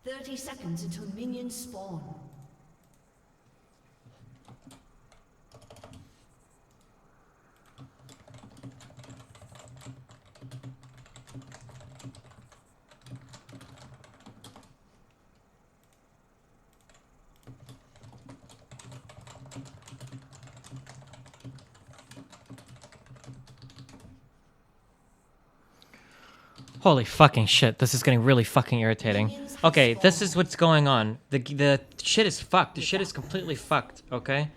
30 seconds until minions spawn. Holy fucking shit, this is getting really fucking irritating. Okay, this is what's going on. The shit is fucked. The shit is completely fucked, okay?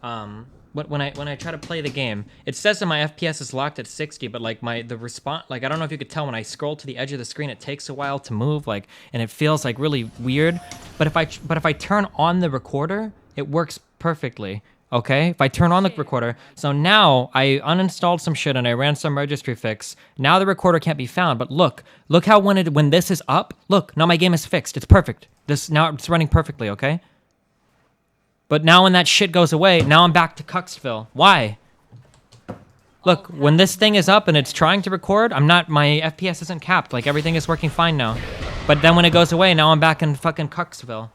When I try to play the game, it says that my FPS is locked at 60, but like the response, like I don't know if you could tell when I scroll to the edge of the screen, it takes a while to move, like, and it feels like really weird. But if I turn on the recorder, it works perfectly. Okay, if I turn on the recorder, so now I uninstalled some shit and I ran some registry fix. Now the recorder can't be found, but look how when this is up, look, now my game is fixed. It's perfect. Now it's running perfectly, okay? But now when that shit goes away, now I'm back to Cucksville. Why? Look, when this thing is up and it's trying to record, my FPS isn't capped. Like everything is working fine now. But then when it goes away, now I'm back in fucking Cucksville.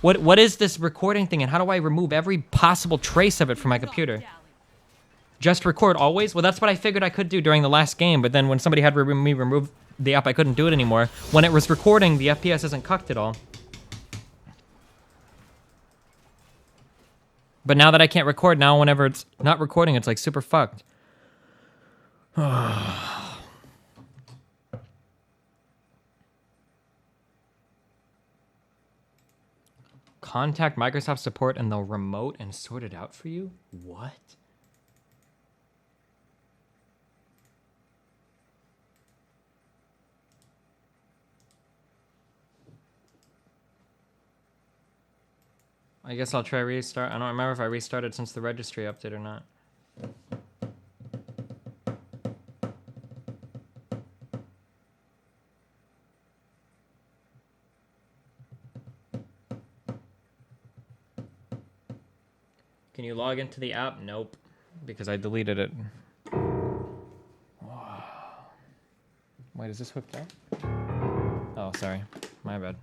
What is this recording thing, and how do I remove every possible trace of it from my computer? Just record always? Well, that's what I figured I could do during the last game, but then when somebody had me remove the app, I couldn't do it anymore. When it was recording, the FPS isn't cucked at all. But now that I can't record, now whenever it's not recording, it's like super fucked. Contact Microsoft support and they'll remote and sort it out for you? What? I guess I'll try restart. I don't remember if I restarted since the registry update or not. Can you log into the app? Nope, because I deleted it. Wait, is this hooked up? Oh, sorry. My bad.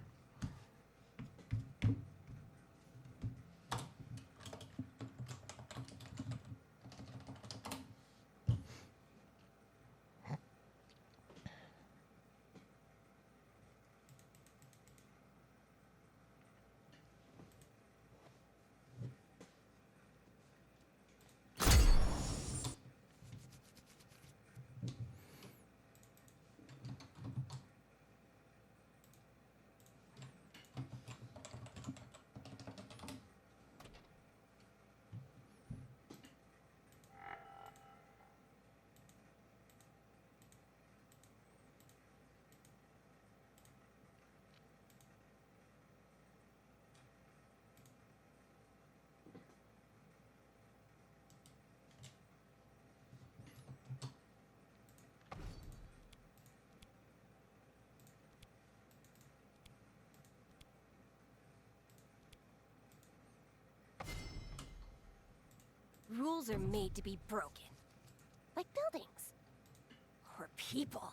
Rules are made to be broken. Like buildings. Or people.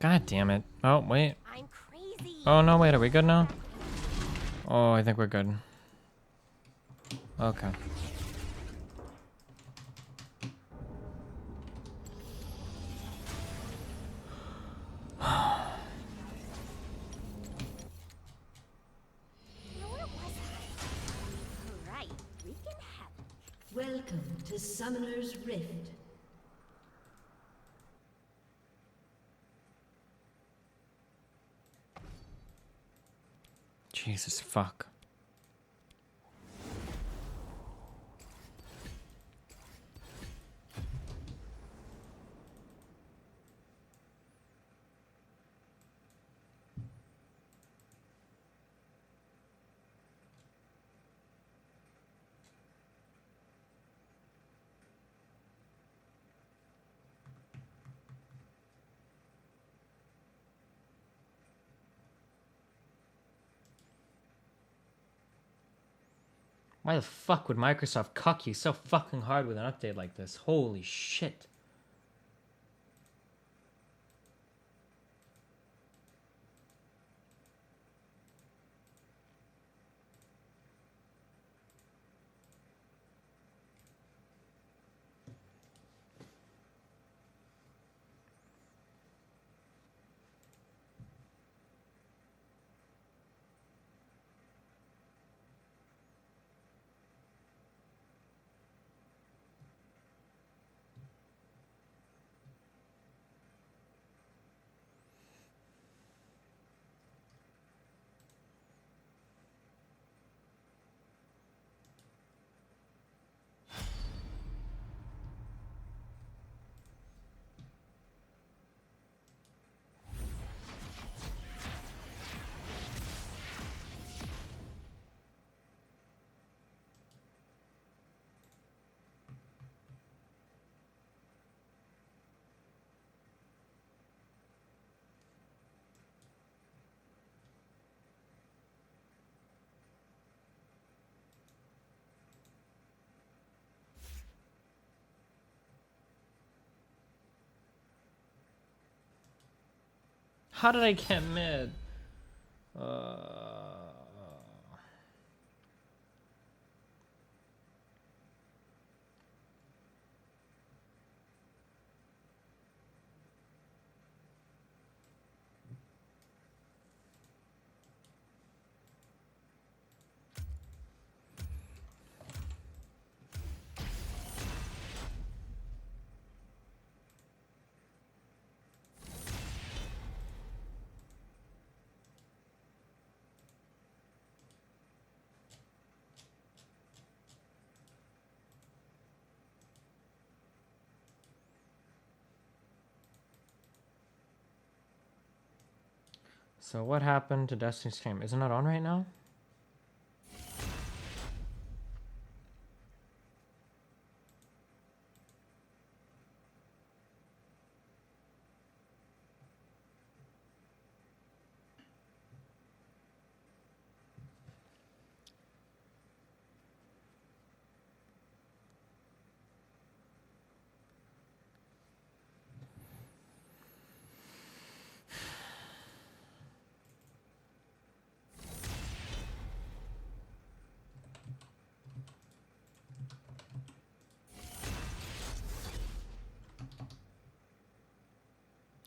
God damn it. Oh, wait. I'm crazy. Oh, no, wait. Are we good now? Oh, I think we're good. Okay. Right, we can have it. Welcome to Summoner's Rift. Jesus fuck. Why the fuck would Microsoft cuck you so fucking hard with an update like this? Holy shit. How did I get mid? So what happened to Destiny's stream? Isn't it on right now?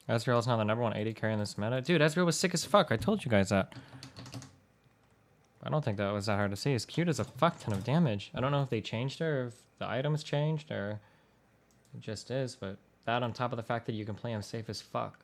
Ezreal is now the number 1 AD carry in this meta. Dude, Ezreal was sick as fuck. I told you guys that. I don't think that was that hard to see. His Q does a fuck ton of damage. I don't know if they changed her, or if the items changed, or it just is, but that on top of the fact that you can play him safe as fuck.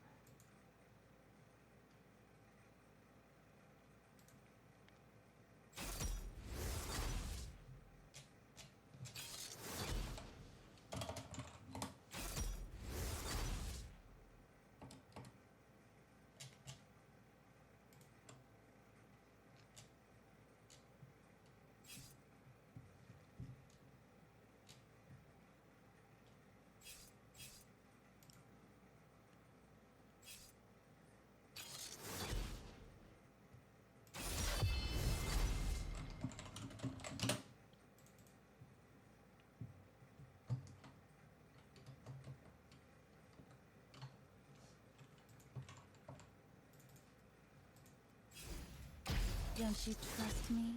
Don't you trust me?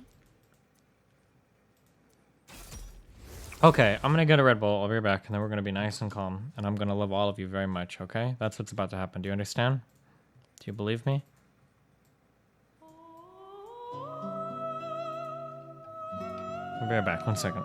Okay, I'm gonna get a Red Bull. I'll be right back, and then we're gonna be nice and calm, and I'm gonna love all of you very much, okay? That's what's about to happen. Do you understand? Do you believe me? I'll be right back. 1 second.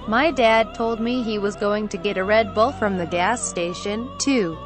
My dad told me he was going to get a Red Bull from the gas station, too.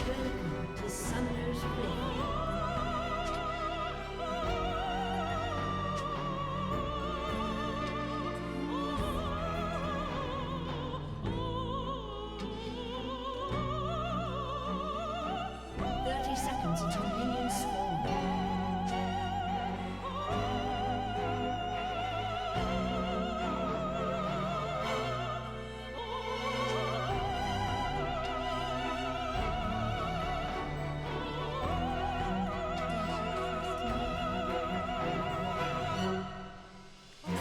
Welcome to Summoner's Rift. Seconds until minions spawn.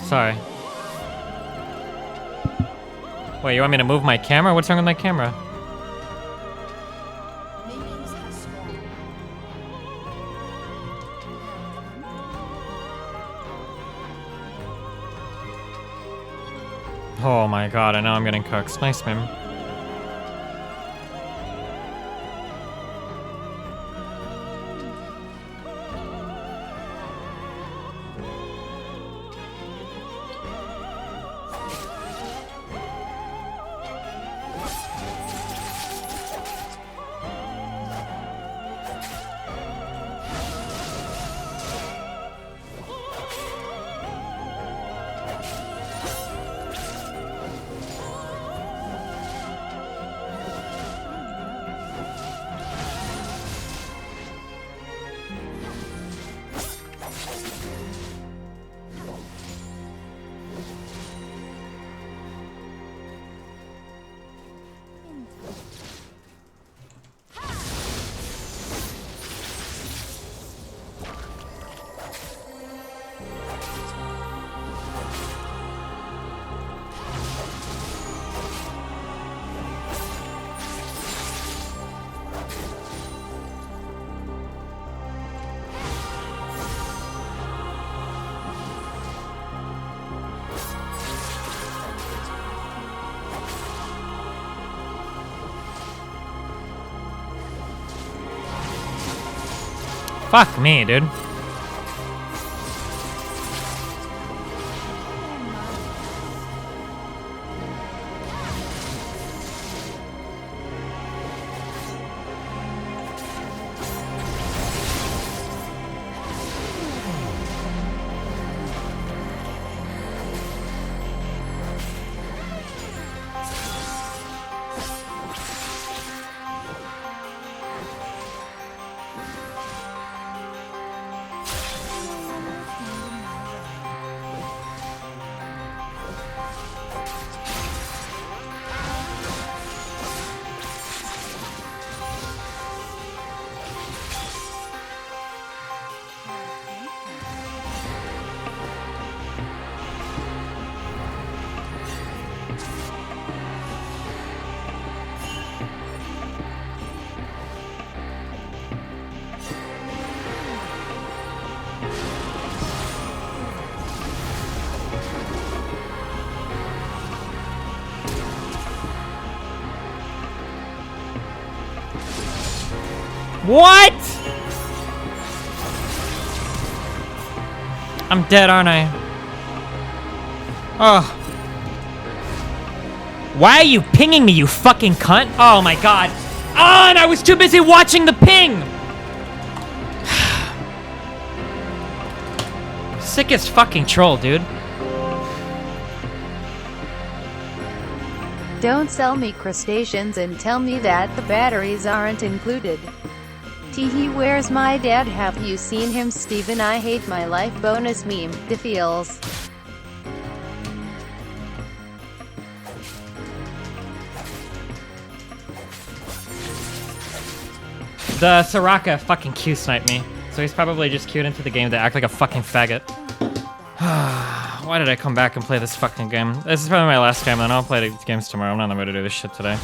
Sorry. Wait, you want me to move my camera? What's wrong with my camera? Minions have spawned. Oh my god, I know I'm getting cooked. Nice, man. Fuck me, dude. What? I'm dead, aren't I? Oh. Why are you pinging me, you fucking cunt? Oh my god. Oh, and I was too busy watching the ping! Sickest fucking troll, dude. Don't sell me crustaceans and tell me that the batteries aren't included. Teehee, where's my dad? Have you seen him? Steven, I hate my life bonus meme. The feels. The Soraka fucking Q-sniped me. So he's probably just queued into the game to act like a fucking faggot. Why did I come back and play this fucking game? This is probably my last game, and I'll play the games tomorrow. I'm not in the mood to do this shit today.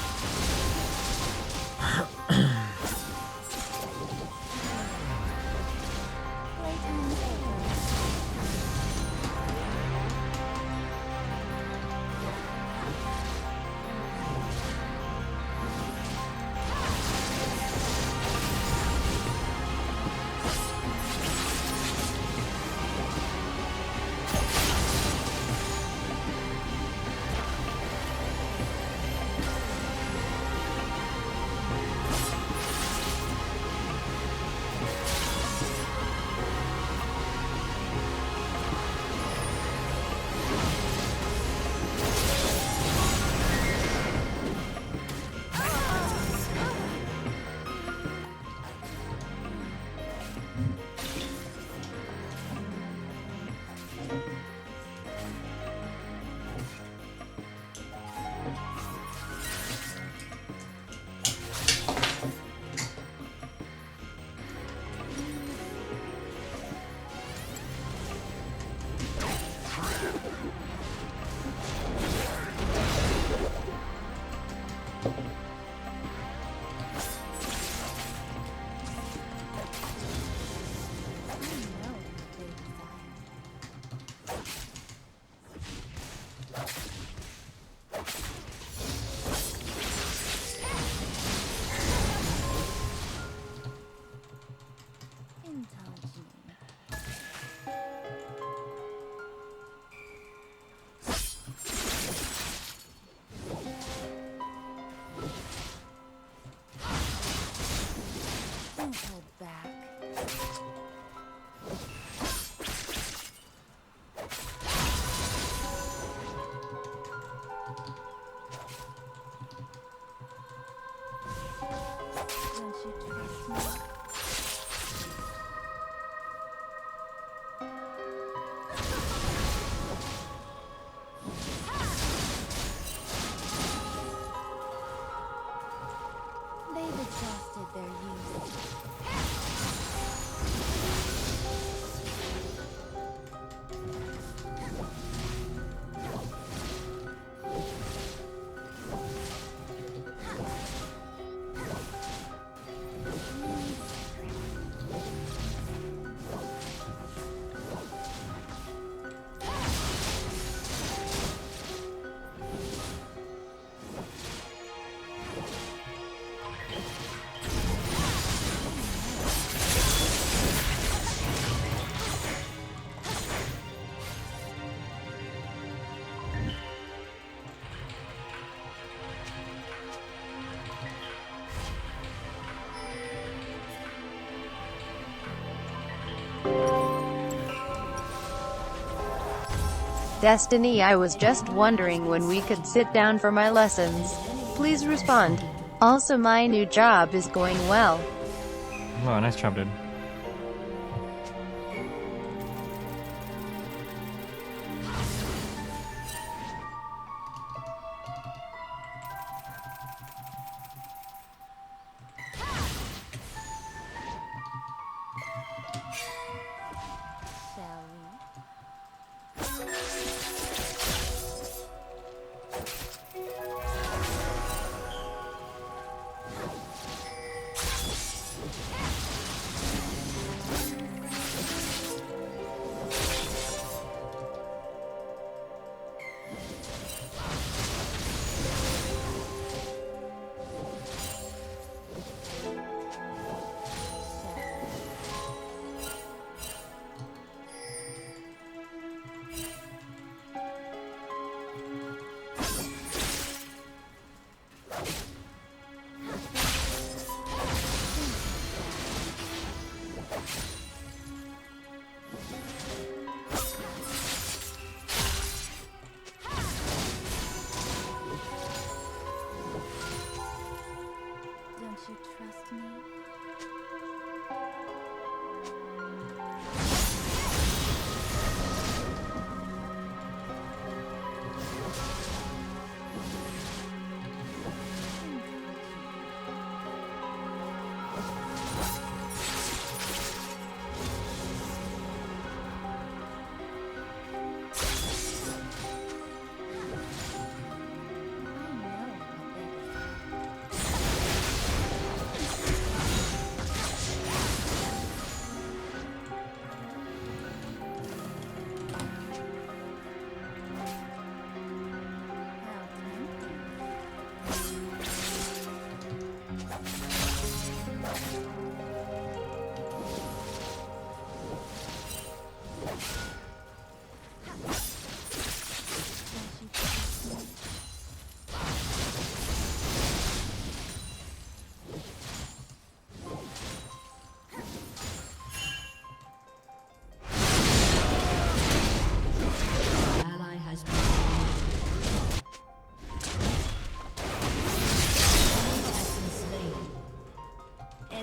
Destiny, I was just wondering when we could sit down for my lessons. Please respond. Also, my new job is going well. Oh, nice job, dude.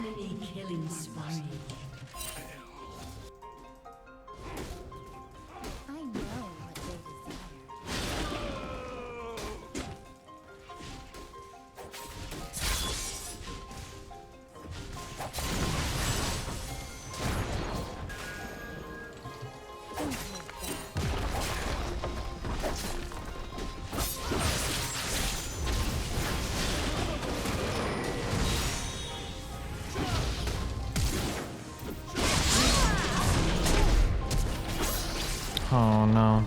Enemy killing spree. I know what they desire. Oh no.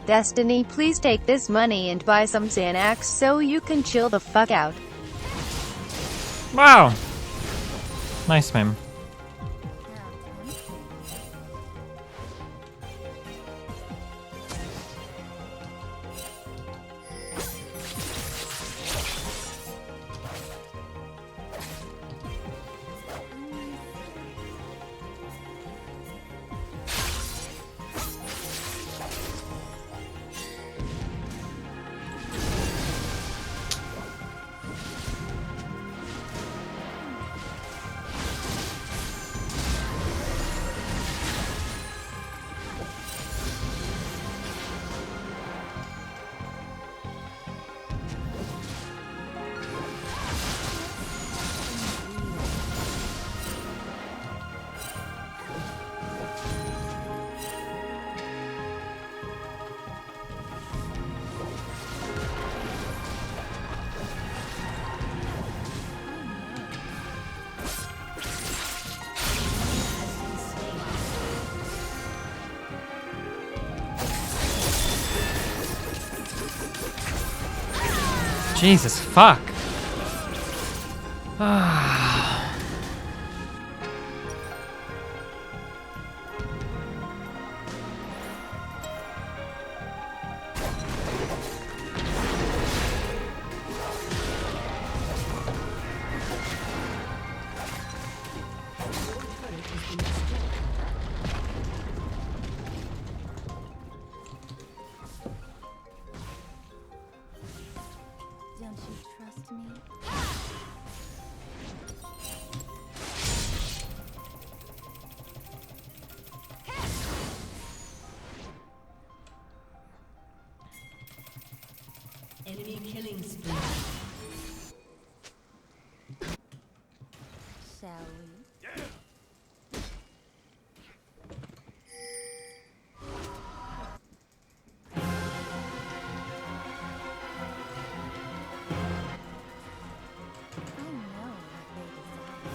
Destiny, please take this money and buy some Xanax so you can chill the fuck out. Wow. Nice, meme. Jesus fuck. Don't you trust me? Enemy killing spree. Shall we? I know what they desire.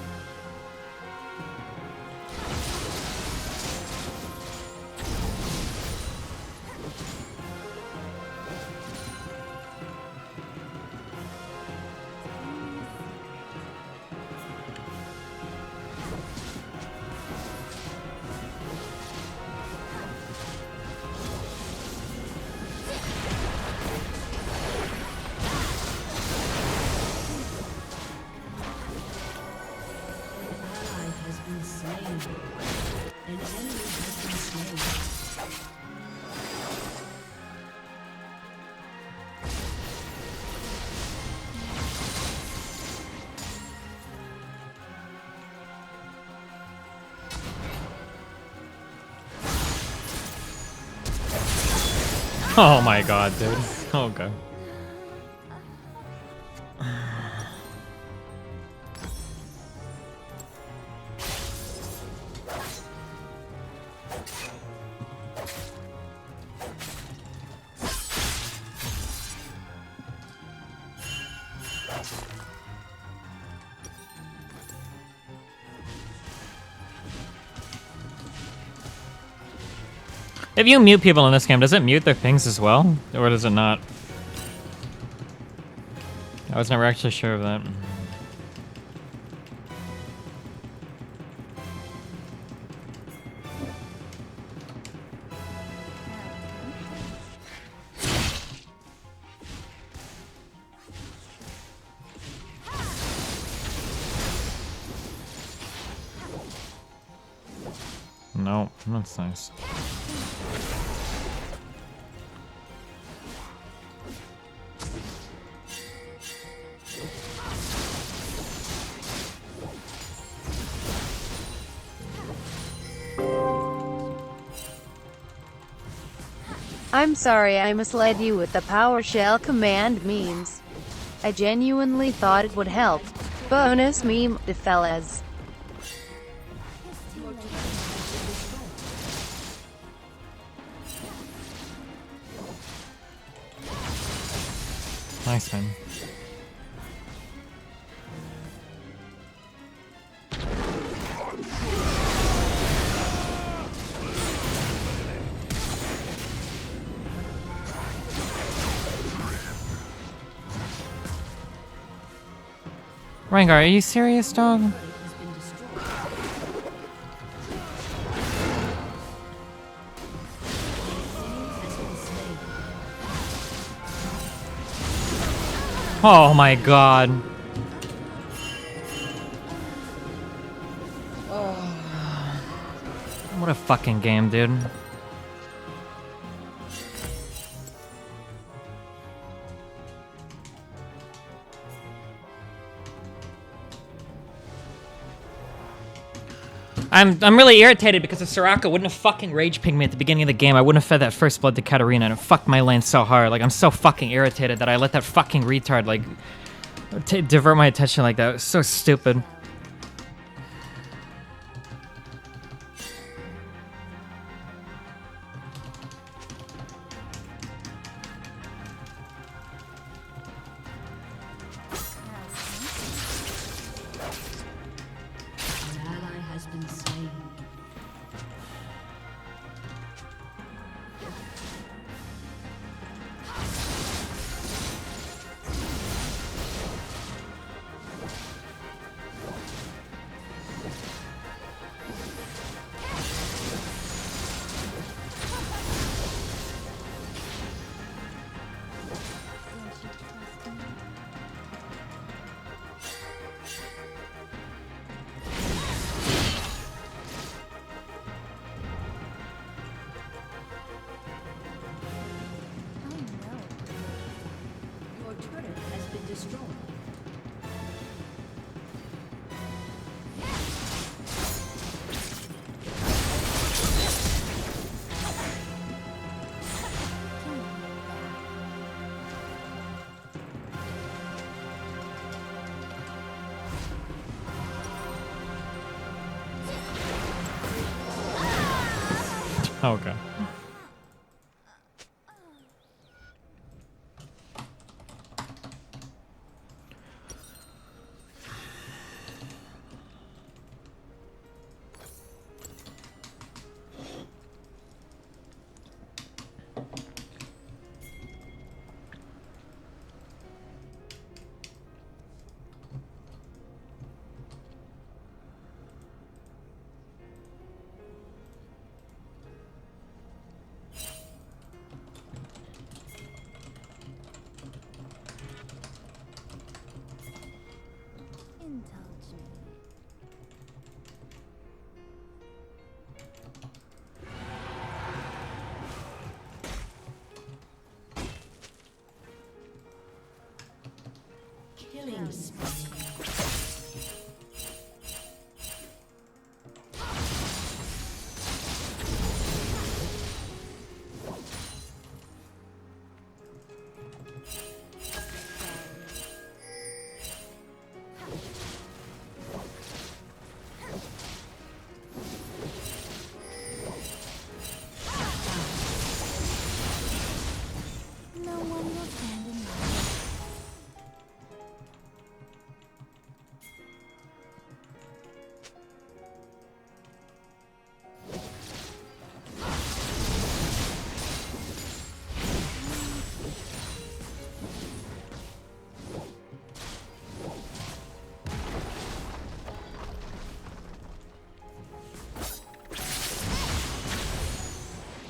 An enemy has been slain. Oh my god, dude. Oh god. If you mute people in this game, does it mute their pings as well? Or does it not? I was never actually sure of that. No, that's nice. I'm sorry I misled you with the PowerShell command memes. I genuinely thought it would help. Bonus meme, the fellas. Nice, man. Rengar, are you serious, dog? Oh my god. What a fucking game, dude. I'm really irritated because if Soraka wouldn't have fucking rage pinged me at the beginning of the game, I wouldn't have fed that first blood to Katarina, and it fucked my lane so hard. Like, I'm so fucking irritated that I let that fucking retard, like, divert my attention like that. It was so stupid. Okay. Killing spree. No one will stand in my way.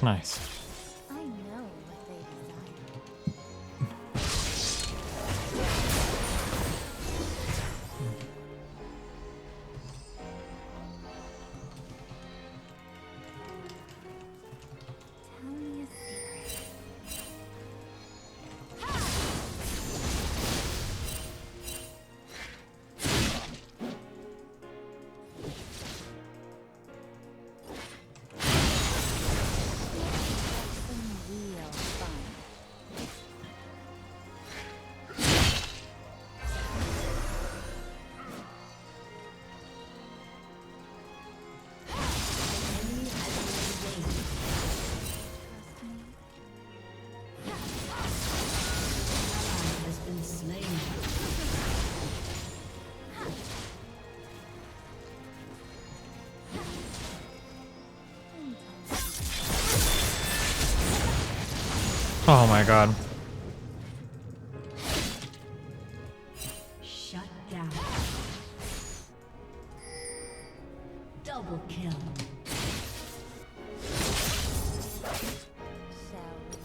Nice. I know what they desire. Tell me a secret. Some real fun. Trust me. Has been slain. Oh my god. Shut down. Double kill. Shall we?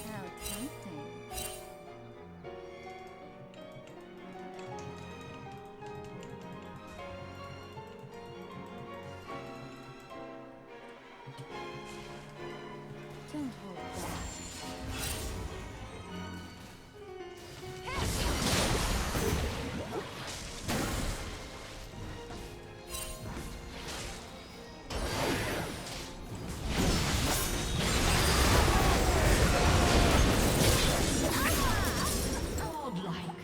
How tempting. Don't hold back. Godlike.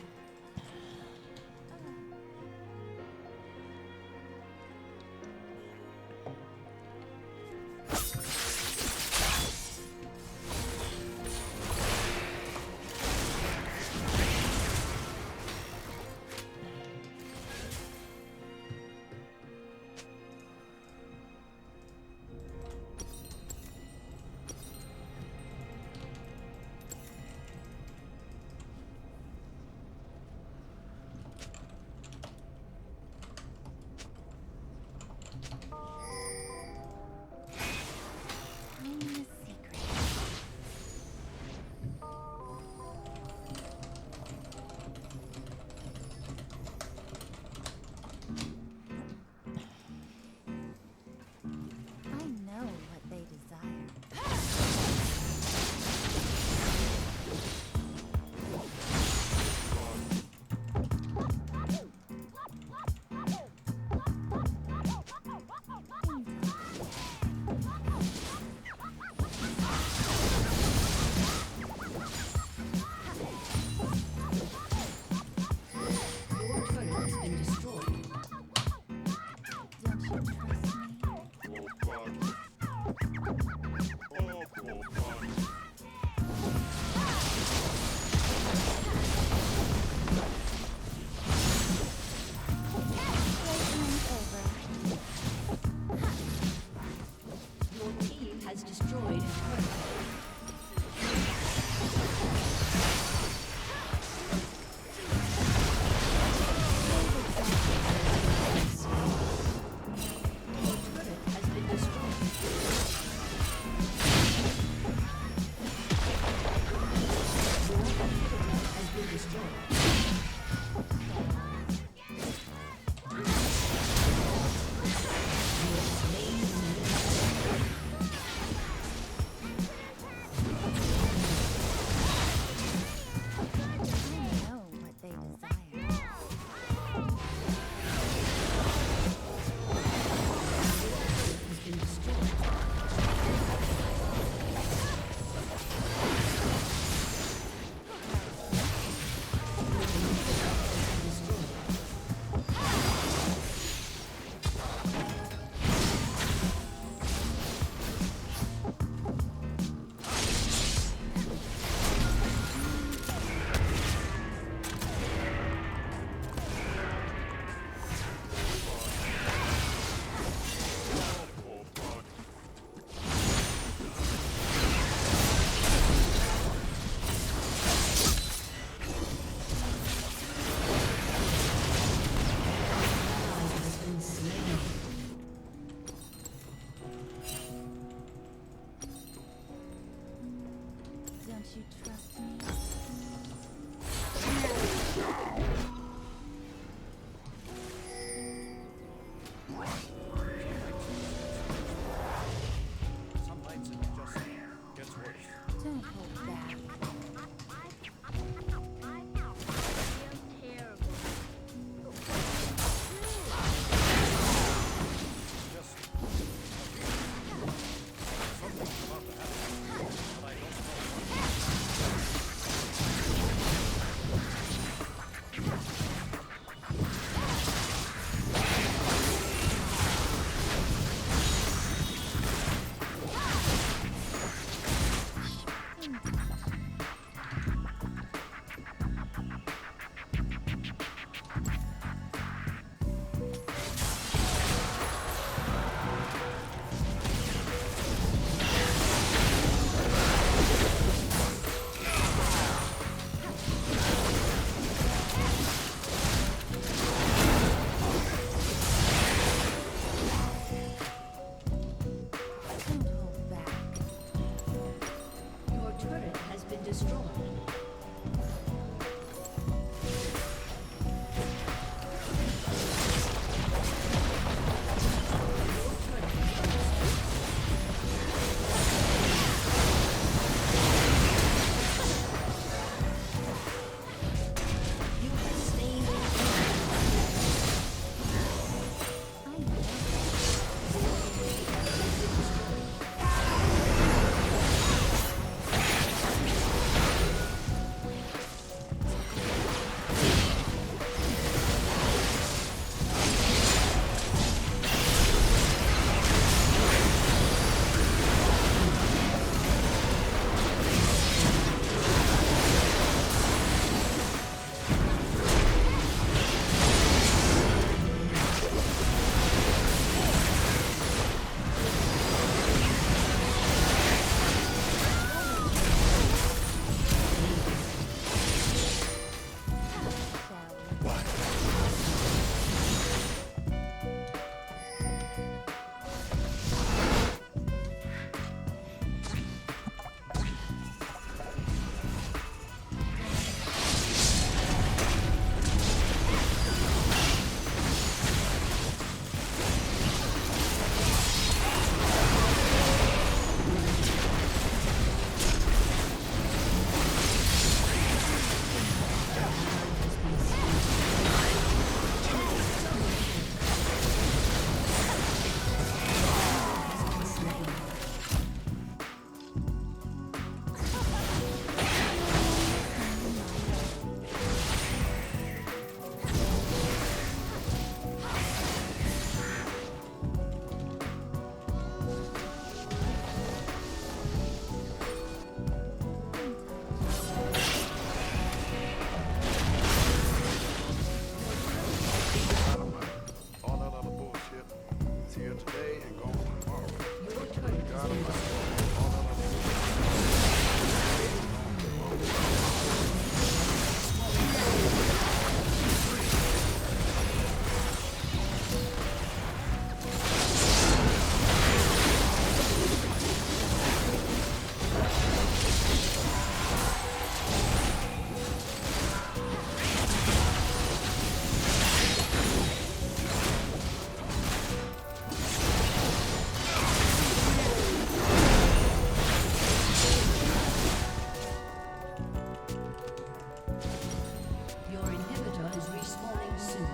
Your inhibitor is respawning soon.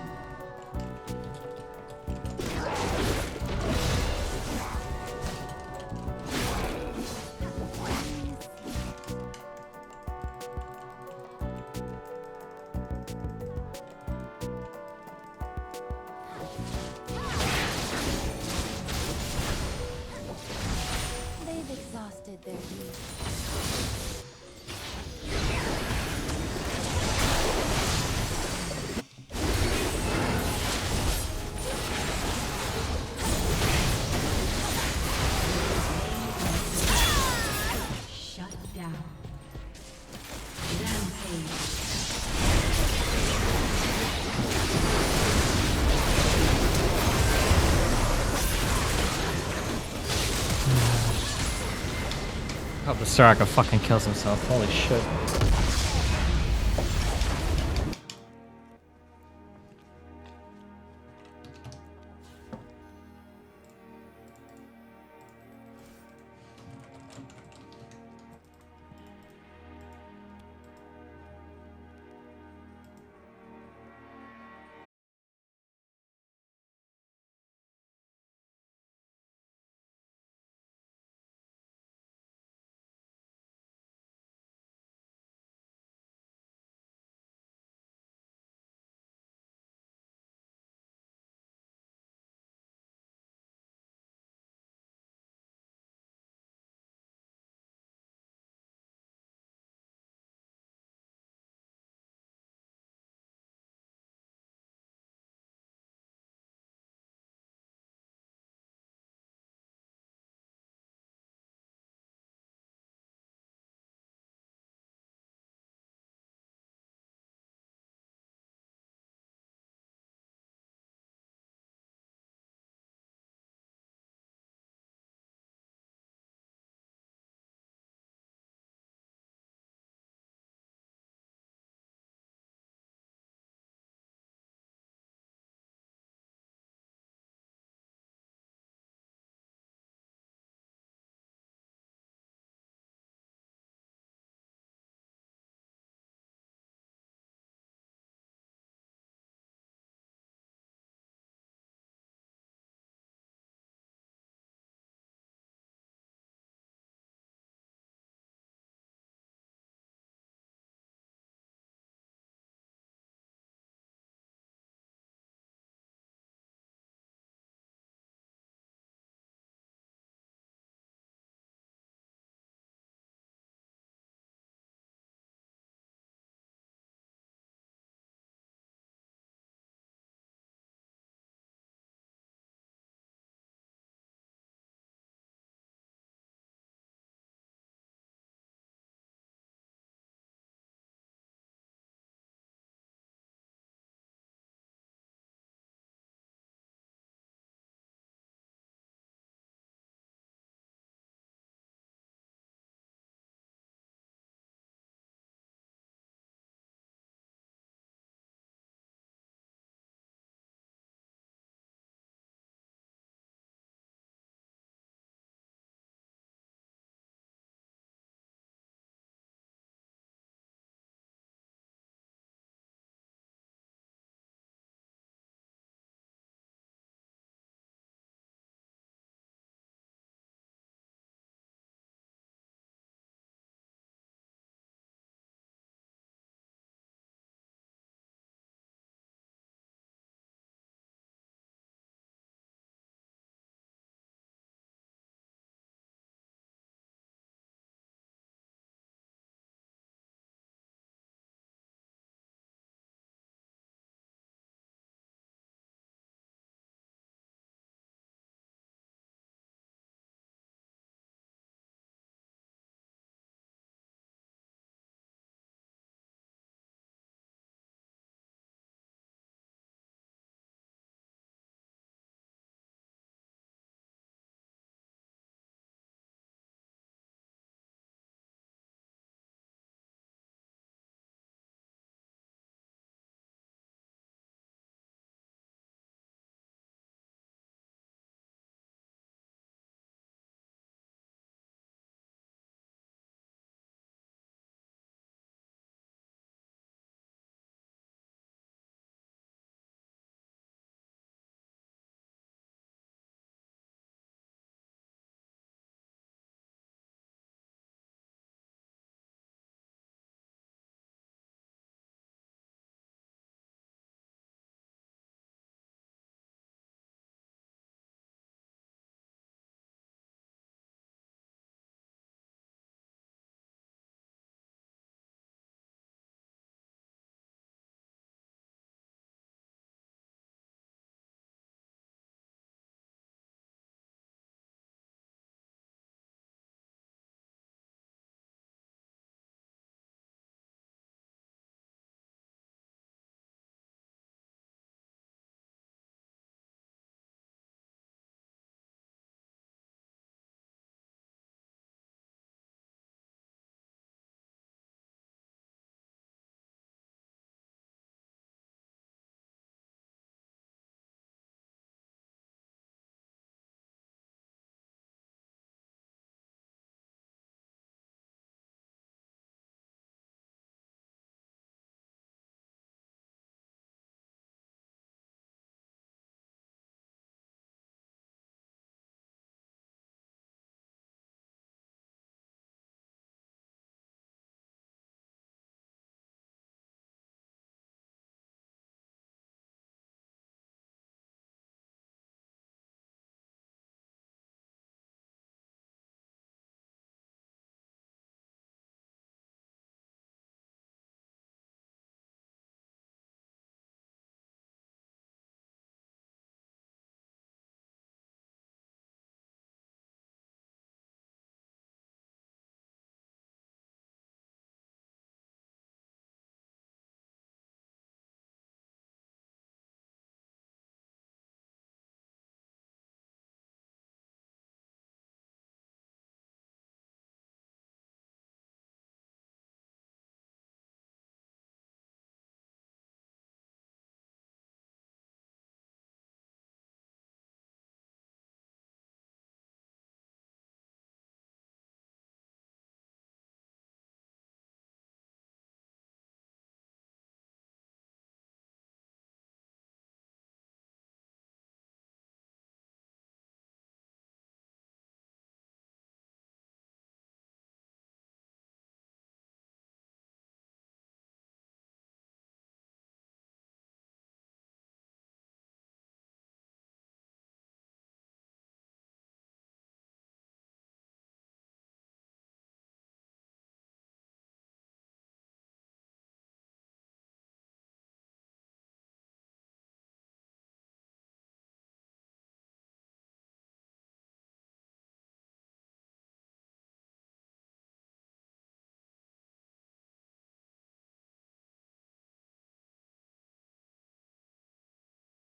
They've exhausted their youth. Shut down. Rampage. Hope the Soraka fucking kills himself. Holy shit.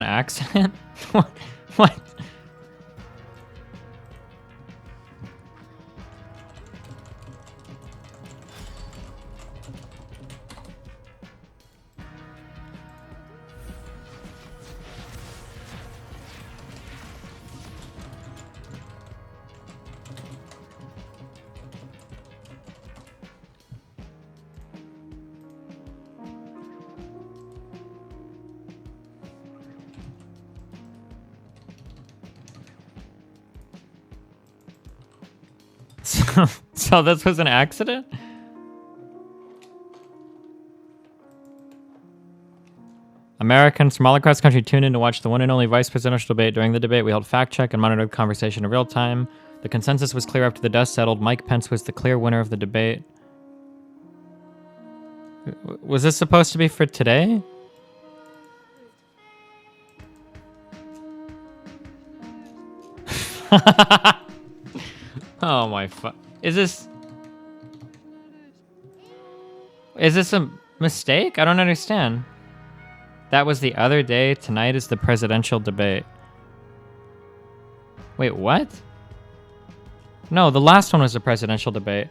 accident? What? So this was an accident? Americans from all across the country tuned in to watch the one and only vice presidential debate. During the debate, we held fact check and monitored the conversation in real time. The consensus was clear after the dust settled. Mike Pence was the clear winner of the debate. Was this supposed to be for today? Oh my fuck. Is this a mistake? I don't understand. That was the other day. Tonight is the presidential debate. Wait, what? No, the last one was the presidential debate.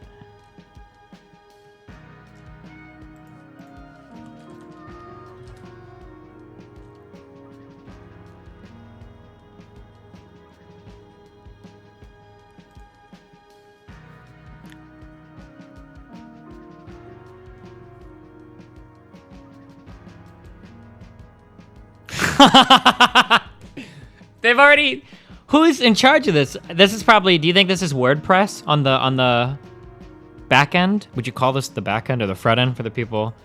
They've already... Who's in charge of this? This is probably... Do you think this is WordPress on the back end? Would you call this the back end or the front end for the people?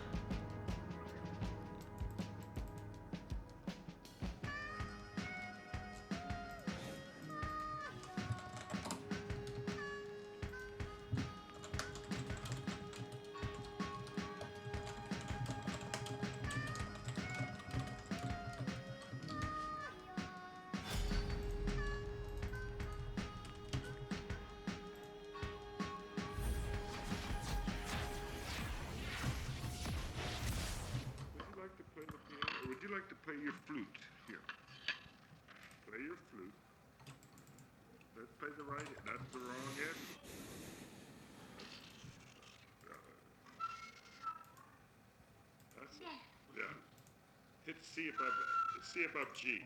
C above G.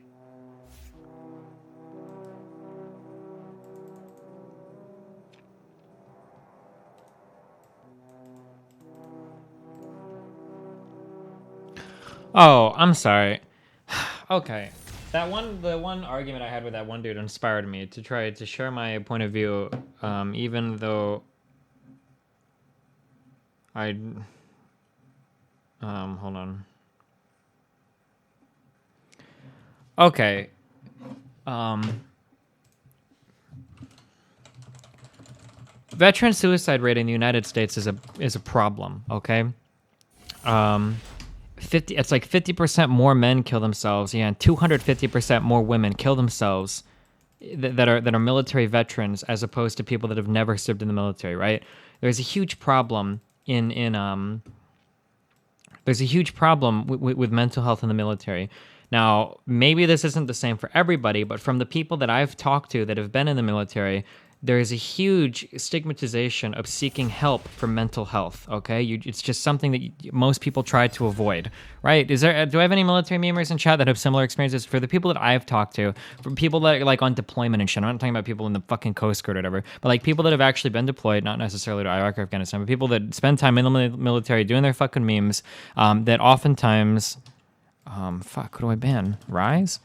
Oh, I'm sorry. Okay. The one argument I had with that one dude inspired me to try to share my point of view, even though I... hold on. Okay. Veteran suicide rate in the United States is a problem, okay? It's like 50% more men kill themselves, and 250% more women kill themselves that are military veterans as opposed to people that have never served in the military, right? There's a huge problem there's a huge problem with mental health in the military. Now, maybe this isn't the same for everybody, but from the people that I've talked to that have been in the military, there is a huge stigmatization of seeking help for mental health, okay? It's just something that most people try to avoid, right? Do I have any military memers in chat that have similar experiences? For the people that I've talked to, for people that are like on deployment and shit, I'm not talking about people in the fucking Coast Guard or whatever, but like people that have actually been deployed, not necessarily to Iraq or Afghanistan, but people that spend time in the military doing their fucking memes, that oftentimes... fuck, who do I ban? Rise?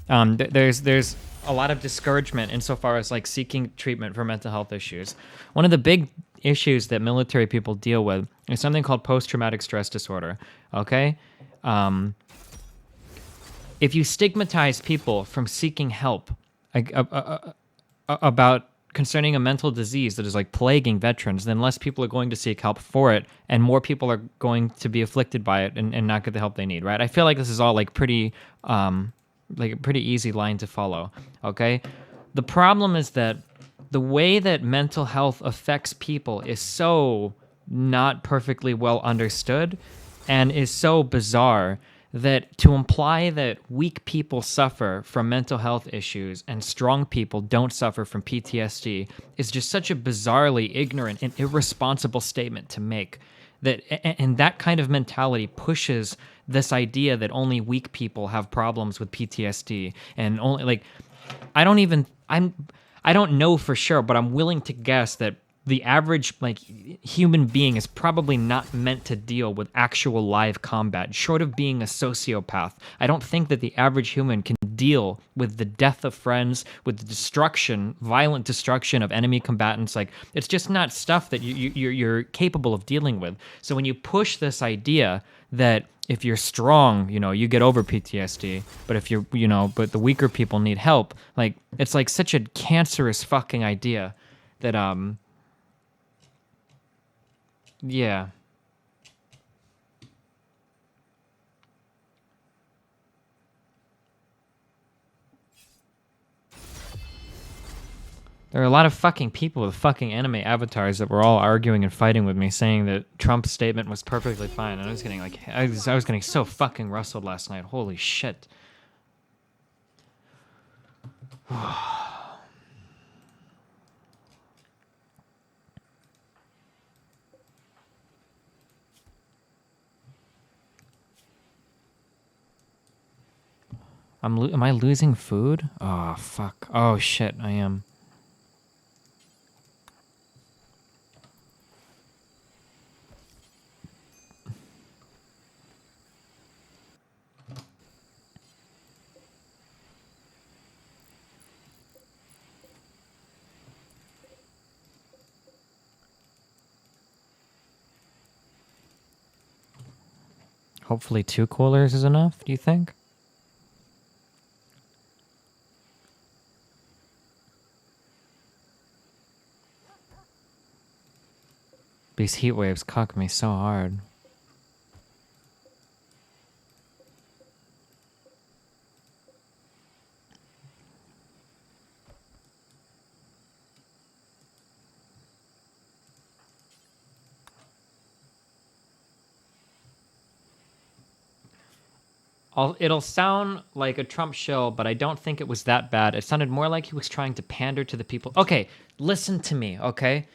There's a lot of discouragement insofar as like seeking treatment for mental health issues. One of the big issues that military people deal with is something called post-traumatic stress disorder, okay? If you stigmatize people from seeking help about concerning a mental disease that is like plaguing veterans, then less people are going to seek help for it, and more people are going to be afflicted by it and not get the help they need, right? I feel like this is all like pretty like a pretty easy line to follow, okay? The problem is that the way that mental health affects people is so not perfectly well understood and is so bizarre that to imply that weak people suffer from mental health issues and strong people don't suffer from PTSD is just such a bizarrely ignorant and irresponsible statement to make. And that kind of mentality pushes this idea that only weak people have problems with PTSD, and only like I don't know for sure, but I'm willing to guess that the average like human being is probably not meant to deal with actual live combat, short of being a sociopath. I don't think that the average human can deal with the death of friends, with the destruction, violent destruction of enemy combatants. Like, it's just not stuff that you're capable of dealing with. So when you push this idea that if you're strong, you know, you get over PTSD, but if you're, you know, but the weaker people need help, like, it's like such a cancerous fucking idea that, yeah. There are a lot of fucking people with fucking anime avatars that were all arguing and fighting with me, saying that Trump's statement was perfectly fine. And I was getting like, I was getting so fucking rustled last night. Holy shit. Am I losing food? Oh, fuck. Oh, shit, I am. Hopefully 2 coolers is enough, do you think? These heat waves cuck me so hard. It'll sound like a Trump shill, but I don't think it was that bad. It sounded more like he was trying to pander to the people. Okay, listen to me, okay?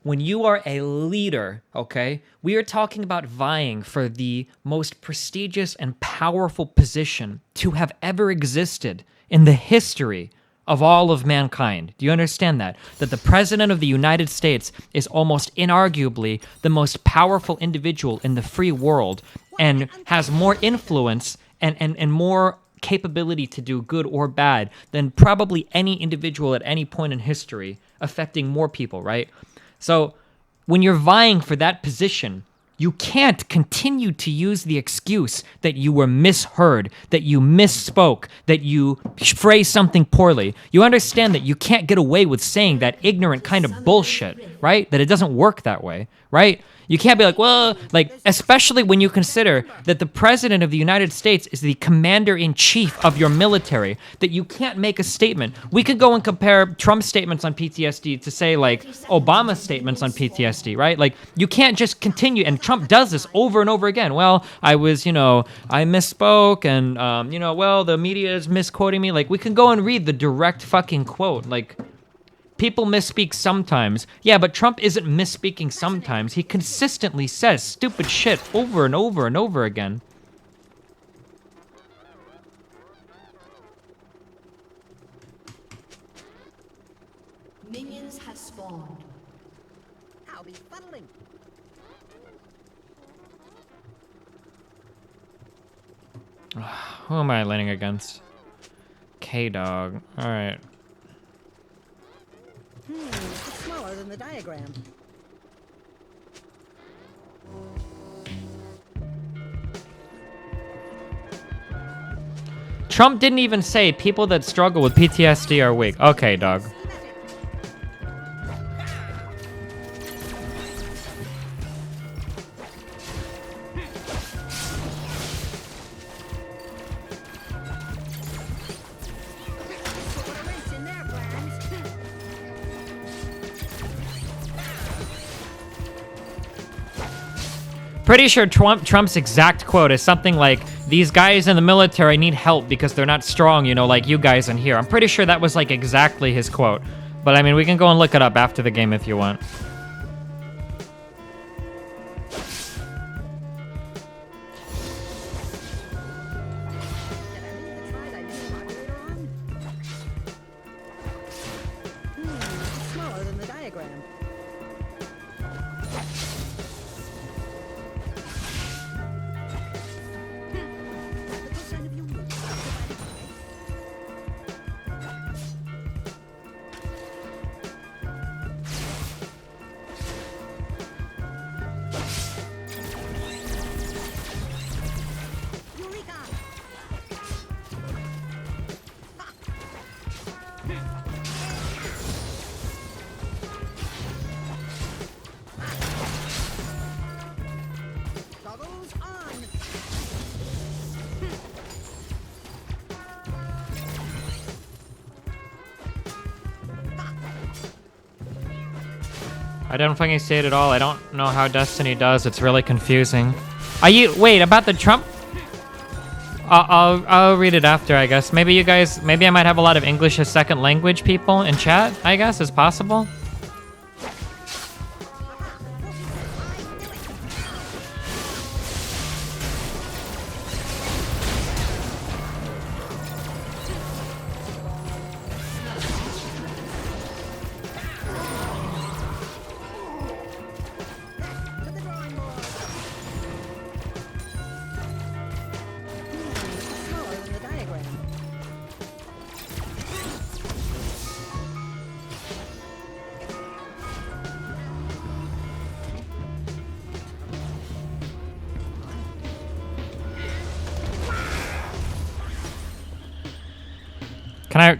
When you are a leader, okay, we are talking about vying for the most prestigious and powerful position to have ever existed in the history of all of mankind. Do you understand that? That the President of the United States is almost inarguably the most powerful individual in the free world and has more influence and more capability to do good or bad than probably any individual at any point in history, affecting more people, right? So when you're vying for that position, you can't continue to use the excuse that you were misheard, that you misspoke, that you phrased something poorly. You understand that you can't get away with saying that ignorant kind of bullshit, right? That it doesn't work that way, right? You can't be like, well, like, especially when you consider that the President of the United States is the commander-in-chief of your military, that you can't make a statement. We could go and compare Trump's statements on PTSD to, say, like, Obama's statements on PTSD, right? Like, you can't just continue, and Trump does this over and over again. Well, I was, you know, I misspoke, and, you know, well, the media is misquoting me. Like, we can go and read the direct fucking quote, like, people misspeak sometimes. Yeah, but Trump isn't misspeaking sometimes. He consistently says stupid shit over and over and over again. Minions have spawned. I'll be funneling. Who am I laning against? K-Dog. Alright. It's smaller than the diagram. Trump didn't even say people that struggle with PTSD are weak. Okay, dog. Pretty sure Trump's exact quote is something like, these guys in the military need help because they're not strong, you know, like you guys in here. I'm pretty sure that was like exactly his quote. But I mean, we can go and look it up after the game if you want. Smaller than the diagram. I don't fucking see it at all. I don't know how Destiny does. It's really confusing. Are you... Wait, about the Trump... I'll read it after, I guess. Maybe you guys... Maybe I might have a lot of English as second language people in chat, I guess, is possible. Smaller than the diagram.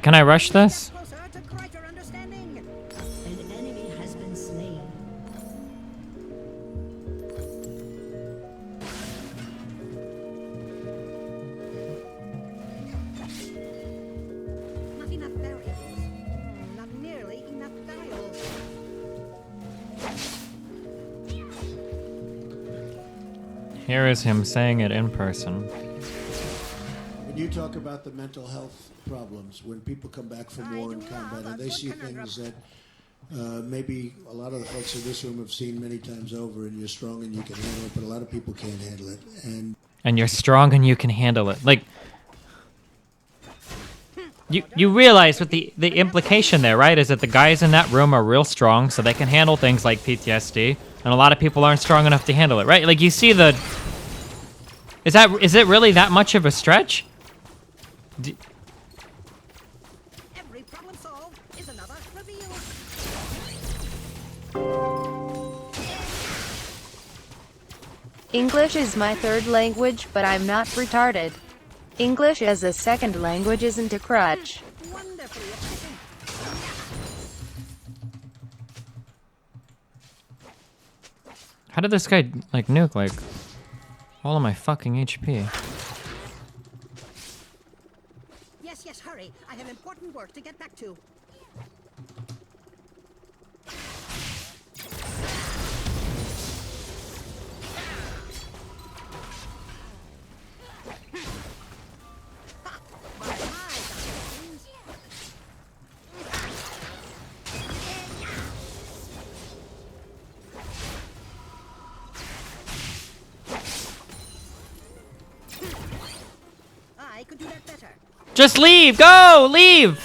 Can I rush this? Closer to greater understanding. An enemy has been slain. Not enough variables. Not nearly enough dials. Here is him saying it in person. When you talk about the mental health problems, when people come back from war and combat, and they see things that maybe a lot of the folks in this room have seen many times over, and you're strong and you can handle it, but a lot of people can't handle it. And you're strong and you can handle it. Like... You realize what the implication there, right? Is that the guys in that room are real strong, so they can handle things like PTSD, and a lot of people aren't strong enough to handle it, right? Like, you see the... Is it really that much of a stretch? Every problem solved is another revealed. English is my third language, but I'm not retarded. English as a second language isn't a crutch. Wonderfully efficient. How did this guy, like, nuke, like, all of my fucking HP? Yes, hurry. I have important work to get back to. I could do that better. Just leave! Go! Leave!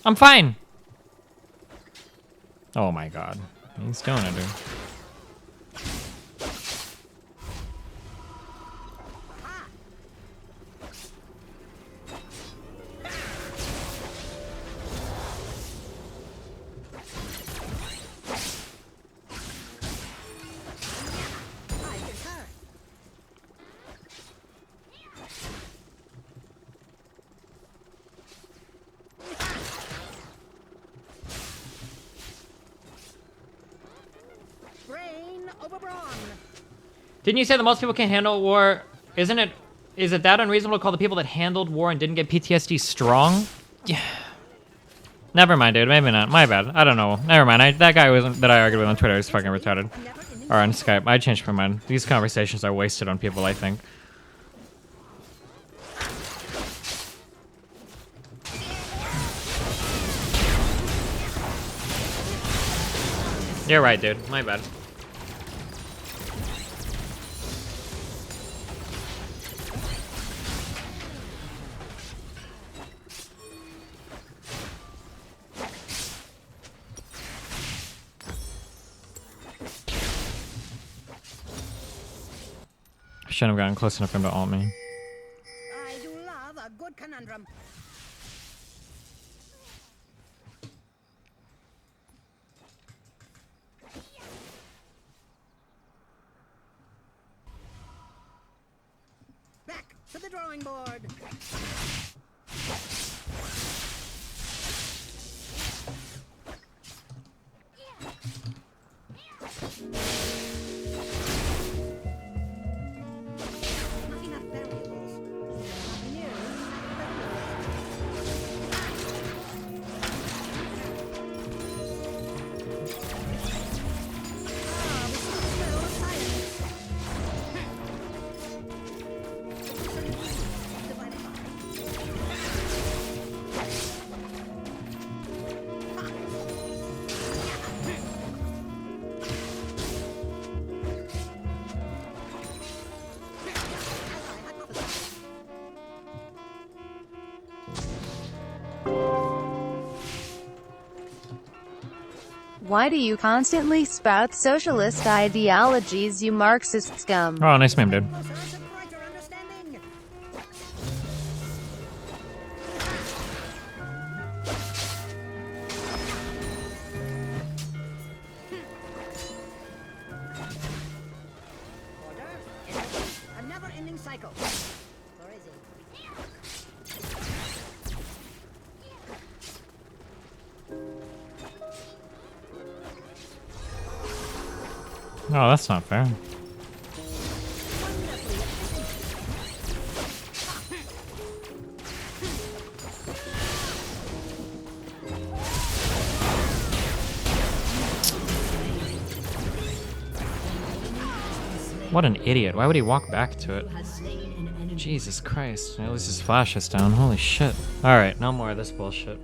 I'm fine. Oh my god. He's doing it, dude. Didn't you say that most people can't handle war? Is it that unreasonable to call the people that handled war and didn't get PTSD strong? Yeah. Never mind, dude. Maybe not. My bad. I don't know. Never mind. That guy that I argued with on Twitter is fucking retarded. Or on Skype. I changed my mind. These conversations are wasted on people, I think. You're right, dude. My bad. Shouldn't have gotten close enough for him to ult me. I do love a good conundrum. Back to the drawing board. Not enough variables. Not nearly Why do you constantly spout socialist ideologies, you Marxist scum? Oh, nice meme, dude. closer to brighter understanding. Order, a never-ending cycle. Or is it? Oh, that's not fair. What an idiot. Why would he walk back to it? Has slain an enemy. Jesus Christ. At least his flash is down. Holy shit. Alright, no more of this bullshit.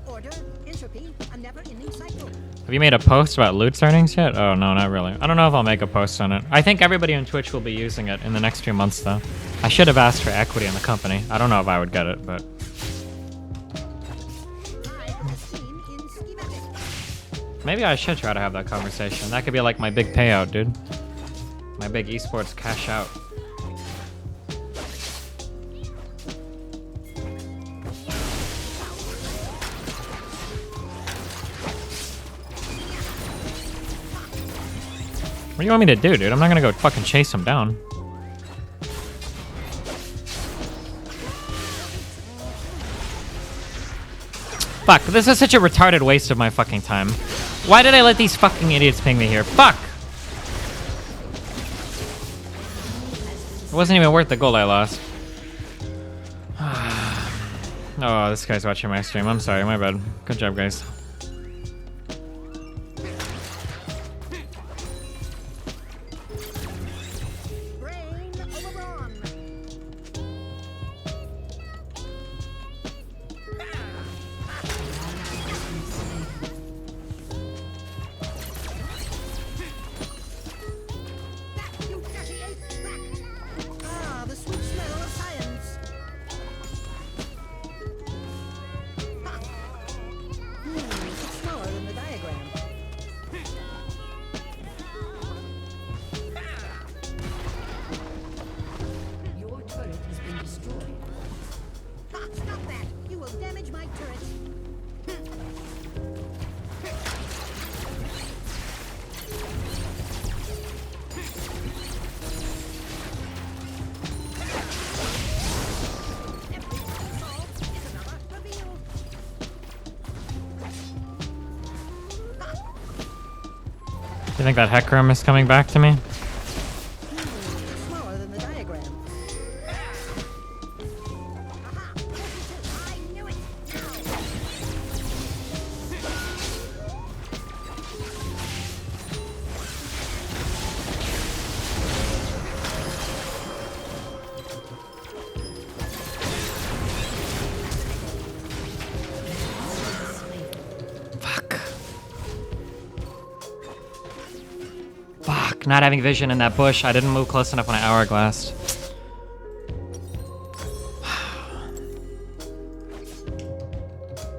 Order, entropy, a never-ending cycle. Have you made a post about loot earnings yet? Oh, no, not really. I don't know if I'll make a post on it. I think everybody on Twitch will be using it in the next few months, though. I should have asked for equity in the company. I don't know if I would get it, but... I have seen in schematic. Maybe I should try to have that conversation. That could be like my big payout, dude. My big esports cash out. What do you want me to do, dude? I'm not gonna go fucking chase him down. Fuck, this is such a retarded waste of my fucking time. Why did I let these fucking idiots ping me here? Fuck! It wasn't even worth the gold I lost. Oh, this guy's watching my stream. I'm sorry, my bad. Good job, guys. Brain over brawn. Back, you dirty ape! Back! Ah, the sweet smell of science. Ha! It's smaller than the diagram. Your turret has been destroyed. Ha! Stop that! You will damage my turret. Every solved is another reveal. You think that heck room is coming back to me? It's smaller than the diagram. Aha! 42. I knew it! Now! Fuck, not having vision in that bush. I didn't move close enough when I hourglassed.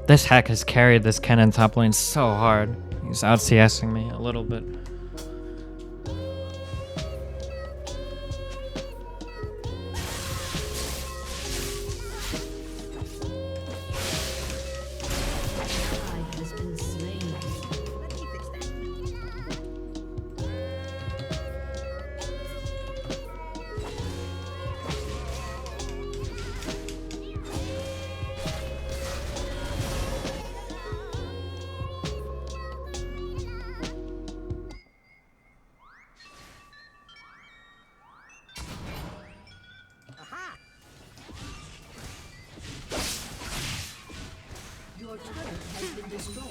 This hack has carried this Kennen top lane so hard. He's out CSing me a little bit. Has been slain. Let me fix that. Aha! Your turret has been destroyed.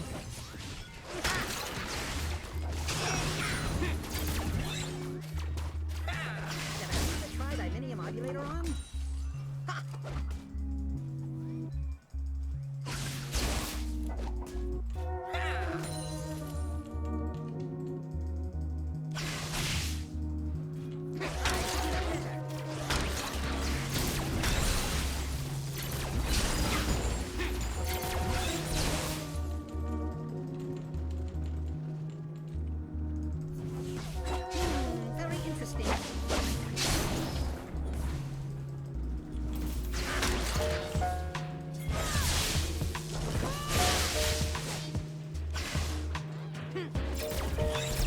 Did I try that mini modulator on? Ha! Very interesting.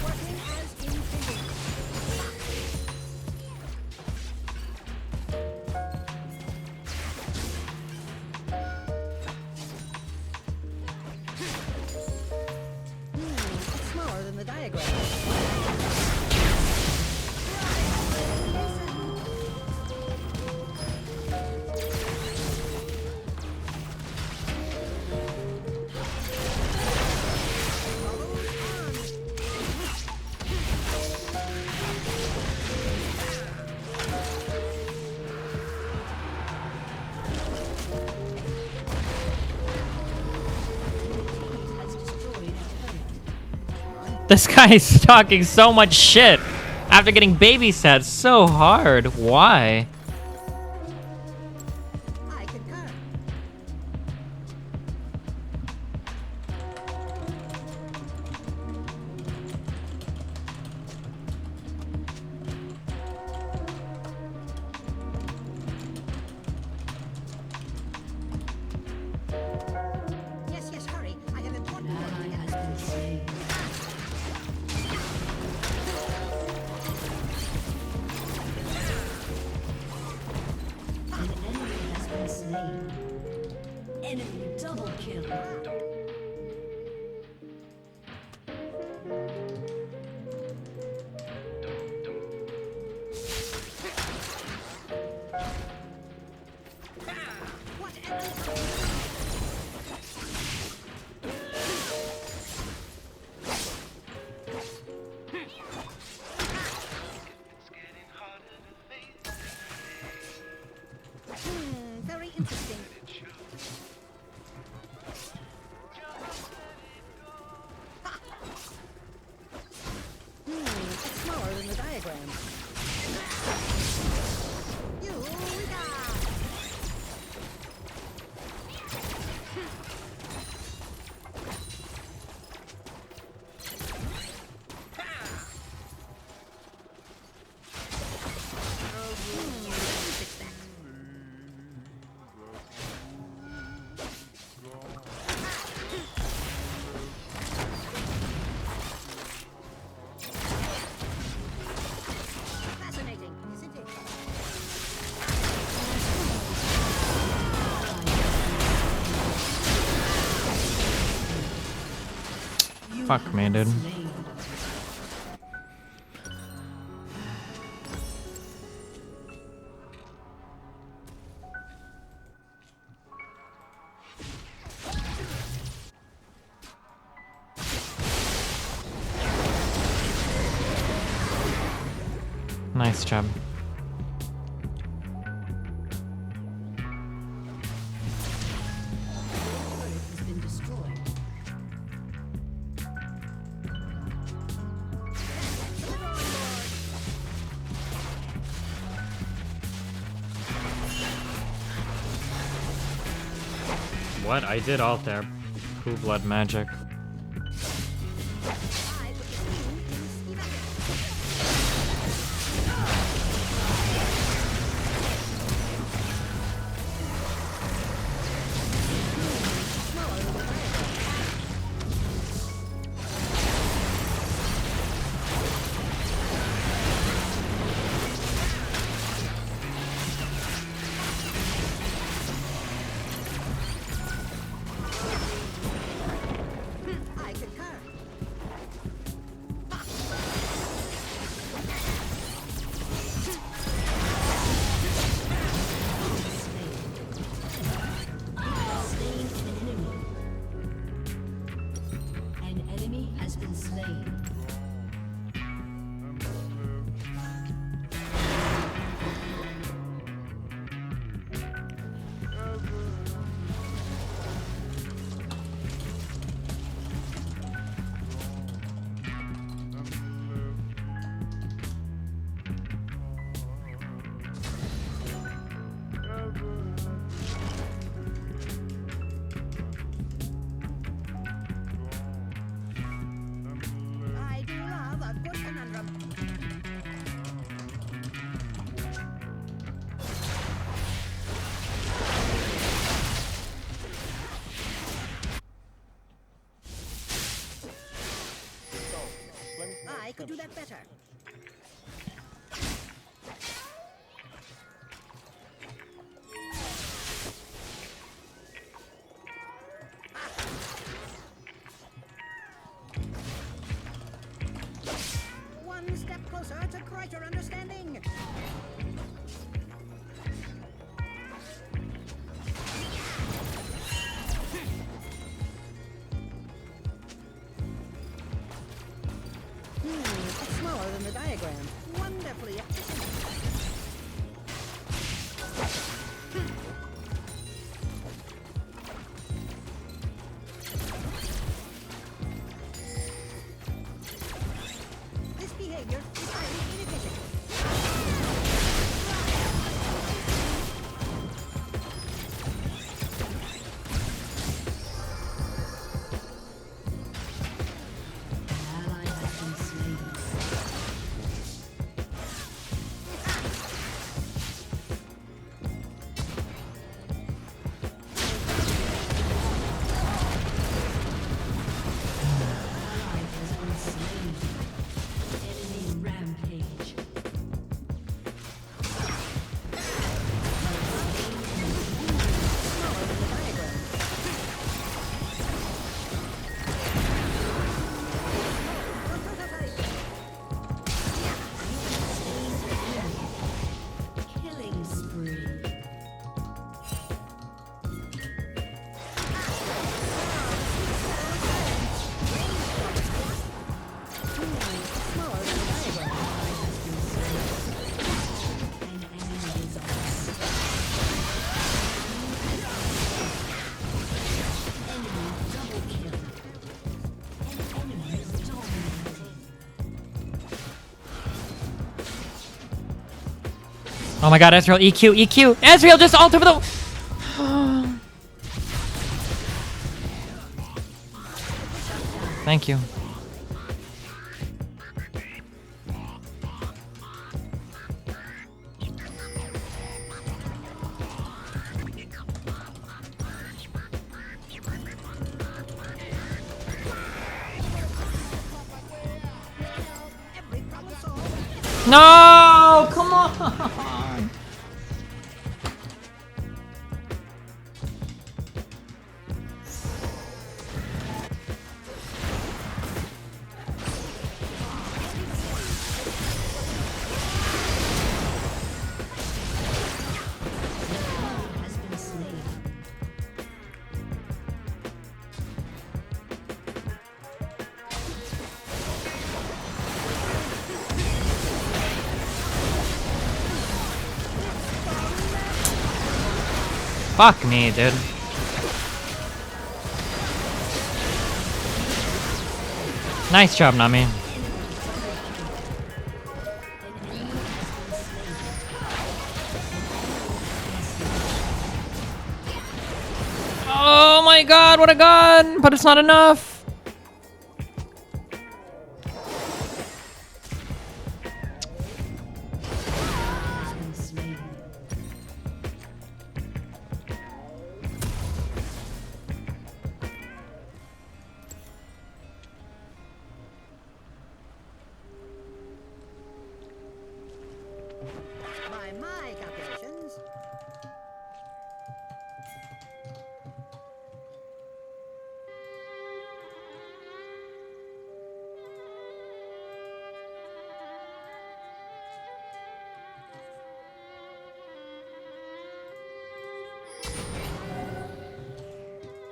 Working as intended. It's smaller than the diagram. Has destroyed a turret. This guy is talking so much shit after getting babysat so hard. Why? I concur. Yes, yes, hurry. I have important work to Ally get has back been to. slain. An enemy has been slain. Enemy double kill. What an very interesting. Ha! It's smaller than the diagram. Eureka! Fix that. Fascinating, isn't it? Fuck me, dude. Slain. Nice job. Turret has been destroyed. Deliver on board. What? I did alt there. Cool blood magic. I could do that better. One step closer to greater understanding. It's smaller than the diagram. Wonderfully efficient. This behavior is highly inefficient. Ally has been slain. Ally has been slain. Enemy rampage. Smaller than the diagram. Killing spree. Smaller than the diagram. An enemy is on. Enemy double kill. An enemy is dominating. Oh my god, Ezreal, EQ, EQ! Ezreal just ult over the... Thank you. Every problem solved. No! Come on! Has been slain. Fuck me, dude. Nice job, Nami. Oh my god, what a gun! But it's not enough. By my calculations,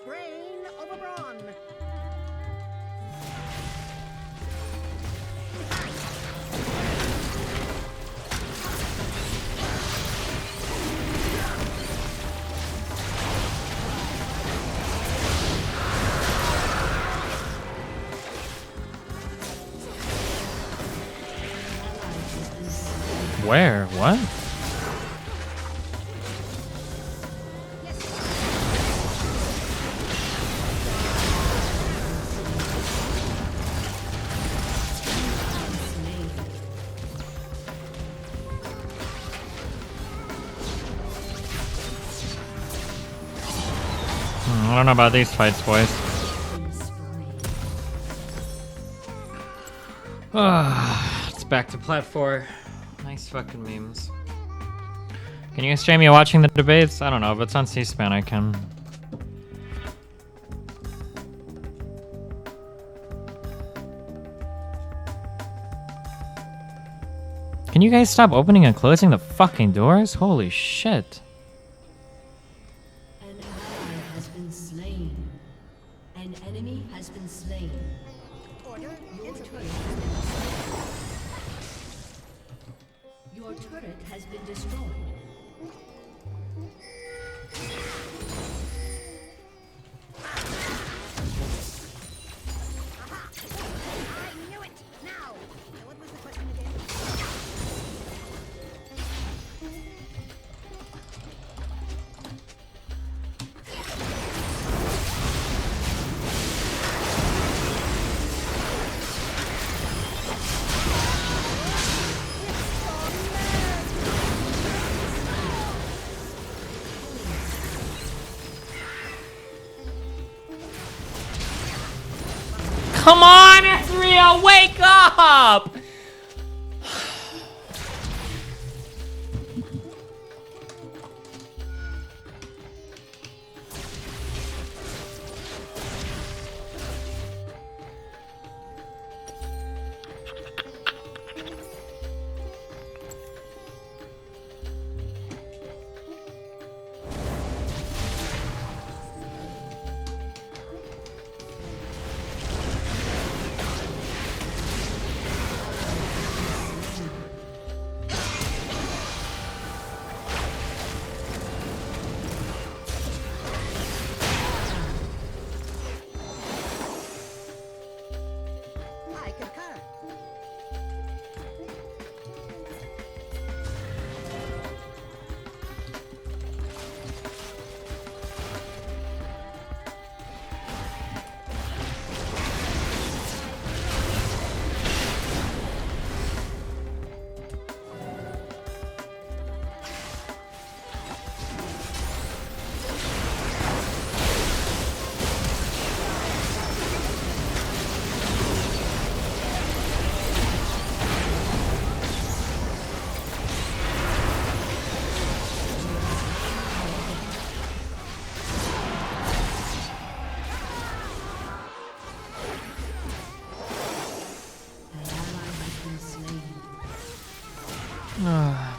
brain over brawn. Where? What? I don't know about these fights, boys. It's back to plat 4. Nice fucking memes. Can you stream me watching the debates? I don't know. If it's on C-SPAN, I can. Can you guys stop opening and closing the fucking doors? Holy shit. An ally has been slain. An enemy has been slain. Order Your entropy. turret Your turret has been destroyed. I knew it. Now, what was the question again? Come on, Ezreal, wake up! I concur.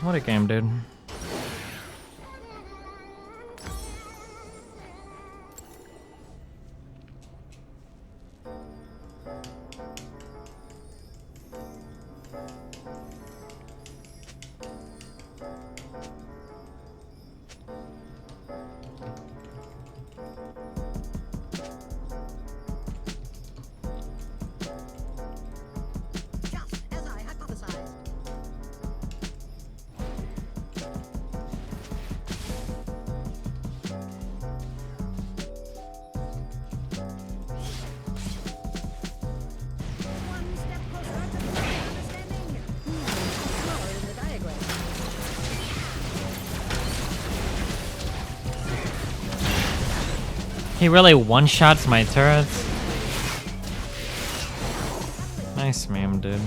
What a game, dude. Just as I hypothesized. He really one-shots my turrets. Nice meme, dude.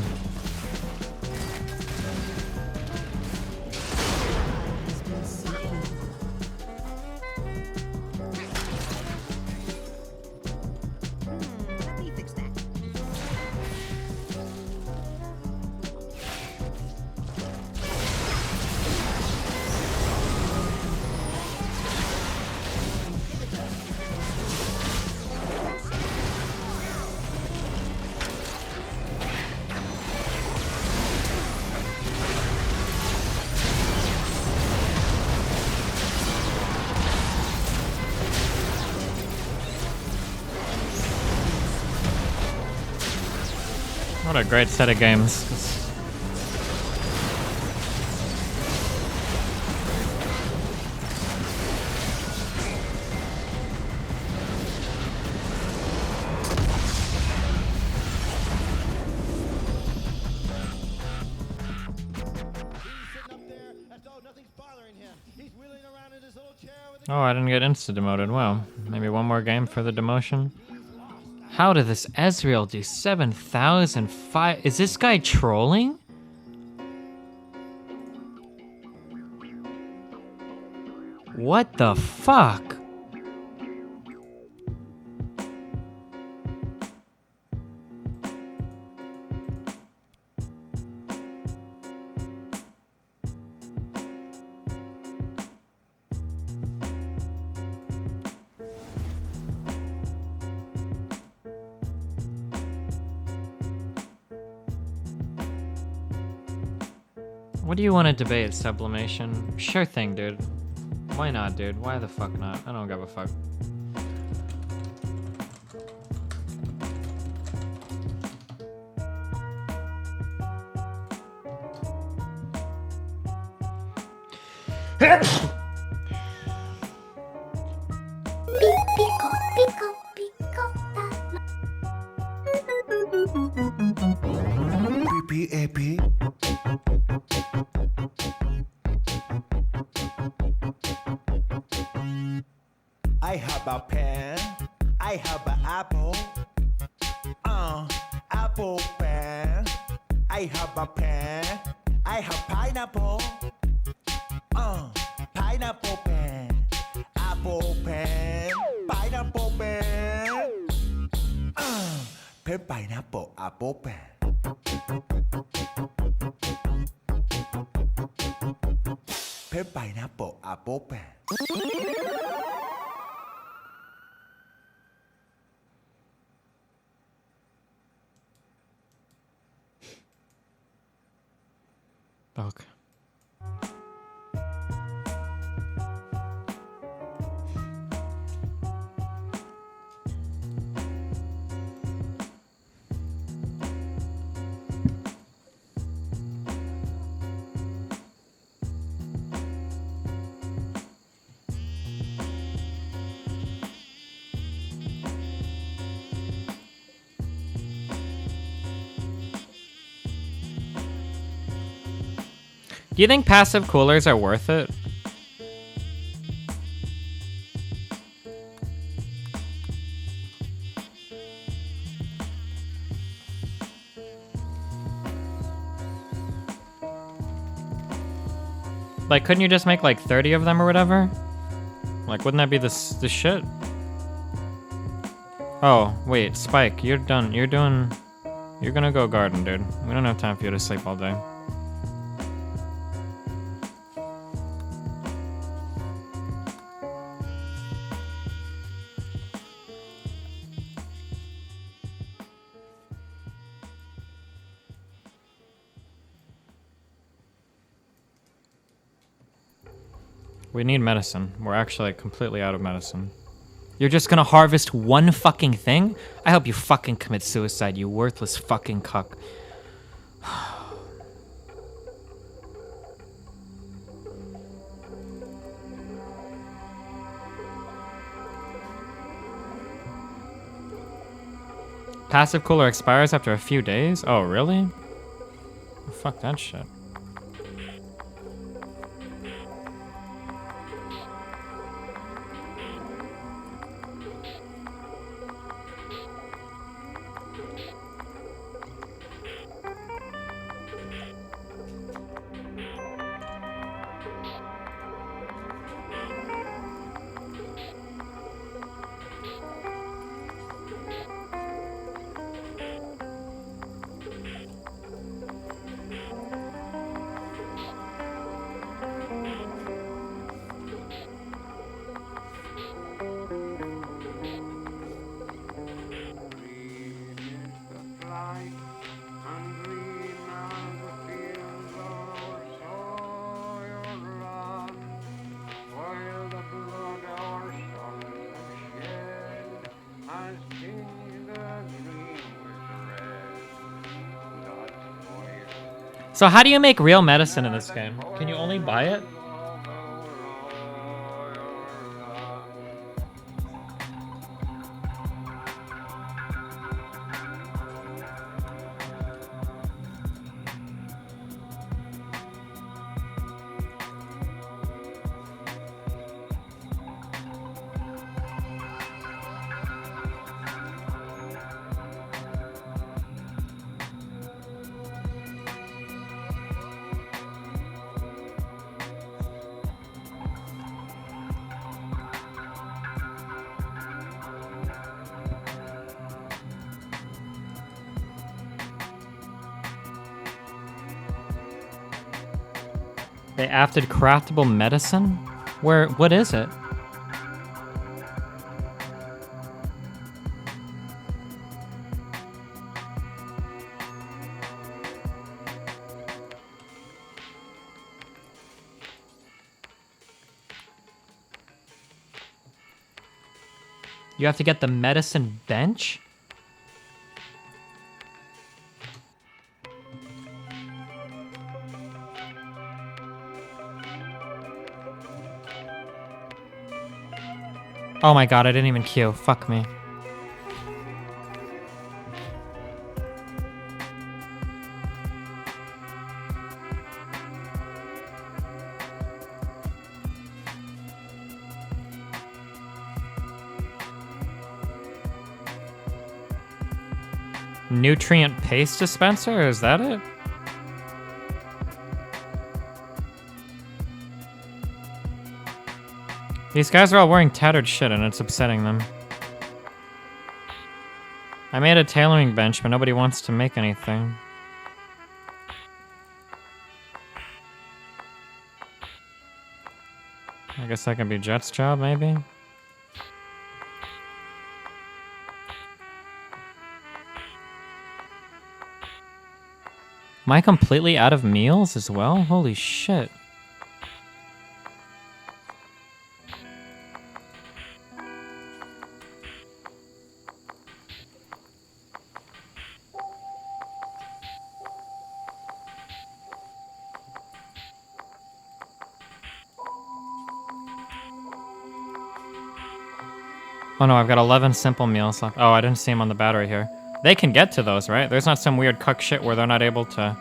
Let me fix that. What a great set of games. Oh, I didn't get insta-demoted. Wow. Maybe one more game for the demotion. How did this Ezreal do 7,005? Is this guy trolling? What the fuck? What do you want to debate, Sublimation? Sure thing, dude. Why not, dude? Why the fuck not? I don't give a fuck. PPAP. I have a pen. I have an apple. Apple pen. I have a pen. I have pineapple. Pineapple pen. Apple pen. Pineapple pen. Pen pineapple apple pen. Pen pineapple apple pen. Okay. Do you think passive coolers are worth it? Like, couldn't you just make like 30 of them or whatever? Like, wouldn't that be the shit? Oh, wait, Spike, you're done. You're gonna go garden, dude. We don't have time for you to sleep all day. We need medicine. We're actually completely out of medicine. You're just gonna harvest one fucking thing? I hope you fucking commit suicide, you worthless fucking cuck. Passive cooler expires after a few days? Oh, really? Oh, fuck that shit. So how do you make real medicine in this game? Can you only buy it? They afted craftable medicine? Where, what is it? You have to get the medicine bench? Oh my god, I didn't even queue. Fuck me. Nutrient paste dispenser? Is that it? These guys are all wearing tattered shit and it's upsetting them. I made a tailoring bench, but nobody wants to make anything. I guess that could be Jet's job, maybe? Am I completely out of meals as well? Holy shit. Oh no, I've got 11 simple meals left. Oh, I didn't see them on the battery here. They can get to those, right? There's not some weird cuck shit where they're not able to...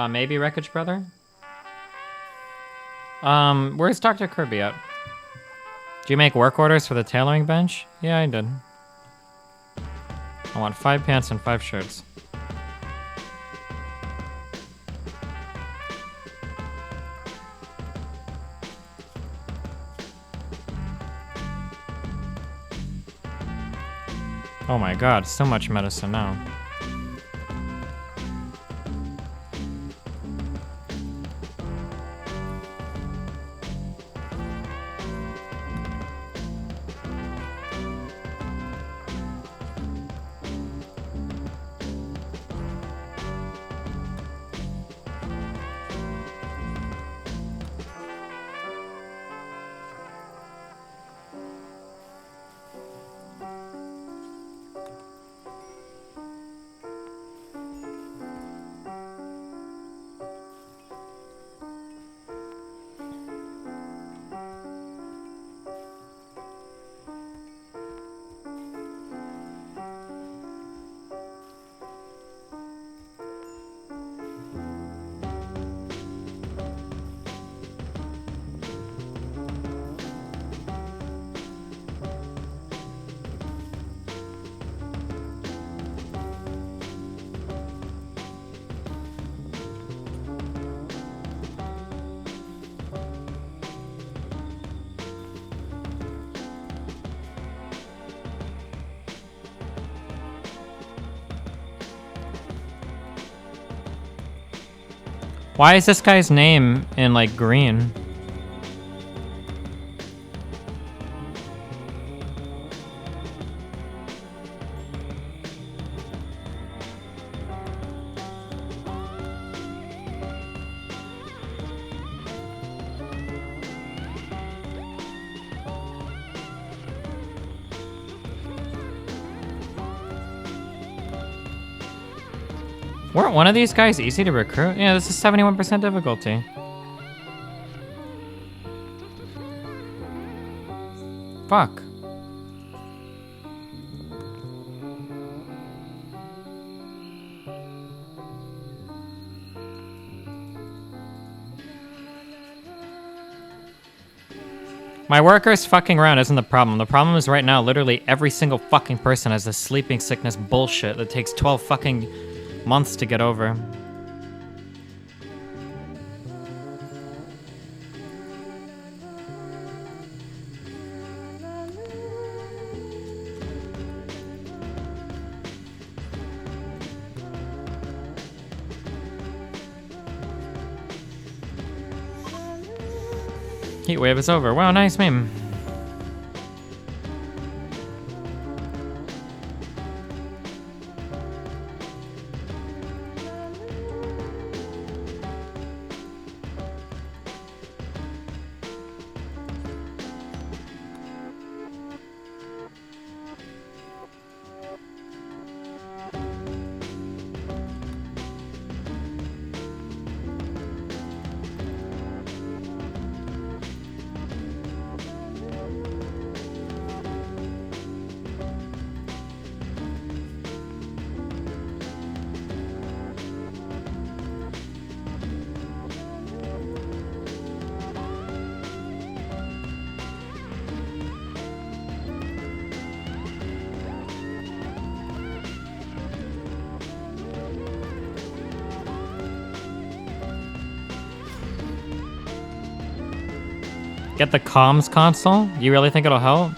Maybe Wreckage Brother? Where's Dr. Kirby at? Do you make work orders for the tailoring bench? Yeah, I did. I want 5 pants and 5 shirts. Oh my god, so much medicine now. Why is this guy's name in like green? Weren't one of these guys easy to recruit? Yeah, this is 71% difficulty. Fuck. My workers fucking around isn't the problem. The problem is right now, literally every single fucking person has this sleeping sickness bullshit that takes 12 fucking months to get over. Heatwave is over. Wow, nice meme. Get the comms console? You really think it'll help?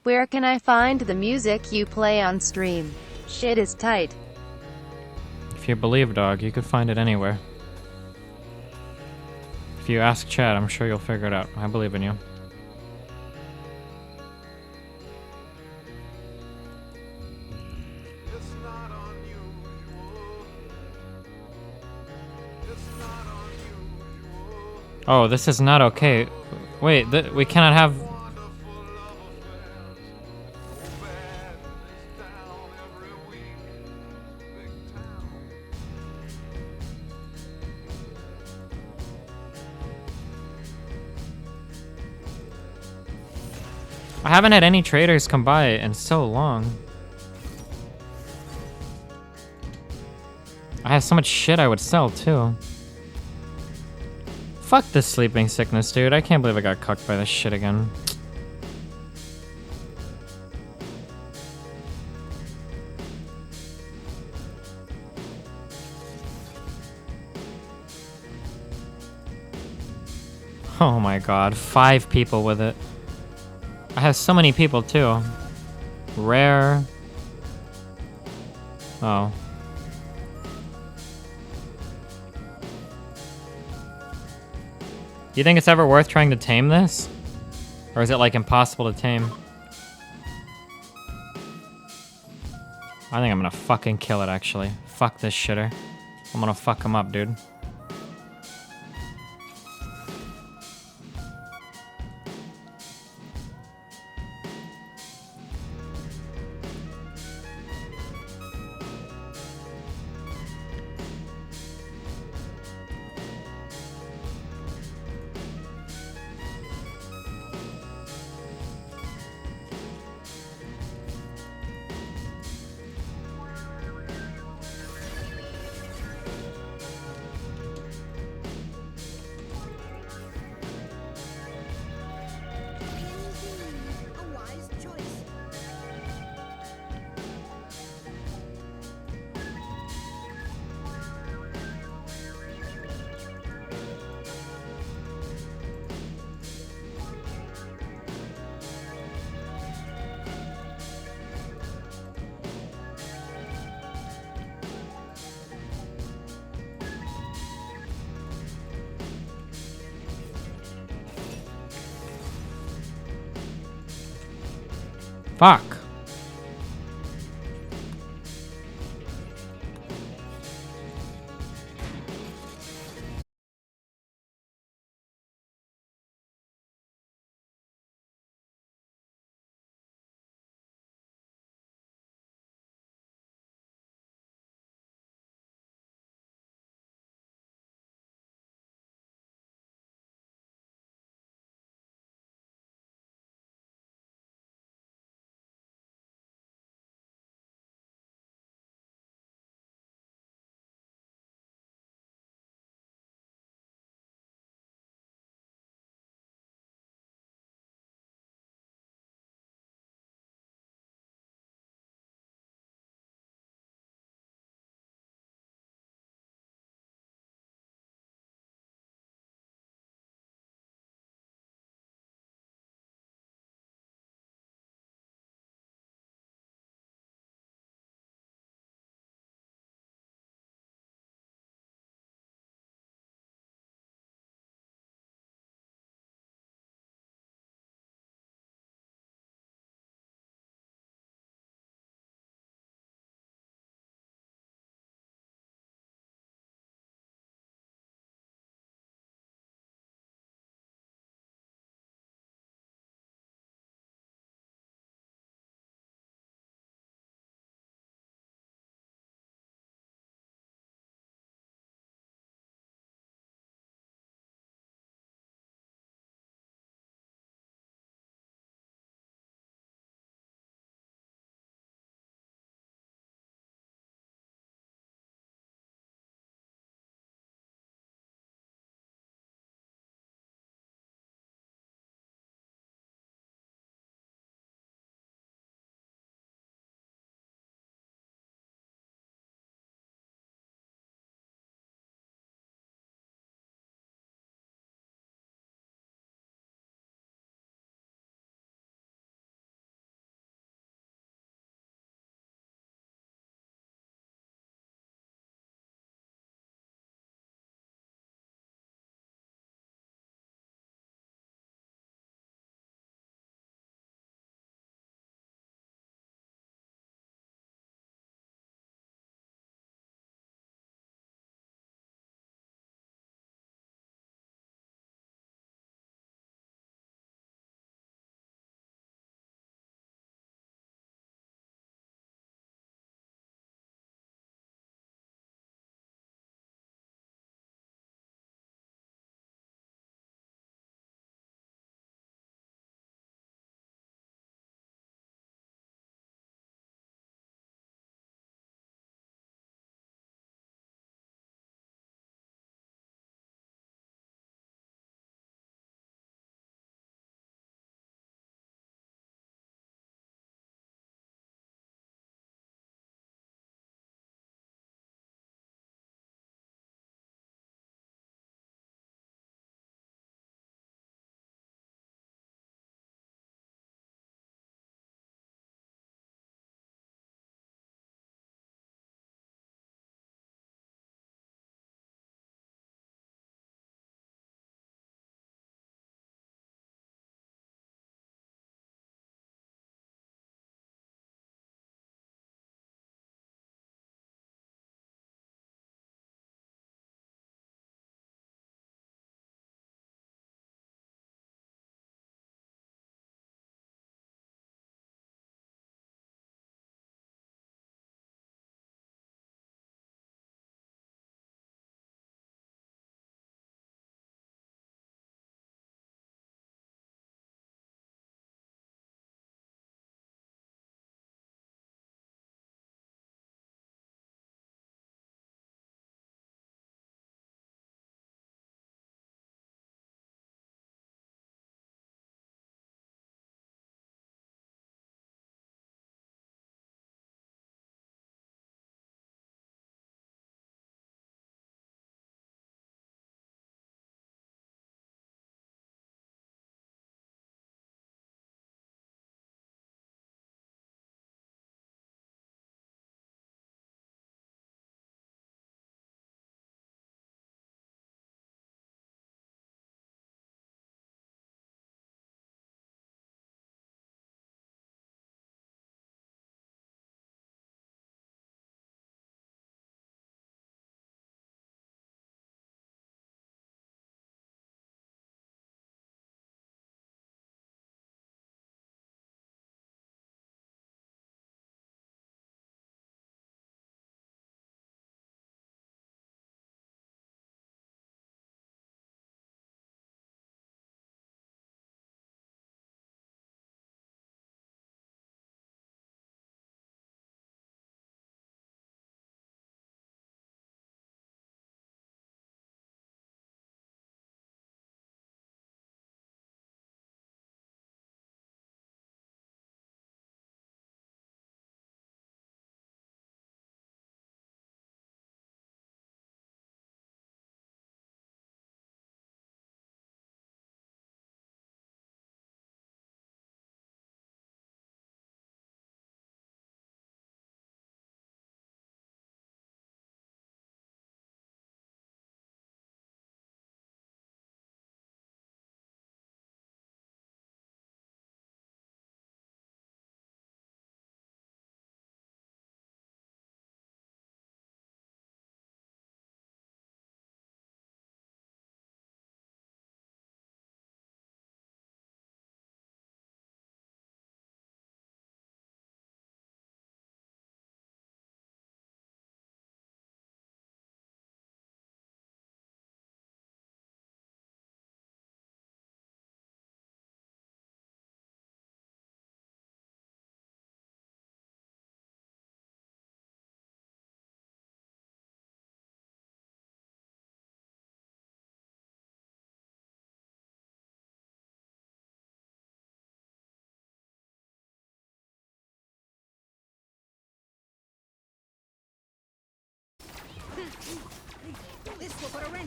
Where can I find the music you play on stream? Shit is tight. If you believe, dog, you could find it anywhere. If you ask Chad, I'm sure you'll figure it out. I believe in you. Oh, this is not okay. Wait, we cannot have... I haven't had any traders come by in so long. I have so much shit I would sell, too. Fuck this sleeping sickness, dude. I can't believe I got cucked by this shit again. Oh my god, 5 people with it. I have so many people too. Rare. Oh. Do you think it's ever worth trying to tame this? Or is it like impossible to tame? I think I'm gonna fucking kill it actually. Fuck this shitter. I'm gonna fuck him up, dude. Fuck.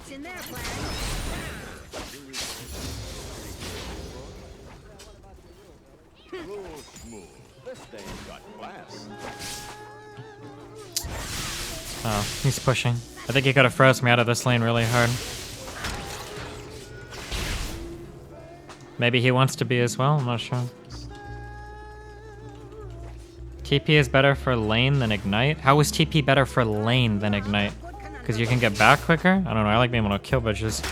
What's in their plan? Oh, he's pushing. I think he could have froze me out of this lane really hard. Maybe he wants to be as well, I'm not sure. TP is better for lane than ignite? How is TP better for lane than ignite? Because you can get back quicker? I don't know, I like being able to kill bitches.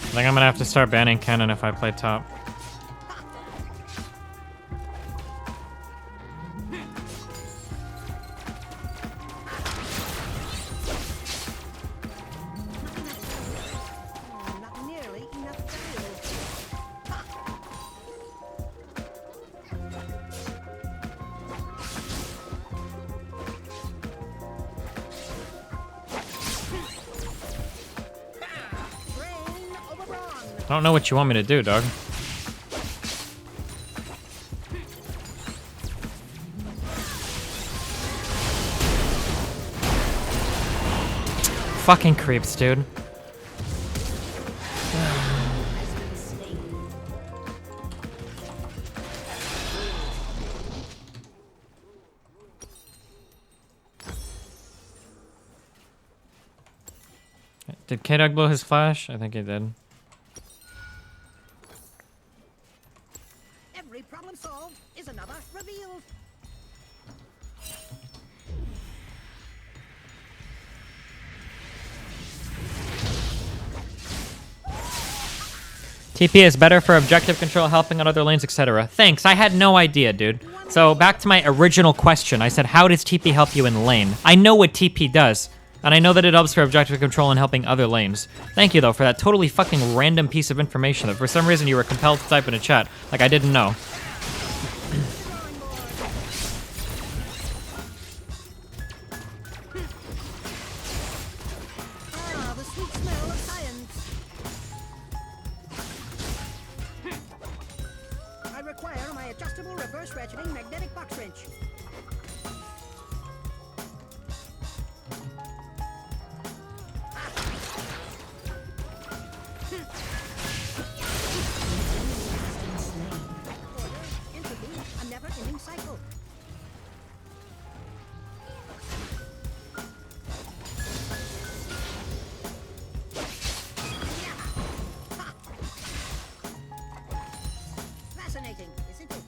I think I'm gonna have to start banning Kennen if I play top. Not nearly enough I don't know what you want me to do, dog. Fucking creeps, dude. Did K-Dog blow his flash? I think he did. Every problem solved is another revealed. TP is better for objective control, helping on other lanes, etc. Thanks, I had no idea, dude. So back to my original question. I said, how does TP help you in lane? I know what TP does, and I know that it helps for objective control and helping other lanes. Thank you, though, for that totally fucking random piece of information that for some reason you were compelled to type in a chat. Like, I didn't know. Ah, the sweet smell of science. I require my adjustable reverse ratcheting magnetic box wrench. A never-ending cycle. Fascinating, isn't it?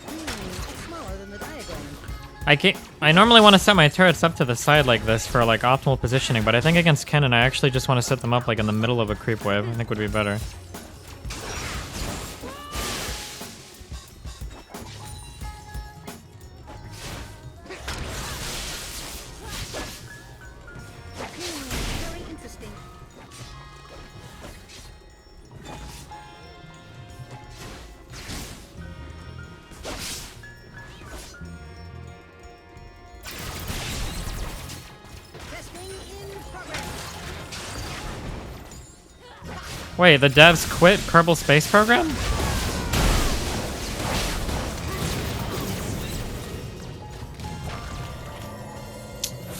It's smaller than the diagram. I normally want to set my turrets up to the side like this for like optimal positioning, but I think against Kennen I actually just want to set them up like in the middle of a creep wave. I think would be better. Very interesting. Testing in progress. Wait, the devs quit Kerbal Space Program?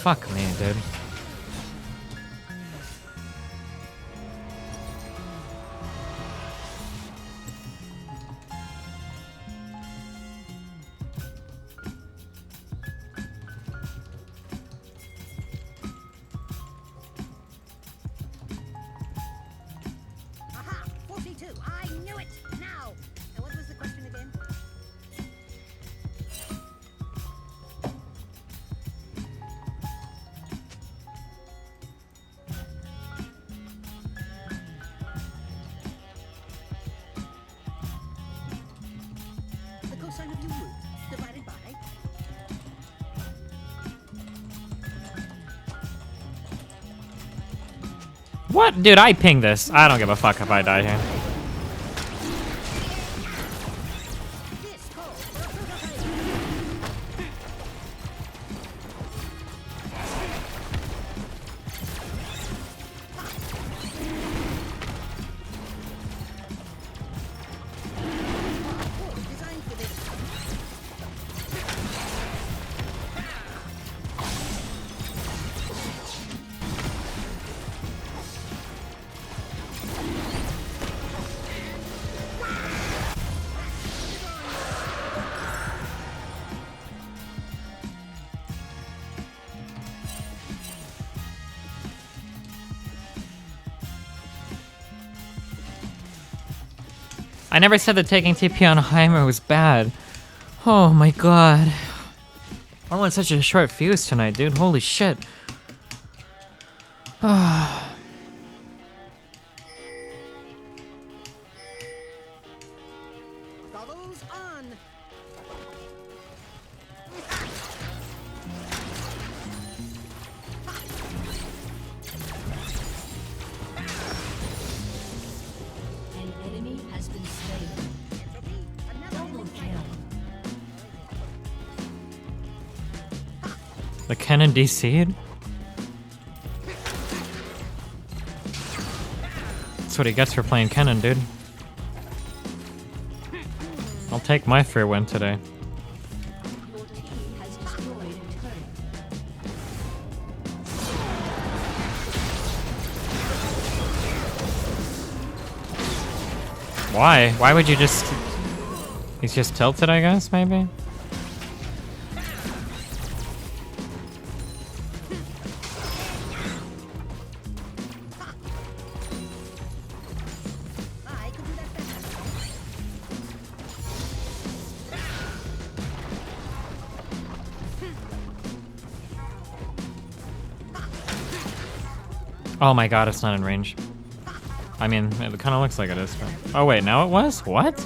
Fuck me, dude. Aha! 42. I knew it. Now. And what was the question again? The cosine of U root divided by. What? Dude, I ping this. I don't give a fuck if I die here. This calls for a prototype. I never said that taking TP on Heimer was bad. Oh my god. I went such a short fuse tonight, dude. Holy shit. Goggles on. An enemy has been slain. Double kill. The Kennen DC'd? That's what he gets for playing Kennen, dude. I'll take my fair win today. Your team has destroyed a turret. Why? Why would you just... He's just tilted, I guess, maybe? I could do that better. Oh my god, it's not in range. I mean, it kind of looks like it is. But... Oh wait, now it was? What?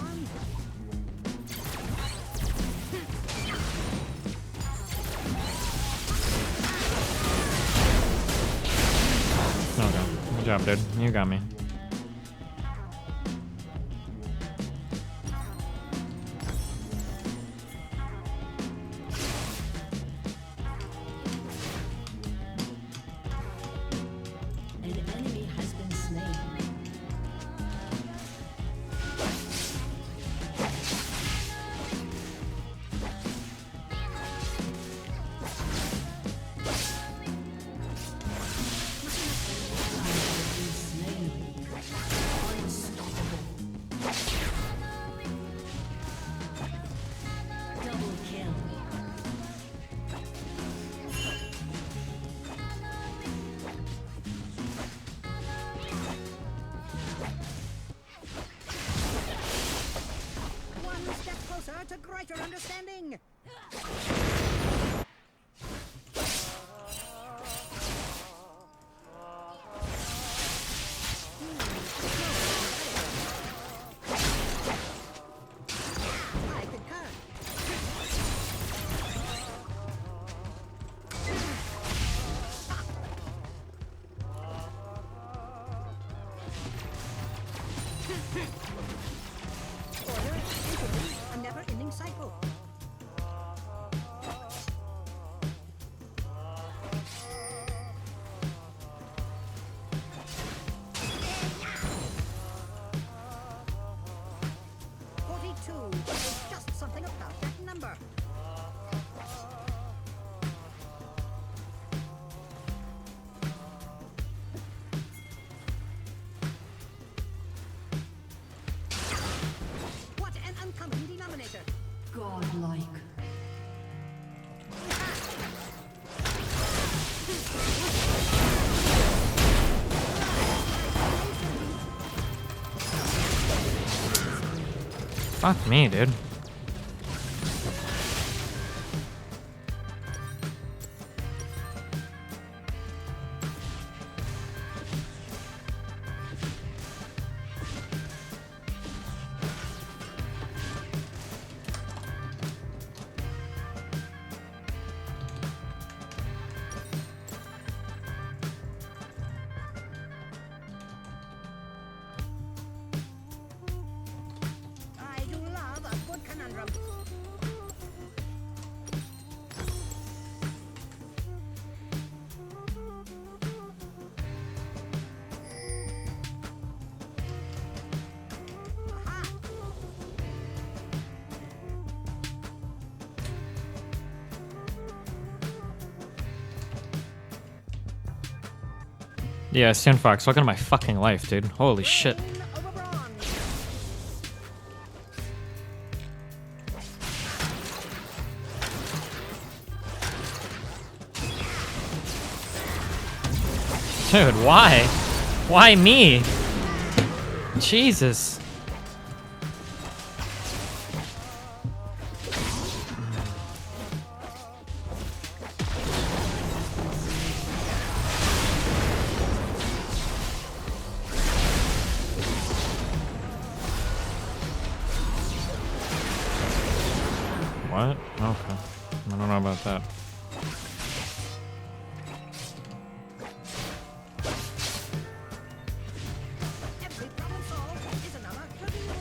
Okay, good job, dude. You got me. An enemy has been slain. Double kill. One step closer to greater understanding. I concur. Order entering a never-ending cycle. There's just something about that number. What an uncommon denominator. Godlike. Fuck me, dude. I do love a good conundrum. Aha! Yeah, Fox, welcome to my fucking life, dude. Holy shit. Win over bronze. Dude, why? Why me? Jesus. I don't know about that. Every problem solved is another reveal.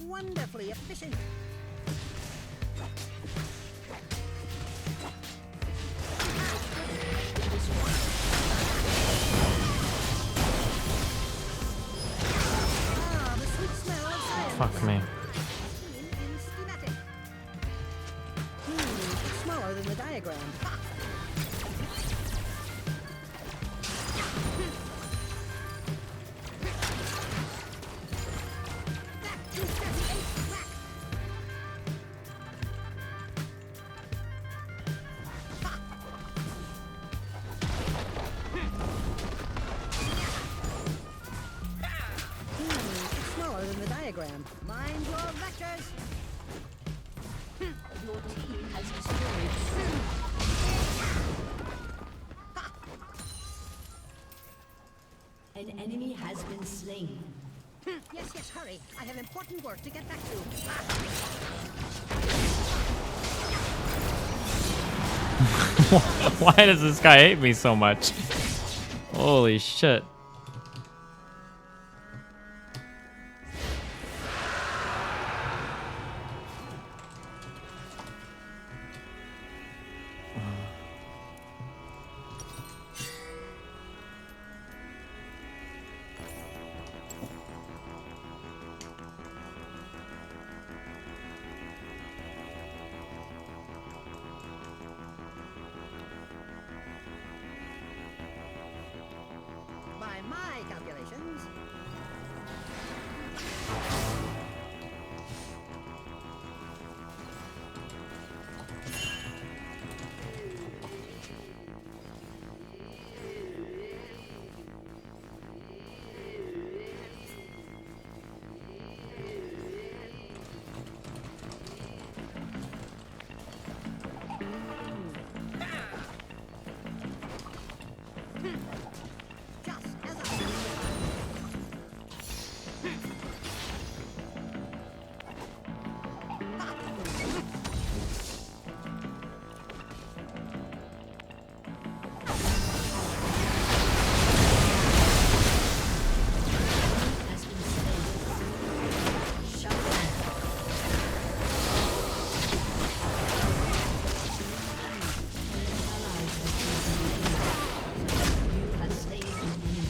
Wonderfully efficient. Ah, the sweet smell of science. Fuck me. In schematic. It's smaller than the diagram. Ha! Back to 38 rack. It's smaller than the diagram. Mind your vectors. Your team has destroyed. An enemy has been slain. Yes, yes, hurry. I have important work to get back to. Why does this guy hate me so much? Holy shit. By my calculations, just as I Has been slain. Shut down. You have slain an enemy.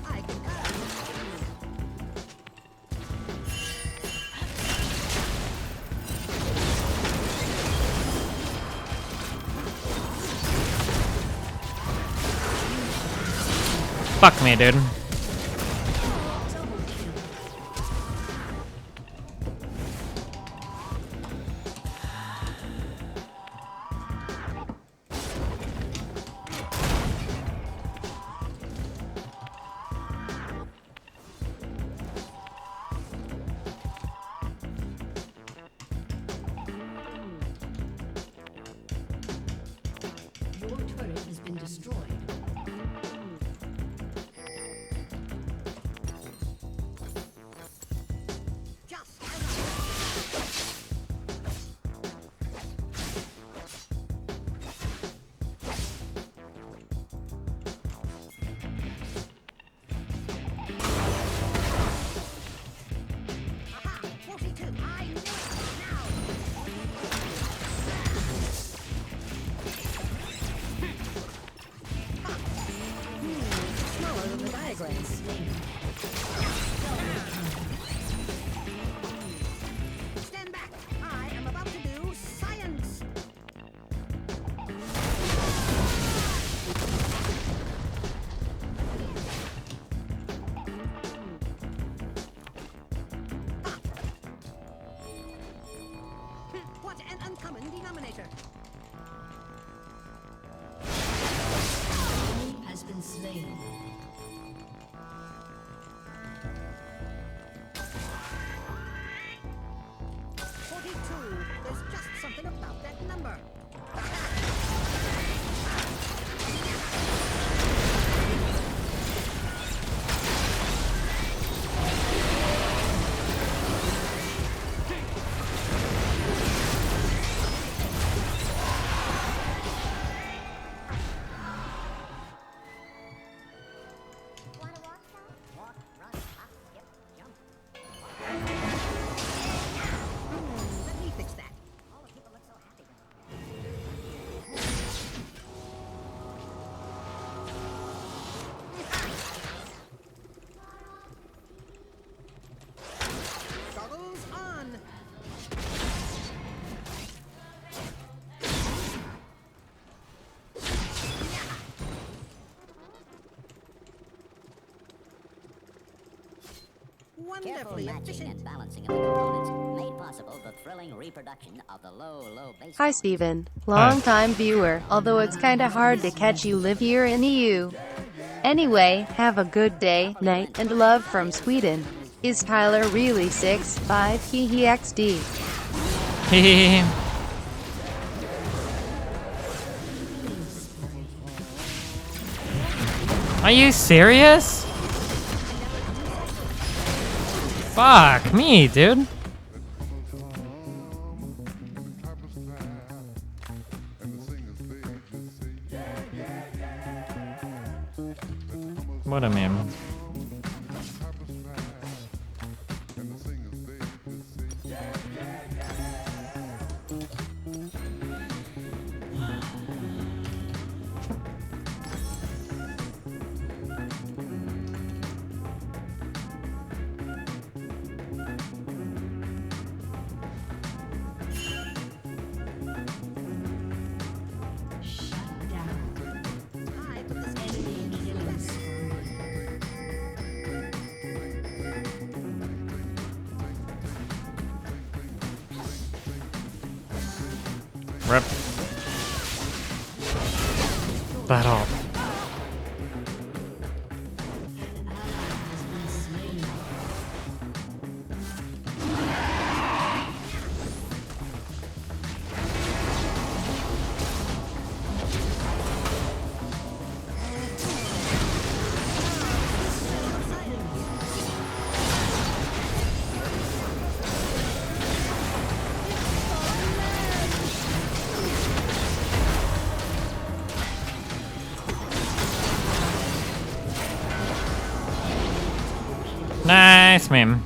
I concur. Fuck me, dude. Your turret has been destroyed. Just as Aha! 42. I knew it. Now. Smaller than the diagram. Stand back. I am about to do science. What an uncommon denominator. slain. There's just something about that number. Wanna walk some? Walk, run, hop, skip, jump. Let me fix that. All the people look so happy though. Goggles on. Careful Wonderfully matching efficient. and balancing of the components made possible the thrilling reproduction of the low bass. Hi Steven, long time viewer, although it's kinda hard to catch you live here in EU. Anyway, have a good day, night, and love from Sweden. Is Tyler really 6'5"? Hehe XD. Hehehe. Are you serious? Fuck me, dude. What a meme. Shut down. I put this Enemy killing spree. Rip. That all. An ally has been slain. Nice meme.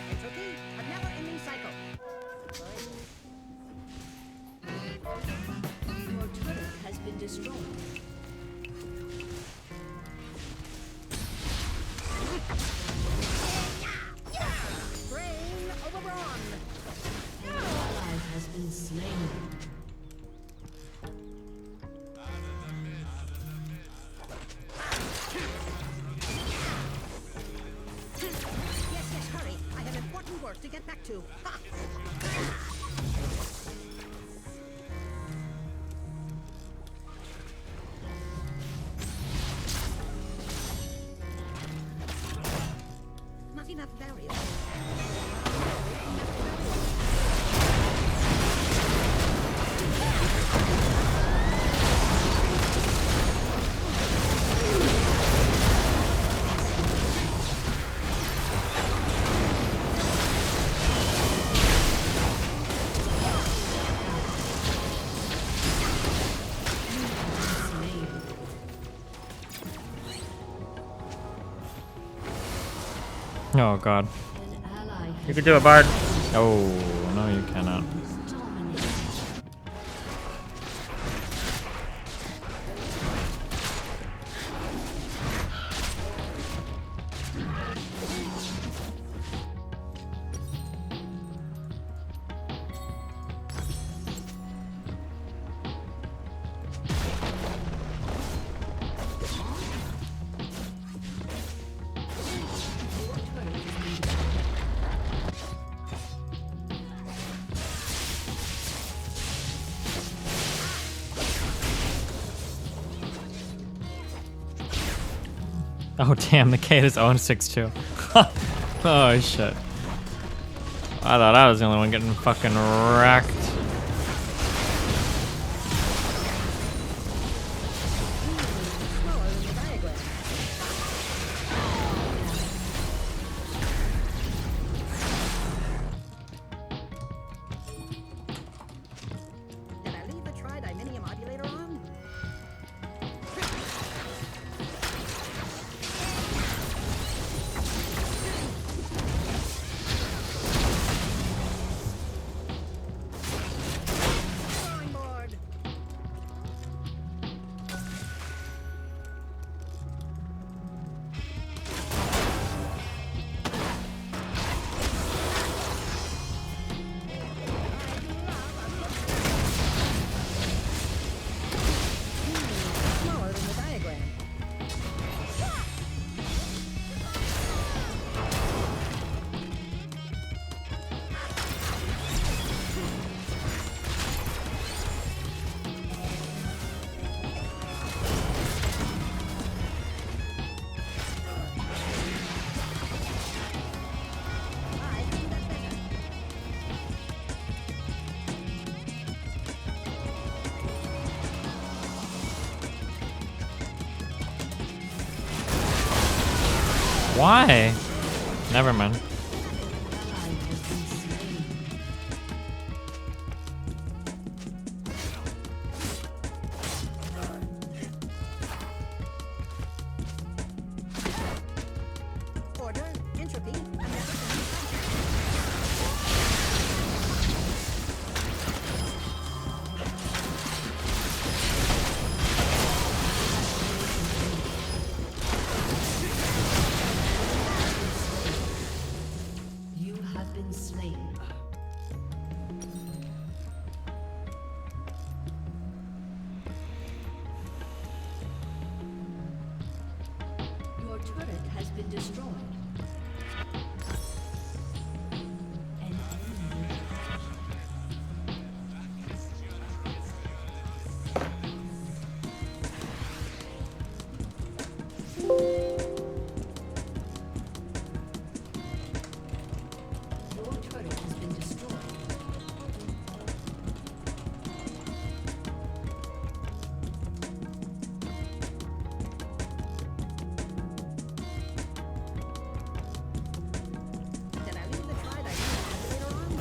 It's okay. A never-ending cycle. Your turret has been destroyed. Brain over brawn. An ally has been slain. Yes, hurry. I have important work to get back to. Ha! Not enough barriers. Oh god. An ally You has could do a bard. Oh, no you cannot. dominated. Oh damn, the Kate is 0-6 too. Oh shit. I thought I was the only one getting fucking wrecked. Did I leave the tri-diminium modulator on? Drawing board. Smaller than the diagram. I think that's better. Why? Never mind. Ally has been slain. Order, entropy, American. You have been slain. Your turret has been destroyed. An enemy. Your turret has been destroyed. Did I leave the tri-diminium modulator on?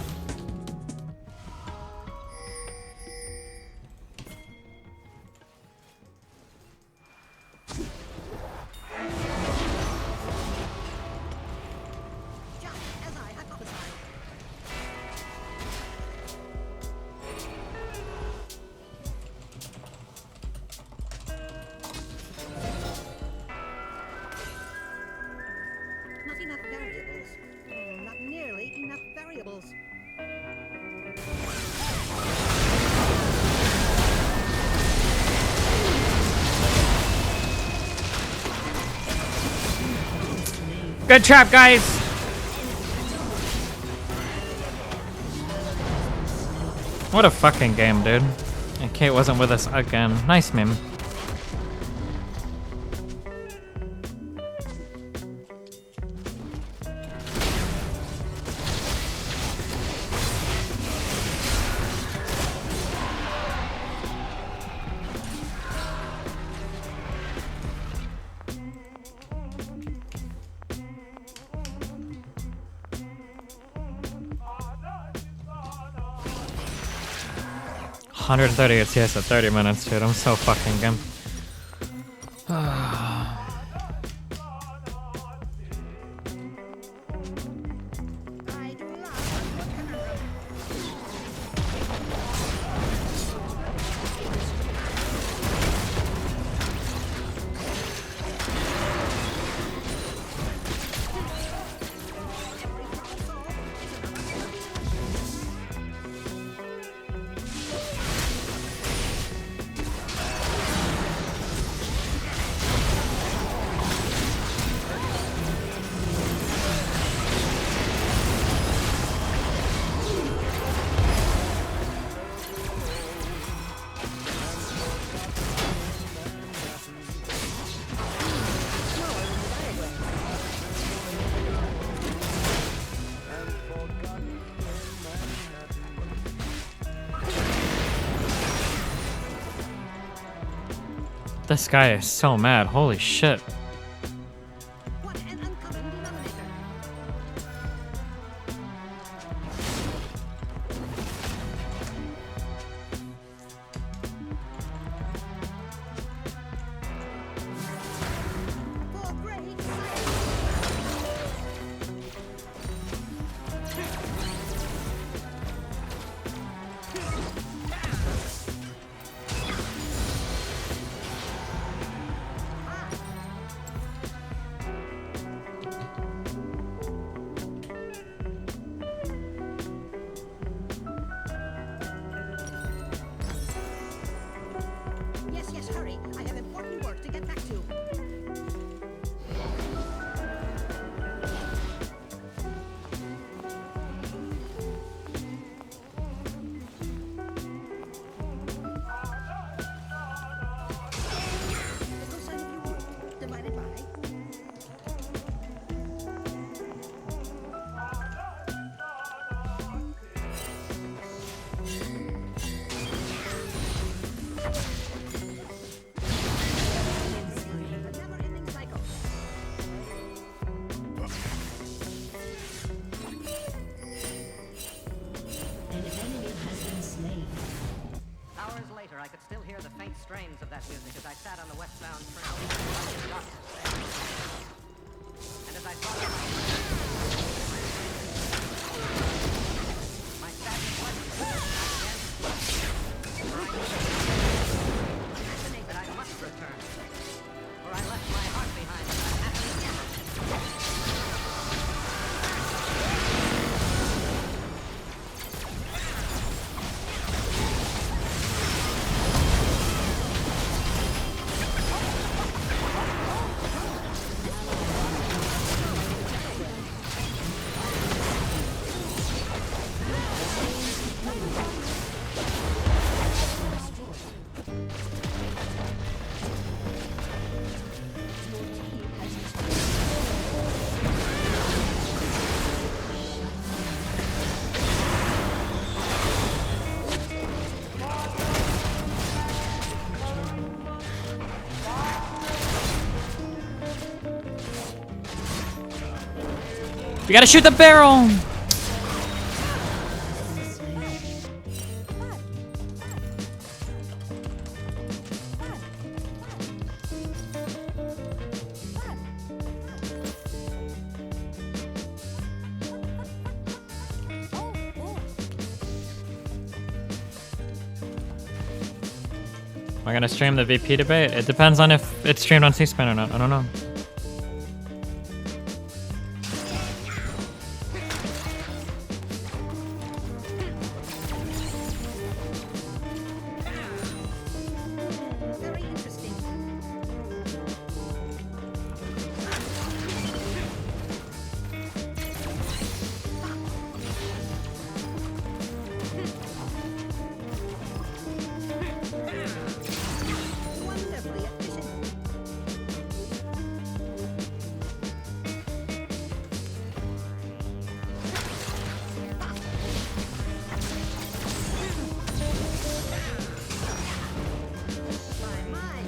Just as I hypothesized. Not enough variables. Not nearly enough variables. Good trap, guys! What a fucking game, dude. And Kate wasn't with us again. Nice meme. $130 ATS at 30 minutes, dude. I'm so fucking good. I do love a good conundrum. Every problem solved is another enemy. This guy is so mad. Holy shit. What an uncommon denominator. For great science. Yes, yes, hurry. I have important work to get back to. The cosine of your root divided by. The never-ending cycle. An enemy has been slain. Hours later, I could still hear the faint strains of that music as I sat on the westbound train. And as I saw the my sadness was that I must return, for I left my heart behind. We gotta shoot the barrel! Am I gonna stream the VP debate? It depends on if it's streamed on C-SPAN or not. I don't know. Very interesting. Wonderfully efficient. My,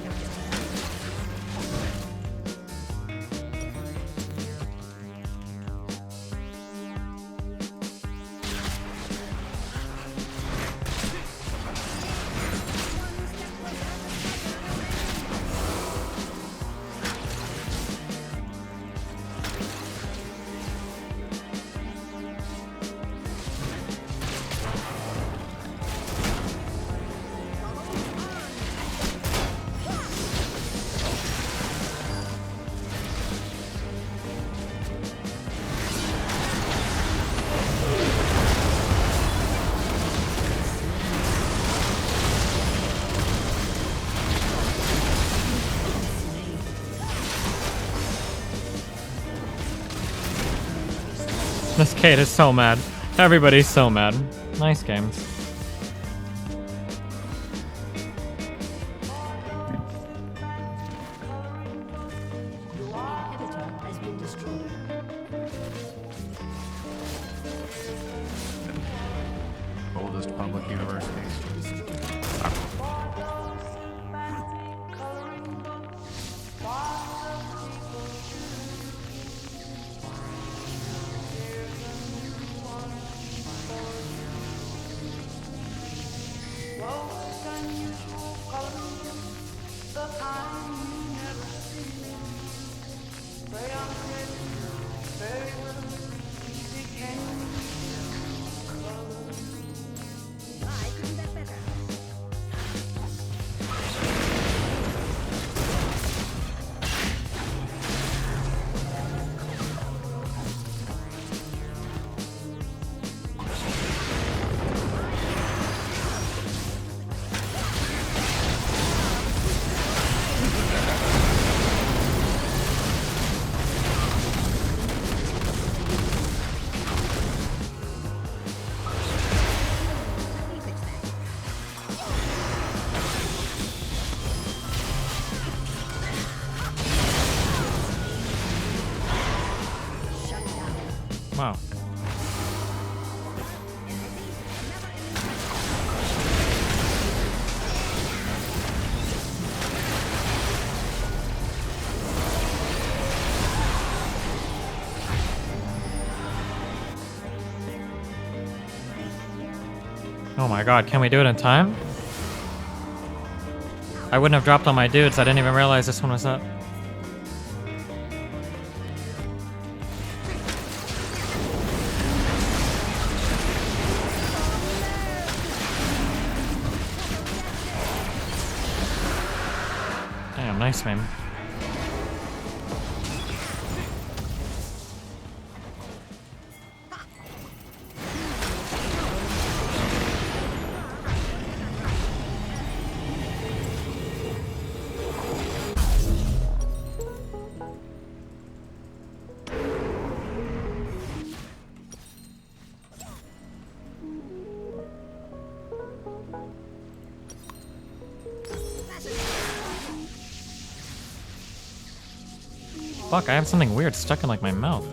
This Kate is so mad. Everybody's so mad. Nice games. Inhibitor has been destroyed. Oldest public university. Oh my god, can we do it in time? I wouldn't have dropped on my dudes. I didn't even realize this one was up. Damn, nice, man. Fuck, I have something weird stuck in like my mouth.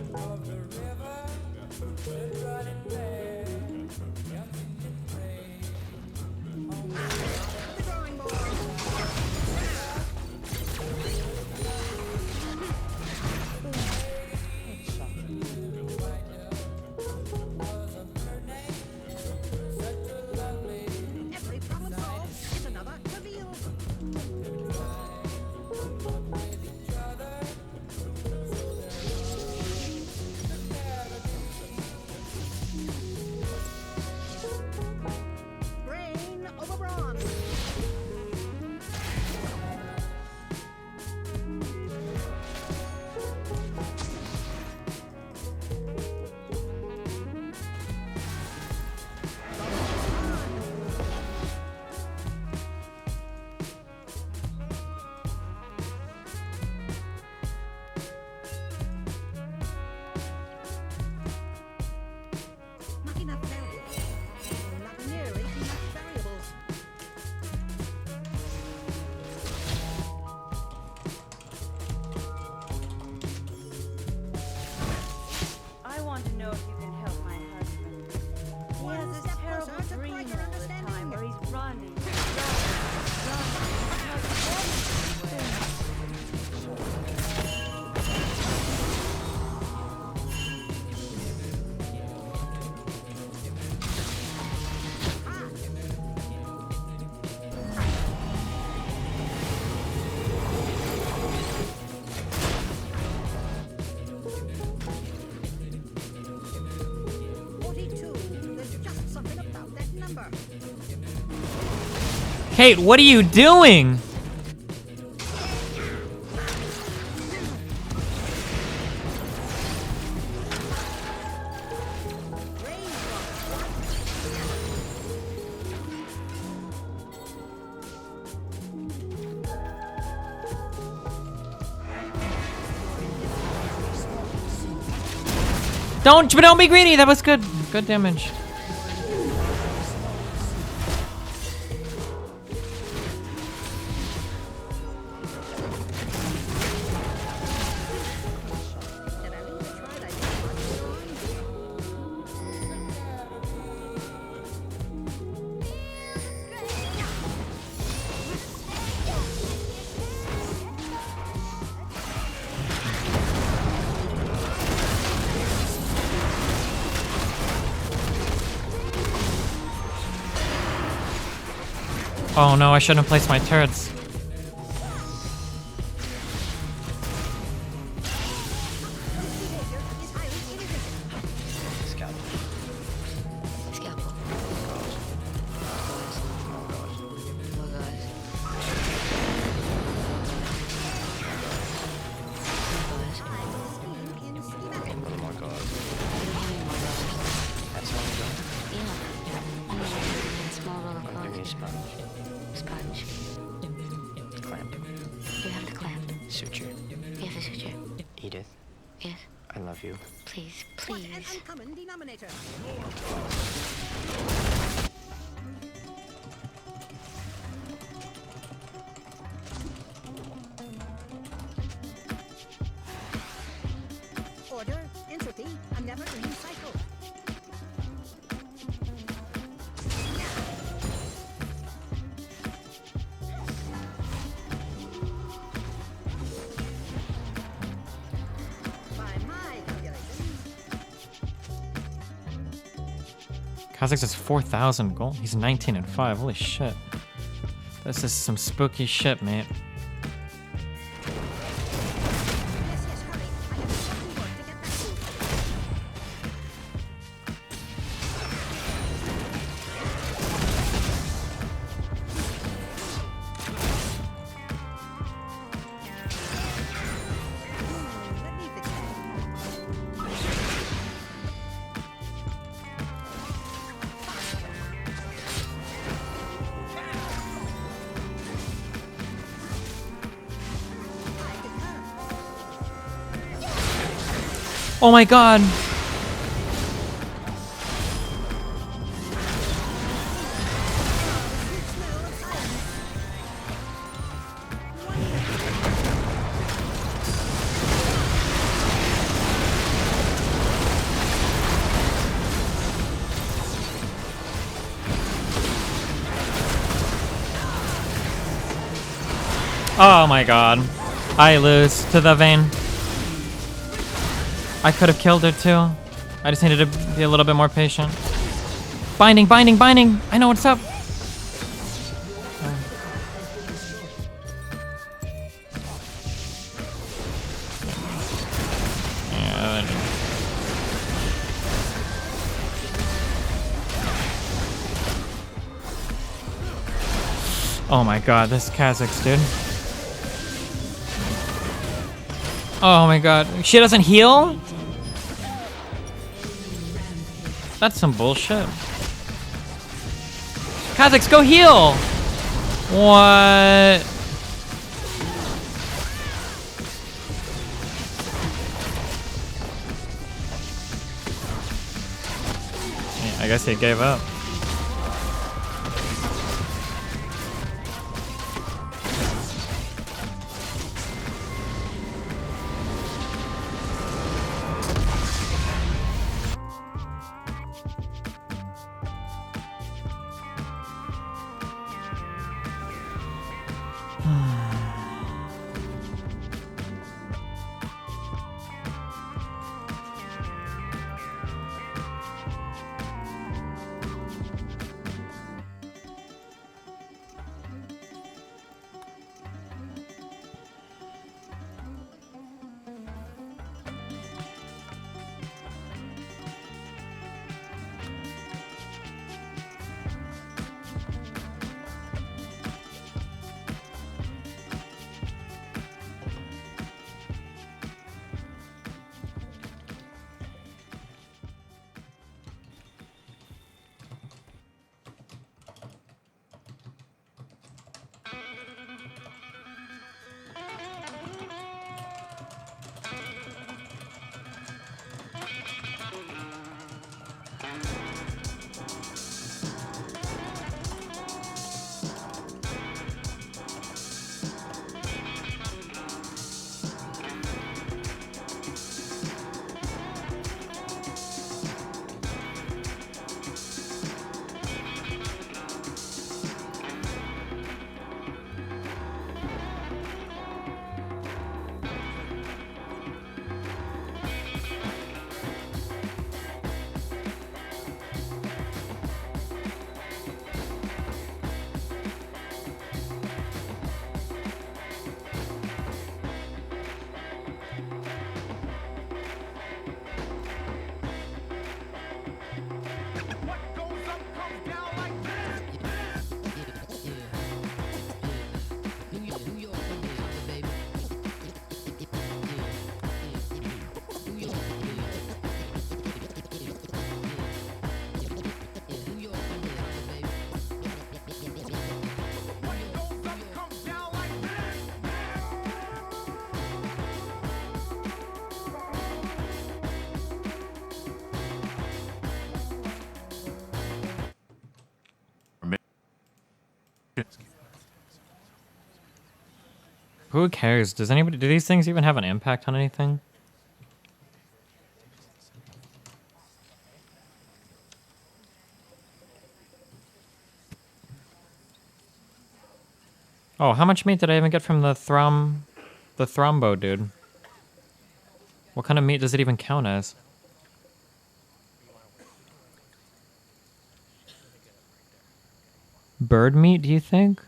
Every problem solved is another revealed. Brain over brawn. Not enough variables. Not nearly enough variables. I want to know if you can help my husband. He has this terrible dream all the time where he's running. There's just something about that number. Kate, what are you doing? Don't be greedy. That was good. Good damage. Did I leave the tried I Oh no, I shouldn't have placed my turrets. an uncommon denominator. Order, entropy, a never-ending cycle. By my calculations, Kazakh's is 4,000 gold. He's 19-5. Holy shit. This is some spooky shit, mate. Oh my god! Oh my god. I lose to the Vayne. I could have killed her too. I just needed to be a little bit more patient. Binding, binding, binding! I know what's up! Oh my god, this Kazakhs, dude. Oh my god. She doesn't heal? That's some bullshit. Kazakhs, go heal! What? Yeah, I guess he gave up. Who cares? Does anybody, do these things even have an impact on anything? Oh, how much meat did I even get from the Thrombo dude? What kind of meat does it even count as? Bird meat, do you think?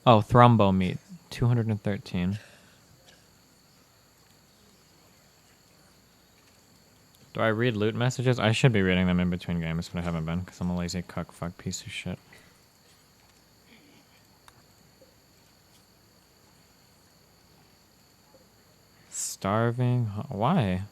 Oh, thrombo meat. 213. Do I read loot messages? I should be reading them in between games, but I haven't been because I'm a lazy cuck fuck piece of shit. Starving? Why?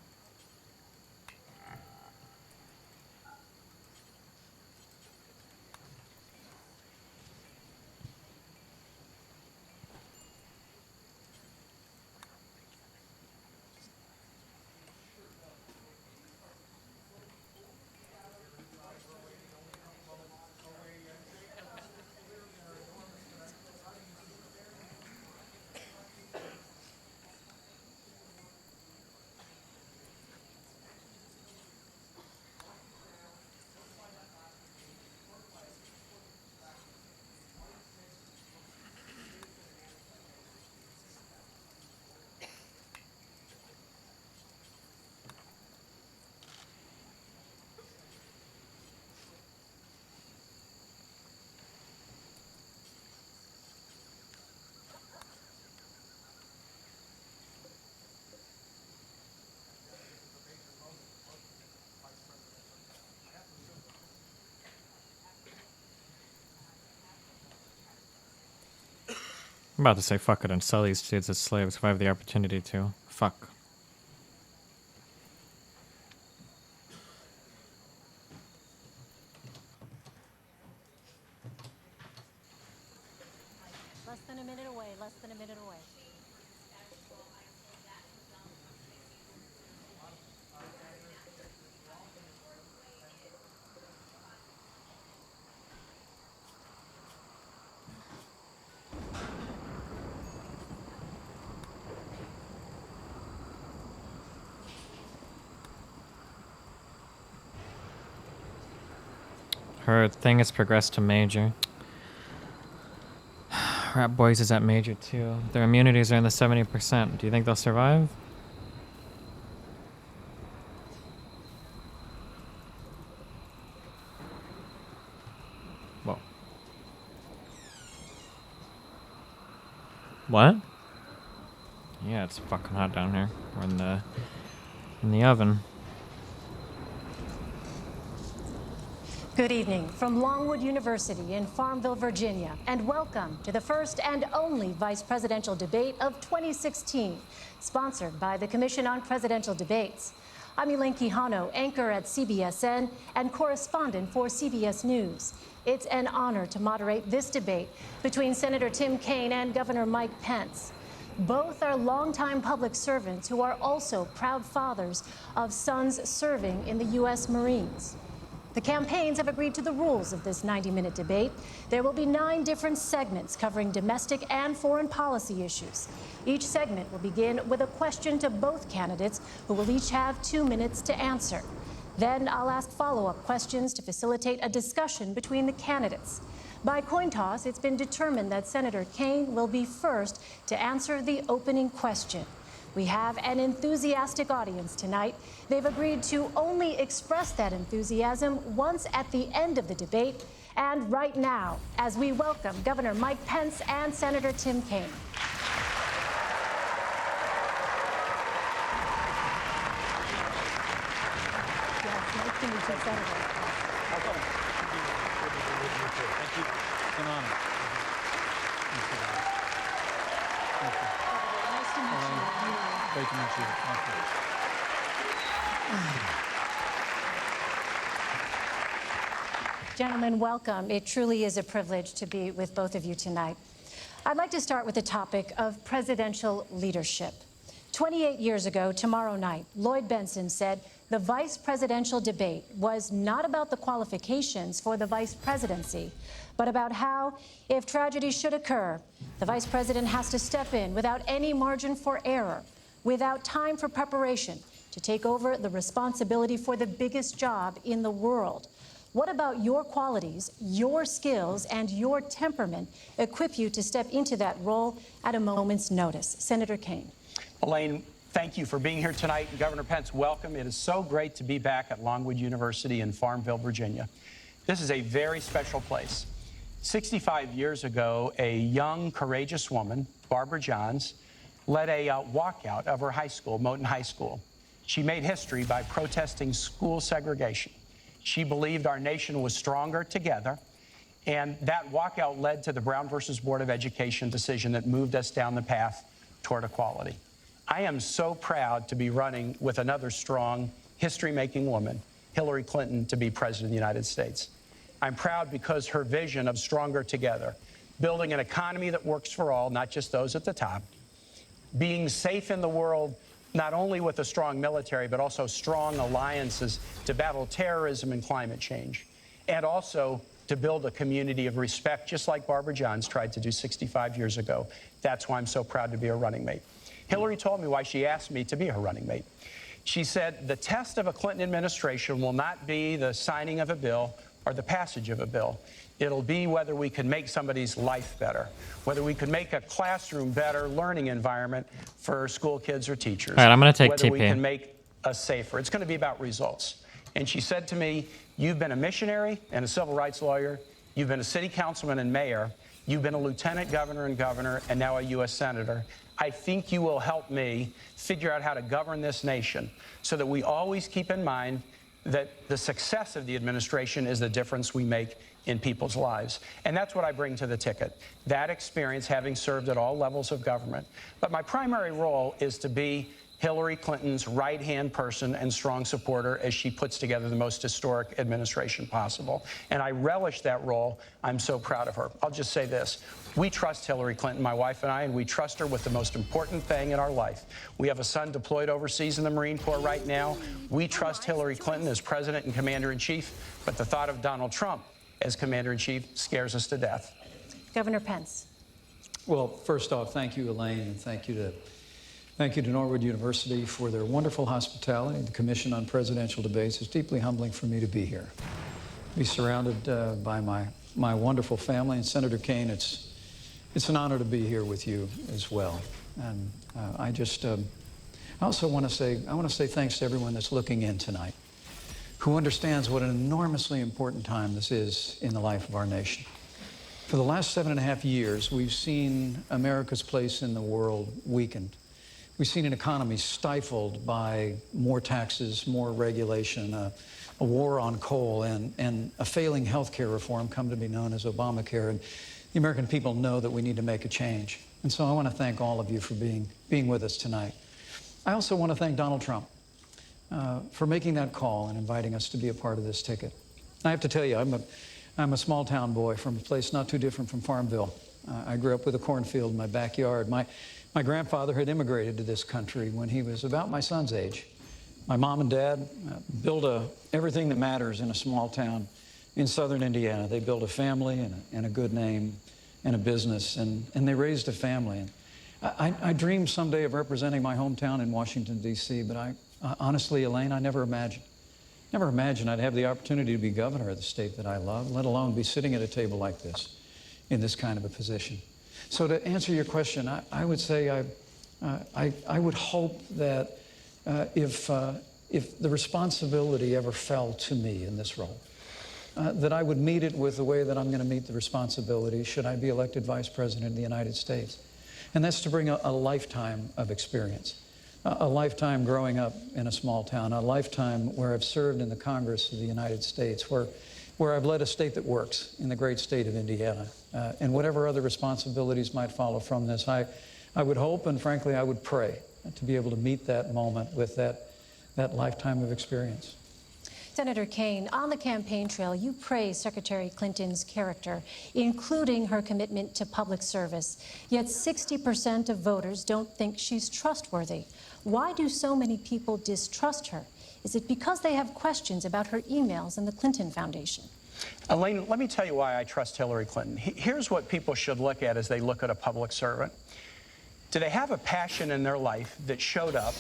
I'm about to say fuck it and sell these dudes as slaves if I have the opportunity to. Fuck. Less than a minute away, less than a minute away. Her thing has progressed to major. Rat Boys is at major too. Their immunities are in the 70%. Do you think they'll survive? Whoa. What? Yeah, it's fucking hot down here. We're in the oven. Good evening from Longwood University in Farmville, Virginia, and welcome to the first and only vice presidential debate of 2016, sponsored by the Commission on Presidential Debates. I'm Elaine Quijano, anchor at CBSN and correspondent for CBS News. It's an honor to moderate this debate between Senator Tim Kaine and Governor Mike Pence. Both are longtime public servants who are also proud fathers of sons serving in the U.S. Marines. The campaigns have agreed to the rules of this 90-minute debate. There will be 9 different segments covering domestic and foreign policy issues. Each segment will begin with a question to both candidates, who will each have 2 minutes to answer. Then I'll ask follow-up questions to facilitate a discussion between the candidates. By coin toss, it's been determined that Senator Kaine will be first to answer the opening question. We have an enthusiastic audience tonight. They've agreed to only express that enthusiasm once at the end of the debate, and right now, as we welcome Governor Mike Pence and Senator Tim Kaine. Yes, nice to meet you, Senator. Thank you. It's an honor. Nice to meet you. Great to meet you. Thank you. Gentlemen, welcome. It truly is a privilege to be with both of you tonight. I'd like to start with the topic of presidential leadership. 28 years ago, tomorrow night, Lloyd Bentsen said the vice presidential debate was not about the qualifications for the vice presidency, but about how, if tragedy should occur, the vice president has to step in without any margin for error, without time for preparation, to take over the responsibility for the biggest job in the world. What about your qualities, your skills, and your temperament equip you to step into that role at a moment's notice? Senator Kaine. Elaine, thank you for being here tonight. And Governor Pence, welcome. It is so great to be back at Longwood University in Farmville, Virginia. This is a very special place. 65 years ago, a young, courageous woman, Barbara Johns, led a walkout of her high school, Moton High School. She made history by protesting school segregation. She believed our nation was stronger together, and that walkout led to the Brown versus Board of Education decision that moved us down the path toward equality. I am so proud to be running with another strong, history-making woman, Hillary Clinton, to be president of the United States. I'm proud because her vision of stronger together, building an economy that works for all, not just those at the top, being safe in the world, not only with a strong military, but also strong alliances to battle terrorism and climate change, and also to build a community of respect, just like Barbara Johns tried to do 65 years ago. That's why I'm so proud to be her running mate. Hillary told me why she asked me to be her running mate. She said, the test of a Clinton administration will not be the signing of a bill or the passage of a bill. It'll be whether we can make somebody's life better, whether we can make a classroom better learning environment for school kids or teachers. All right, I'm going to take whether TP. we can make us safer. It's going to be about results. And she said to me, you've been a missionary and a civil rights lawyer. You've been a city councilman and mayor. You've been a lieutenant governor and now a U.S. senator. I think you will help me figure out how to govern this nation so that we always keep in mind that the success of the administration is the difference we make in people's lives. And that's what I bring to the ticket, that experience, having served at all levels of government. But my primary role is to be Hillary Clinton's right-hand person and strong supporter as she puts together the most historic administration possible. And I relish that role. I'm so proud of her. I'll just say this. We trust Hillary Clinton, my wife and I, and we trust her with the most important thing in our life. We have a son deployed overseas in the Marine Corps right now. We trust Hillary Clinton as president and commander-in-chief, but the thought of Donald Trump as commander-in-chief scares us to death. Governor Pence. Well, first off, thank you, Elaine, and thank you to Norwood University for their wonderful hospitality. The Commission on Presidential Debates is deeply humbling for me to be here. Be surrounded by my wonderful family, and Senator Kane, it's an honor to be here with you as well. And I also want to say thanks to everyone that's looking in tonight, who understands what an enormously important time this is in the life of our nation. For the last 7.5 years, we've seen America's place in the world weakened. We've seen an economy stifled by more taxes, more regulation, a war on coal, and a failing health care reform come to be known as Obamacare. And the American people know that we need to make a change. And so I want to thank all of you for being with us tonight. I also want to thank Donald Trump for making that call and inviting us to be a part of this ticket. I have to tell you, I'm a small town boy from a place not too different from Farmville. I grew up with a cornfield in my backyard. My grandfather had immigrated to this country when he was about my son's age. My mom and dad built everything that matters in a small town in southern Indiana. They built a family and a good name and a business, and they raised a family. And I dreamed someday of representing my hometown in Washington, D.C., but honestly, Elaine, I never imagined I'd have the opportunity to be governor of the state that I love, let alone be sitting at a table like this in this kind of a position. So to answer your question, I would say I would hope that if the responsibility ever fell to me in this role, that I would meet it with the way that I'm going to meet the responsibility should I be elected Vice President of the United States. And that's to bring a lifetime of experience, a lifetime growing up in a small town, a lifetime where I've served in the Congress of the United States, where I've led a state that works in the great state of Indiana. And whatever other responsibilities might follow from this, I would hope, and frankly, I would pray to be able to meet that moment with that lifetime of experience. Senator Kane, on the campaign trail, you praise Secretary Clinton's character, including her commitment to public service. Yet 60% of voters don't think she's trustworthy. Why do so many people distrust her? Is it because they have questions about her emails and the Clinton Foundation? Elaine, let me tell you why I trust Hillary Clinton. Here's what people should look at as they look at a public servant. Do they have a passion in their life that showed up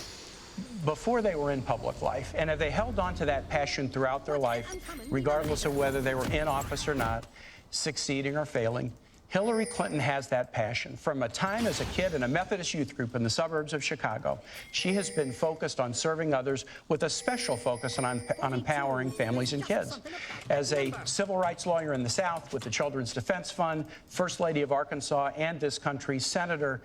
before they were in public life? And have they held on to that passion throughout their life, regardless of whether they were in office or not, succeeding or failing? Hillary Clinton has that passion. From a time as a kid in a Methodist youth group in the suburbs of Chicago, she has been focused on serving others with a special focus on empowering families and kids. As a civil rights lawyer in the South with the Children's Defense Fund, First Lady of Arkansas, and this country's Senator,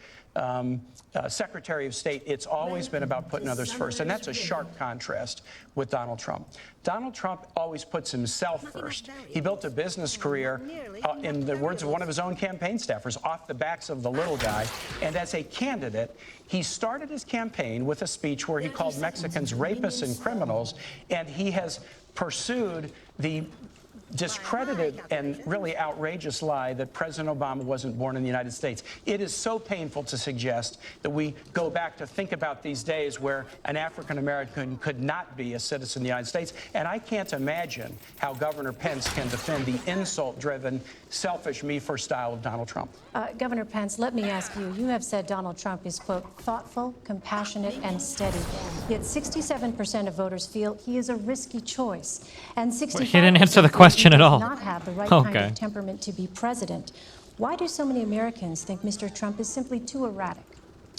Secretary of State, it's always been about putting others first. And that's a sharp contrast with Donald Trump. Donald Trump always puts himself first. He built a business career, in the words of one of his own campaign staffers, off the backs of the little guy. And as a candidate, he started his campaign with a speech where he called Mexicans rapists and criminals, and he has pursued the discredited and really outrageous lie that President Obama wasn't born in the United States. It is so painful to suggest that we go back to think about these days where an African American could not be a citizen of the United States. And I can't imagine how Governor Pence can defend the insult-driven, selfish, me-first style of Donald Trump. Governor Pence, let me ask you, you have said Donald Trump is, quote, thoughtful, compassionate, and steady. Yet 67% of voters feel he is a risky choice. And 65% he didn't answer the question at all. does not have the right kind of temperament to be president. Why do so many Americans think Mr. Trump is simply too erratic?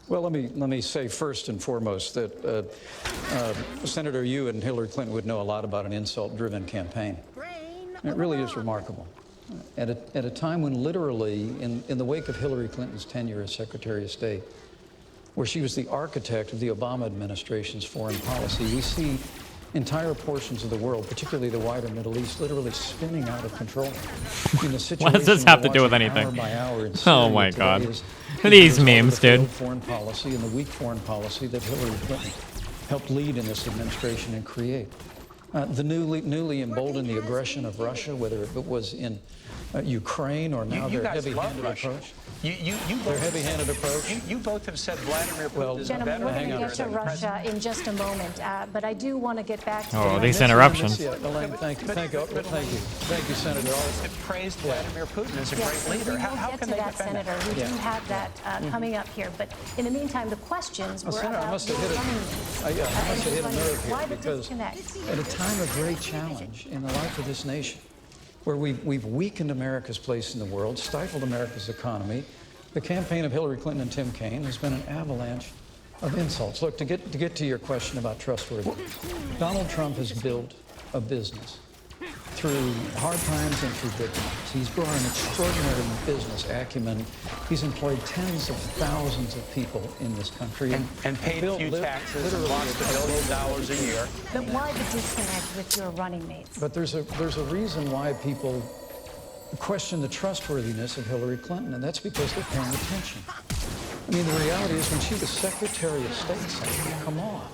Well, let me say first and foremost that Senator, you and Hillary Clinton would know a lot about an insult-driven campaign. It really is remarkable. At a time when literally, in the wake of Hillary Clinton's tenure as Secretary of State, where she was the architect of the Obama administration's foreign policy, we see entire portions of the world, particularly the wider Middle East, literally spinning out of control. What does this have to do with anything? Oh my God. These memes, dude. Foreign policy and the weak foreign policy that Hillary Clinton helped lead in this administration and create. The newly emboldened the aggression of Russia, whether it was in Ukraine or now their heavy-handed approach. Their heavy-handed approach. You both have said Vladimir Putin is a Gentlemen, better we're going to leader get to than Russia in just a moment, but I do want to get back to... Oh, these interruptions. Elaine, thank you, Senator. Have praised Vladimir Putin as a great leader. How can they defend Senator, we do have that coming up here. But in the meantime, the questions were Senator, about I must have hit a nerve here because at a time of great challenge in the life of this nation, where we've weakened America's place in the world, stifled America's economy, the campaign of Hillary Clinton and Tim Kaine has been an avalanche of insults. Look, to get to your question about trustworthiness, Donald Trump has built a business through hard times and through good times. He's brought an extraordinary business acumen. He's employed tens of thousands of people in this country. And paid a few taxes and lost $1 billion a year. But why the disconnect with your running mates? But there's a reason why people question the trustworthiness of Hillary Clinton, and that's because they're paying attention. I mean, the reality is when she was Secretary of State, Senator, come on.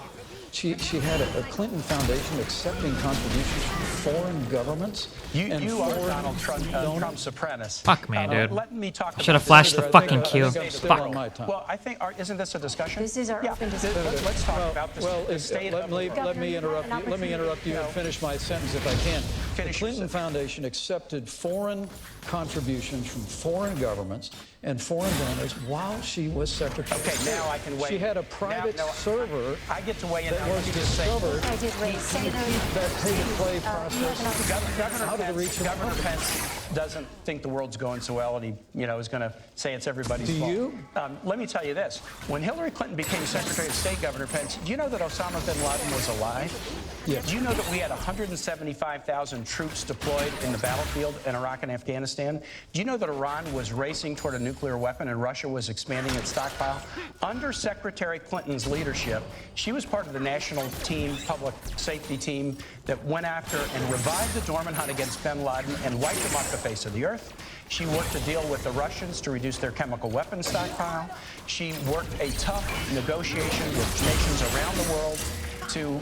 She had a Clinton Foundation accepting contributions from foreign governments. You are Donald Trump's apprentice. Fuck me, dude. Let me talk. I should have flashed the fucking cue. Fuck. Well, I think, isn't this a discussion? This is our open discussion. Let's talk about the state of let me interrupt you and finish my sentence if I can. The Clinton Foundation accepted foreign contributions from foreign governments and foreign donors while she was Secretary of State. Okay, now I can weigh. She had a private server. I get to weigh in. That was discovered. I did wait. That pay-to-play process out of the reach of Governor Pence doesn't think the world's going so well, and he, is going to say it's everybody's fault. Do you? Let me tell you this: when Hillary Clinton became Secretary of State, Governor Pence, do you know that Osama bin Laden was alive? Yes. Do you know that we had 175,000 troops deployed in the battlefield in Iraq and Afghanistan? Do you know that Iran was racing toward a nuclear weapon and Russia was expanding its stockpile? Under Secretary Clinton's leadership, she was part of the national team, public safety team, that went after and revived the dormant hunt against bin Laden and wiped him off the face of the earth. She worked to deal with the Russians to reduce their chemical weapons stockpile. She worked a tough negotiation with nations around the world to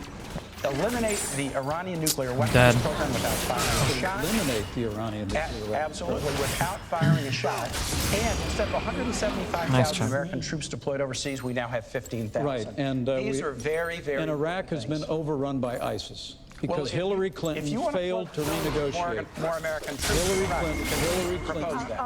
eliminate the Iranian nuclear weapons program without firing a shot. Eliminate the Iranian nuclear weapons Absolutely, without firing a shot. And instead of 175,000 American troops deployed overseas, we now have 15,000. Right, and these are very, very. And Iraq has been overrun by ISIS. Because Hillary Clinton failed to renegotiate. More American troops.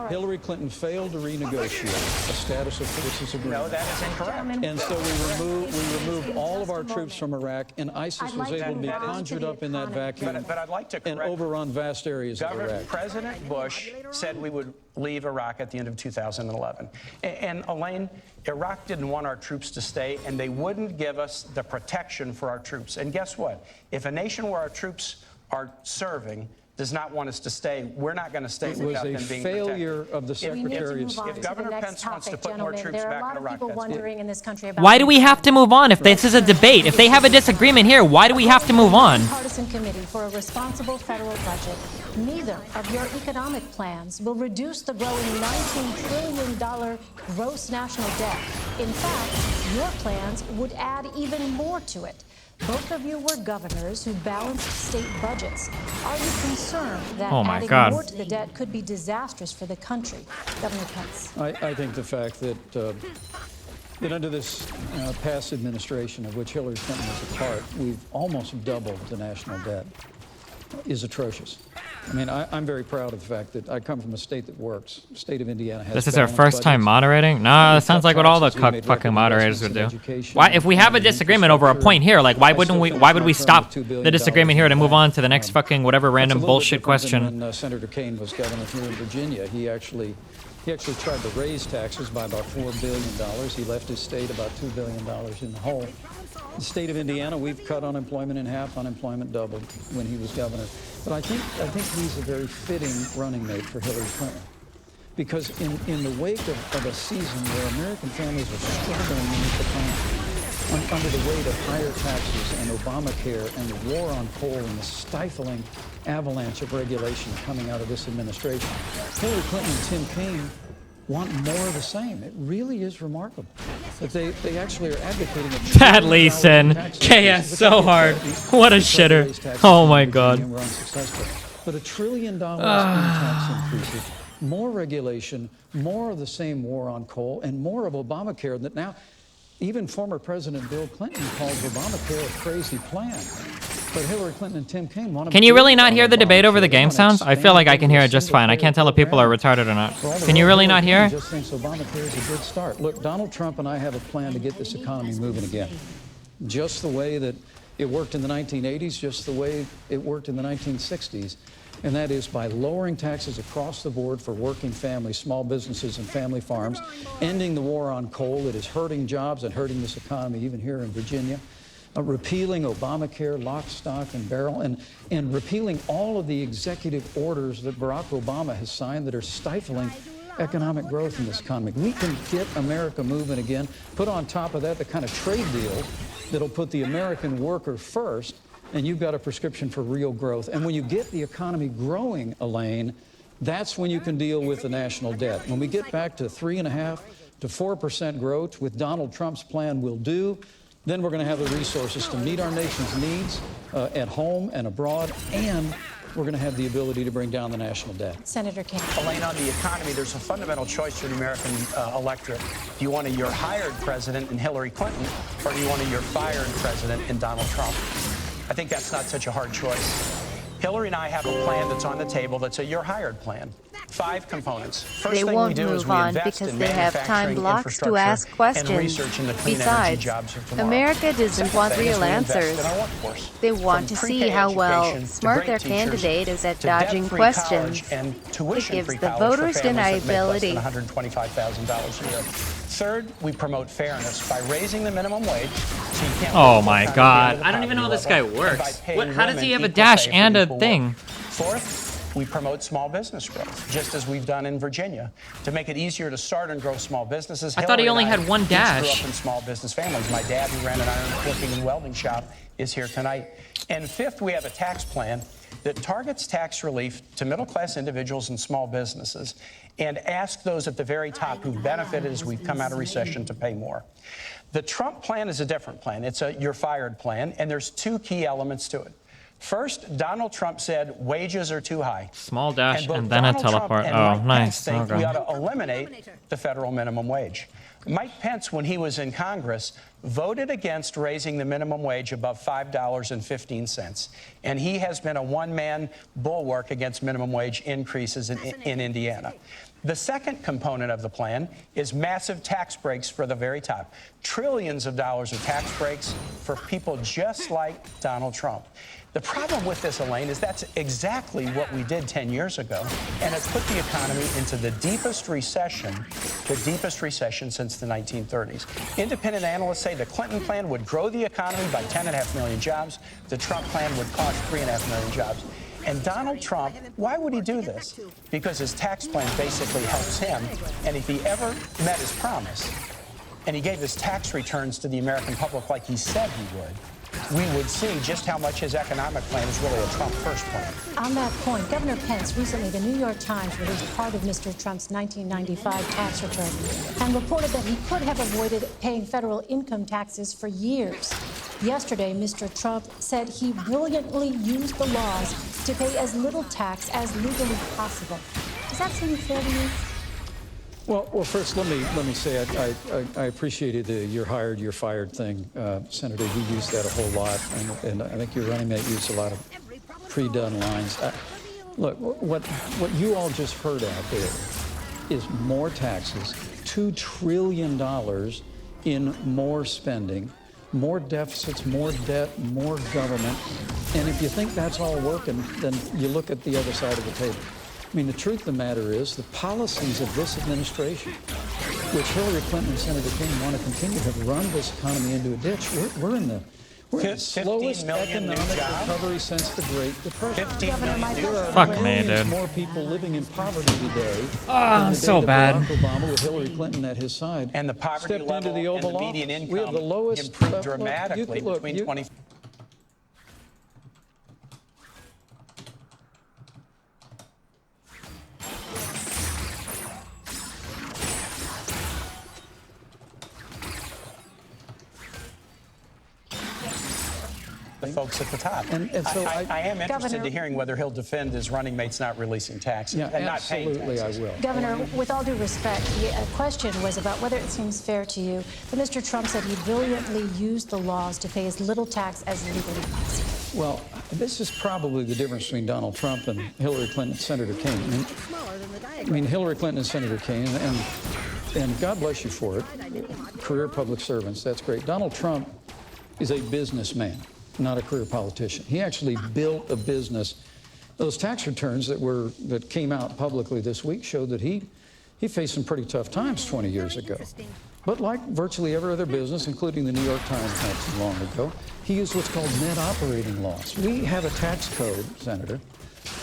Hillary Clinton failed to renegotiate a status of forces agreement. No, that is incorrect. And so we removed all of our troops from Iraq, and ISIS was able to be conjured up in that vacuum but I'd like to correct and overrun vast areas of Iraq. President Bush said we would leave Iraq at the end of 2011. And Elaine, Iraq didn't want our troops to stay, and they wouldn't give us the protection for our troops. And guess what? If a nation where our troops are serving does not want us to stay, we're not going to stay without them being protected. It was a failure of the Secretary of State. If Governor Pence wants to put more troops back in Iraq, that's good. Why do we have to move on if this is a debate? If they have a disagreement here, why do we have to move on? Partisan committee for a responsible federal budget. Neither of your economic plans will reduce the growing $19 trillion gross national debt. In fact, your plans would add even more to it. Both of you were governors who balanced state budgets. Are you concerned that adding more to the debt could be disastrous for the country? Governor Pence. I think the fact that under this past administration, of which Hillary Clinton was a part, we've almost doubled the national debt, is atrocious. I mean, I'm very proud of the fact that I come from a state that works. The state of Indiana has. This is our first time moderating? No, that sounds like what all the fucking moderators would do. Why, if we have a disagreement over a point here, like why would we stop the disagreement here to move on to the next fucking whatever random bullshit question? When Senator Kane was governor here in Virginia, he actually tried to raise taxes by about $4 billion. He left his state about $2 billion in the hole. The state of Indiana, we've cut unemployment in half. Unemployment doubled when he was governor. But I think he's a very fitting running mate for Hillary Clinton. Because in the wake of a season where American families are struggling beneath the country, under the weight of higher taxes and Obamacare and the war on coal and the stifling avalanche of regulation coming out of this administration, Hillary Clinton and Tim Kaine want more of the same. It really is remarkable that they actually are advocating a Bad Leeson. KS so hard. What a shitter. Oh my god. We're unsuccessful. But $1 trillion in tax increases, more regulation, more of the same war on coal, and more of Obamacare that now even former President Bill Clinton calls Obamacare a crazy plan. But Hillary Clinton and Tim Kaine want to. Can you really not hear the debate over the game sounds? I feel like I can hear it just fine. I can't tell if people are retarded or not. Can you really not hear? Just thinks Obamacare is a good start. Look, Donald Trump and I have a plan to get this economy moving again. Just the way that it worked in the 1980s, just the way it worked in the 1960s. And that is by lowering taxes across the board for working families, small businesses, and family farms, ending the war on coal that is hurting jobs and hurting this economy, even here in Virginia, repealing Obamacare, lock, stock, and barrel, and repealing all of the executive orders that Barack Obama has signed that are stifling economic growth in this economy. We can get America moving again. Put on top of that the kind of trade deal that'll put the American worker first, and you've got a prescription for real growth. And when you get the economy growing, Elaine, that's when you can deal with the national debt. When we get back to 3.5% to 4% growth, with Donald Trump's plan will do, then we're going to have the resources to meet our nation's needs at home and abroad, and we're going to have the ability to bring down the national debt. Senator King. Elaine, on the economy, there's a fundamental choice for the American electorate. Do you want a you're hired president in Hillary Clinton, or do you want a you're fired president in Donald Trump? I think that's not such a hard choice. Hillary and I have a plan that's on the table that's a you're hired plan. 5 components. First They thing won't we do is move we on invest because in they have time manufacturing, blocks to infrastructure, ask questions. and research in the clean energy Besides, jobs of tomorrow. America doesn't Second want thing is real we invest answers. in our workforce. They want From to see pre-K how well education to smart great their teachers candidate is at to dodging debt-free questions. college and It tuition-free gives the college for voters families that make less than deniability. $125,000 a year. Third, we promote fairness by raising the minimum wage. So you can't Oh live my full-time god. below the I don't even know how poverty this guy level, and by works. paying How does he women have a equal dash pay for and a equal thing? work. Fourth, we promote small business growth, just as we've done in Virginia. To make it easier to start and grow small businesses, I thought he Hillary only and I had one each grew dash. up in small business families. My dad, who ran an iron working and welding shop, is here tonight. And fifth, we have a tax plan that targets tax relief to middle-class individuals and small businesses and ask those at the very top who've benefited as we've come out of recession to pay more. The Trump plan is a different plan. It's a you're fired plan, and there's 2 key elements to it. First, Donald Trump said wages are too high. Small dash both and then a Donald Trump teleport. and Oh, Mike nice. Pence think we ought Okay. to eliminate the federal minimum wage. Mike Pence, when he was in Congress, voted against raising the minimum wage above $5.15. And he has been a one-man bulwark against minimum wage increases in Indiana. The second component of the plan is massive tax breaks for the very top. Trillions of dollars of tax breaks for people just like Donald Trump. The problem with this, Elaine, is that's exactly what we did 10 years ago, and it's put the economy into the deepest recession since the 1930s. Independent analysts say the Clinton plan would grow the economy by 10.5 million jobs. The Trump plan would cost 3.5 million jobs. And Donald Trump, why would he do this? Because his tax plan basically helps him, and if he ever met his promise, and he gave his tax returns to the American public like he said he would, we would see just how much his economic plan is really a Trump first plan. On that point, Governor Pence, recently the New York Times released part of Mr. Trump's 1995 tax return and reported that he could have avoided paying federal income taxes for years. Yesterday, Mr. Trump said he brilliantly used the laws to pay as little tax as legally possible. Does that seem fair to you? Well, first, let me say I appreciated the "you're hired, you're fired" thing, Senator. You used that a whole lot, and I think your running mate used a lot of pre-done lines. Look, what you all just heard out there is more taxes, $2 trillion in more spending, more deficits, more debt, more government. And if you think that's all working, then you look at the other side of the table. I mean, the truth of the matter is the policies of this administration, which Hillary Clinton and Senator King want to continue, have run this economy into a ditch. We're in the slowest economic recovery since the Great Depression. Fuck me, dude. More people living in poverty today. Ah, so bad. Barack Obama, with Hillary Clinton at his side, and the poverty stepped level into the Oval and the median Office. income We have the lowest improved dramatically between 20. The folks at the top. And so I am interested Governor, to hearing whether he'll defend his running mates not releasing taxes Yeah, and not paying absolutely, taxes. I will. Governor, with all due respect, the question was about whether it seems fair to you that Mr. Trump said he brilliantly used the laws to pay as little tax as legally possible. Well, this is probably the difference between Donald Trump and Hillary Clinton and Senator King. I mean, Hillary Clinton and Senator King, and God bless you for it, career public servants, that's great. Donald Trump is a businessman, not a career politician. He actually built a business. Those tax returns that came out publicly this week showed that he faced some pretty tough times 20 years ago. But like virtually every other business, including the New York Times not too long ago, he used what's called net operating loss. We have a tax code, Senator,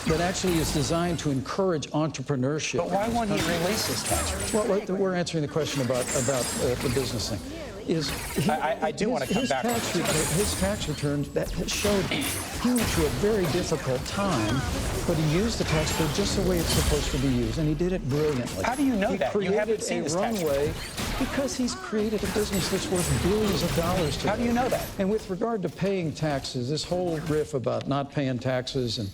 that actually is designed to encourage entrepreneurship. But why won't he release his tax return? Well, we're answering the question about the business thing. I do want to come back on his tax returns that showed he went through a very difficult time, but he used the tax code just the way it's supposed to be used, and he did it brilliantly. How do you know that? You haven't seen his tax runway because he's created a business that's worth billions of dollars today. How do you know that? And with regard to paying taxes, this whole riff about not paying taxes and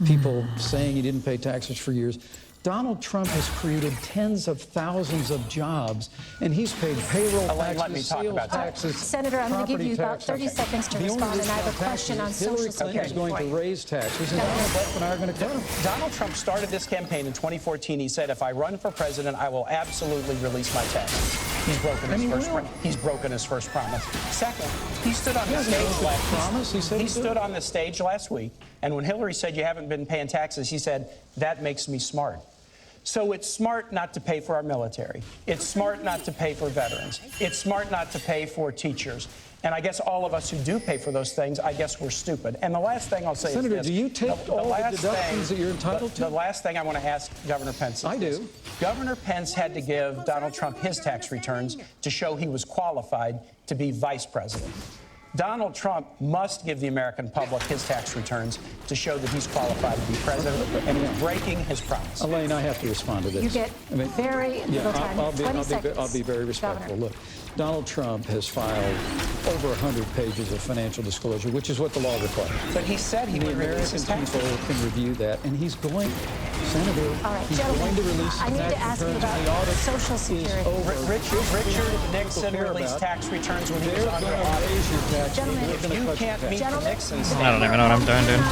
people saying he didn't pay taxes for years, Donald Trump has created tens of thousands of jobs, and he's paid payroll taxes, sales taxes, Senator, I'm going to give you about 30 seconds to respond, and I have a question on social Hillary Clinton is going to raise taxes, and Donald Trump and I are going to cut them. Donald Trump started this campaign in 2014. He said, if I run for president, I will absolutely release my taxes. He's broken his first promise. Second, he stood on the stage stood on the stage last week, and when Hillary said you haven't been paying taxes, he said, that makes me smart. So it's smart not to pay for our military. It's smart not to pay for veterans. It's smart not to pay for teachers. And I guess all of us who do pay for those things, I guess we're stupid. And the last thing I'll say Senator, is this. do you take all the deductions that you're entitled to? The last thing I want to ask Governor Pence is I do. this. Governor Pence had to give Donald Trump his tax returns to show he was qualified to be vice president. Donald Trump must give the American public his tax returns to show that he's qualified to be president, and he's breaking his promise. Elaine, I have to respond to this. You get very little time. I'll be very respectful. Governor. Look, Donald Trump has filed over 100 pages of financial disclosure, which is what the law requires. But he said he would release his tax returns. People can review that, and he's going. Senator, All right, he's gentlemen, going to release I need tax to ask you returns about when the audit Social is Security. over. Richard Nixon released tax returns when he was They're under going to audit. raise your taxes. Gentlemen, They're going to You cut can't your meet the taxes. Nixon I don't even know what I'm doing, dude.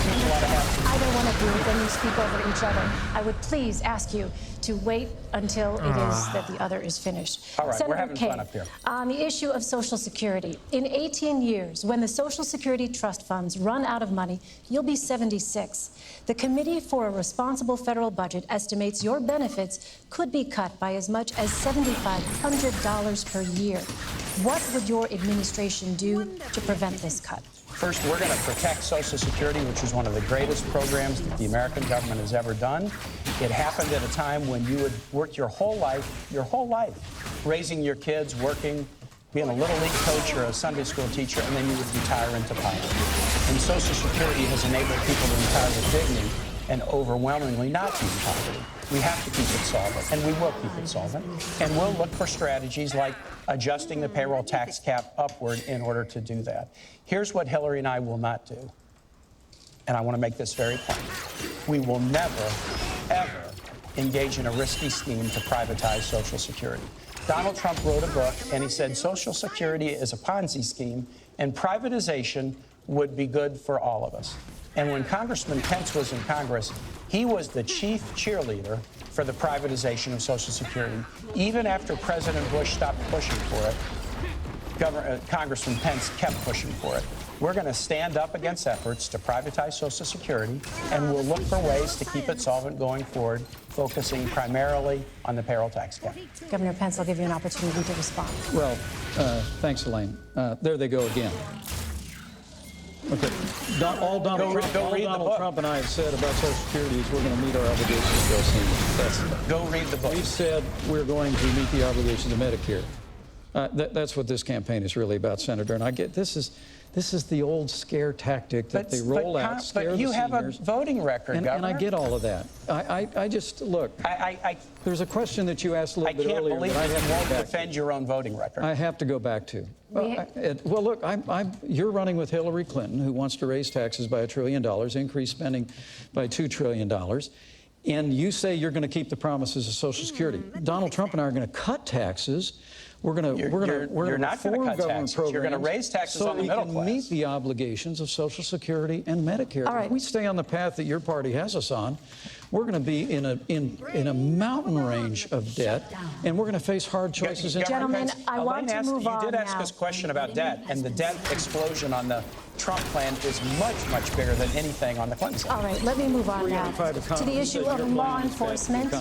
Either one of you, when you speak over each other, I would please ask you to wait until it is that the other is finished. All right, we're Senator having King, fun up here. on the issue of Social Security, in 18 years, when the Social Security trust funds run out of money, you'll be 76. The Committee for a Responsible Federal Budget estimates your benefits could be cut by as much as $7,500 per year. What would your administration do to prevent this cut? First, we're going to protect Social Security, which is one of the greatest programs that the American government has ever done. It happened at a time when you had worked your whole life, raising your kids, working, being a little league coach or a Sunday school teacher, and then you would retire into poverty. And Social Security has enabled people to retire with dignity and overwhelmingly not be in poverty. We have to keep it solvent, and we will keep it solvent. And we'll look for strategies like adjusting the payroll tax cap upward in order to do that. Here's what Hillary and I will not do, and I want to make this very plain. We will never, ever engage in a risky scheme to privatize Social Security. Donald Trump wrote a book, and he said Social Security is a Ponzi scheme, and privatization would be good for all of us. And when Congressman Pence was in Congress, he was the chief cheerleader for the privatization of Social Security. Even after President Bush stopped pushing for it, Congressman Pence kept pushing for it. We're going to stand up against efforts to privatize Social Security, and we'll look for ways to keep it solvent going forward, focusing primarily on the payroll tax cap. Governor Pence, I'll give you an opportunity to respond. Well, thanks, Elaine. There they go again. Okay. All Donald Trump and I have said about Social Security is we're going to meet our obligations real soon. Go read the book. We've said we're going to meet the obligations of Medicare. That's what this campaign is really about, Senator. And I get this is the old scare tactic that they roll out, scare but you the have seniors. a voting record, Governor. And I get all of that. I just, look, there's a question that you asked a little bit earlier. I can't believe that you won't defend your own voting record. I have to go back to. Well, look, you're running with Hillary Clinton, who wants to raise taxes by $1 trillion, increase spending by $2 trillion. And you say you're going to keep the promises of Social Security. Donald Trump and I are going to cut taxes. We're going to reform government programs. You're going to raise taxes on the middle class. So we can meet the obligations of Social Security and Medicare. All right. If we stay on the path that your party has us on, we're going to be in a mountain range of debt, and we're going to face hard choices. Gentlemen, I want to move on now. You did ask us a question about debt, and the debt explosion on the Trump plan is much, much bigger than anything on the Clinton side. All right, let me move on now to the issue of law enforcement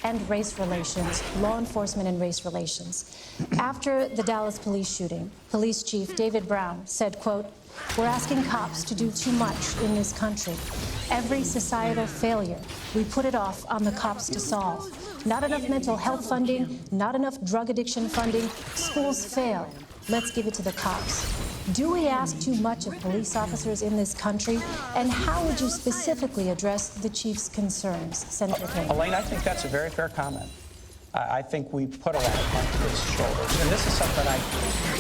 and race relations. Law enforcement and race relations. After the Dallas police shooting, Police Chief David Brown said, quote, "We're asking cops to do too much in this country. Every societal failure, we put it off on the cops to solve. Not enough mental health funding, not enough drug addiction funding. Schools fail. Let's give it to the cops." Do we ask too much of police officers in this country? And how would you specifically address the chief's concerns, Senator King? Elaine, I think that's a very fair comment. I think we put a lot on his shoulders. And this is something I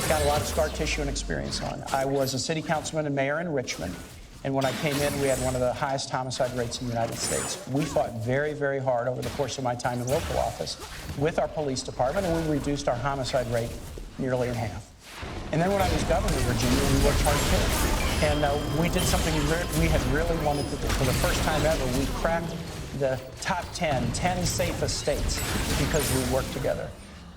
got a lot of scar tissue and experience on. I was a city councilman and mayor in Richmond. And when I came in, we had one of the highest homicide rates in the United States. We fought very, very hard over the course of my time in local office with our police department, and we reduced our homicide rate nearly in half. And then when I was governor of Virginia, we worked hard too. And we did something we had really wanted to do. For the first time ever, we cracked the top 10 safest states because we worked together.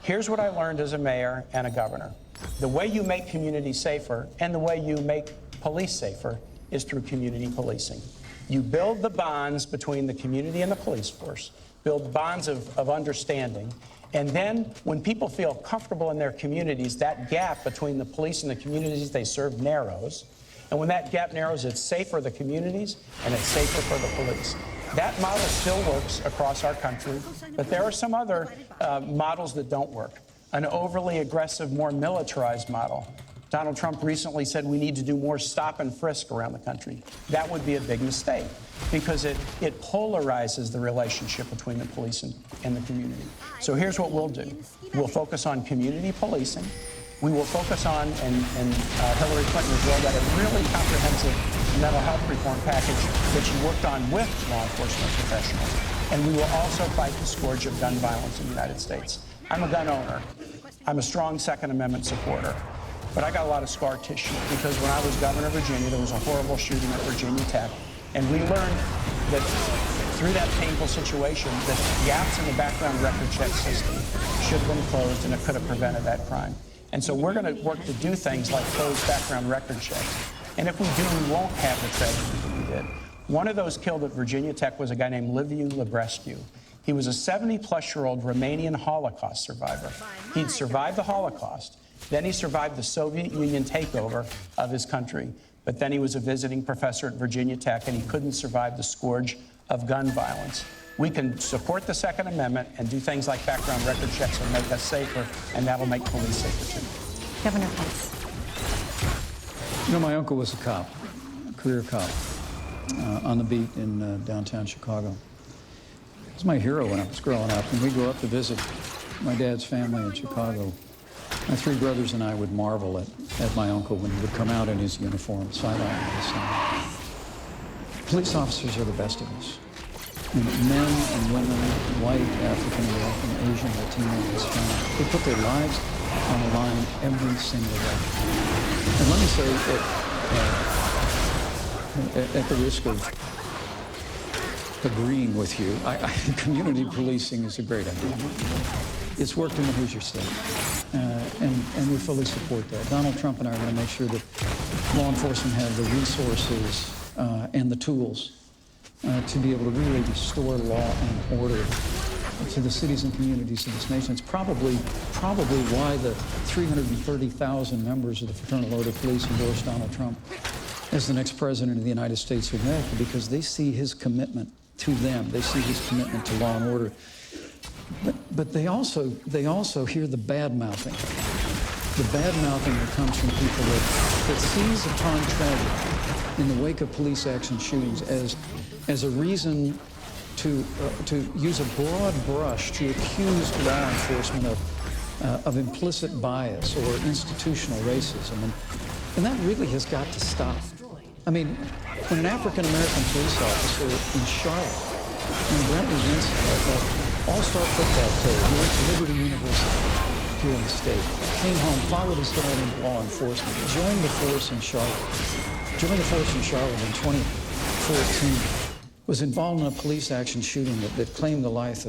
Here's what I learned as a mayor and a governor. The way you make communities safer and the way you make police safer is through community policing. You build the bonds between the community and the police force, build bonds of understanding, and then when people feel comfortable in their communities, that gap between the police and the communities they serve narrows. And when that gap narrows, it's safe for the communities and it's safer for the police. That model still works across our country, but there are some other models that don't work. An overly aggressive, more militarized model. Donald Trump recently said we need to do more stop and frisk around the country. That would be a big mistake because it polarizes the relationship between the police and the community. So here's what we'll do. We'll focus on community policing. We will focus on, and Hillary Clinton has rolled out a really comprehensive mental health reform package that she worked on with law enforcement professionals. And we will also fight the scourge of gun violence in the United States. I'm a gun owner. I'm a strong Second Amendment supporter. But I got a lot of scar tissue because when I was governor of Virginia, there was a horrible shooting at Virginia Tech. And we learned that through that painful situation, that gaps in the background record check system should have been closed, and it could have prevented that crime. And so we're going to work to do things like close background record checks. And if we do, we won't have the tragedy that we did. One of those killed at Virginia Tech was a guy named Liviu Librescu. He was a 70-plus-year-old Romanian Holocaust survivor. He'd survived the Holocaust. Then he survived the Soviet Union takeover of his country. But then he was a visiting professor at Virginia Tech, and he couldn't survive the scourge of gun violence. We can support the Second Amendment and do things like background record checks and make us safer, and that'll make police safer, too. Governor Pence. You know, my uncle was a cop, a career cop, on the beat in downtown Chicago. He was my hero when I was growing up. When we go up to visit my dad's family in Chicago, my three brothers and I would marvel at my uncle when he would come out in his uniform, sideline to side. Police officers are the best of us. You know, men and women, white, African American, Asian, Latino, Hispanic, they put their lives on the line every single day. And let me say, at the risk of agreeing with you, community policing is a great idea. It's worked in the Hoosier State, and we fully support that. Donald Trump and I are going to make sure that law enforcement have the resources and the tools to be able to really restore law and order to the cities and communities of this nation. It's probably why the 330,000 members of the Fraternal Order of Police endorsed Donald Trump as the next president of the United States of America, because they see his commitment to them. They see his commitment to law and order. But they also hear the bad-mouthing. The bad-mouthing that comes from people that seize upon tragedy in the wake of police action shootings as a reason to use a broad brush to accuse law enforcement of implicit bias or institutional racism. And that really has got to stop. I mean, when an African-American police officer in Charlotte, when Brentley Vince, all-star football player, who went to Liberty University here in the state, came home, followed his dad into law enforcement, joined the force in Charlotte in 2014, was involved in a police action shooting that claimed the life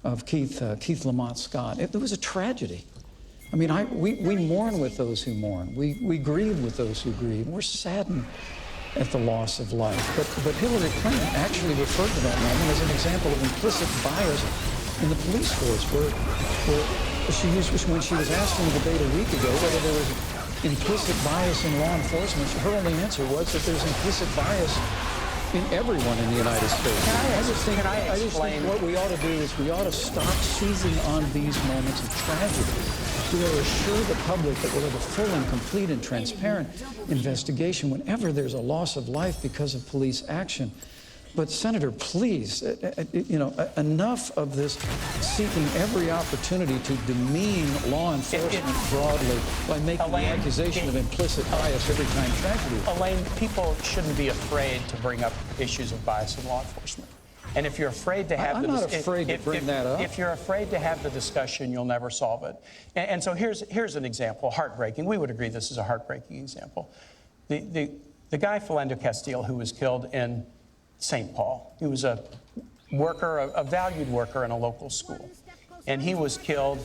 of Keith Lamont Scott. It was a tragedy. I mean, we mourn with those who mourn. We grieve with those who grieve. We're saddened at the loss of life. But Hillary Clinton actually referred to that moment as an example of implicit bias in the police force, where she used, when she was asked in the debate a week ago whether there was implicit bias in law enforcement, her only answer was that there's implicit bias in everyone in the United States. I just think what we ought to do is we ought to stop seizing on these moments of tragedy. We ought to assure the public that we'll have a full and complete and transparent investigation whenever there's a loss of life because of police action. But Senator, please, enough of this seeking every opportunity to demean law enforcement broadly by making the accusation of implicit bias every time tragedy. Elaine, people shouldn't be afraid to bring up issues of bias in law enforcement. And if you're afraid to have if you're afraid to have the discussion, you'll never solve it. And so here's an example, heartbreaking. We would agree this is a heartbreaking example. The guy Philando Castile, who was killed in St. Paul. He was a worker, a valued worker in a local school. And he was killed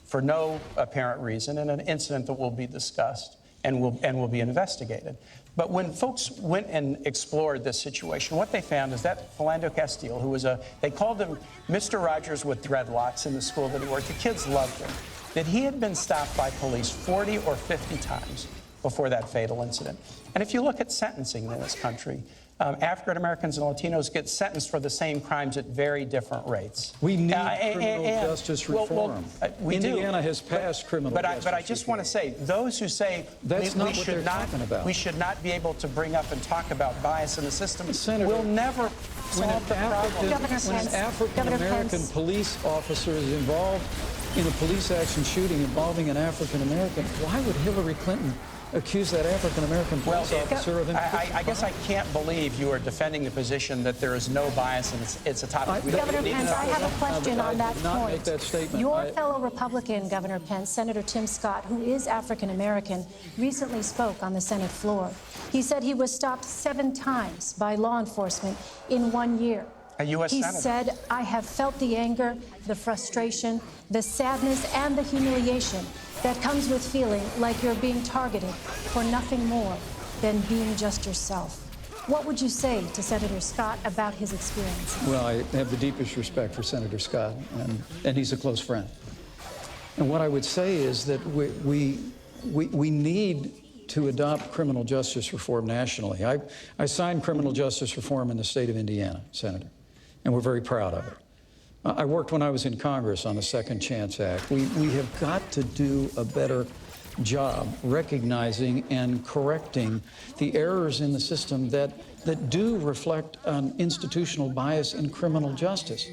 for no apparent reason in an incident that will be discussed and will be investigated. But when folks went and explored this situation, what they found is that Philando Castile, who was they called him Mr. Rogers with dreadlocks in the school that he worked, the kids loved him, that he had been stopped by police 40 or 50 times before that fatal incident. And if you look at sentencing in this country, African Americans and Latinos get sentenced for the same crimes at very different rates. We need criminal justice reform. Indiana has passed criminal justice But I just want to say, those who say we should not be able to bring up and talk about bias in the system will never solve the problem. When an African American police officer is involved in a police action shooting involving an African American, why would Hillary Clinton accuse that African-American police officer of I guess I can't believe you are defending the position that there is no bias and it's a topic. Governor Pence, I have a question on that point. Make that statement. Your fellow Republican, Governor Pence, Senator Tim Scott, who is African-American, recently spoke on the Senate floor. He said he was stopped 7 times by law enforcement in 1 year. A U.S. He Senator. said, I have felt the anger, the frustration, the sadness, and the humiliation that comes with feeling like you're being targeted for nothing more than being just yourself. What would you say to Senator Scott about his experience? Well, I have the deepest respect for Senator Scott, and he's a close friend. And what I would say is that we need to adopt criminal justice reform nationally. I signed criminal justice reform in the state of Indiana, Senator, and we're very proud of it. I worked when I was in Congress on the Second Chance Act. We have got to do a better job recognizing and correcting the errors in the system that do reflect an institutional bias in criminal justice.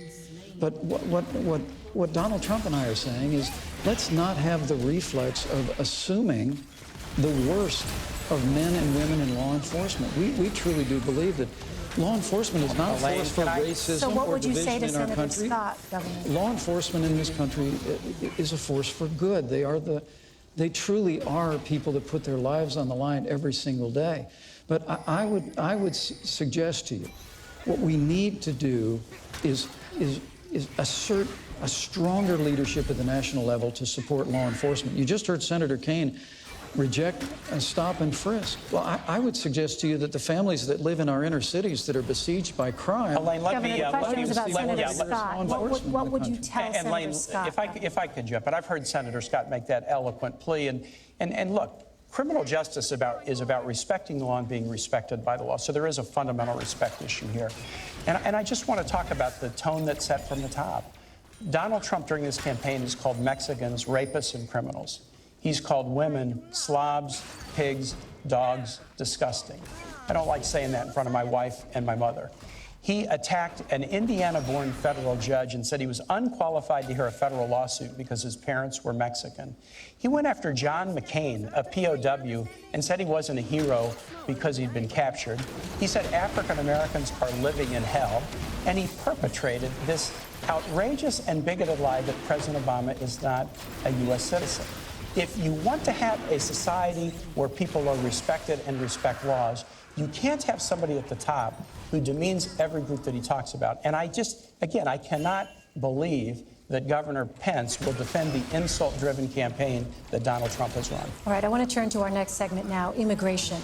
But what Donald Trump and I are saying is, let's not have the reflex of assuming the worst of men and women in law enforcement. We truly do believe that law enforcement is not a force for racism or division in our country. Scott, Governor? Law enforcement in this country is a force for good. They truly are people that put their lives on the line every single day. But I would suggest to you, what we need to do is assert a stronger leadership at the national level to support law enforcement. You just heard Senator Kaine reject a stop and frisk. Well, I would suggest to you that the families that live in our inner cities that are besieged by crime. Elaine, What would you tell Senator Elaine, Scott? if I could jump, but I've heard Senator Scott make that eloquent plea, and look, criminal justice is about respecting the law and being respected by the law. So there is a fundamental respect issue here, and I just want to talk about the tone that's set from the top. Donald Trump during this campaign has called Mexicans rapists and criminals. He's called women slobs, pigs, dogs, disgusting. I don't like saying that in front of my wife and my mother. He attacked an Indiana-born federal judge and said he was unqualified to hear a federal lawsuit because his parents were Mexican. He went after John McCain, a POW, and said he wasn't a hero because he'd been captured. He said African Americans are living in hell, and he perpetrated this outrageous and bigoted lie that President Obama is not a U.S. citizen. If you want to have a society where people are respected and respect laws, you can't have somebody at the top who demeans every group that he talks about. And I cannot believe that Governor Pence will defend the insult-driven campaign that Donald Trump has run. All right, I want to turn to our next segment now, immigration.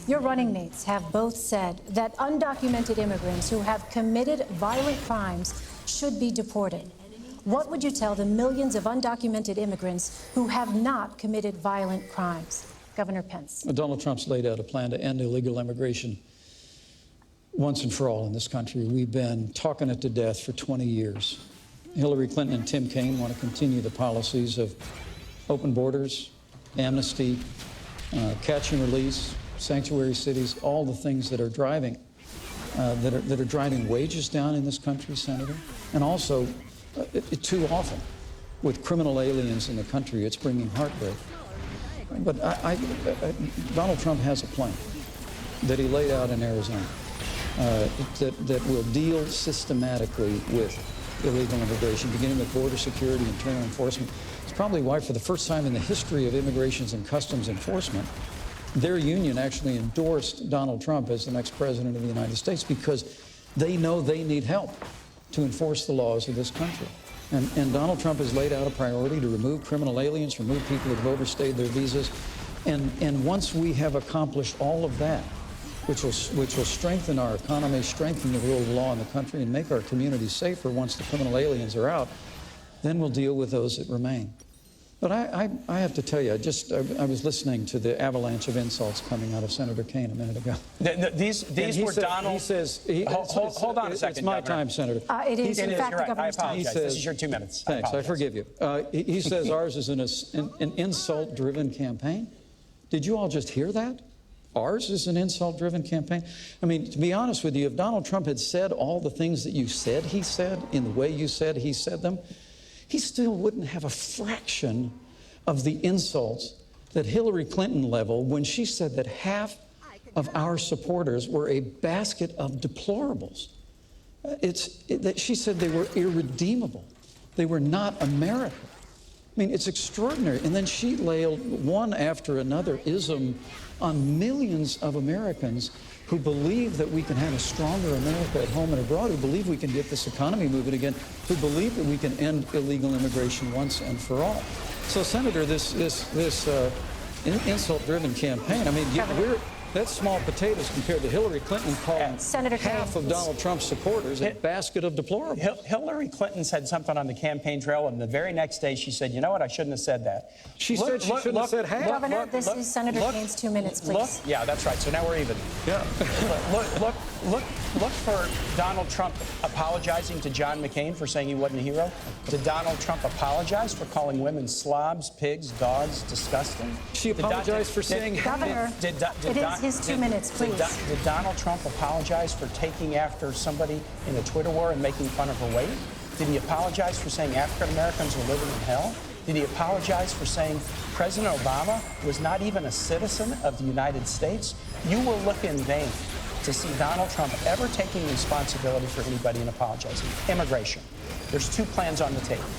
Your running mates have both said that undocumented immigrants who have committed violent crimes should be deported. What would you tell the millions of undocumented immigrants who have not committed violent crimes? Governor Pence. Donald Trump's laid out a plan to end illegal immigration once and for all in this country. We've been talking it to death for 20 years. Hillary Clinton and Tim Kaine want to continue the policies of open borders, amnesty, catch and release, sanctuary cities, all the things that are driving wages down in this country, Senator, and also too often, with criminal aliens in the country, it's bringing heartbreak. But Donald Trump has a plan that he laid out in Arizona that will deal systematically with illegal immigration, beginning with border security, internal enforcement. It's probably why, for the first time in the history of Immigrations and Customs Enforcement, their union actually endorsed Donald Trump as the next president of the United States, because they know they need help to enforce the laws of this country. And Donald Trump has laid out a priority to remove criminal aliens, remove people that have overstayed their visas. And once we have accomplished all of that, which will strengthen our economy, strengthen the rule of law in the country, and make our communities safer once the criminal aliens are out, then we'll deal with those that remain. But I have to tell you, I was listening to the avalanche of insults coming out of Senator Kaine a minute ago. These were Donald. He says, hold on a second, it's my Governor. time, Senator. It is, in fact, the governor's time. I apologize. This is your 2 minutes. Thanks, I forgive you. He says ours is an insult-driven campaign. Did you all just hear that? Ours is an insult-driven campaign. I mean, to be honest with you, if Donald Trump had said all the things that you said he said in the way you said he said them, he still wouldn't have a fraction of the insults that Hillary Clinton level when she said that half of our supporters were a basket of deplorables. She said they were irredeemable. They were not American. I mean, it's extraordinary. And then she laid one after another ism on millions of Americans who believe that we can have a stronger America at home and abroad, who believe we can get this economy moving again, who believe that we can end illegal immigration once and for all. So, Senator, this insult-driven campaign, I mean, that's small potatoes compared to Hillary Clinton calling half of Donald Trump's supporters a basket of deplorables. Hillary Clinton said something on the campaign trail, and the very next day she said, you know what, I shouldn't have said that. She said she shouldn't have said half. Governor, this is Senator Kane's 2 minutes, please. Yeah, that's right. So now we're even. Yeah. Look for Donald Trump apologizing to John McCain for saying he wasn't a hero. Did Donald Trump apologize for calling women slobs, pigs, dogs, disgusting? She apologized for saying... Governor, it is his 2 minutes, please. Did Donald Trump apologize for taking after somebody in a Twitter war and making fun of her weight? Did he apologize for saying African Americans are living in hell? Did he apologize for saying President Obama was not even a citizen of the United States? You will look in vain to see Donald Trump ever taking responsibility for anybody and apologizing. Immigration. There's 2 plans on the table.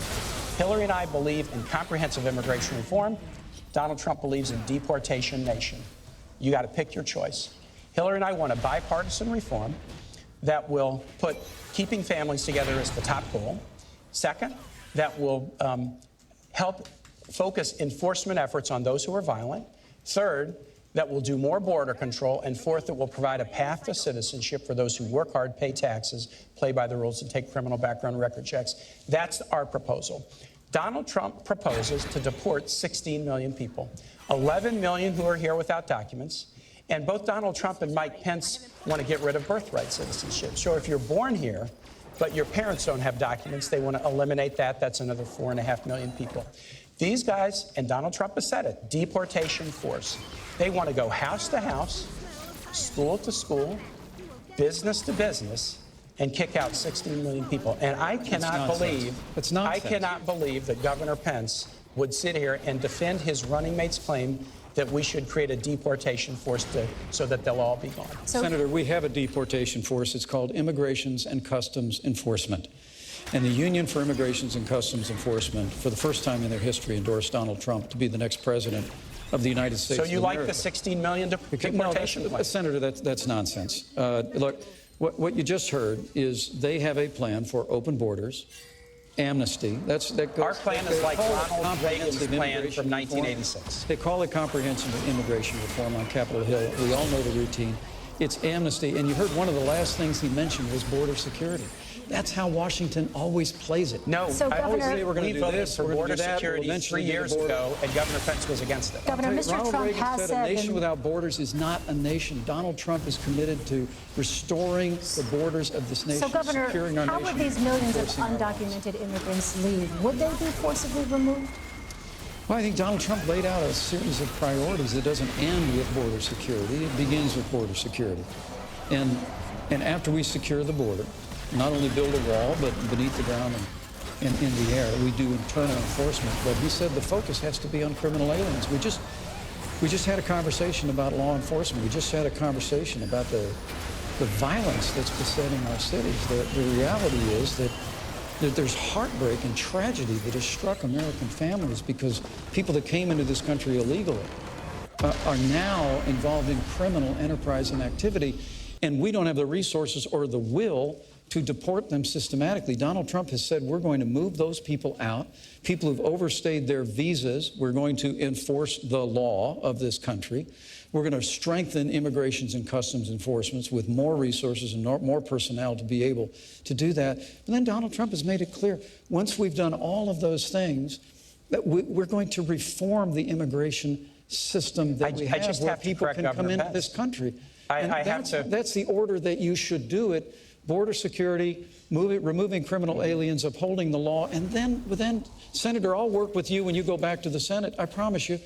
Hillary and I believe in comprehensive immigration reform. Donald Trump believes in deportation nation. You got to pick your choice. Hillary and I want a bipartisan reform that will put keeping families together as the top goal. Second, that will help focus enforcement efforts on those who are violent. Third, that will do more border control. And fourth, that will provide a path to citizenship for those who work hard, pay taxes, play by the rules, and take criminal background record checks. That's our proposal. Donald Trump proposes to deport 16 million people, 11 million who are here without documents. And both Donald Trump and Mike Pence want to get rid of birthright citizenship. So if you're born here, but your parents don't have documents, they want to eliminate that. That's another 4.5 million people. These guys, and Donald Trump has said it, deportation force. They want to go house to house, school to school, business to business, and kick out 16 million people. And I cannot believe that Governor Pence would sit here and defend his running mate's claim that we should create a deportation force so that they'll all be gone. Senator, we have a deportation force. It's called Immigrations and Customs Enforcement. And the Union for Immigrations and Customs Enforcement, for the first time in their history, endorsed Donald Trump to be the next president of the United States. So you like the 16 million deportation plan? Senator, that's nonsense. Look, what you just heard is they have a plan for open borders, amnesty. Our plan is like Ronald Reagan's plan from 1986. They call it comprehensive immigration reform on Capitol Hill. We all know the routine. It's amnesty. And you heard one of the last things he mentioned was border security. That's how Washington always plays it. No, so Governor, we're going to do this, for border security 3 years ago, and Governor Pence was against it. Governor, Mr. Ronald Trump Reagan has said a nation without borders is not a nation. Donald Trump is committed to restoring the borders of this nation, so, Governor, securing our how nation. would these millions of undocumented immigrants leave? Would they be forcibly removed? Well, I think Donald Trump laid out a series of priorities that doesn't end with border security. It begins with border security. And after we secure the border, not only build a wall, but beneath the ground and in the air, we do internal enforcement. But he said the focus has to be on criminal aliens. We just had a conversation about law enforcement. We just had a conversation about the violence that's besetting our cities. The reality is that there's heartbreak and tragedy that has struck American families because people that came into this country illegally are now involved in criminal enterprise and activity, and we don't have the resources or the will to deport them systematically. Donald Trump has said we're going to move those people out, people who've overstayed their visas. We're going to enforce the law of this country. We're going to strengthen immigrations and customs enforcements with more resources and more personnel to be able to do that. And then Donald Trump has made it clear, once we've done all of those things, that we're going to reform the immigration system that we have where people can come into this country. That's the order that you should do it. Border security, removing criminal aliens, upholding the law, and then, Senator, I'll work with you when you go back to the Senate. I promise you,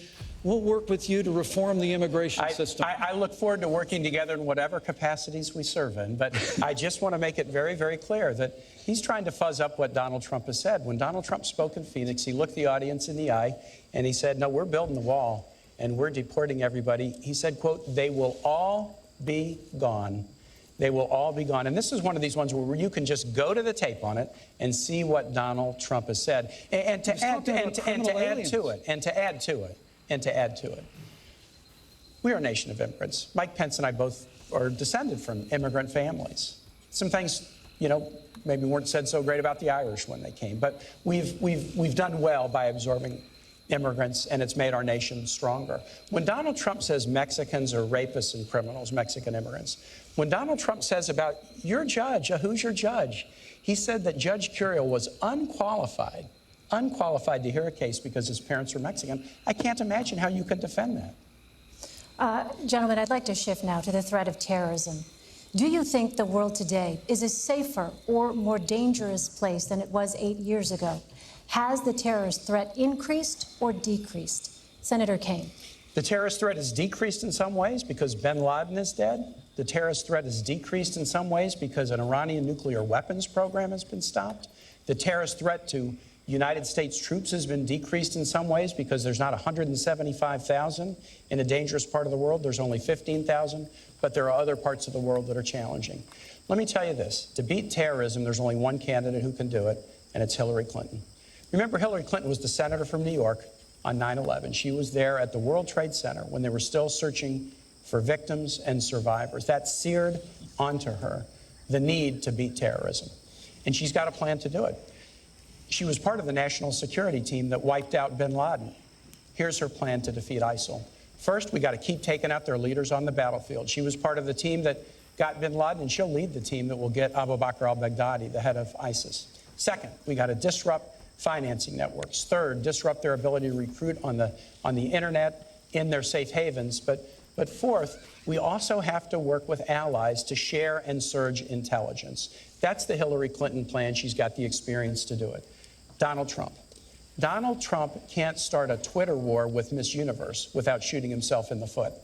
we'll work with you to reform the immigration system. I look forward to working together in whatever capacities we serve in, but I just want to make it very, very clear that he's trying to fuzz up what Donald Trump has said. When Donald Trump spoke in Phoenix, he looked the audience in the eye and he said, no, we're building the wall. and we're deporting everybody, he said, quote, they will all be gone. They will all be gone. And this is one of these ones where you can just go to the tape on it and see what Donald Trump has said. And to add to it, we are a nation of immigrants. Mike Pence and I both are descended from immigrant families. Some things, you know, maybe weren't said so great about the Irish when they came, but we've done well by absorbing immigrants, and it's made our nation stronger. When Donald Trump says Mexicans are rapists and criminals, Mexican immigrants, when Donald Trump says about your judge, who's your judge, he said that Judge Curiel was unqualified to hear a case because his parents were Mexican. I can't imagine how you could defend that. Gentlemen, I'd like to shift now to the threat of terrorism. Do you think the world today is a safer or more dangerous place than it was 8 years ago? Has the terrorist threat increased or decreased? Senator Kane. The terrorist threat has decreased in some ways because bin Laden is dead. The terrorist threat has decreased in some ways because an Iranian nuclear weapons program has been stopped. The terrorist threat to United States troops has been decreased in some ways because there's not 175,000 in a dangerous part of the world. There's only 15,000, but there are other parts of the world that are challenging. Let me tell you this. To beat terrorism, there's only one candidate who can do it, and it's Hillary Clinton. Remember, Hillary Clinton was the senator from New York on 9/11. She was there at the World Trade Center when they were still searching for victims and survivors. That seared onto her the need to beat terrorism. And she's got a plan to do it. She was part of the national security team that wiped out bin Laden. Here's her plan to defeat ISIL. First, we got to keep taking out their leaders on the battlefield. She was part of the team that got bin Laden, and she'll lead the team that will get Abu Bakr al-Baghdadi, the head of ISIS. Second, we got to disrupt financing networks. Third, disrupt their ability to recruit on the internet in their safe havens. But fourth, we also have to work with allies to share and surge intelligence. That's the Hillary Clinton plan. She's got the experience to do it. Donald Trump. Donald Trump can't start a Twitter war with Miss Universe without shooting himself in the foot.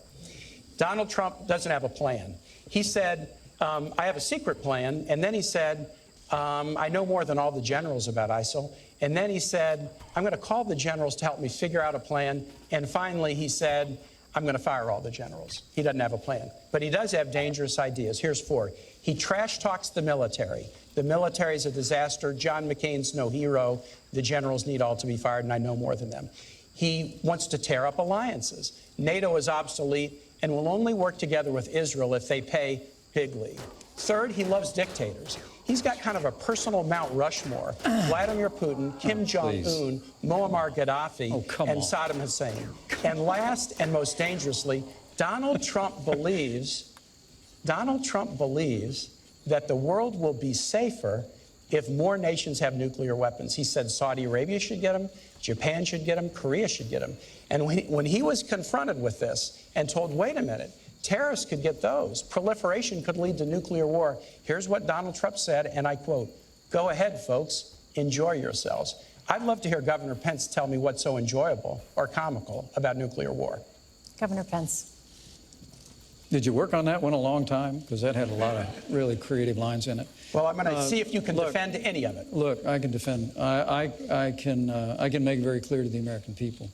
Donald Trump doesn't have a plan. He said, I have a secret plan. And then he said, I know more than all the generals about ISIL. And then he said, I'm going to call the generals to help me figure out a plan. And finally, he said, I'm going to fire all the generals. He doesn't have a plan. But he does have dangerous ideas. Here's four. He trash talks the military. The military is a disaster. John McCain's no hero. The generals need all to be fired, and I know more than them. He wants to tear up alliances. NATO is obsolete and will only work together with Israel if they pay big league. Third, he loves dictators. He's got kind of a personal Mount Rushmore. Vladimir Putin, Kim Jong-un, Muammar Gaddafi, and Saddam Hussein. And last and most dangerously, Donald Trump believes that the world will be safer if more nations have nuclear weapons. He said Saudi Arabia should get them, Japan should get them, Korea should get them. And when he was confronted with this and told, wait a minute, terrorists could get those. Proliferation could lead to nuclear war. Here's what Donald Trump said, and I quote, go ahead, folks, enjoy yourselves. I'd love to hear Governor Pence tell me what's so enjoyable or comical about nuclear war. Governor Pence. Did you work on that one a long time? Because that had a lot of really creative lines in it. Well, I'm going to see if you can defend any of it. Look, I can defend. I can make it very clear to the American people.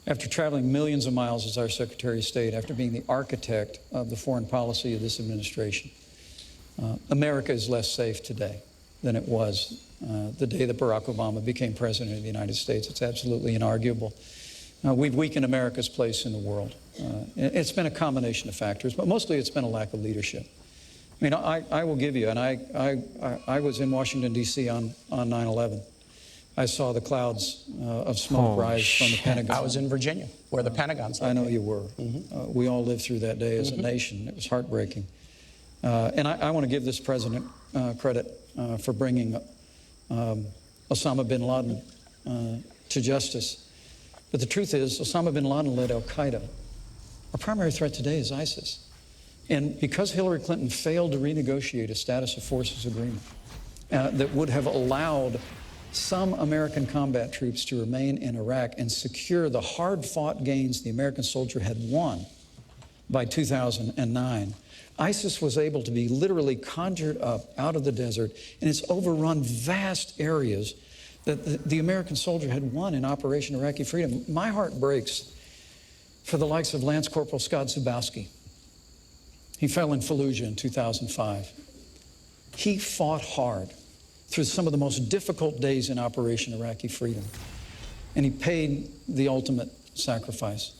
After traveling millions of miles as our Secretary of State, after being the architect of the foreign policy of this administration, America is less safe today than it was the day that Barack Obama became President of the United States. It's absolutely inarguable. We've weakened America's place in the world. It's been a combination of factors, but mostly it's been a lack of leadership. I mean, I will give you, and I was in Washington, D.C. on 9/11. I saw the clouds of smoke rise from the Pentagon. I was in Virginia, where the Pentagon's located. I know you were. We all lived through that day as a nation. It was heartbreaking. And I want to give this president credit for bringing Osama bin Laden to justice. But the truth is, Osama bin Laden led al-Qaeda. Our primary threat today is ISIS. And because Hillary Clinton failed to renegotiate a status of forces agreement that would have allowed some American combat troops to remain in Iraq and secure the hard-fought gains the American soldier had won by 2009, ISIS was able to be literally conjured up out of the desert, and it's overrun vast areas that the American soldier had won in Operation Iraqi Freedom. My heart breaks for the likes of Lance Corporal Scott Zubowski. He fell in Fallujah in 2005. He fought hard through some of the most difficult days in Operation Iraqi Freedom. And he paid the ultimate sacrifice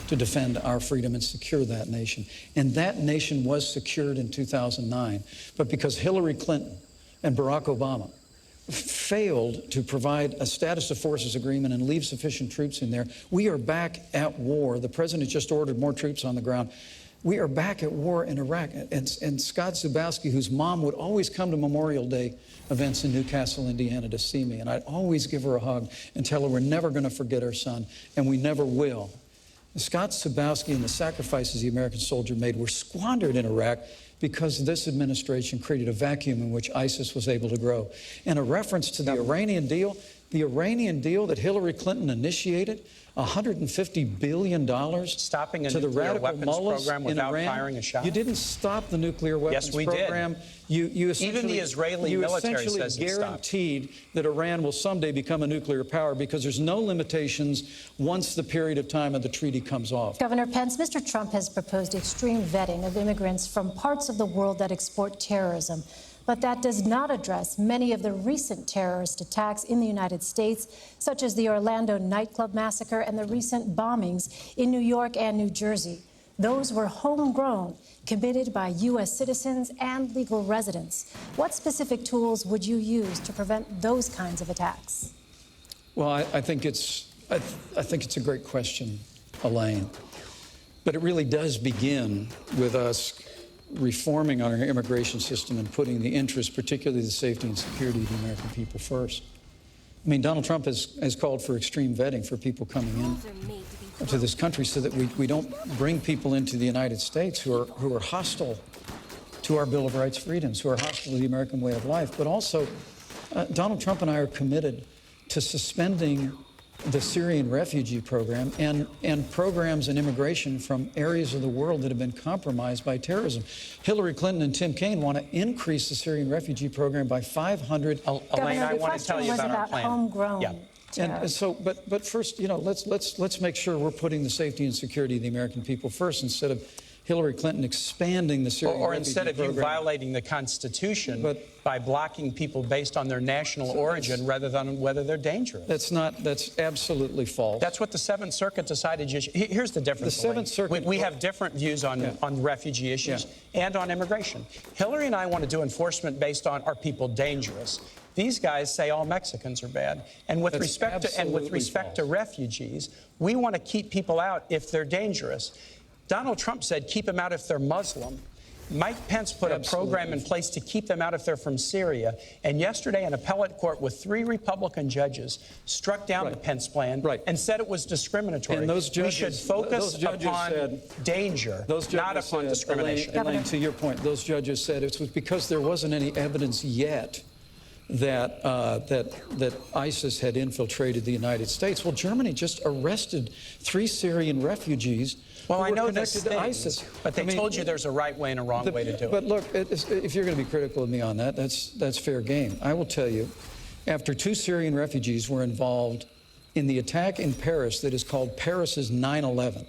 to defend our freedom and secure that nation. And that nation was secured in 2009. But because Hillary Clinton and Barack Obama failed to provide a status of forces agreement and leave sufficient troops in there, we are back at war. The president just ordered more troops on the ground. We are back at war in Iraq. And Scott Zubowski, whose mom would always come to Memorial Day events in Newcastle, Indiana to see me, and I'd always give her a hug and tell her we're never going to forget our son, and we never will. Scott Zubowski and the sacrifices the American soldier made were squandered in Iraq because this administration created a vacuum in which ISIS was able to grow. And a reference to the Iranian deal that Hillary Clinton initiated, $150 billion stopping a to the nuclear radical weapons mullahs program in without Iran. firing a shot. You didn't stop the nuclear weapons Yes, we program. did. You Even the Israeli military says it stopped. guaranteed that Iran will someday become a nuclear power because there's no limitations once the period of time of the treaty comes off. Governor Pence, Mr. Trump has proposed extreme vetting of immigrants from parts of the world that export terrorism. But that does not address many of the recent terrorist attacks in the United States, such as the Orlando nightclub massacre and the recent bombings in New York and New Jersey. Those were homegrown, committed by U.S. citizens and legal residents. What specific tools would you use to prevent those kinds of attacks? Well, I think it's a great question, Elaine. But it really does begin with us reforming our immigration system and putting the interests, particularly the safety and security of the American people first. I mean, Donald Trump has called for extreme vetting for people coming in to this country so that we don't bring people into the United States who are hostile to our Bill of Rights freedoms, who are hostile to the American way of life. But also, Donald Trump and I are committed to suspending the Syrian refugee program and programs and immigration from areas of the world that have been compromised by terrorism. Hillary Clinton and Tim Kaine want to increase the Syrian refugee program by 500. Elaine, I want to tell you about our plan. Homegrown. Yeah. And so, but first, you know, let's make sure we're putting the safety and security of the American people first instead of Hillary Clinton expanding the Syrian or refugee instead of program. you violating the Constitution by blocking people based on their national origin rather than whether they're dangerous. That's absolutely false. That's what the Seventh Circuit decided. Here's the difference. The Seventh Circuit. We have different views on refugee issues and on immigration. Hillary and I want to do enforcement based on, are people dangerous? These guys say all Mexicans are bad. And with respect to refugees, we want to keep people out if they're dangerous. Donald Trump said keep them out if they're Muslim. Mike Pence put a program in place to keep them out if they're from Syria. And yesterday, an appellate court with 3 Republican judges struck down the Pence plan and said it was discriminatory. And those judges, we should focus upon danger, not upon discrimination. Elaine, to your point, those judges said it was because there wasn't any evidence yet that ISIS had infiltrated the United States. Well, Germany just arrested 3 Syrian refugees. Well, I know this to ISIS, but they told you there's a right way and a wrong way to do it. But look, if you're going to be critical of me on that, that's fair game. I will tell you, after 2 Syrian refugees were involved in the attack in Paris that is called Paris's 9/11,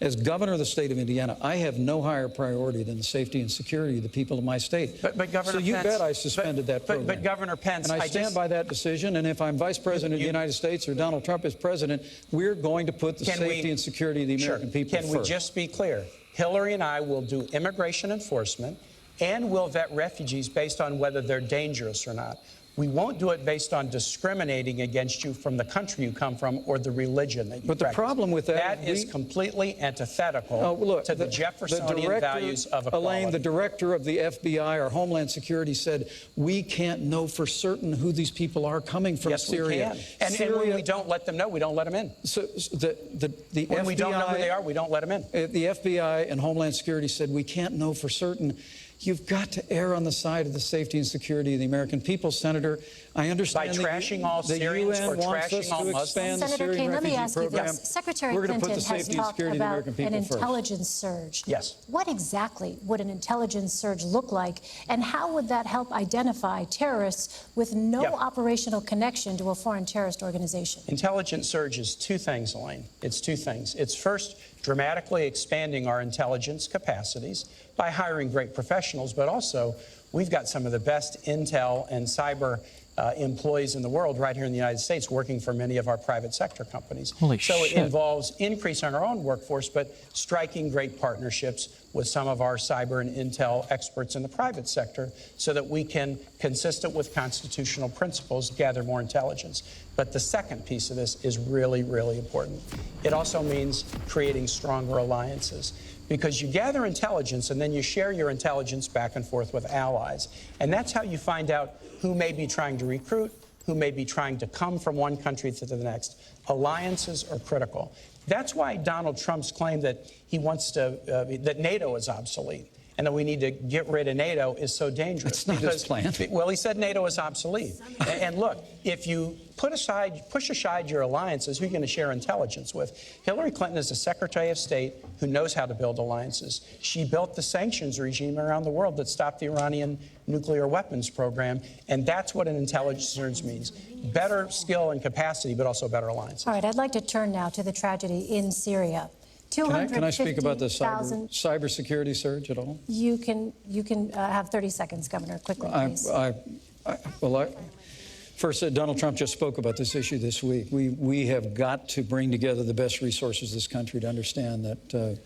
as governor of the state of Indiana, I have no higher priority than the safety and security of the people of my state. But Governor so you Pence, bet I suspended that program. But Governor Pence, and I stand by that decision. And if I'm vice president of the United States or Donald Trump is president, we're going to put the safety and security of the American people first. Can we just be clear? Hillary and I will do immigration enforcement, and we'll vet refugees based on whether they're dangerous or not. We won't do it based on discriminating against you from the country you come from or the religion that you practice. The problem with that is completely antithetical to the Jeffersonian values of equality. Elaine, the director of the FBI or Homeland Security said, we can't know for certain who these people are coming from Syria. Yes, we can. And when we don't let them know, we don't let them in. So the when FBI, we don't know who they are, we don't let them in. The FBI and Homeland Security said, we can't know for certain. You've got to err on the side of the safety and security of the American people, Senator. I understand by trashing all the Syrians UN or wants us trashing all to Muslims. expand the Senator Syrian Kane, let me refugee ask you program. this. Secretary We're going to put Clinton the has safety and talked security of the about American an people first. intelligence surge. Yes. What exactly would an intelligence surge look like, and how would that help identify terrorists with no operational connection to a foreign terrorist organization? Intelligence surge is two things, Elaine. It's two things. It's first, dramatically expanding our intelligence capacities by hiring great professionals, but also we've got some of the best intel and cyber employees in the world right here in the United States working for many of our private sector companies. Holy so shit. it involves increasing our own workforce, but striking great partnerships with some of our cyber and intel experts in the private sector so that we can, consistent with constitutional principles, gather more intelligence. But the second piece of this is really, really important. It also means creating stronger alliances, because you gather intelligence and then you share your intelligence back and forth with allies. And that's how you find out who may be trying to recruit, who may be trying to come from one country to the next. Alliances are critical. That's why Donald Trump's claim that he wants to, that NATO is obsolete and that we need to get rid of NATO is so dangerous. It's not his plan. Well, he said NATO is obsolete. And look, if you push aside your alliances, who are you going to share intelligence with? Hillary Clinton is a Secretary of State who knows how to build alliances. She built the sanctions regime around the world that stopped the Iranian nuclear weapons program, and that's what an intelligence surge means. Better skill and capacity, but also better alliances. All right, I'd like to turn now to the tragedy in Syria. Can I speak about the 250,000 cybersecurity surge at all? You can have 30 seconds, Governor, quickly, please. First, Donald Trump just spoke about this issue this week. We have got to bring together the best resources of this country to understand that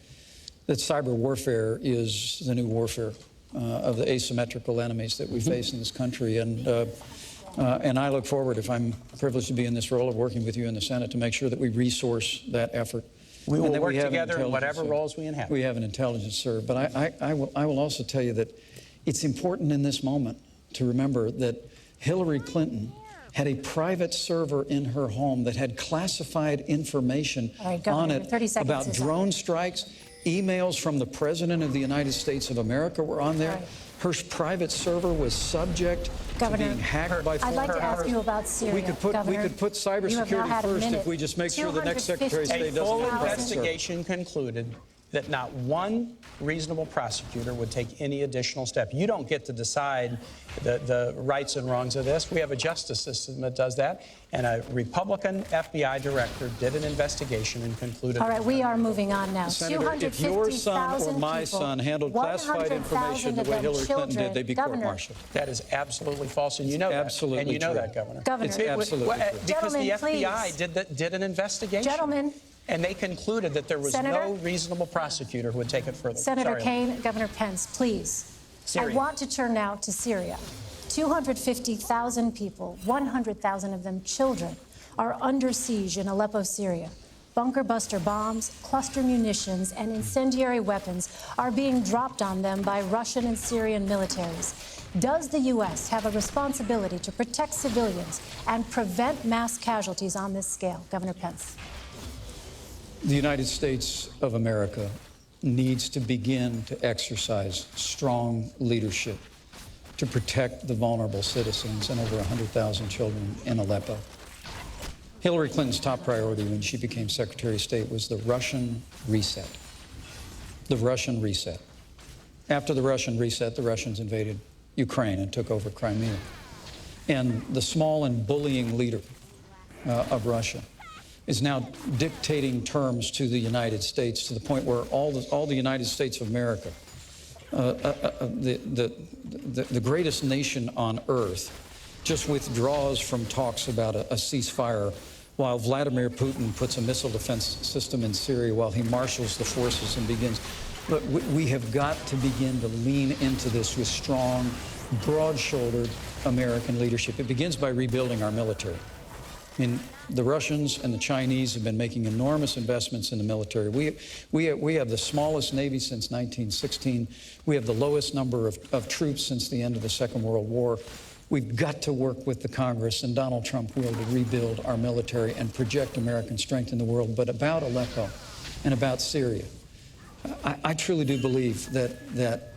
cyber warfare is the new warfare of the asymmetrical enemies that we face in this country. And I look forward, if I'm privileged to be in this role of working with you in the Senate, to make sure that we resource that effort. We will work together in whatever roles we inhabit. We have an intelligence serve. But I will also tell you that it's important in this moment to remember that Hillary Clinton had a private server in her home that had classified information on it about drone strikes. Emails from the President of the United States of America were on there. Her private server was subject to being hacked by foreign I'd like to ask you about Syria. We could put cybersecurity first if we just make sure the next Secretary of State doesn't A full have a private server. investigation concluded that not one reasonable prosecutor would take any additional step. You don't get to decide the rights and wrongs of this. We have a justice system that does that. And a Republican FBI director did an investigation and concluded. All right, we are moving on now. Senator, if your son or my son handled classified information the way Hillary Clinton did, they'd be court-martialed. That is absolutely false, and you know that. Absolutely and you know true. that, Governor. It's absolutely true. Because the Gentlemen, FBI did an investigation. Gentlemen. And they concluded that there was no reasonable prosecutor who would take it further. Senator Kane, Governor Pence, please. Syria. I want to turn now to Syria. 250,000 people, 100,000 of them children, are under siege in Aleppo, Syria. Bunker buster bombs, cluster munitions, and incendiary weapons are being dropped on them by Russian and Syrian militaries. Does the U.S. have a responsibility to protect civilians and prevent mass casualties on this scale? Governor Pence. The United States of America needs to begin to exercise strong leadership to protect the vulnerable citizens and over 100,000 children in Aleppo. Hillary Clinton's top priority when she became Secretary of State was the Russian reset. The Russian reset. After the Russian reset, the Russians invaded Ukraine and took over Crimea. And the small and bullying leader of Russia is now dictating terms to the United States to the point where all the United States of America, the greatest nation on earth, just withdraws from talks about a ceasefire while Vladimir Putin puts a missile defense system in Syria while he marshals the forces and begins. But we have got to begin to lean into this with strong, broad-shouldered American leadership. It begins by rebuilding our military. I mean, the Russians and the Chinese have been making enormous investments in the military. We have the smallest Navy since 1916. We have the lowest number of troops since the end of the Second World War. We've got to work with the Congress and Donald Trump will to rebuild our military and project American strength in the world. But about Aleppo and about Syria, I truly do believe that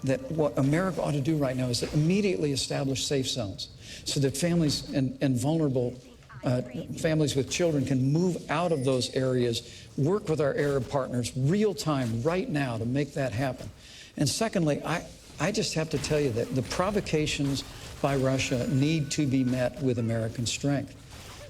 that what America ought to do right now is to immediately establish safe zones so that families and vulnerable families with children can move out of those areas, work with our Arab partners real time right now to make that happen. And secondly, I just have to tell you that the provocations by Russia need to be met with American strength.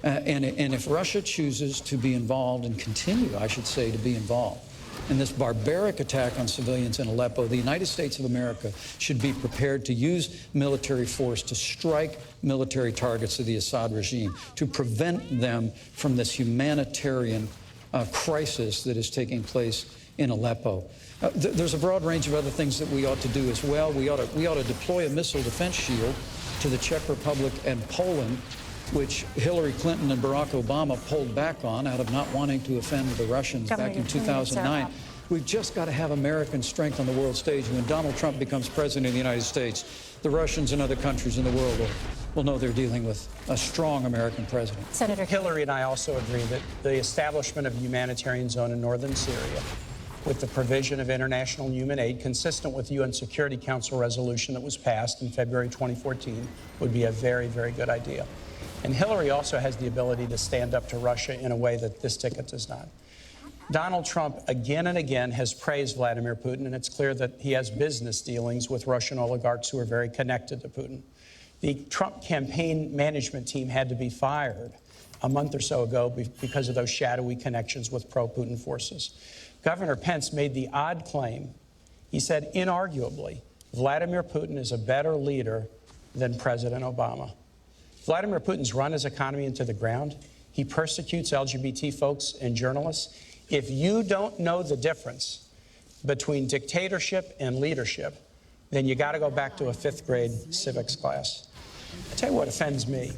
And if Russia chooses to be involved and continue, I should say, to be involved in this barbaric attack on civilians in Aleppo, the United States of America should be prepared to use military force to strike military targets of the Assad regime, to prevent them from this humanitarian crisis that is taking place in Aleppo. There's a broad range of other things that we ought to do as well. We ought to deploy a missile defense shield to the Czech Republic and Poland, which Hillary Clinton and Barack Obama pulled back on out of not wanting to offend the Russians back in 2009. We've just got to have American strength on the world stage. When Donald Trump becomes president of the United States, the Russians and other countries in the world will know they're dealing with a strong American president. Senator Hillary and I also agree that the establishment of a humanitarian zone in northern Syria with the provision of international human aid consistent with the UN Security Council resolution that was passed in February 2014 would be a very, very good idea. And Hillary also has the ability to stand up to Russia in a way that this ticket does not. Donald Trump again and again has praised Vladimir Putin, and it's clear that he has business dealings with Russian oligarchs who are very connected to Putin. The Trump campaign management team had to be fired a month or so ago because of those shadowy connections with pro-Putin forces. Governor Pence made the odd claim. He said, inarguably, Vladimir Putin is a better leader than President Obama. Vladimir Putin's run his economy into the ground. He persecutes LGBT folks and journalists. If you don't know the difference between dictatorship and leadership, then you got to go back to a 5th grade civics class. I tell you what offends me.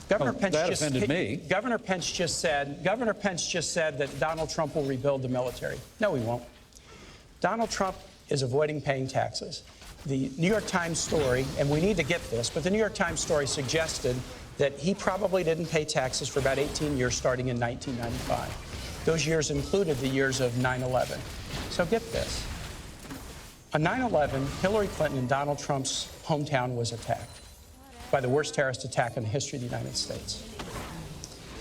Governor Pence just said that Donald Trump will rebuild the military. No, he won't. Donald Trump is avoiding paying taxes. The New York Times story, and we need to get this, but the New York Times story suggested that he probably didn't pay taxes for about 18 years starting in 1995. Those years included the years of 9/11. So get this. On 9/11, Hillary Clinton and Donald Trump's hometown was attacked by the worst terrorist attack in the history of the United States.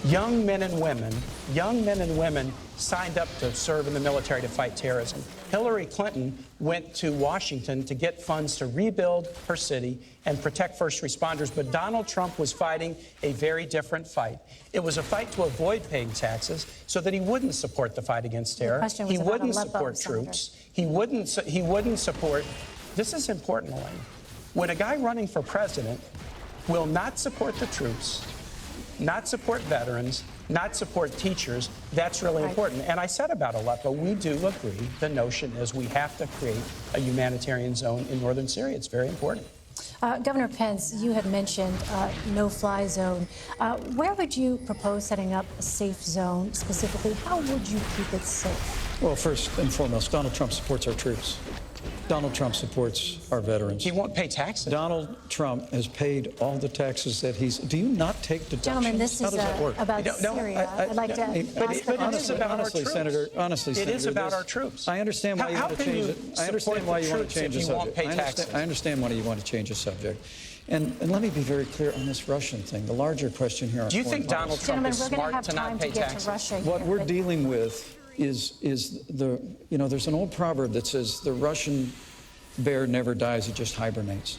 Young men and women signed up to serve in the military to fight terrorism. Hillary Clinton went to Washington to get funds to rebuild her city and protect first responders, but Donald Trump was fighting a very different fight. It was a fight to avoid paying taxes so that he wouldn't support the fight against terror. He wouldn't support troops. He wouldn't support. This is important, Elaine. When a guy running for president will not support the troops, not support veterans, not support teachers, that's really important. And I said about Aleppo, we do agree. The notion is we have to create a humanitarian zone in northern Syria. It's very important. Governor Pence, you had mentioned no-fly zone. Where would you propose setting up a safe zone specifically? How would you keep it safe? Well, first and foremost, Donald Trump supports our troops. Donald Trump supports our veterans. He won't pay taxes. Donald Trump has paid all the taxes that he's... Do you not take deductions? Gentlemen, this is about Syria. I'd like to ask the honestly, Senator, it is about our troops. I understand why you want to change it. I understand why you want to change the subject. I understand why you want to change the subject. And let me be very clear on this Russian thing. The larger question here... Do you think Donald Trump is smart to not pay taxes? What we're dealing with is the, you know, there's an old proverb that says the Russian bear never dies, it just hibernates.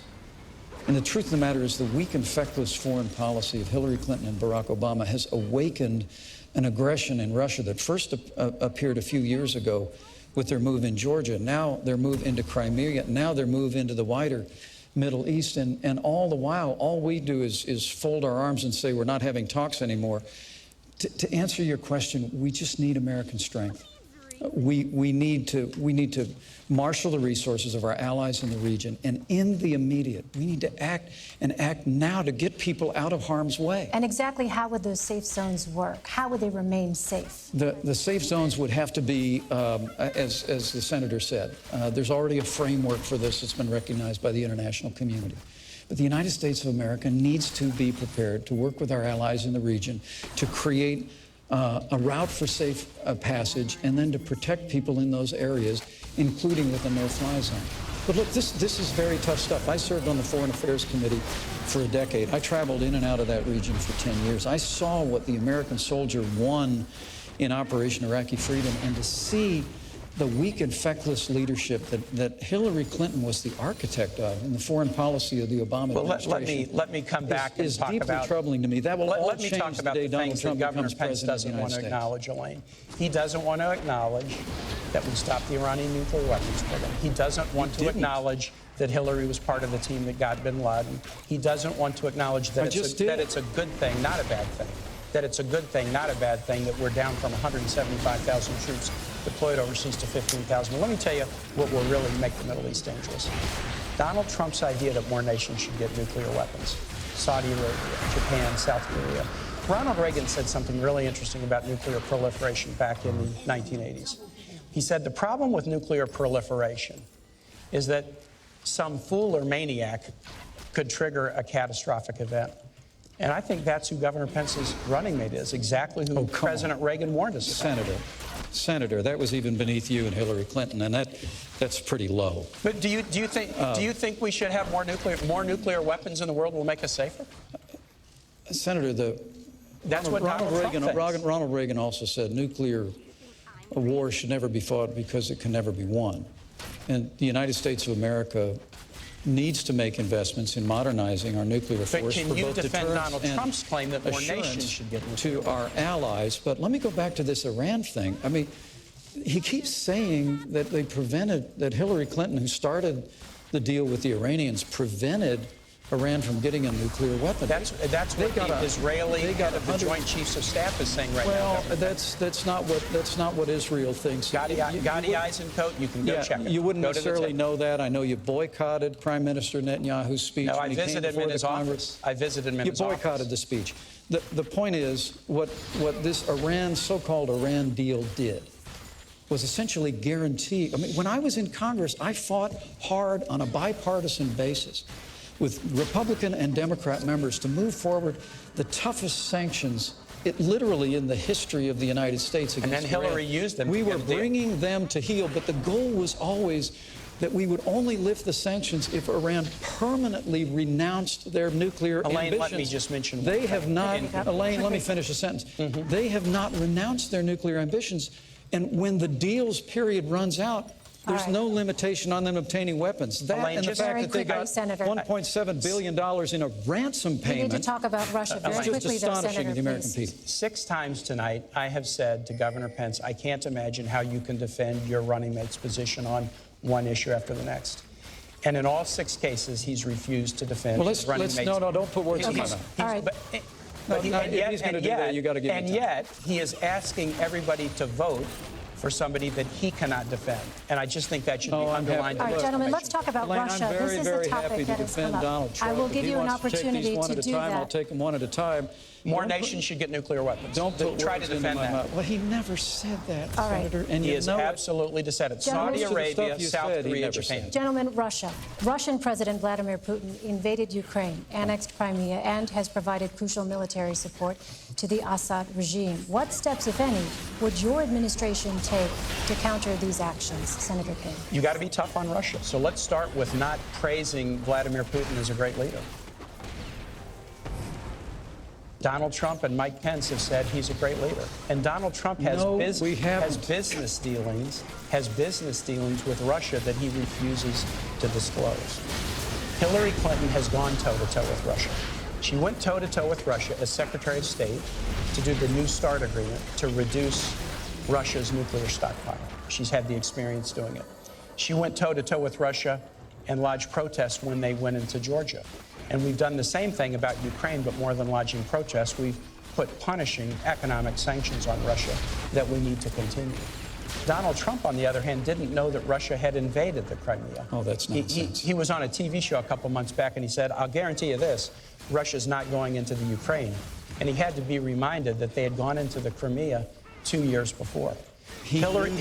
And the truth of the matter is the weak and feckless foreign policy of Hillary Clinton and Barack Obama has awakened an aggression in Russia that first appeared a few years ago with their move in Georgia, now their move into Crimea, now their move into the wider Middle East, and all the while, all we do is fold our arms and say we're not having talks anymore. To answer your question, we just need American strength. We need to marshal the resources of our allies in the region, and in the immediate, we need to act now to get people out of harm's way. And exactly how would those safe zones work? How would they remain safe? The safe zones would have to be, as the senator said, there's already a framework for this that's been recognized by the international community. But the United States of America needs to be prepared to work with our allies in the region to create a route for safe passage and then to protect people in those areas, including with a no-fly zone. But look, this is very tough stuff. I served on the Foreign Affairs Committee for a decade. I traveled in and out of that region for 10 years. I saw what the American soldier won in Operation Iraqi Freedom, and to see the weak and feckless leadership that Hillary Clinton was the architect of in the foreign policy of the Obama administration. Let me come back and talk deeply about, troubling to me. That will all let me change talk about the day the Donald things Trump that Governor becomes Pence president of the doesn't United want to States. acknowledge, Elaine. He doesn't want to acknowledge that we stopped the Iranian nuclear weapons program. He doesn't want to acknowledge that Hillary was part of the team that got bin Laden. He doesn't want to acknowledge that it's a good thing, not a bad thing. That it's a good thing, not a bad thing, that we're down from 175,000 troops deployed overseas to 15,000. But let me tell you what will really make the Middle East dangerous. Donald Trump's idea that more nations should get nuclear weapons. Saudi Arabia, Japan, South Korea. Ronald Reagan said something really interesting about nuclear proliferation back in the 1980s. He said the problem with nuclear proliferation is that some fool or maniac could trigger a catastrophic event. And I think that's who Governor Pence's running mate is, exactly who President Reagan warned us about. Senator, that was even beneath you and Hillary Clinton, and that's pretty low. But do you think we should have more nuclear weapons in the world will make us safer? Senator, Ronald Reagan also said nuclear war should never be fought because it can never be won. And the United States of America needs to make investments in modernizing our nuclear force for both deterrence and Trump's claim that more nations should get to our allies. But let me go back to this Iran thing. I mean, he keeps saying that that Hillary Clinton, who started the deal with the Iranians, prevented Iran from getting a nuclear weapon. That's what the Israeli head of the Joint Chiefs of Staff is saying right now. Well, that's not what Israel thinks. Gadi Eisenkot, you can go check it. You wouldn't necessarily know that. I know you boycotted Prime Minister Netanyahu's speech. No, I visited him in his office. I visited him in his office. You boycotted the speech. The point is, what this so-called Iran deal did was essentially guarantee. I mean, when I was in Congress, I fought hard on a bipartisan basis with Republican and Democrat members to move forward the toughest sanctions, literally in the history of the United States against Iran. And then Hillary used them. We were bringing them to heel, but the goal was always that we would only lift the sanctions if Iran permanently renounced their nuclear ambitions. Let me just mention. They have not, Elaine, let me finish a sentence. They have not renounced their nuclear ambitions, and when the deal's period runs out, there's no limitation on them obtaining weapons. That and the fact that they got $1.7 billion in a ransom payment. We need to talk about Russia very quickly, though, Senator, to the American people. 6 times tonight, I have said to Governor Pence, I can't imagine how you can defend your running mate's position on one issue after the next. And in all 6 cases, he's refused to defend his running mate's. No, don't put words in my mouth. All right. If he's going to do that, you got to give him time. And yet, he is asking everybody to vote for somebody that he cannot defend. And I just think that should be underlined. All right, gentlemen, let's talk about Russia. I'm very happy to defend Donald Trump. I will give you an opportunity to do that. I'll take them one at a time. More nations should get nuclear weapons. Don't try to defend that. Well, he never said that, all right. Senator. And he has absolutely said it. Saudi Arabia, South Korea, Japan. Gentlemen, Russia. Russian President Vladimir Putin invaded Ukraine, annexed Crimea, and has provided crucial military support to the Assad regime. What steps, if any, would your administration take to counter these actions, Senator King? You got to be tough on Russia. So let's start with not praising Vladimir Putin as a great leader. Donald Trump and Mike Pence have said he's a great leader. And Donald Trump has business dealings with Russia that he refuses to disclose. Hillary Clinton has gone toe-to-toe with Russia. She went toe-to-toe with Russia as Secretary of State to do the New START agreement to reduce Russia's nuclear stockpile. She's had the experience doing it. She went toe-to-toe with Russia and lodged protests when they went into Georgia. And we've done the same thing about Ukraine, but more than lodging protests, we've put punishing economic sanctions on Russia that we need to continue. Donald Trump, on the other hand, didn't know that Russia had invaded the Crimea. Oh, that's nonsense. He was on a TV show a couple months back, and he said, I'll guarantee you this, Russia's not going into the Ukraine. And he had to be reminded that they had gone into the Crimea 2 years before. Hillary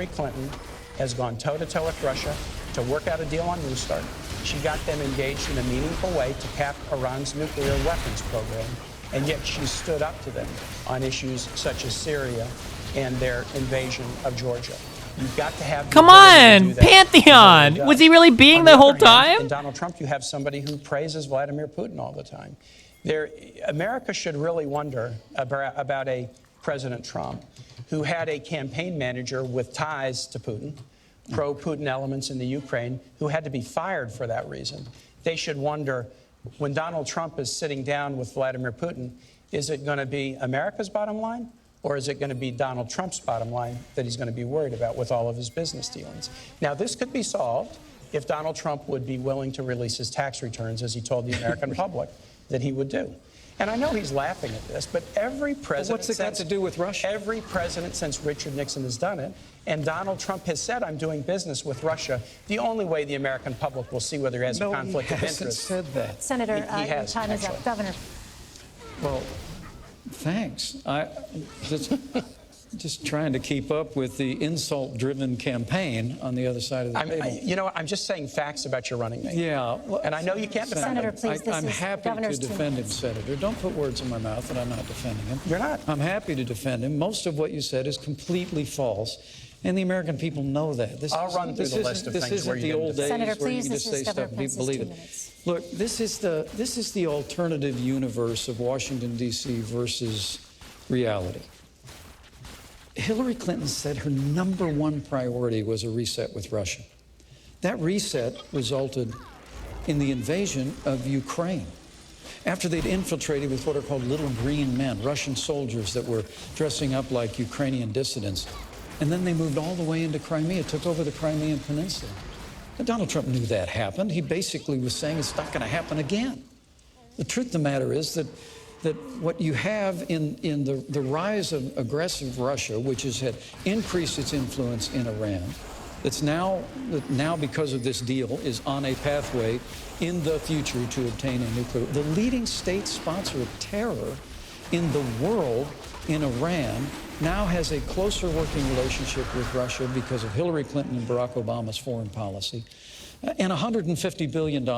Clinton has gone toe-to-toe with Russia to work out a deal on New START. She got them engaged in a meaningful way to cap Iran's nuclear weapons program, and yet she stood up to them on issues such as Syria and their invasion of Georgia. You've got to have. Come on, Pantheon. Was he really being the whole time? In Donald Trump, you have somebody who praises Vladimir Putin all the time. America should really wonder about a President Trump who had a campaign manager with ties to Putin, pro-Putin elements in the Ukraine, who had to be fired for that reason. They should wonder, when Donald Trump is sitting down with Vladimir Putin, is it going to be America's bottom line, or is it going to be Donald Trump's bottom line that he's going to be worried about with all of his business dealings? Now, this could be solved if Donald Trump would be willing to release his tax returns, as he told the American public that he would do. And I know he's laughing at this, but every president... What's it got to do with Russia? Every president since Richard Nixon has done it, and Donald Trump has said, I'm doing business with Russia. The only way the American public will see whether he has a conflict of interest... No, he hasn't said that. Senator, he has, time is up. Governor. Well, thanks. I just trying to keep up with the insult-driven campaign on the other side of the table. You know what? I'm just saying facts about your running mate. Yeah. Well, and I know you can't defend Senator, him. please, I'm happy to defend him, Senator. Don't put words in my mouth that I'm not defending him. You're not. I'm happy to defend him. Most of what you said is completely false, and the American people know that. I'll run through the list of things where you the old days Senator, where you please, can just say stuff and people believe it. Look, this is the alternative universe of Washington, D.C. versus reality. Hillary Clinton said her #1 priority was a reset with Russia. That reset resulted in the invasion of Ukraine. After they'd infiltrated with what are called little green men, Russian soldiers that were dressing up like Ukrainian dissidents. And then they moved all the way into Crimea, took over the Crimean Peninsula. Now, Donald Trump knew that happened. He basically was saying it's not going to happen again. The truth of the matter is that what you have in the rise of aggressive Russia, which has had increased its influence in Iran, that now because of this deal is on a pathway in the future to obtain a nuclear. The leading state sponsor of terror in the world, in Iran, now has a closer working relationship with Russia because of Hillary Clinton and Barack Obama's foreign policy. And $150 billion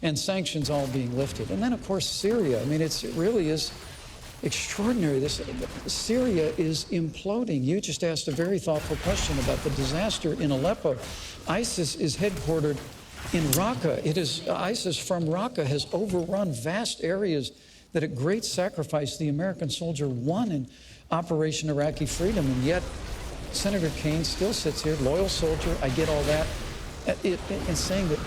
and sanctions all being lifted. And then, of course, Syria. I mean, it really is extraordinary. Syria is imploding. You just asked a very thoughtful question about the disaster in Aleppo. ISIS is headquartered in Raqqa. ISIS from Raqqa has overrun vast areas that at great sacrifice the American soldier won in Operation Iraqi Freedom. And yet, Senator Kaine still sits here, loyal soldier. I get all that. And saying that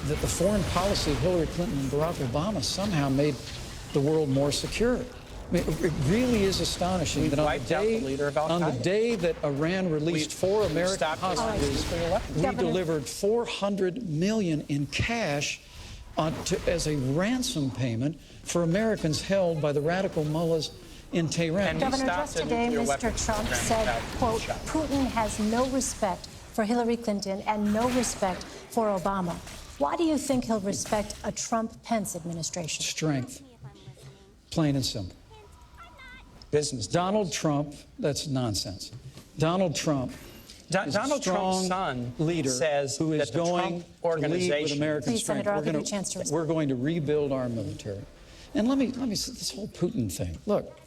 the foreign policy of Hillary Clinton and Barack Obama somehow made the world more secure. I mean, it really is astonishing that on the day that Iran released 4 American hostages, we delivered $400 million in cash as a ransom payment for Americans held by the radical mullahs in Tehran. Governor, just today, Mr. Trump said, quote, Putin has no respect for Hillary Clinton and no respect for Obama. Why do you think he'll respect a Trump-Pence administration? Strength. Plain and simple. Business. Donald Trump, that's nonsense. Donald Trump Donald Trump's son leader says who is that the going Trump to organization... lead with American Please, strength. Senator, I'll give you a chance to respond. We're going to rebuild our military. And let me say this whole Putin thing. Look,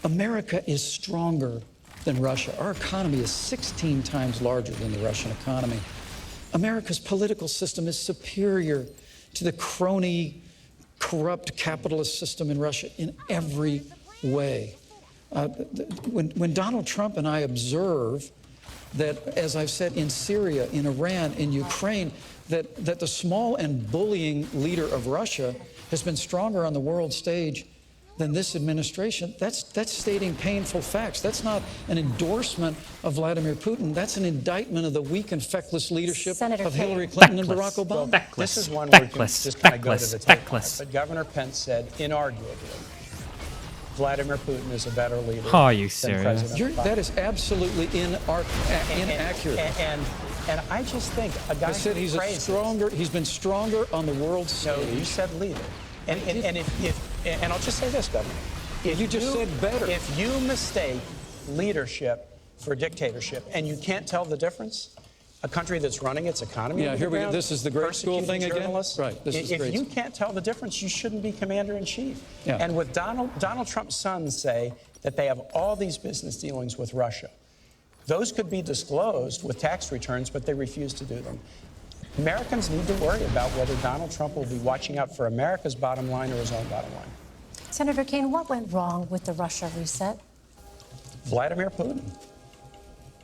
America is stronger than Russia. Our economy is 16 times larger than the Russian economy. America's political system is superior to the crony, corrupt capitalist system in Russia in every way. When Donald Trump and I observe that, as I've said, in Syria, in Iran, in Ukraine, that the small and bullying leader of Russia has been stronger on the world stage than this administration, that's stating painful facts. That's not an endorsement of Vladimir Putin. That's an indictment of the weak and feckless leadership of Hillary Clinton and Barack Obama. Well, this is one where you can just kind of go to the tape. But Governor Pence said, inarguably, Vladimir Putin is a better leader Are you than serious? President Biden. That is absolutely inaccurate. And I just think a guy I said he's been stronger on the world stage. No, you said leader. And I'll just say this, Governor. You just said better. If you mistake leadership for dictatorship and you can't tell the difference, a country that's running its economy. Yeah, here we go. This is the grade school thing again. Right. If you can't tell the difference, you shouldn't be commander in chief. Yeah. And with Donald Trump's sons say that they have all these business dealings with Russia. Those could be disclosed with tax returns, but they refuse to do them. Americans need to worry about whether Donald Trump will be watching out for America's bottom line or his own bottom line. Senator Kane, what went wrong with the Russia reset? Vladimir Putin.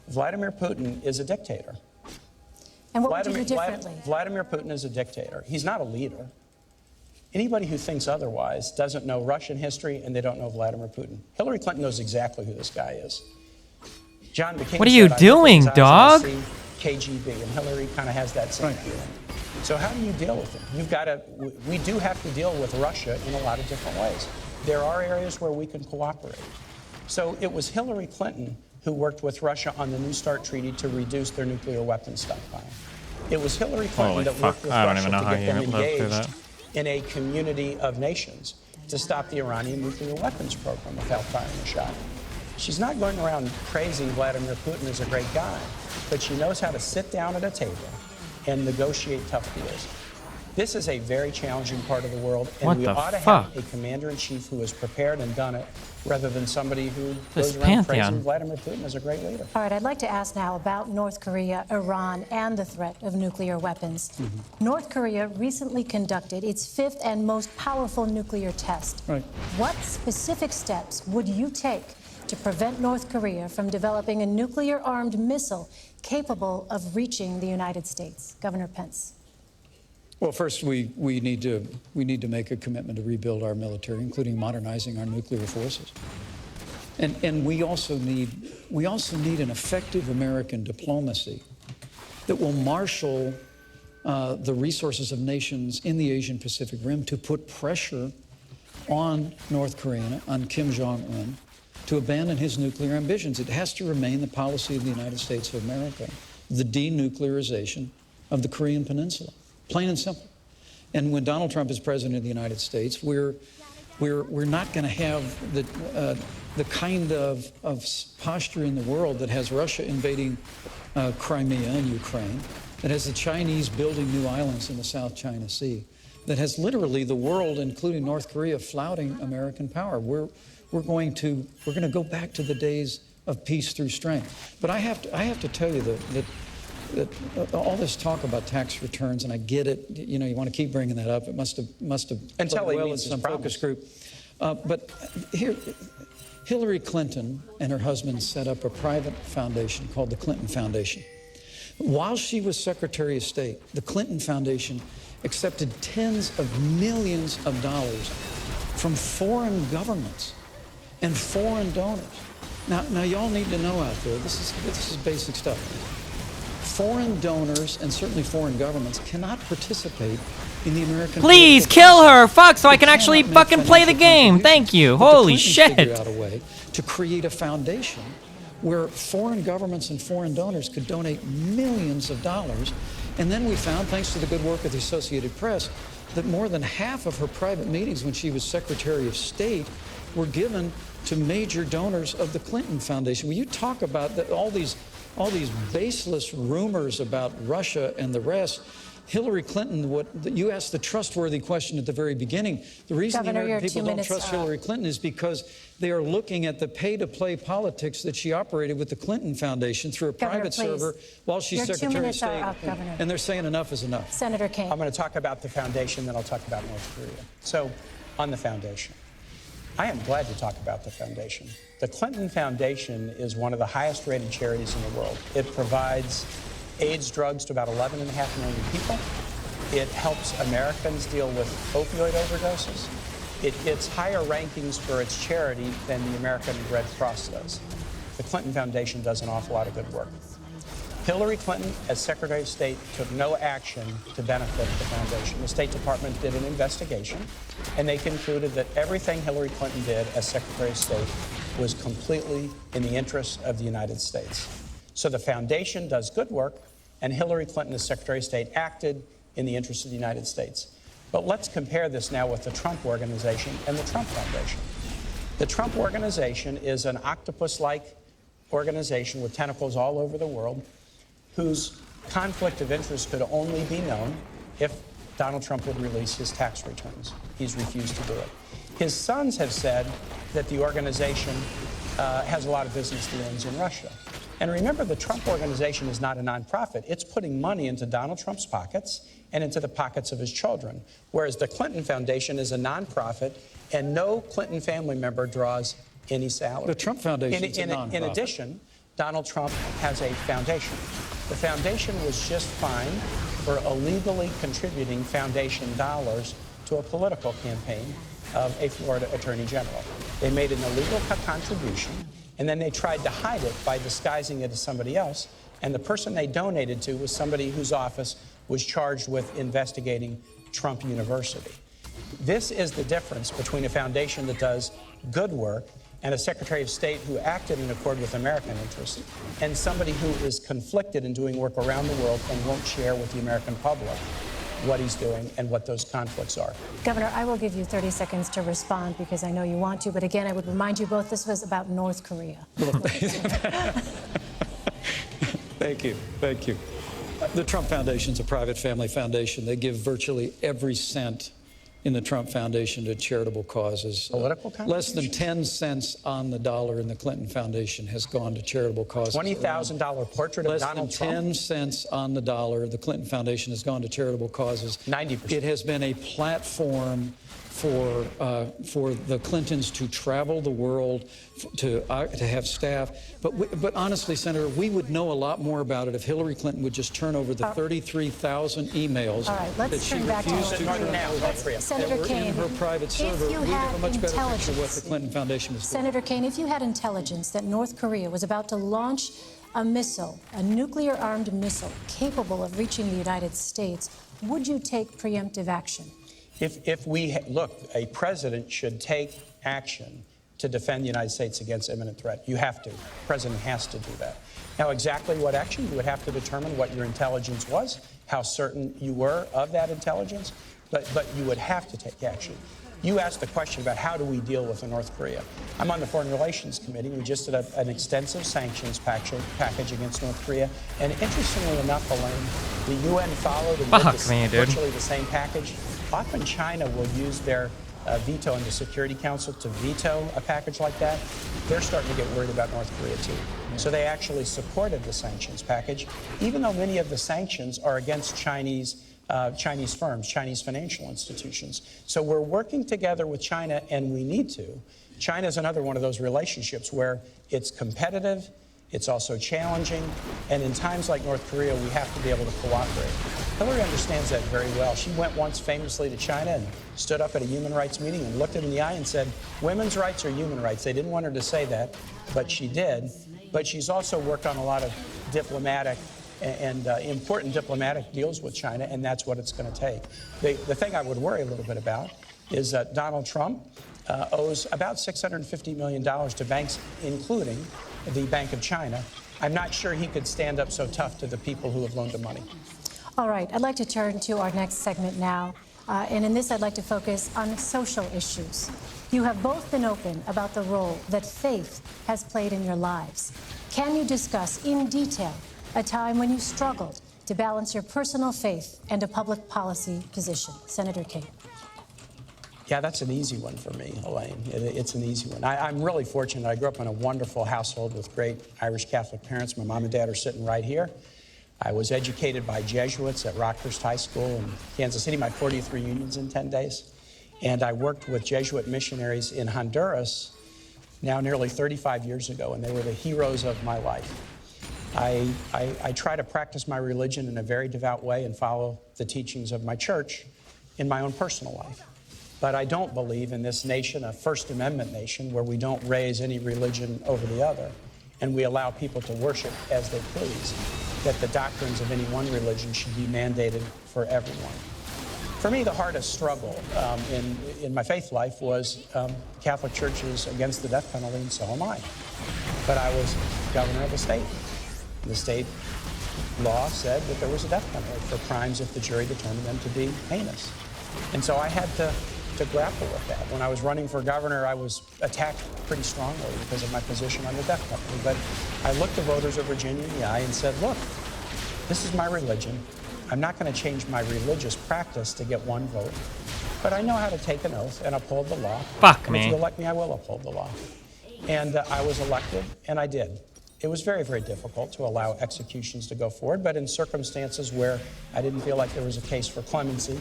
Vladimir Putin is a dictator. And what would you do differently? Vladimir Putin is a dictator. He's not a leader. Anybody who thinks otherwise doesn't know Russian history, and they don't know Vladimir Putin. Hillary Clinton knows exactly who this guy is. John McCain What are you said, doing, dog? KGB, and Hillary kind of has that same feeling. So how do you deal with it? You've got to. We do have to deal with Russia in a lot of different ways. There are areas where we can cooperate. So it was Hillary Clinton who worked with Russia on the New START treaty to reduce their nuclear weapons stockpile. It was Hillary Clinton that worked with Russia to get them engaged in a community of nations to stop the Iranian nuclear weapons program without firing a shot. She's not going around praising Vladimir Putin as a great guy, but she knows how to sit down at a table and negotiate tough deals. This is a very challenging part of the world, and we ought to have a commander-in-chief who has prepared and done it, rather than somebody who goes around praising Vladimir Putin as a great leader. All right, I'd like to ask now about North Korea, Iran, and the threat of nuclear weapons. North Korea recently conducted its 5th and most powerful nuclear test. Right. What specific steps would you take to prevent North Korea from developing a nuclear-armed missile capable of reaching the United States? Governor Pence. Well, first, we need to make a commitment to rebuild our military, including modernizing our nuclear forces. And we also need an effective American diplomacy that will marshal the resources of nations in the Asian Pacific Rim to put pressure on North Korea, on Kim Jong-un, to abandon his nuclear ambitions. It has to remain the policy of the United States of America, the denuclearization of the Korean Peninsula. Plain and simple. And when Donald Trump is president of the United States, we're not going to have the kind of posture in the world that has Russia invading Crimea and Ukraine, that has the Chinese building new islands in the South China Sea, that has literally the world, including North Korea, flouting American power. We're going to go back to the days of peace through strength. But I have to tell you that all this talk about tax returns, and I get it, you know, you want to keep bringing that up. It must have until played well in meets some his focus group. But here, Hillary Clinton and her husband set up a private foundation called the Clinton Foundation. While she was Secretary of State, the Clinton Foundation accepted tens of millions of dollars from foreign governments and foreign donors. Now y'all need to know out there, this is basic stuff. Foreign donors and certainly foreign governments cannot participate in the American. Please kill her, fuck, so I can actually fucking play the game. Thank you. Holy shit. Figured out a way to create a foundation where foreign governments and foreign donors could donate millions of dollars. And then we found, thanks to the good work of the Associated Press, that more than half of her private meetings when she was Secretary of State were given to major donors of the Clinton Foundation. When you talk about all these baseless rumors about Russia and the rest, Hillary Clinton, you asked the trustworthy question at the very beginning. The reason the American people don't trust Hillary Clinton is because they are looking at the pay-to-play politics that she operated with the Clinton Foundation through a private server while she's Secretary of State. And they're saying enough is enough. Senator Kane. I'm going to talk about the foundation, then I'll talk about North Korea. So, on the foundation. I am glad to talk about the foundation. The Clinton Foundation is one of the highest rated charities in the world. It provides AIDS drugs to about 11.5 million people. It helps Americans deal with opioid overdoses. It gets higher rankings for its charity than the American Red Cross does. The Clinton Foundation does an awful lot of good work. Hillary Clinton, as Secretary of State, took no action to benefit the foundation. The State Department did an investigation, and they concluded that everything Hillary Clinton did as Secretary of State was completely in the interest of the United States. So the foundation does good work, and Hillary Clinton, as Secretary of State, acted in the interest of the United States. But let's compare this now with the Trump Organization and the Trump Foundation. The Trump Organization is an octopus-like organization with tentacles all over the world, whose conflict of interest could only be known if Donald Trump would release his tax returns. He's refused to do it. His sons have said that the organization has a lot of business dealings in Russia. And remember, the Trump Organization is not a nonprofit. It's putting money into Donald Trump's pockets and into the pockets of his children, whereas the Clinton Foundation is a nonprofit, and no Clinton family member draws any salary. The Trump Foundation is a nonprofit. In addition, Donald Trump has a foundation. The foundation was just fined for illegally contributing foundation dollars to a political campaign of a Florida Attorney General. They made an illegal contribution, and then they tried to hide it by disguising it as somebody else. And the person they donated to was somebody whose office was charged with investigating Trump University. This is the difference between a foundation that does good work and a Secretary of State who acted in accord with American interests, and somebody who is conflicted in doing work around the world and won't share with the American public what he's doing and what those conflicts are. Governor, I will give you 30 seconds to respond because I know you want to, but again, I would remind you both this was about North Korea. Thank you. Thank you. The Trump Foundation is a private family foundation. They give virtually every cent in the Trump Foundation to charitable causes. Political less than 10 cents on the dollar in the Clinton Foundation has gone to charitable causes. $20,000 portrait of Donald Trump? Less than 10 cents on the dollar, the Clinton Foundation has gone to charitable causes. 90%. It has been a platform for the Clintons to travel the world, to have staff. But honestly, Senator, we would know a lot more about it if Hillary Clinton would just turn over the 33,000 emails that she refused to Senator Kane, in her private server. If you We'd have a had much better picture of what the intelligence, Clinton Foundation was doing. Senator Kane, if you had intelligence that North Korea was about to launch a missile, a nuclear-armed missile capable of reaching the United States, would you take preemptive action? If we look, a president should take action to defend the United States against imminent threat. You have to. The president has to do that. Now, exactly what action? You would have to determine what your intelligence was, how certain you were of that intelligence, but you would have to take action. You asked the question about how do we deal with North Korea. I'm on the Foreign Relations Committee. We just did an extensive sanctions package against North Korea. And interestingly enough, Elaine, the UN followed and did virtually the same package. Often China will use their veto in the Security Council to veto a package like that. They're starting to get worried about North Korea too. So they actually supported the sanctions package, even though many of the sanctions are against Chinese firms, Chinese financial institutions. So we're working together with China, and we need to. China is another one of those relationships where it's competitive, it's also challenging, and in times like North Korea, we have to be able to cooperate. Hillary understands that very well. She went once famously to China and stood up at a human rights meeting and looked it in the eye and said, women's rights are human rights. They didn't want her to say that, but she did. But she's also worked on a lot of diplomatic and important diplomatic deals with China, and that's what it's going to take. The thing I would worry a little bit about is that Donald Trump owes about $650 million to banks, including the Bank of China. I'm not sure he could stand up so tough to the people who have loaned him money. All right, I'd like to turn to our next segment now. And in this, I'd like to focus on social issues. You have both been open about the role that faith has played in your lives. Can you discuss in detail a time when you struggled to balance your personal faith and a public policy position? Senator King. Yeah, that's an easy one for me, Elaine. It's an easy one. I'm really fortunate. I grew up in a wonderful household with great Irish Catholic parents. My mom and dad are sitting right here. I was educated by Jesuits at Rockhurst High School in Kansas City, my 40th reunions in 10 days. And I worked with Jesuit missionaries in Honduras now nearly 35 years ago, and they were the heroes of my life. I try to practice my religion in a very devout way and follow the teachings of my church in my own personal life. But I don't believe in this nation, a First Amendment nation, where we don't raise any religion over the other and we allow people to worship as they please, that the doctrines of any one religion should be mandated for everyone. For me, the hardest struggle in my faith life was Catholic churches against the death penalty, and so am I. But I was governor of a state. The state law said that there was a death penalty for crimes if the jury determined them to be heinous. And so I had to grapple with that. When I was running for governor, I was attacked pretty strongly because of my position on the death penalty. But I looked the voters of Virginia in the eye and said, look, this is my religion. I'm not going to change my religious practice to get one vote. But I know how to take an oath and uphold the law. Fuck and me. If you elect me, I will uphold the law. And I was elected, and I did. it was very, very difficult to allow executions to go forward, but in circumstances where I didn't feel like there was a case for clemency,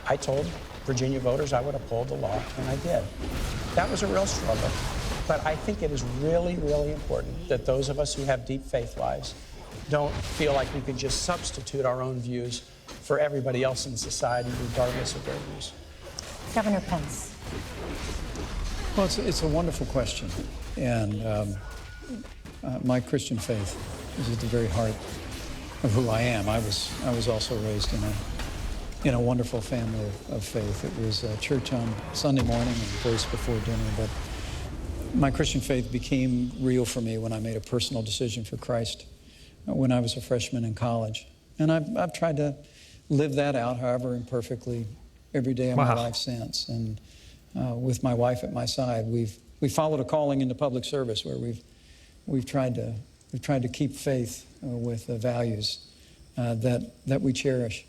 I told Virginia voters I would uphold the law, and I did. That was a real struggle, but I think it is really, really important that those of us who have deep faith lives don't feel like we can just substitute our own views for everybody else in society, regardless of their views. Governor Pence. Well, it's a wonderful question, and my Christian faith is at the very heart of who I am. I was also raised in a wonderful family of faith. It was church on Sunday morning and grace before dinner, but my Christian faith became real for me when I made a personal decision for Christ when I was a freshman in college. And I've tried to live that out, however imperfectly, every day of my life since. And with my wife at my side, we followed a calling into public service where we've tried to keep faith with the values that we cherish.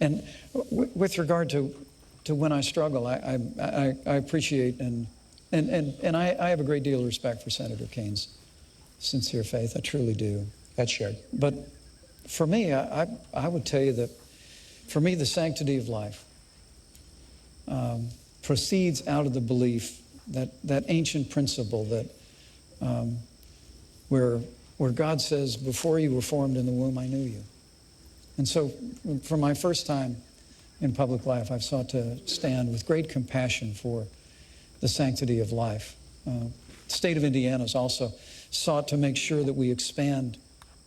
And with regard to when I struggle, I appreciate and I have a great deal of respect for Senator Kane's sincere faith. I truly do. That's shared. But for me, I would tell you that for me, the sanctity of life proceeds out of the belief that ancient principle that where God says, before you were formed in the womb, I knew you. And so for my first time in public life, I've sought to stand with great compassion for the sanctity of life. The state of Indiana has also sought to make sure that we expand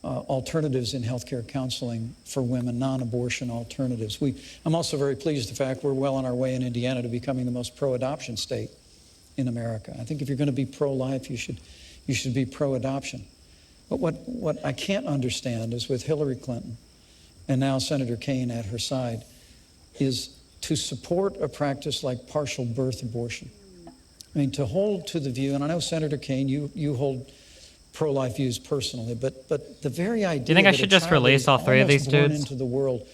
alternatives in healthcare counseling for women, non-abortion alternatives. I'm also very pleased with the fact we're well on our way in Indiana to becoming the most pro-adoption state in America. I think if you're going to be pro-life, you should be pro-adoption. But what I can't understand is with Hillary Clinton and now Senator Kane at her side is to support a practice like partial birth abortion. I mean, to hold to the view, and I know Senator Kane, you hold pro-life views personally, but the very idea do you think I that should a just child release all three of these born dudes into the world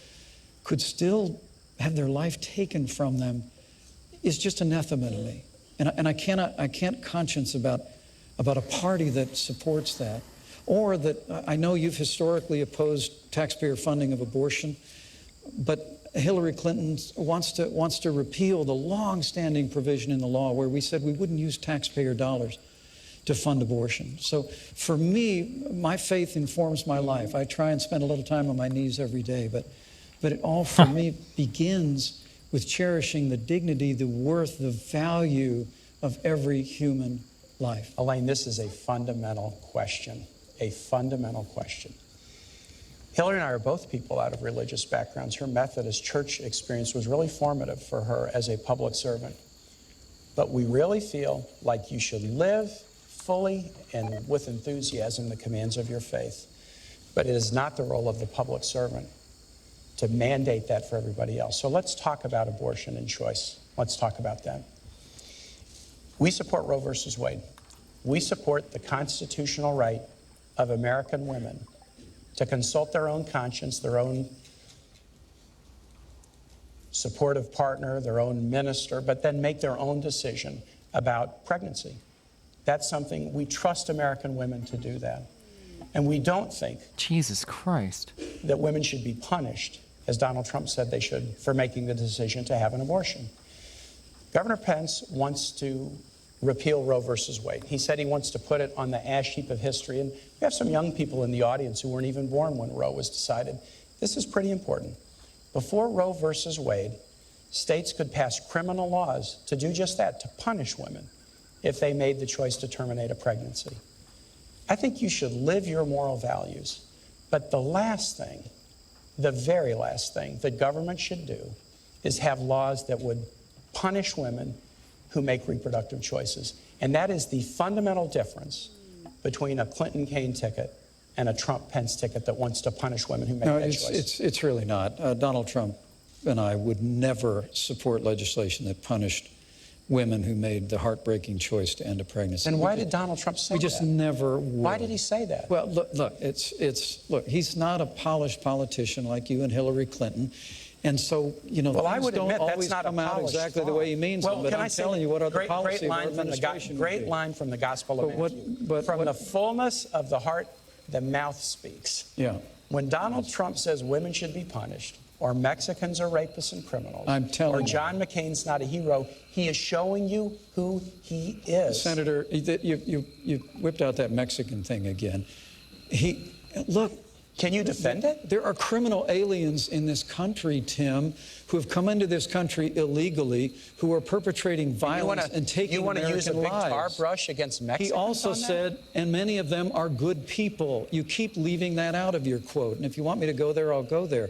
could still have their life taken from them is just anathema to me. And I can't conscience about a party that supports that. Or that I know you've historically opposed taxpayer funding of abortion, but Hillary Clinton wants to repeal the long-standing provision in the law where we said we wouldn't use taxpayer dollars to fund abortion. So for me, my faith informs my life. I try and spend a little time on my knees every day, but it all for me begins with cherishing the dignity, the worth, the value of every human life. Elaine, this is a fundamental question. A fundamental question. Hillary and I are both people out of religious backgrounds. Her Methodist church experience was really formative for her as a public servant. But we really feel like you should live fully and with enthusiasm the commands of your faith. But it is not the role of the public servant to mandate that for everybody else. So let's talk about abortion and choice. Let's talk about that. We support Roe versus Wade. We support the constitutional right of American women to consult their own conscience, their own supportive partner, their own minister, but then make their own decision about pregnancy. That's something we trust American women to do that. And we don't think Jesus Christ that women should be punished, as Donald Trump said they should, for making the decision to have an abortion. Governor Pence wants to repeal Roe versus Wade. He said he wants to put it on the ash heap of history. And we have some young people in the audience who weren't even born when Roe was decided. This is pretty important. Before Roe versus Wade, states could pass criminal laws to do just that, to punish women if they made the choice to terminate a pregnancy. I think you should live your moral values. But the last thing, the very last thing that government should do is have laws that would punish women who make reproductive choices. And that is the fundamental difference between a Clinton-Kane ticket and a Trump-Pence ticket that wants to punish women who make that choice. It's really not. Donald Trump and I would never support legislation that punished women who made the heartbreaking choice to end a pregnancy. Then why did Donald Trump say that? We just never would. Why did he say that? Well, look, he's not a polished politician like you and Hillary Clinton. And so, you know, well, I things would don't admit always that's not come a out polished exactly the thought. way he means well, them. But can I'm I say telling you what other great policy of our line from the administration would great be. line from the Gospel of Matthew. From the fullness of the heart, the mouth speaks. Yeah. When Donald Trump says women should be punished, or Mexicans are rapists and criminals, I'm telling or you. John McCain's not a hero, he is showing you who he is. Senator, you whipped out that Mexican thing again. Look. Can you defend it? There are criminal aliens in this country, Tim, who have come into this country illegally, who are perpetrating violence and taking American lives. You want to use a big tar brush against Mexicans? He also said, and many of them are good people. You keep leaving that out of your quote. And if you want me to go there, I'll go there.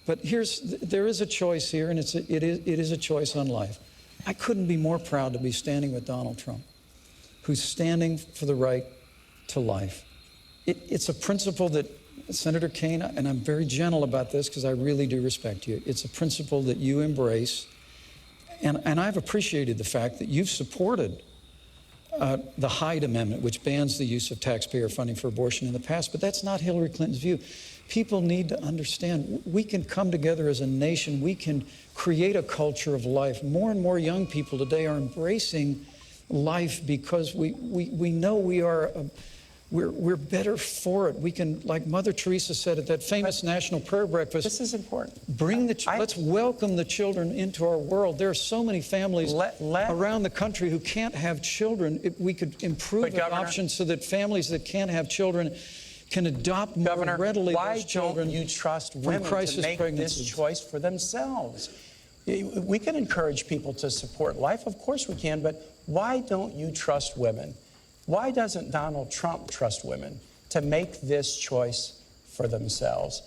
But there is a choice here, and it is a choice on life. I couldn't be more proud to be standing with Donald Trump, who's standing for the right to life. It's a principle that Senator Kaine, and I'm very gentle about this because I really do respect you, it's a principle that you embrace. And I've appreciated the fact that you've supported the Hyde Amendment, which bans the use of taxpayer funding for abortion in the past, but that's not Hillary Clinton's view. People need to understand we can come together as a nation. We can create a culture of life. More and more young people today are embracing life because we know we're better for it. We can, like Mother Teresa said at that famous National Prayer Breakfast. This is important. Let's welcome the children into our world. There are so many families around the country who can't have children. We could improve adoption so that families that can't have children can adopt more readily those children. Why don't you trust women to make this choice for themselves? We can encourage people to support life. Of course we can, but why don't you trust women? Why doesn't Donald Trump trust women to make this choice for themselves?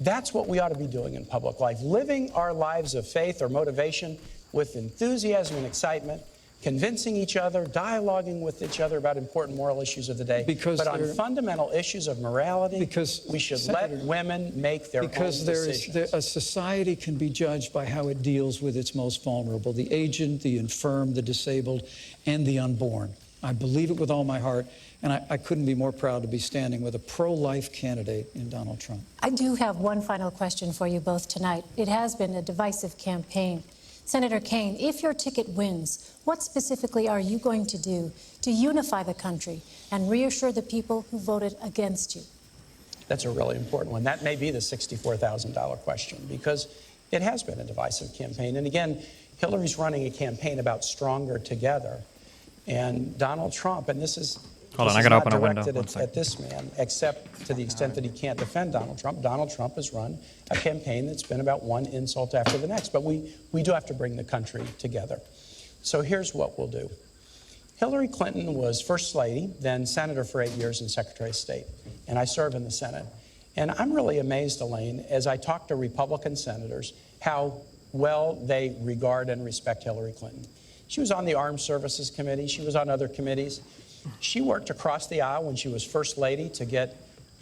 That's what we ought to be doing in public life, living our lives of faith or motivation with enthusiasm and excitement, convincing each other, dialoguing with each other about important moral issues of the day. But on fundamental issues of morality, we should let women make their own decisions. A society can be judged by how it deals with its most vulnerable, the aged, the infirm, the disabled, and the unborn. I believe it with all my heart, and I couldn't be more proud to be standing with a pro-life candidate in Donald Trump. I do have one final question for you both tonight. It has been a divisive campaign. Senator Kaine, if your ticket wins, what specifically are you going to do to unify the country and reassure the people who voted against you? That's a really important one. That may be the $64,000 question, because it has been a divisive campaign. And again, Hillary's running a campaign about stronger together. And Donald Trump, and this is Hold on, I gotta open a window. directed at this man, except to the extent that he can't defend Donald Trump. Donald Trump has run a campaign that's been about one insult after the next. But we do have to bring the country together. So here's what we'll do. Hillary Clinton was First Lady, then Senator for 8 years and Secretary of State. And I serve in the Senate. And I'm really amazed, Elaine, as I talk to Republican senators, how well they regard and respect Hillary Clinton. She was on the Armed Services Committee. She was on other committees. She worked across the aisle when she was First Lady to get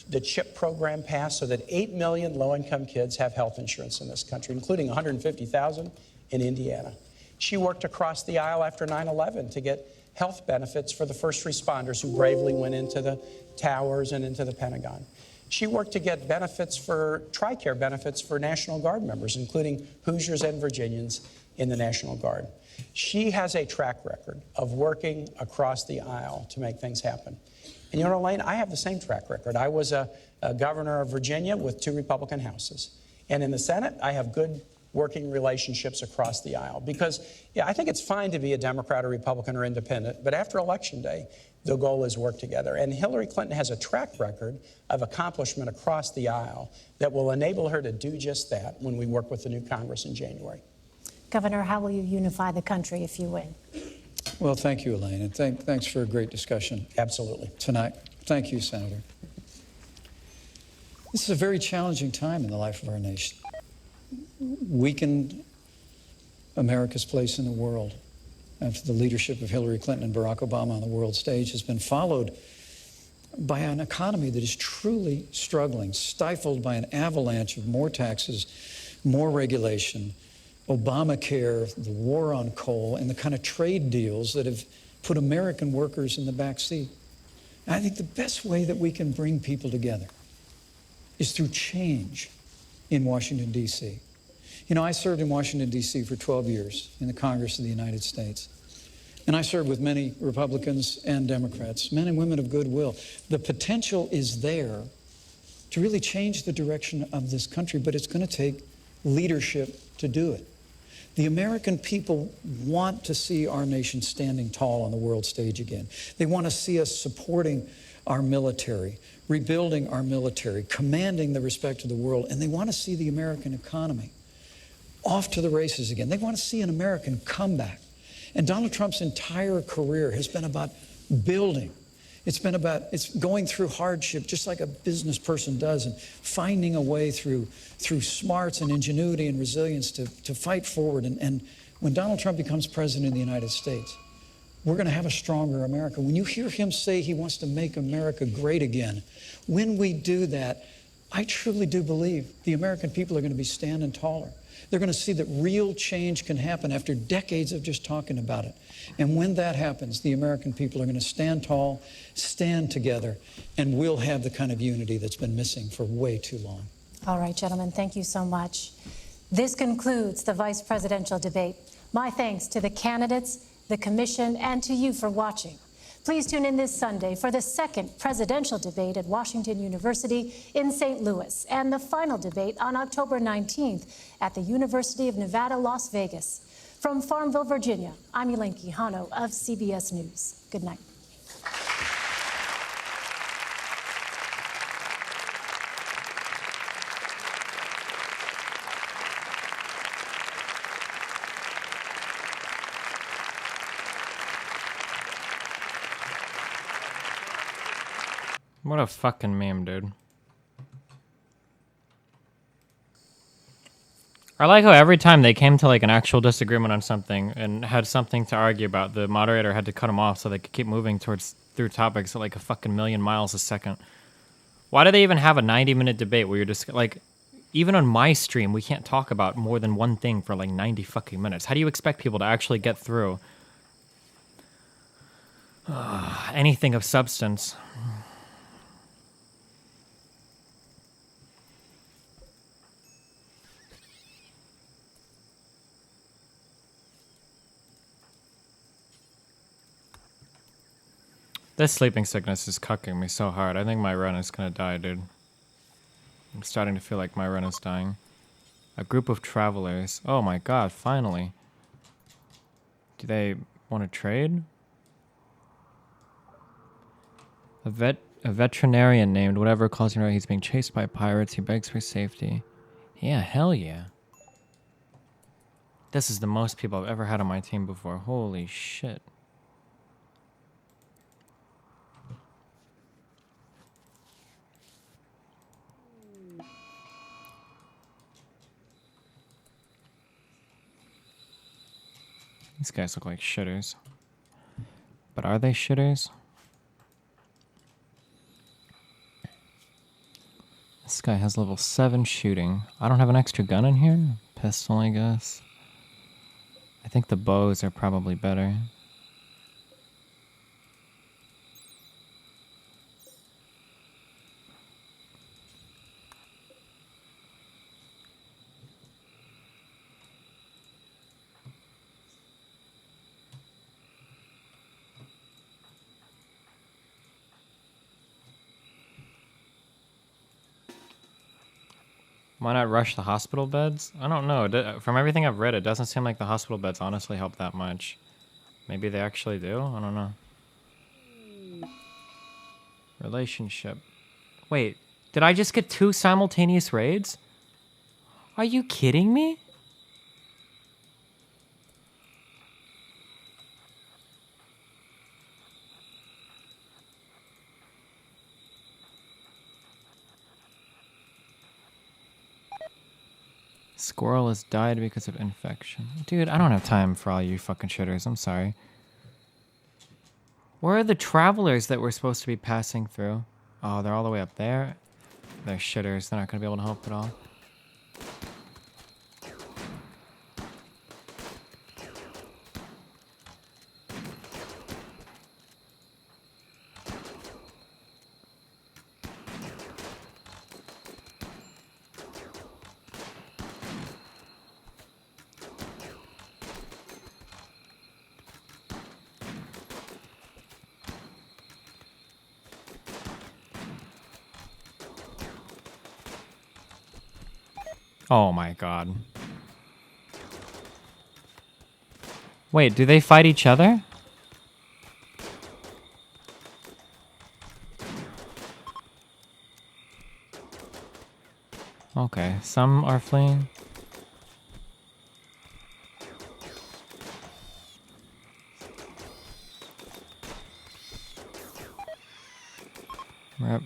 the CHIP program passed so that 8 million low-income kids have health insurance in this country, including 150,000 in Indiana. She worked across the aisle after 9/11 to get health benefits for the first responders who bravely went into the towers and into the Pentagon. She worked to get benefits for TRICARE benefits for National Guard members, including Hoosiers and Virginians in the National Guard. She has a track record of working across the aisle to make things happen. And you know, Elaine, I have the same track record. I was a governor of Virginia with 2 Republican houses. And in the Senate, I have good working relationships across the aisle. Because, yeah, I think it's fine to be a Democrat or Republican or independent, but after Election Day, the goal is work together. And Hillary Clinton has a track record of accomplishment across the aisle that will enable her to do just that when we work with the new Congress in January. Governor, how will you unify the country if you win? Well, thank you, Elaine, and thanks for a great discussion. Absolutely. Tonight. Thank you, Senator. This is a very challenging time in the life of our nation. Weakened America's place in the world after the leadership of Hillary Clinton and Barack Obama on the world stage has been followed by an economy that is truly struggling, stifled by an avalanche of more taxes, more regulation, Obamacare, the war on coal, and the kind of trade deals that have put American workers in the back seat. And I think the best way that we can bring people together is through change in Washington, D.C. You know, I served in Washington, D.C. for 12 years in the Congress of the United States. And I served with many Republicans and Democrats, men and women of goodwill. The potential is there to really change the direction of this country, but it's going to take leadership to do it. The American people want to see our nation standing tall on the world stage again. They want to see us supporting our military, rebuilding our military, commanding the respect of the world, and they want to see the American economy off to the races again. They want to see an American comeback. And Donald Trump's entire career has been about building. It's going through hardship just like a business person does, and finding a way through smarts and ingenuity and resilience to fight forward. And when Donald Trump becomes president of the United States, we're going to have a stronger America. When you hear him say he wants to make America great again, when we do that, I truly do believe the American people are going to be standing taller. They're going to see that real change can happen after decades of just talking about it. And when that happens, the American people are going to stand tall, stand together, and we'll have the kind of unity that's been missing for way too long. All right, gentlemen, thank you so much. This concludes the vice presidential debate. My thanks to the candidates, the commission, and to you for watching. Please tune in this Sunday for the second presidential debate at Washington University in St. Louis, and the final debate on October 19th at the University of Nevada, Las Vegas. From Farmville, Virginia, I'm Elaine Quijano of CBS News. Good night. What a fucking meme, dude. I like how every time they came to like an actual disagreement on something and had something to argue about, the moderator had to cut them off so they could keep moving through topics at like a fucking million miles a second. Why do they even have a 90-minute debate where you're just like, even on my stream, we can't talk about more than one thing for like 90 fucking minutes. How do you expect people to actually get through anything of substance? This sleeping sickness is cucking me so hard. I think my run is gonna die, dude. I'm starting to feel like my run is dying. A group of travelers. Oh my god, finally. Do they want to trade? A veterinarian named whatever calls him right. He's being chased by pirates. He begs for safety. Yeah, hell yeah. This is the most people I've ever had on my team before. Holy shit. These guys look like shitters. But are they shitters? This guy has level 7 shooting. I don't have an extra gun in here? Pistol, I guess. I think the bows are probably better. Why not rush the hospital beds? I don't know. From everything I've read, it doesn't seem like the hospital beds honestly help that much. Maybe they actually do? I don't know. Relationship. Wait, did I just get 2 simultaneous raids? Are you kidding me? Squirrel has died because of infection. Dude, I don't have time for all you fucking shitters. I'm sorry. Where are the travelers that we're supposed to be passing through? Oh, they're all the way up there. They're shitters. They're not going to be able to help at all. Oh my god. Wait, do they fight each other? Okay, some are fleeing. Yep.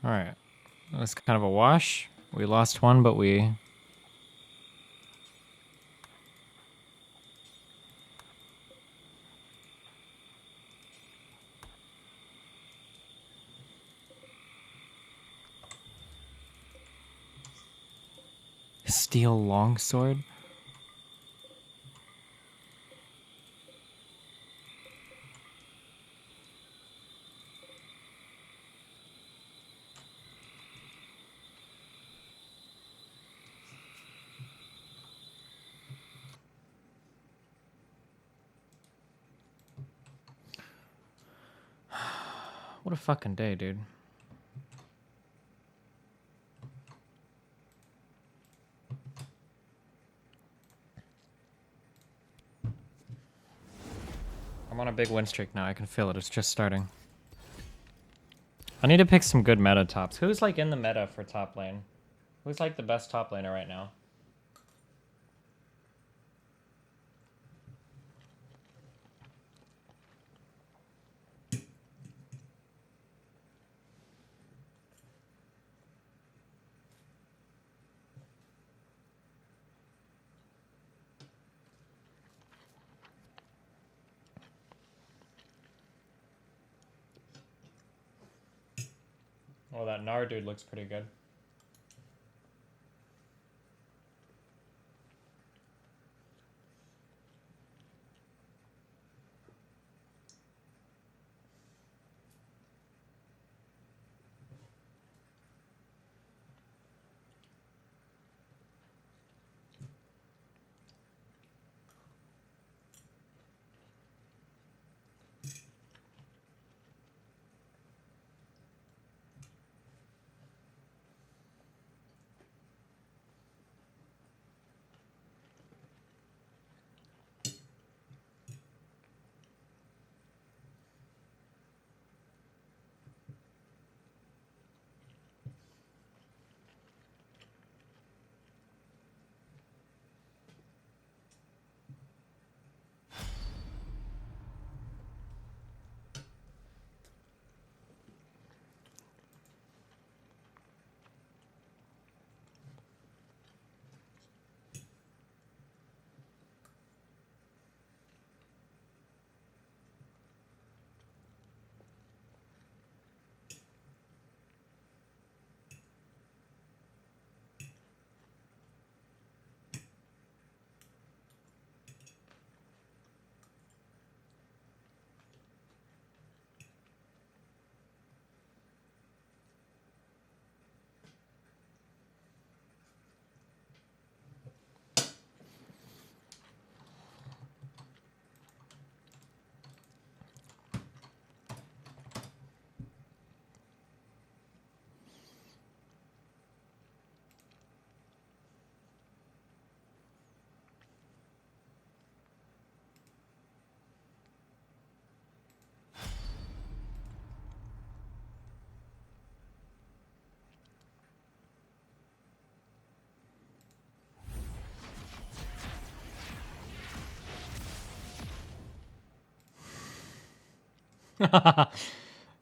Alright. That was kind of a wash. We lost one, but we... Steel longsword? What a fucking day, dude. I'm on a big win streak now. I can feel it. It's just starting. I need to pick some good meta tops. Who's like in the meta for top lane? Who's like the best top laner right now? Oh, that Gnar dude looks pretty good.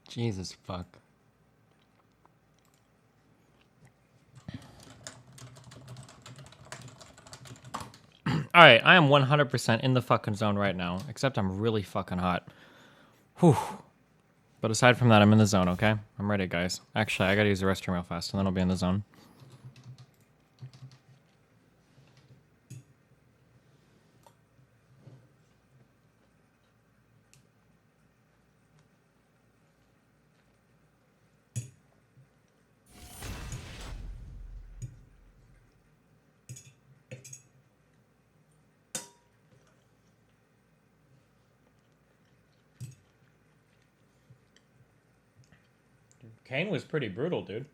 Jesus fuck. Alright, I am 100% in the fucking zone right now. Except I'm really fucking hot. Whew. But aside from that, I'm in the zone, okay? I'm ready, guys. Actually, I gotta use the restroom real fast, and then I'll be in the zone. Kane was pretty brutal, dude.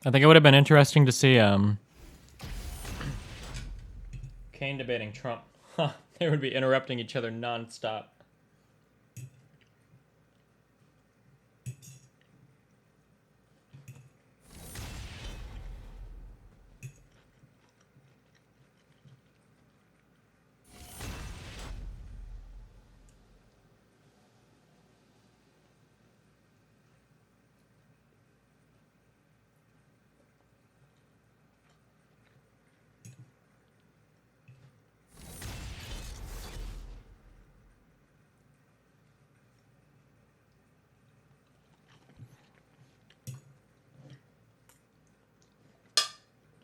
I think it would have been interesting to see Kane debating Trump. Huh, they would be interrupting each other non-stop.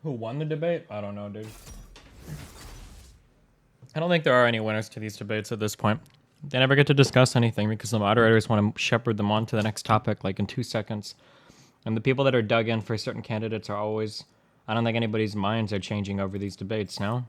Who won the debate? I don't know, dude. I don't think there are any winners to these debates at this point. They never get to discuss anything because the moderators want to shepherd them on to the next topic like in 2 seconds. And the people that are dug in for certain candidates are always... I don't think anybody's minds are changing over these debates now.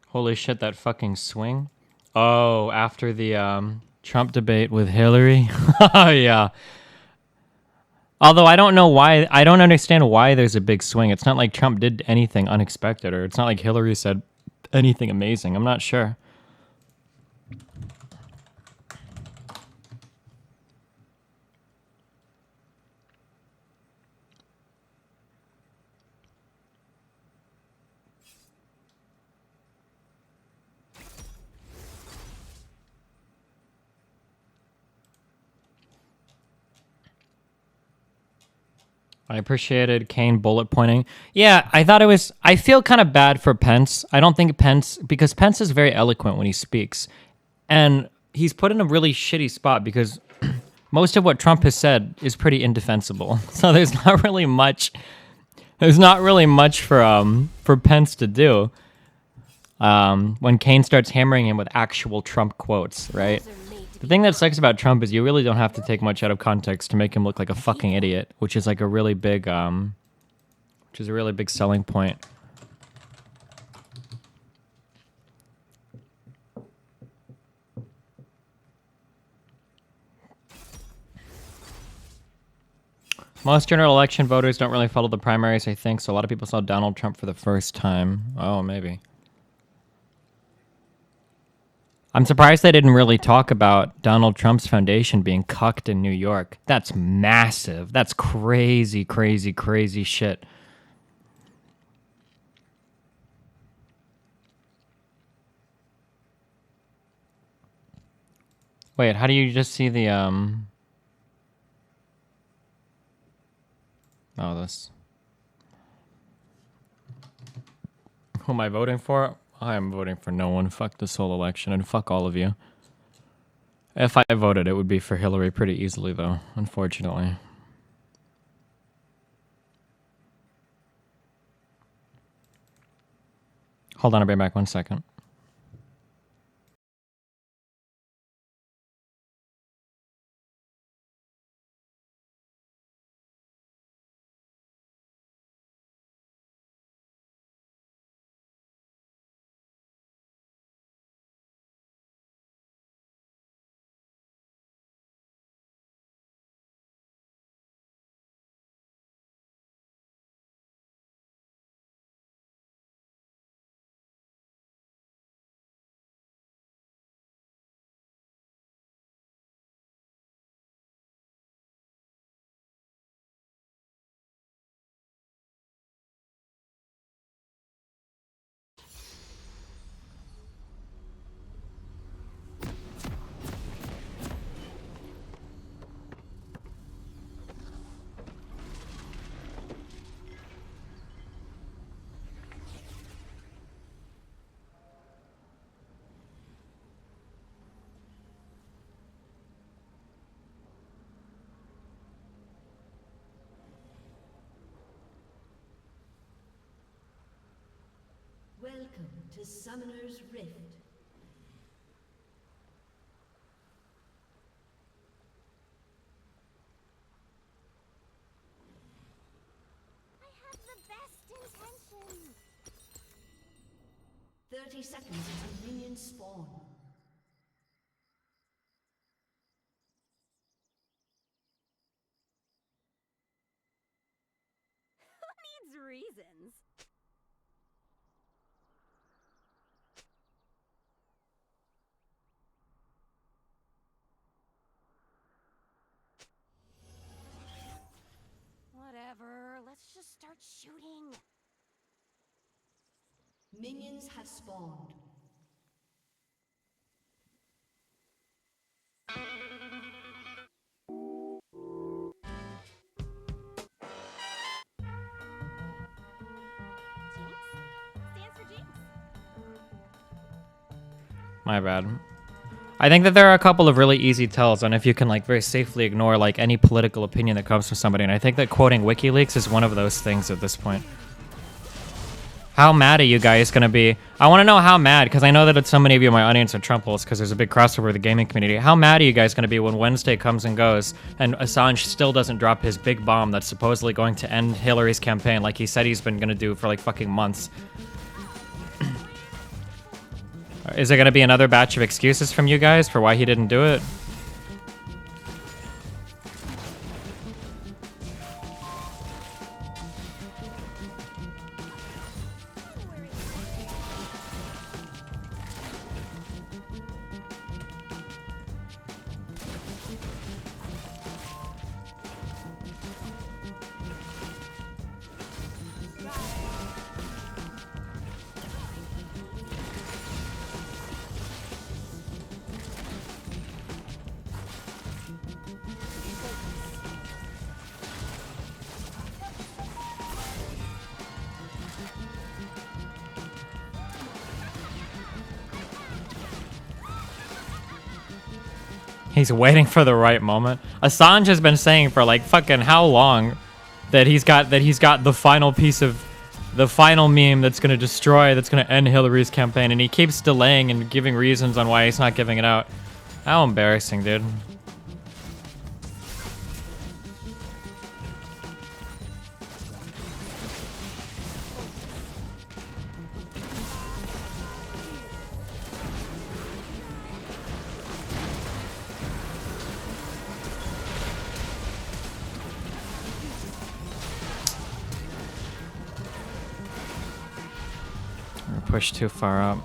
Holy shit, that fucking swing. Oh, after the Trump debate with Hillary. Oh, yeah. Although I don't know why, I don't understand why there's a big swing. It's not like Trump did anything unexpected, or it's not like Hillary said anything amazing. I'm not sure. I appreciated Kane bullet pointing. Yeah, I thought it was... I feel kind of bad for Pence. I don't think Pence... Because Pence is very eloquent when he speaks. And he's put in a really shitty spot because most of what Trump has said is pretty indefensible. So there's not really much... There's not really much for Pence to do when Kane starts hammering him with actual Trump quotes, right? The thing that sucks about Trump is you really don't have to take much out of context to make him look like a fucking idiot, which is like a really big, selling point. Most general election voters don't really follow the primaries, I think, so a lot of people saw Donald Trump for the first time. Oh, maybe. I'm surprised they didn't really talk about Donald Trump's foundation being cucked in New York. That's massive. That's crazy, crazy, crazy shit. Wait, how do you just see the, Oh, this... Who am I voting for? I am voting for no one. Fuck this whole election, and fuck all of you. If I voted, it would be for Hillary pretty easily, though, unfortunately. Hold on, I'll be back 1 second. Welcome to Summoner's Rift. I have the best intentions. 30 seconds until minions spawn. Who needs reasons? Whatever, let's just start shooting. Minions have spawned. Stands for Jinx. My bad. I think that there are a couple of really easy tells on if you can like very safely ignore like any political opinion that comes from somebody, and I think that quoting WikiLeaks is one of those things at this point. How mad are you guys gonna be? I want to know how mad, because I know that so many of you in my audience are Trump holes because there's a big crossover with the gaming community. How mad are you guys gonna be when Wednesday comes and goes and Assange still doesn't drop his big bomb that's supposedly going to end Hillary's campaign like he said he's been gonna do for like fucking months? Is there gonna be another batch of excuses from you guys for why he didn't do it? He's waiting for the right moment. Assange has been saying for like fucking how long that he's got the final piece of the final meme that's gonna destroy, that's gonna end Hillary's campaign, and he keeps delaying and giving reasons on why he's not giving it out. How embarrassing, dude. Push too far up.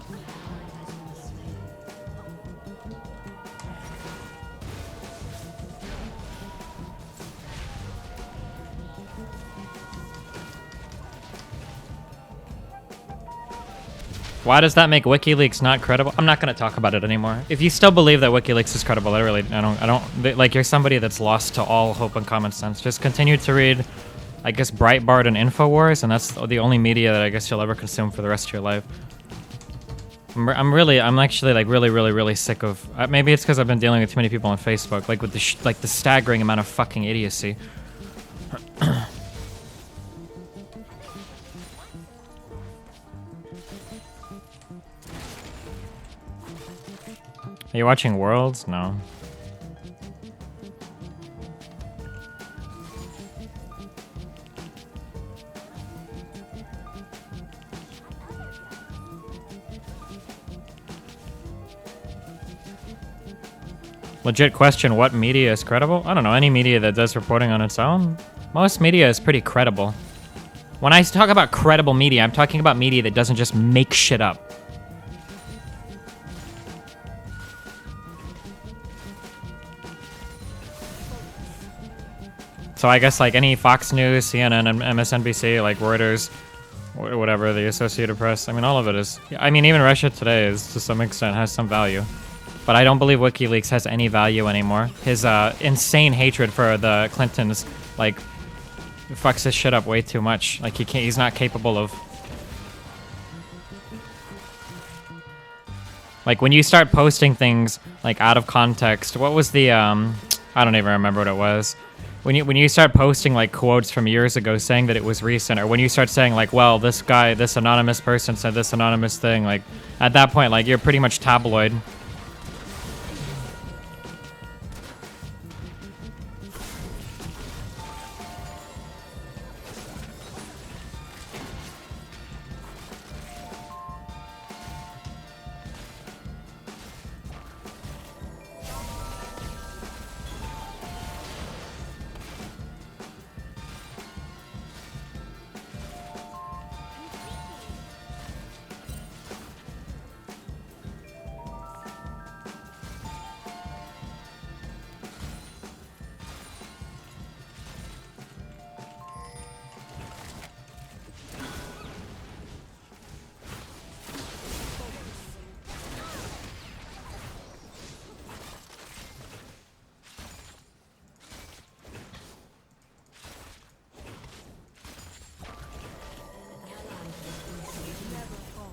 Why does that make WikiLeaks not credible? I'm not going to talk about it anymore. If you still believe that WikiLeaks is credible, I don't, like, you're somebody that's lost to all hope and common sense. Just continue to read, I guess, Breitbart and InfoWars, and that's the only media that I guess you'll ever consume for the rest of your life. I'm actually like really sick of. Maybe it's because I've been dealing with too many people on Facebook, like with the staggering amount of fucking idiocy. Are you watching Worlds? No. Legit question, what media is credible? I don't know, any media that does reporting on its own. Most media is pretty credible. When I talk about credible media, I'm talking about media that doesn't just make shit up. So I guess like any Fox News, CNN, and MSNBC, like Reuters, whatever, the Associated Press, I mean, all of it is. I mean, even Russia Today is, to some extent, has some value. But I don't believe WikiLeaks has any value anymore. His insane hatred for the Clintons, like, fucks his shit up way too much. Like, he's not capable of... Like, when you start posting things, like, out of context, what was the, I don't even remember what it was. When you start posting like quotes from years ago saying that it was recent, or when you start saying like, well, this guy, this anonymous person said this anonymous thing, like at that point, like you're pretty much tabloid.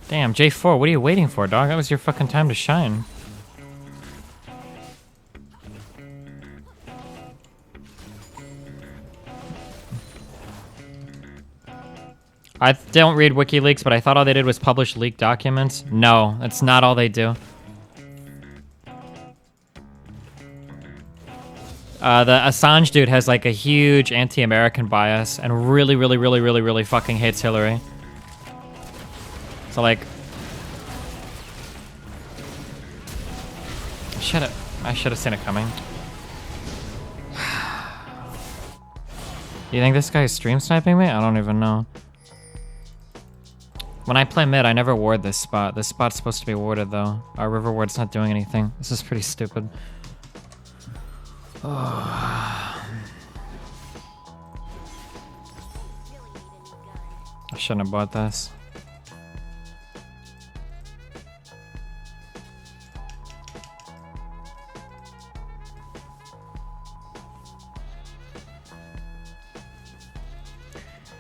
Damn, J4, what are you waiting for, dog? That was your fucking time to shine. I don't read WikiLeaks, but I thought all they did was publish leaked documents. No, that's not all they do. The Assange dude has like a huge anti-American bias and really fucking hates Hillary. So like, I should have seen it coming. You think this guy is stream sniping me? I don't even know. When I play mid, I never ward this spot. This spot's supposed to be warded though. Our river ward's not doing anything. This is pretty stupid. Oh. I shouldn't have bought this.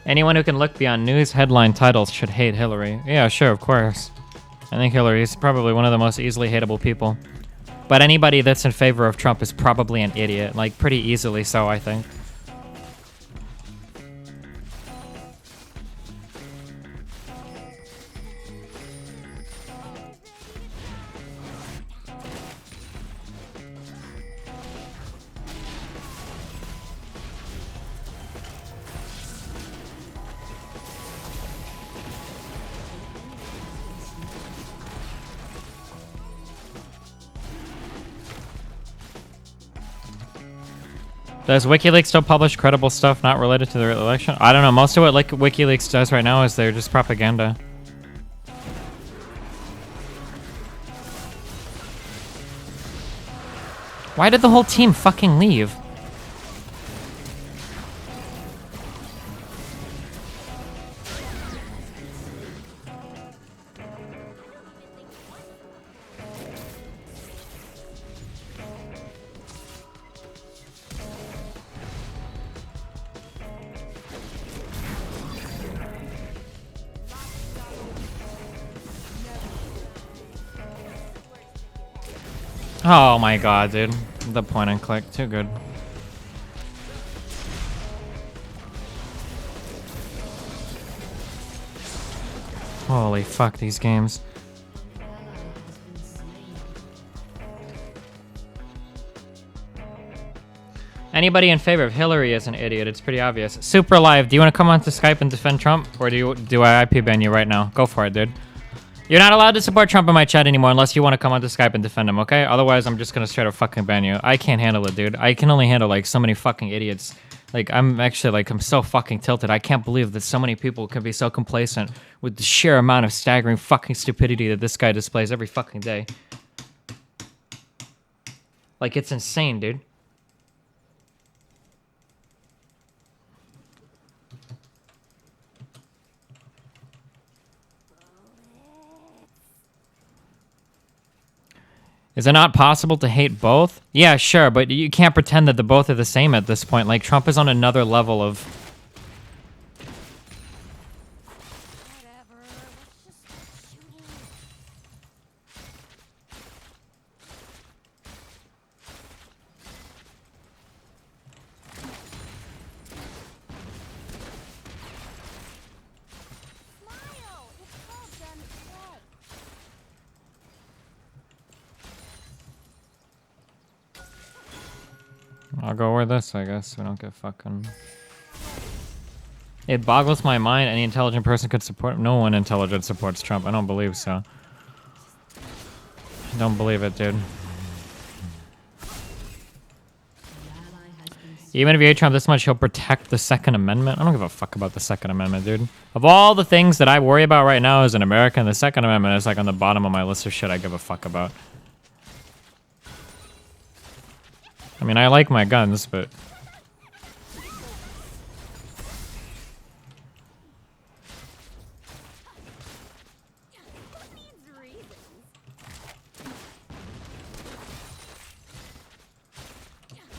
Anyone who can look beyond news headline titles should hate Hillary. Yeah, sure, of course. I think Hillary is probably one of the most easily hateable people. But anybody that's in favor of Trump is probably an idiot. Like, pretty easily so, I think. Does WikiLeaks still publish credible stuff not related to the election? I don't know. Most of what like WikiLeaks does right now is they're just propaganda. Why did the whole team fucking leave? Oh my god, dude. The point and click. Too good. Holy fuck, these games. Anybody in favor of Hillary is an idiot. It's pretty obvious. Super Live, do you want to come onto Skype and defend Trump? Or do I IP ban you right now? Go for it, dude. You're not allowed to support Trump in my chat anymore unless you want to come onto Skype and defend him, okay? Otherwise, I'm just gonna straight up fucking ban you. I can't handle it, dude. I can only handle, like, so many fucking idiots. Like, I'm actually, like, I'm so fucking tilted. I can't believe that so many people can be so complacent with the sheer amount of staggering fucking stupidity that this guy displays every fucking day. Like, it's insane, dude. Is it not possible to hate both? Yeah, sure, but you can't pretend that the both are the same at this point. Like, Trump is on another level of... I'll go wear this, I guess. We don't get fucking... It boggles my mind any intelligent person could support... No one intelligent supports Trump. I don't believe so. I don't believe it, dude. Even if you hate Trump this much, he'll protect the Second Amendment. I don't give a fuck about the Second Amendment, dude. Of all the things that I worry about right now as an American, the Second Amendment is like on the bottom of my list of shit I give a fuck about. I mean, I like my guns, but...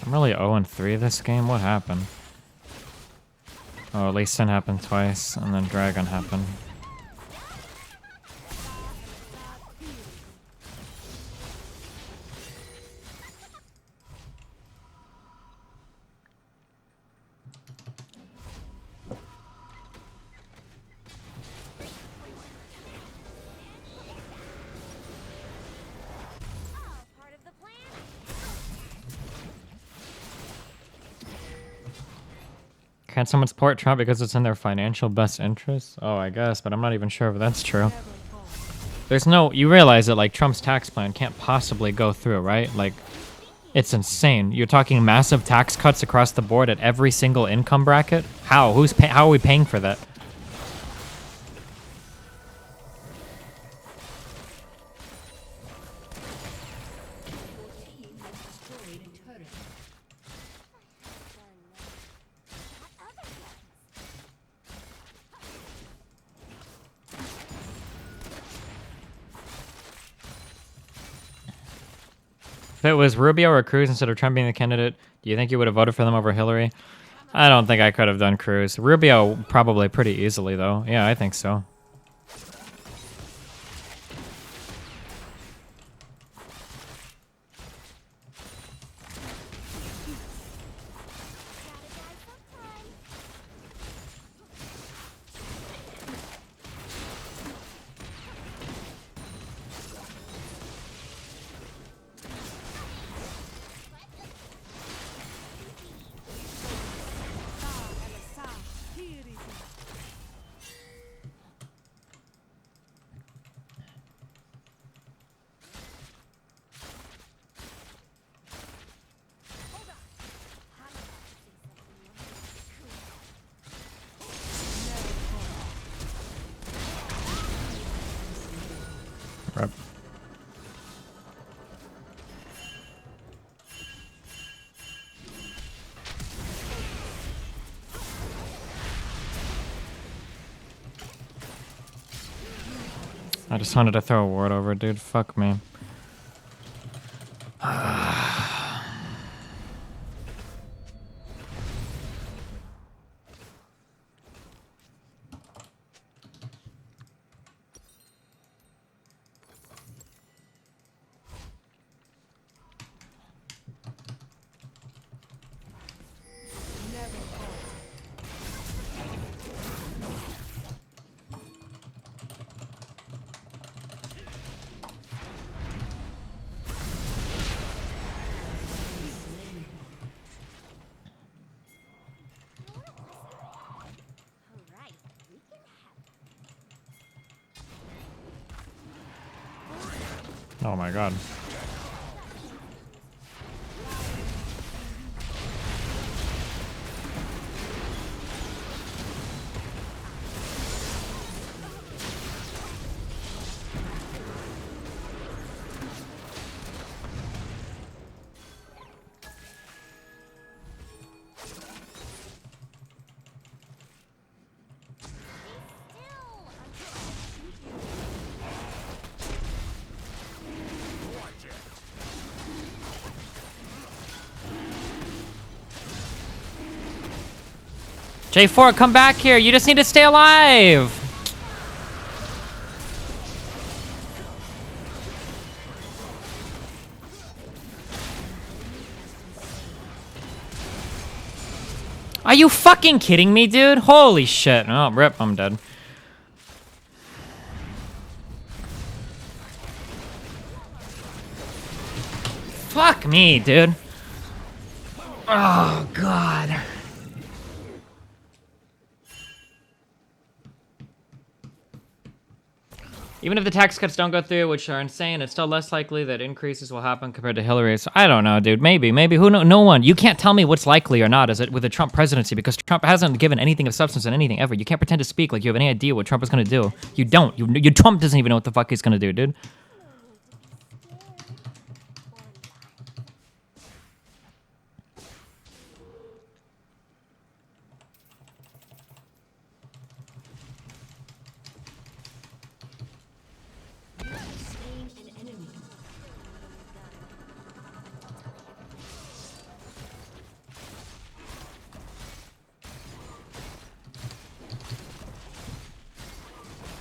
I'm really 0-3 this game. What happened? Oh, Lee Sin happened twice, and then Dragon happened. Can't someone support Trump because it's in their financial best interest? Oh, I guess, but I'm not even sure if that's true. There's no... You realize that, like, Trump's tax plan can't possibly go through, right? Like, it's insane. You're talking massive tax cuts across the board at every single income bracket? How? How are we paying for that? If it was Rubio or Cruz instead of Trump being the candidate, do you think you would have voted for them over Hillary? I don't think I could have done Cruz. Rubio probably pretty easily, though. Yeah, I think so. Rep. I just wanted to throw a ward over, dude. Fuck me. Oh my god. J4, come back here. You just need to stay alive. Are you fucking kidding me, dude? Holy shit. Oh, rip. I'm dead. Fuck me, dude. Oh, God. Even if the tax cuts don't go through, which are insane, it's still less likely that increases will happen compared to Hillary. So I don't know, dude. Maybe. Who know? No one. You can't tell me what's likely or not, is it, with the Trump presidency, because Trump hasn't given anything of substance in anything ever. You can't pretend to speak like you have any idea what Trump is going to do. You don't. Trump doesn't even know what the fuck he's going to do, dude.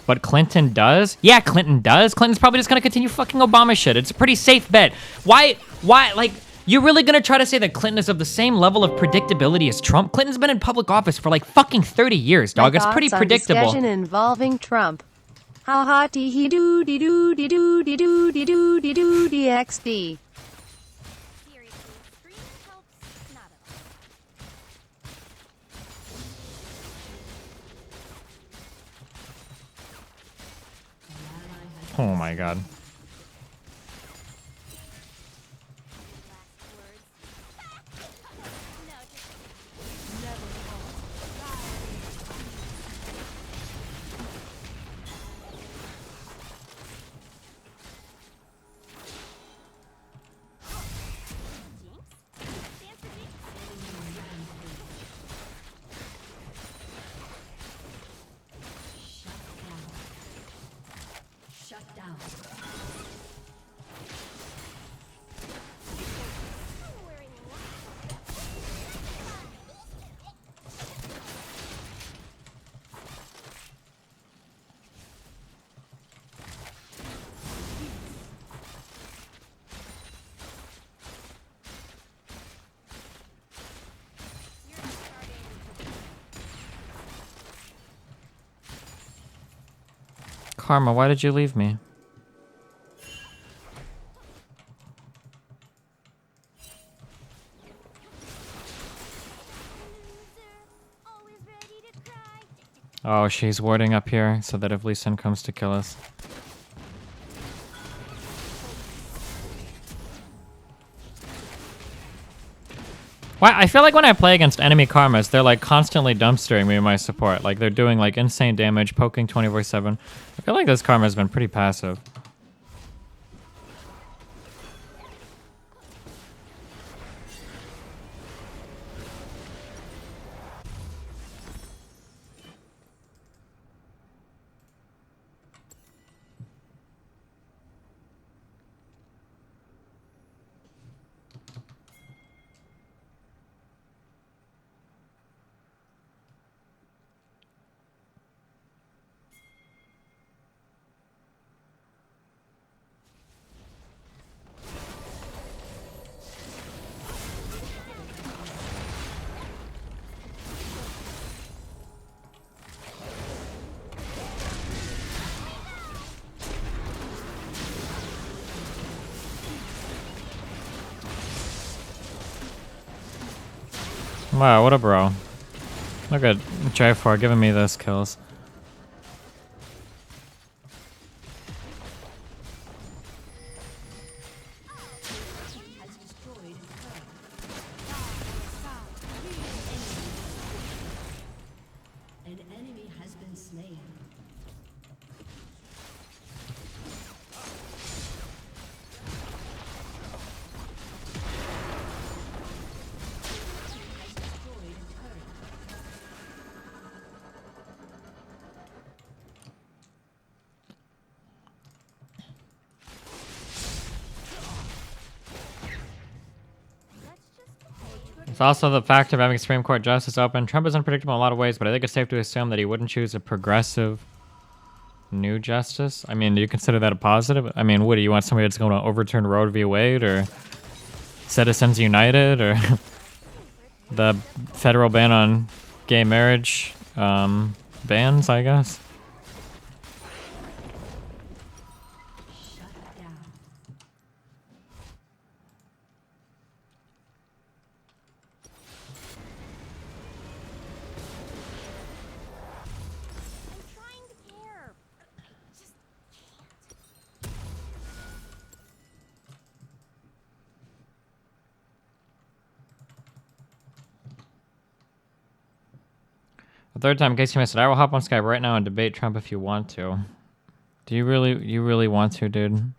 But Clinton does? Yeah, Clinton does. Clinton's probably just gonna continue fucking Obama shit. It's a pretty safe bet. Why, like, you're really gonna try to say that Clinton is of the same level of predictability as Trump? Clinton's been in public office for like fucking 30 years, dog. It's pretty predictable. Discussion involving Trump. Ha ha dee hee doo dee doo dee doo dee doo dee doo dee doo dee XD. Oh my god. Karma, why did you leave me? Oh, she's warding up here so that if Lee Sin comes to kill us. Why? I feel like when I play against enemy Karmas, they're like constantly dumpstering me in my support. Like they're doing like insane damage, poking 24/7. I feel like this Karma has been pretty passive. Wow, what a bro. Look at J4 giving me those kills. An enemy has been slain. It's also the fact of having Supreme Court justice open. Trump is unpredictable in a lot of ways, but I think it's safe to assume that he wouldn't choose a progressive new justice. I mean, do you consider that a positive? I mean, what do you want, somebody that's going to overturn Roe v. Wade or Citizens United or the federal ban on gay marriage bans, I guess? The third time, in case you missed it, I will hop on Skype right now and debate Trump if you want to. Do you really want to, dude?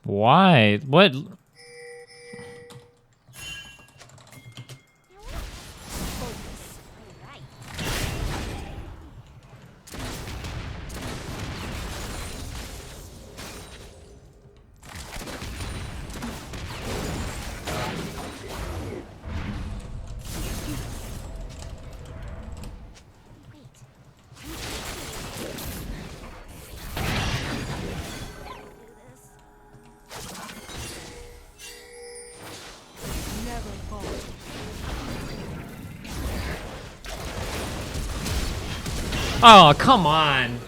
Why? What? Oh, come on.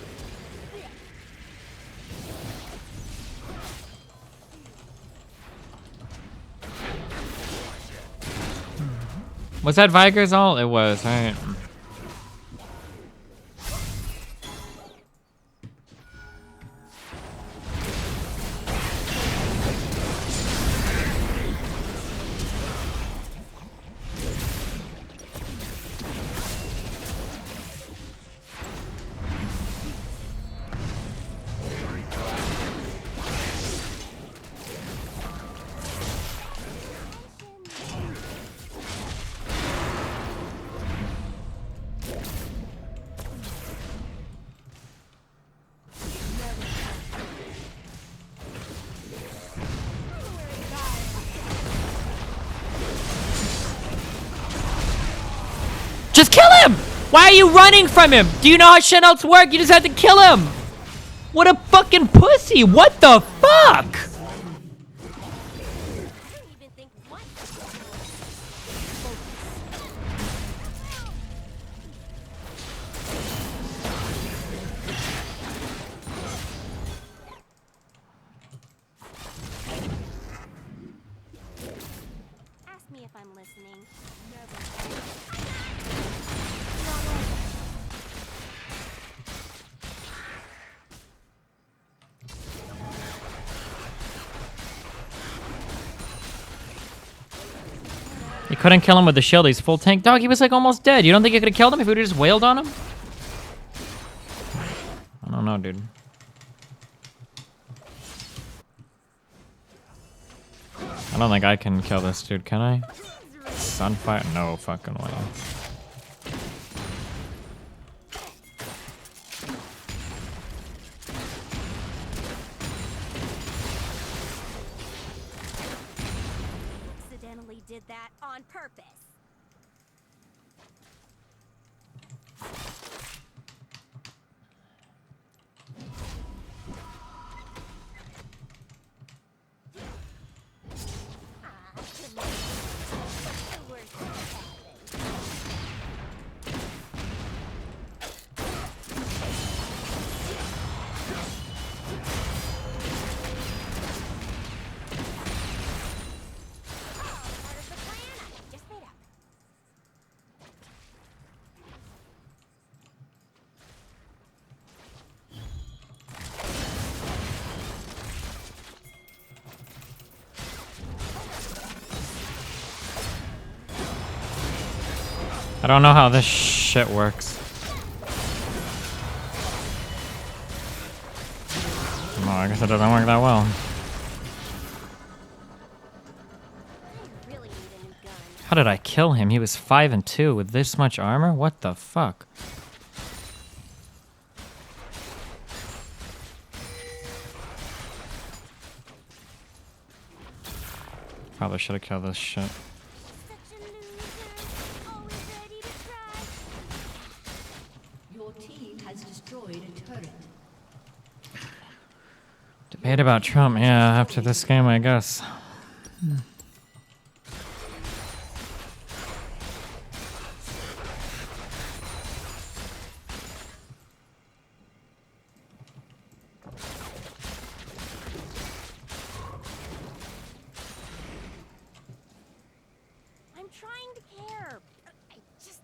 Was that Viger's ult? It was, right? Just kill him! Why are you running from him? Do you know how shit else work? You just had to kill him! What a fucking pussy! What the fuck? Ask me if I'm listening. You couldn't kill him with the shield. He's full tank. Dog, he was like almost dead. You don't think you could have killed him if we would have just wailed on him? I don't know, dude. I don't think I can kill this dude, can I? Sunfire? No fucking way. Accidentally did that on purpose. I don't know how this shit works. No, I guess it doesn't work that well. How did I kill him? He was 5 and 2 with this much armor? What the fuck? Probably should have killed this shit. Debate about Trump, yeah, after this game, I guess. I'm trying to care. I just...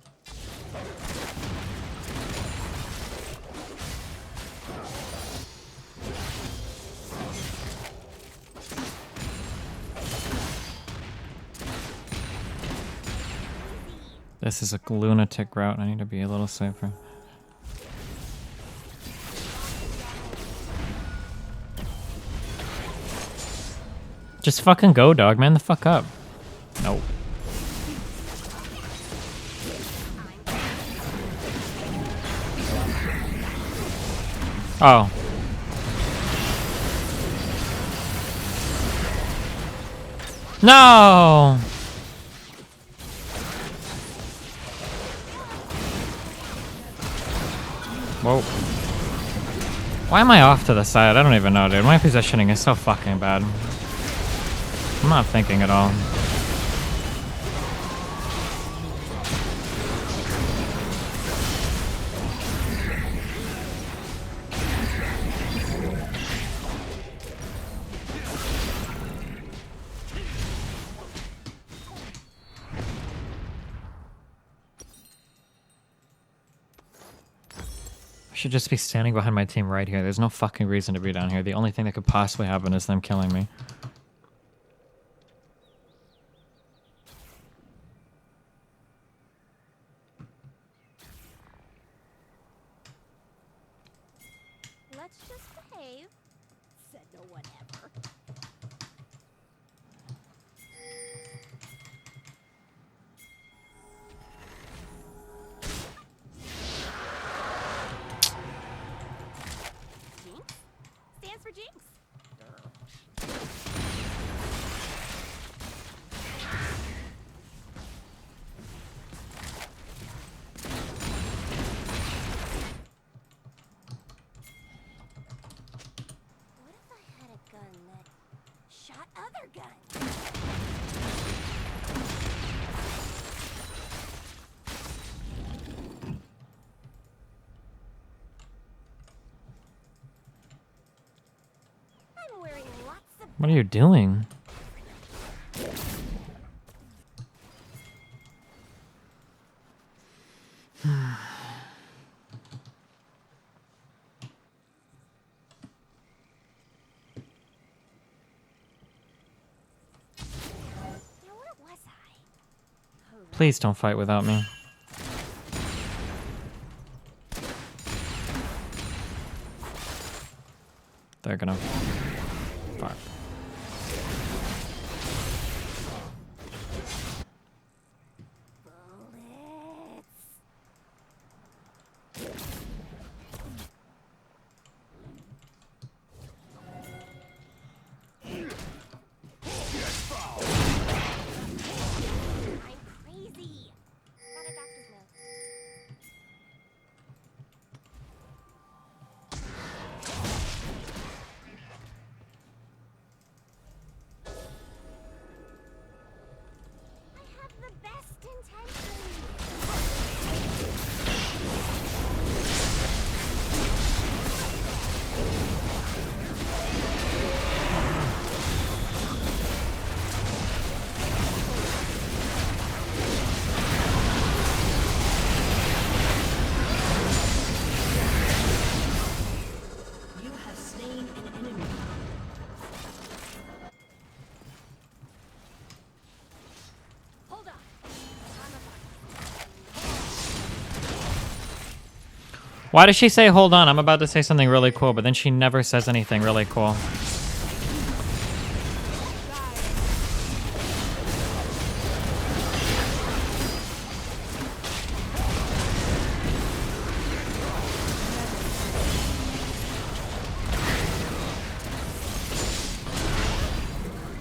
This is a lunatic route. I need to be a little safer. Just fucking go, dog. Man the fuck up. Nope. Oh. No! Whoa. Why am I off to the side? I don't even know, dude. My positioning is so fucking bad. I'm not thinking at all. I should just be standing behind my team right here. There's no fucking reason to be down here. The only thing that could possibly happen is them killing me. Let's just behave. Said no one ever. Jinx? Stands for Jinx. What if I had a gun that shot other guns? I'm wearing lots of... What are you doing? Now where was I? Oh, Please don't fight without me. They're gonna... Fuck. bullets. I'm crazy. Got a doctor's note. I have the best intentions. You have slain an enemy. Hold on. Why does she say hold on? I'm about to say something really cool, but then she never says anything really cool.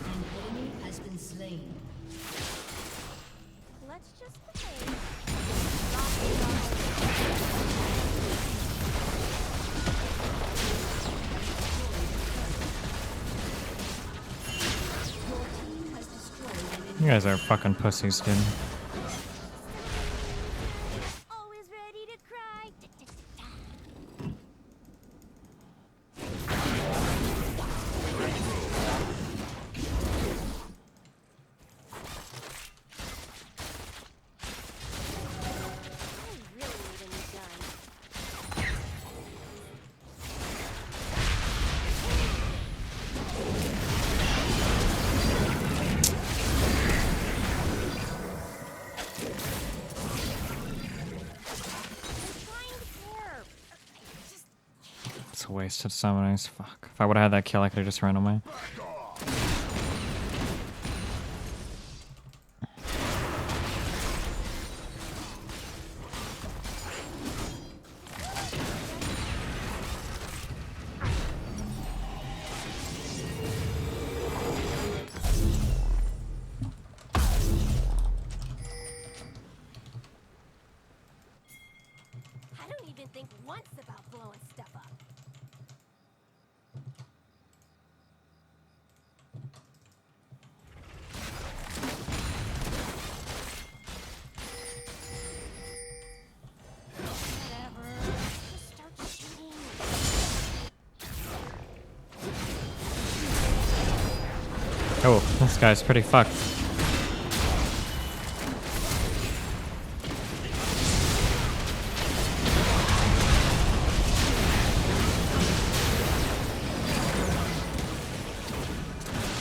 An enemy has been slain. Let's just behave. You guys are fucking pussies, dude. Always ready to cry. It's a wasted summoners. Fuck. If I would have had that kill, I could have just run away. I don't even think once about blowing stuff up. Oh, this guy's pretty fucked.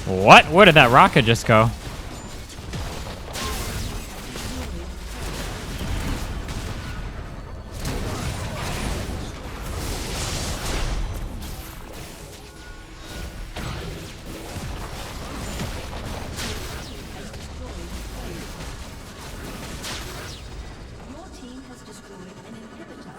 What? Where did that rocket just go? Your team has destroyed an inhibitor.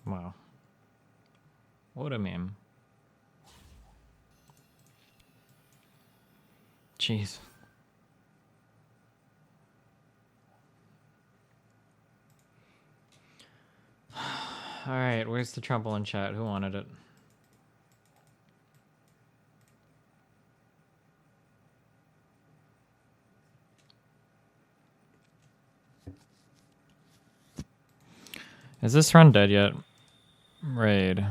Wow. What a meme. Jeez. Alright, where's the trouble in chat? Who wanted it? Is this run dead yet? Raid.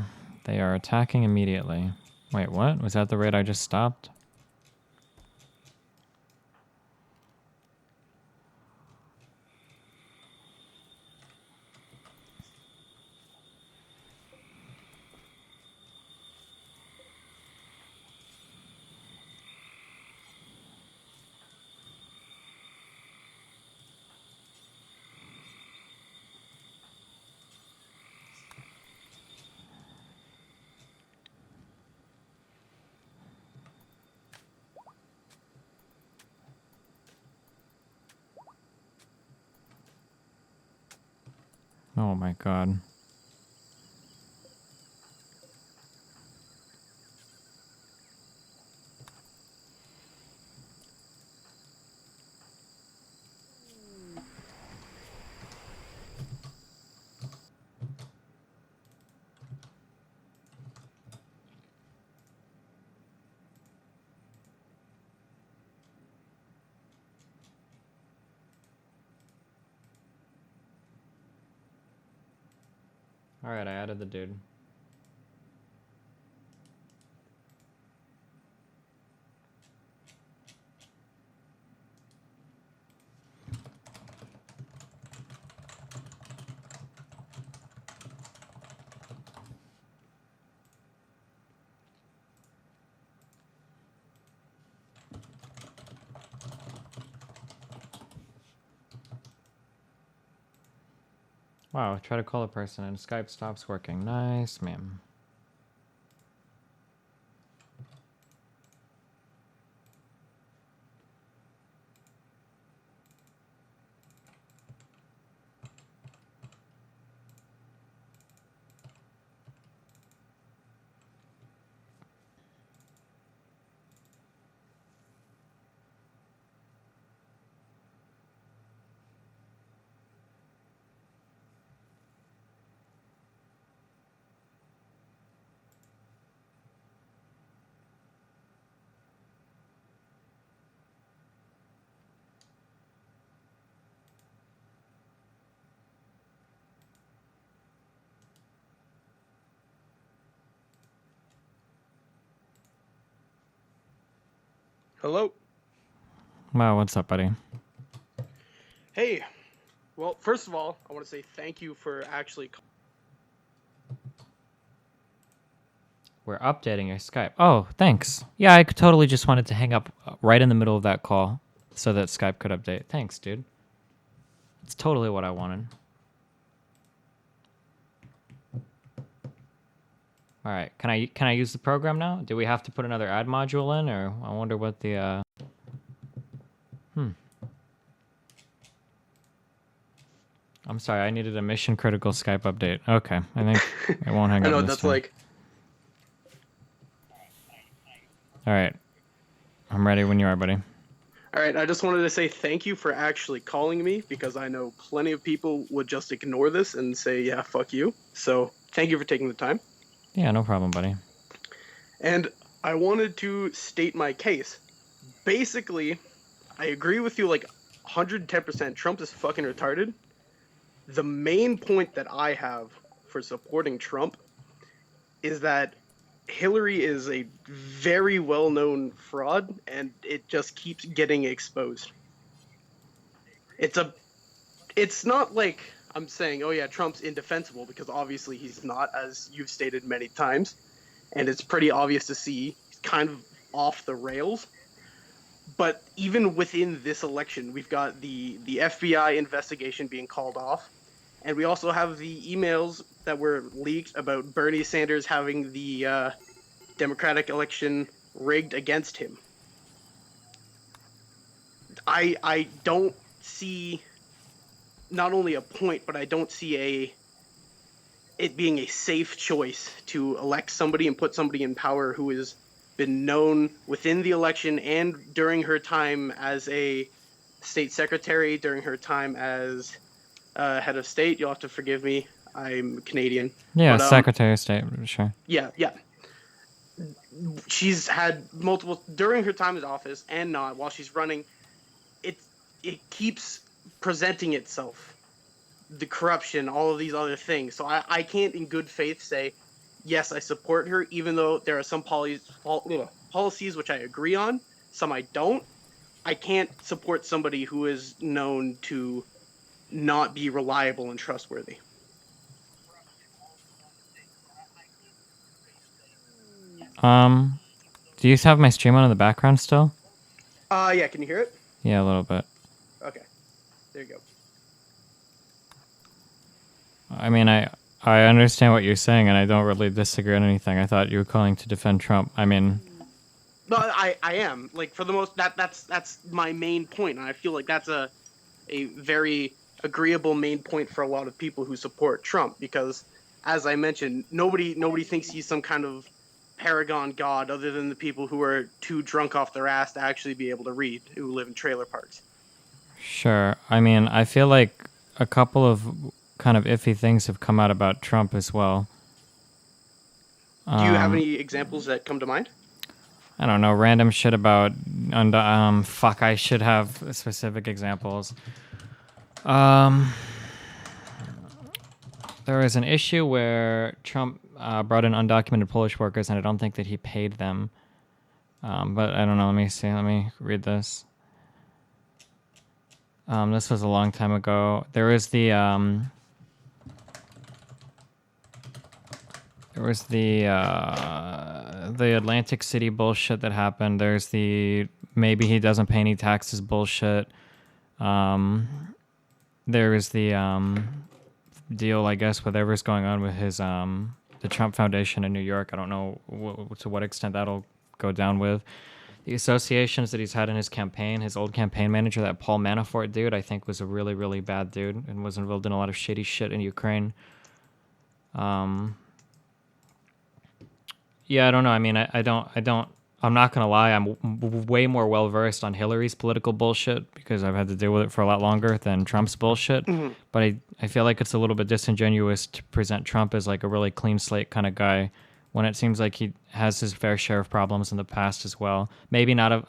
They are attacking immediately. Wait, what? Was that the raid I just stopped? Oh my god. Alright, I added the dude. Wow, try to call a person and Skype stops working. Nice, ma'am. Hello. Wow, what's up, buddy? Hey. Well, first of all, I want to say thank you for actually. We're updating your Skype. Oh, thanks. Yeah, I totally just wanted to hang up right in the middle of that call so that Skype could update. Thanks, dude. It's totally what I wanted. All right, can I use the program now? Do we have to put another ad module in, or I wonder what the I'm sorry, I needed a mission critical Skype update. Okay, I think it won't hang up. I know this that's time. like. All right, I'm ready when you are, buddy. All right, I just wanted to say thank you for actually calling me, because I know plenty of people would just ignore this and say, yeah, fuck you. So thank you for taking the time. Yeah, no problem, buddy. And I wanted to state my case. Basically, I agree with you like 110%. Trump is fucking retarded. The main point that I have for supporting Trump is that Hillary is a very well-known fraud, and it just keeps getting exposed. It's not like I'm saying, oh yeah, Trump's indefensible, because obviously he's not, as you've stated many times, and it's pretty obvious to see he's kind of off the rails. But even within this election, we've got the FBI investigation being called off, and we also have the emails that were leaked about Bernie Sanders having the Democratic election rigged against him. I don't see not only a point, but I don't see it being a safe choice to elect somebody and put somebody in power who has been known within the election and during her time as a state secretary, during her time as head of state. You'll have to forgive me. I'm Canadian. Yeah, but, Secretary of State, sure. Yeah. She's had multiple during her time in office and not while she's running. It keeps presenting itself, the corruption, all of these other things. So I can't in good faith say, yes, I support her, even though there are some policies which I agree on, some I don't. I can't support somebody who is known to not be reliable and trustworthy. Do you have my stream on in the background still? Yeah, can you hear it? Yeah, a little bit. Okay. There you go. I mean, I understand what you're saying, and I don't really disagree on anything. I thought you were calling to defend Trump. I mean... No, I am. Like, for the most... That's my main point, and I feel like that's a very agreeable main point for a lot of people who support Trump, because, as I mentioned, nobody thinks he's some kind of paragon god other than the people who are too drunk off their ass to actually be able to read, who live in trailer parks. Sure. I mean, I feel like a couple of kind of iffy things have come out about Trump as well. Do you have any examples that come to mind? I don't know, random shit about... fuck, I should have specific examples. There was an issue where Trump brought in undocumented Polish workers, and I don't think that he paid them. But I don't know, let me see, let me read this. This was a long time ago. There was the Atlantic City bullshit that happened. There's the maybe he doesn't pay any taxes bullshit. There is the deal, I guess, whatever's going on with his the Trump Foundation in New York. I don't know to what extent that'll go down with. The associations that he's had in his campaign, his old campaign manager, that Paul Manafort dude, I think was a really, really bad dude and was involved in a lot of shady shit in Ukraine. Yeah, I don't know. I mean, I'm not going to lie. I'm way more well-versed on Hillary's political bullshit because I've had to deal with it for a lot longer than Trump's bullshit. Mm-hmm. But I feel like it's a little bit disingenuous to present Trump as like a really clean slate kind of guy when it seems like he has his fair share of problems in the past as well.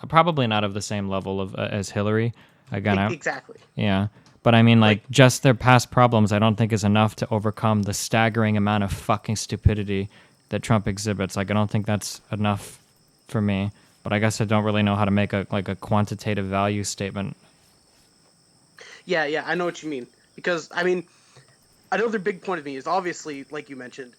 Probably not of the same level of as Hillary. Again, exactly. Yeah. But I mean, like, just their past problems I don't think is enough to overcome the staggering amount of fucking stupidity that Trump exhibits. Like, I don't think that's enough for me. but I guess I don't really know how to make a quantitative value statement. Yeah, I know what you mean. Because, I mean, another big point of me is obviously, like you mentioned,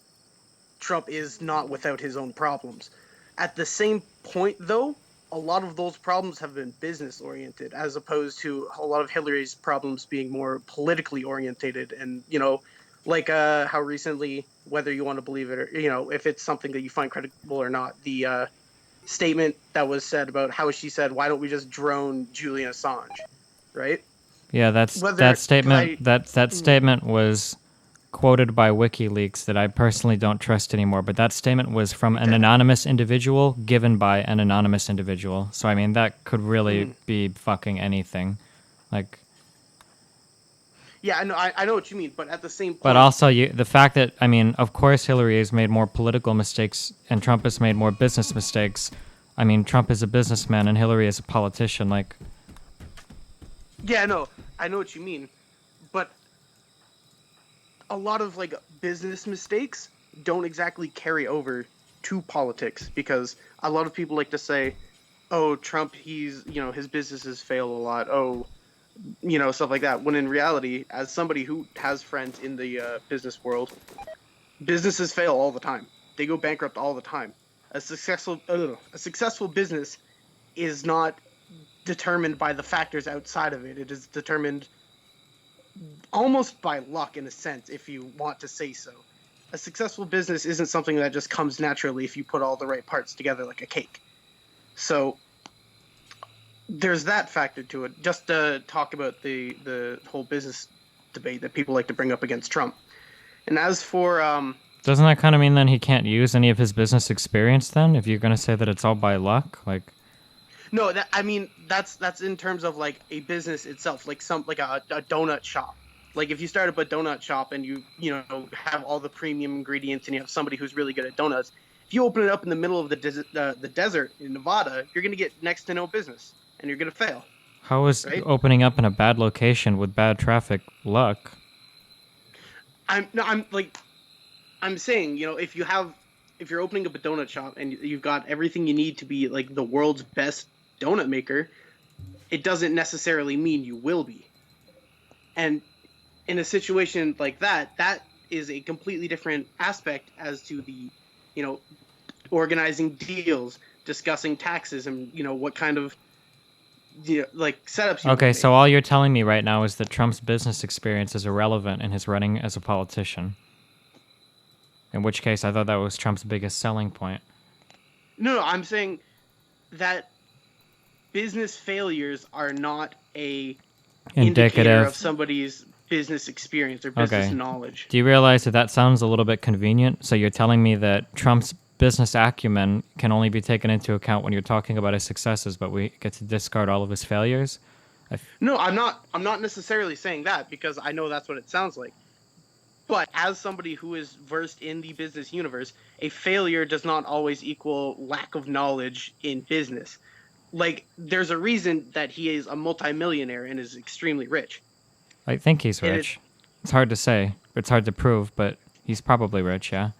Trump is not without his own problems. At the same point, though, a lot of those problems have been business-oriented, as opposed to a lot of Hillary's problems being more politically orientated. And, you know, like how recently, whether you want to believe it or, you know, if it's something that you find credible or not, the statement that was said about how she said, why don't we just drone Julian Assange, right? Yeah, that statement was quoted by WikiLeaks that I personally don't trust anymore, but that statement was from an anonymous individual given by an anonymous individual. So I mean that could really be fucking anything. Like yeah, I know what you mean, but at the same point, but also the fact that, I mean, of course Hillary has made more political mistakes and Trump has made more business mistakes. I mean, Trump is a businessman and Hillary is a politician, like yeah, no, I know what you mean, but a lot of like business mistakes don't exactly carry over to politics, because a lot of people like to say, "Oh, Trump, he's, you know, his businesses fail a lot." Oh, you know, stuff like that. When in reality, as somebody who has friends in the business world, businesses fail all the time. They go bankrupt all the time. A successful business is not determined by the factors outside of it. It is determined almost by luck, in a sense, if you want to say so. A successful business isn't something that just comes naturally if you put all the right parts together like a cake. So there's that factor to it. Just to talk about the whole business debate that people like to bring up against Trump. And as for doesn't that kind of mean then he can't use any of his business experience then, if you're going to say that it's all by luck? Like no, I mean that's in terms of like a business itself, like a donut shop. Like if you start up a donut shop and you know have all the premium ingredients and you have somebody who's really good at donuts, if you open it up in the middle of the desert in Nevada, you're gonna get next to no business and you're gonna fail. How is opening up in a bad location with bad traffic luck? I'm saying, you know, if you're opening up a donut shop and you've got everything you need to be like the world's best donut maker, it doesn't necessarily mean you will be. And in a situation like that, that is a completely different aspect as to the, you know, organizing deals, discussing taxes, and, you know, what kind of, you know, like setups you Okay, so all you're telling me right now is that Trump's business experience is irrelevant in his running as a politician. In which case, I thought that was Trump's biggest selling point. No, I'm saying that business failures are not a indicator of somebody's business experience or business knowledge. Do you realize that sounds a little bit convenient? So you're telling me that Trump's business acumen can only be taken into account when you're talking about his successes, but we get to discard all of his failures? No, I'm not necessarily saying that, because I know that's what it sounds like. But as somebody who is versed in the business universe, a failure does not always equal lack of knowledge in business. Like, there's a reason that he is a multimillionaire and is extremely rich. I think he's rich. It's hard to say. It's hard to prove, but he's probably rich, yeah.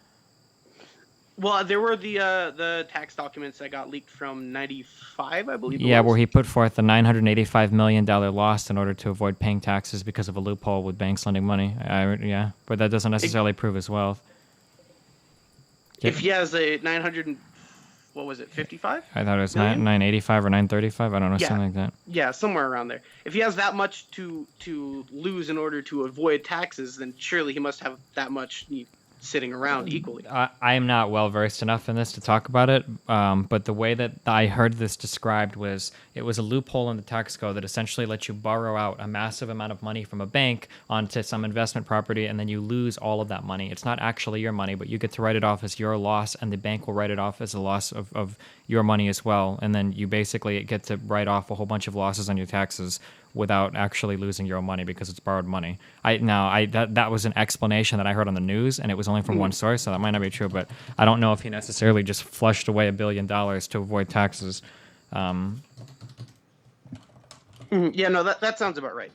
Well, there were the tax documents that got leaked from 95, I believe. Yeah, where he put forth a $985 million loss in order to avoid paying taxes because of a loophole with banks lending money. Yeah, but that doesn't necessarily prove his wealth. If he has a 900, what was it, 55? I thought it was 985 or 935. I don't know, something like that. Yeah, somewhere around there. If he has that much to lose in order to avoid taxes, then surely he must have that much sitting around equally. I am not well versed enough in this to talk about it, but the way that I heard this described was it was a loophole in the tax code that essentially lets you borrow out a massive amount of money from a bank onto some investment property, and then you lose all of that money. It's not actually your money, but you get to write it off as your loss, and the bank will write it off as a loss of your money as well, and then you basically get to write off a whole bunch of losses on your taxes without actually losing your own money because it's borrowed money. That was an explanation that I heard on the news, and it was only from one source, so that might not be true, but I don't know if he necessarily just flushed away $1 billion to avoid taxes. Yeah, no, that sounds about right.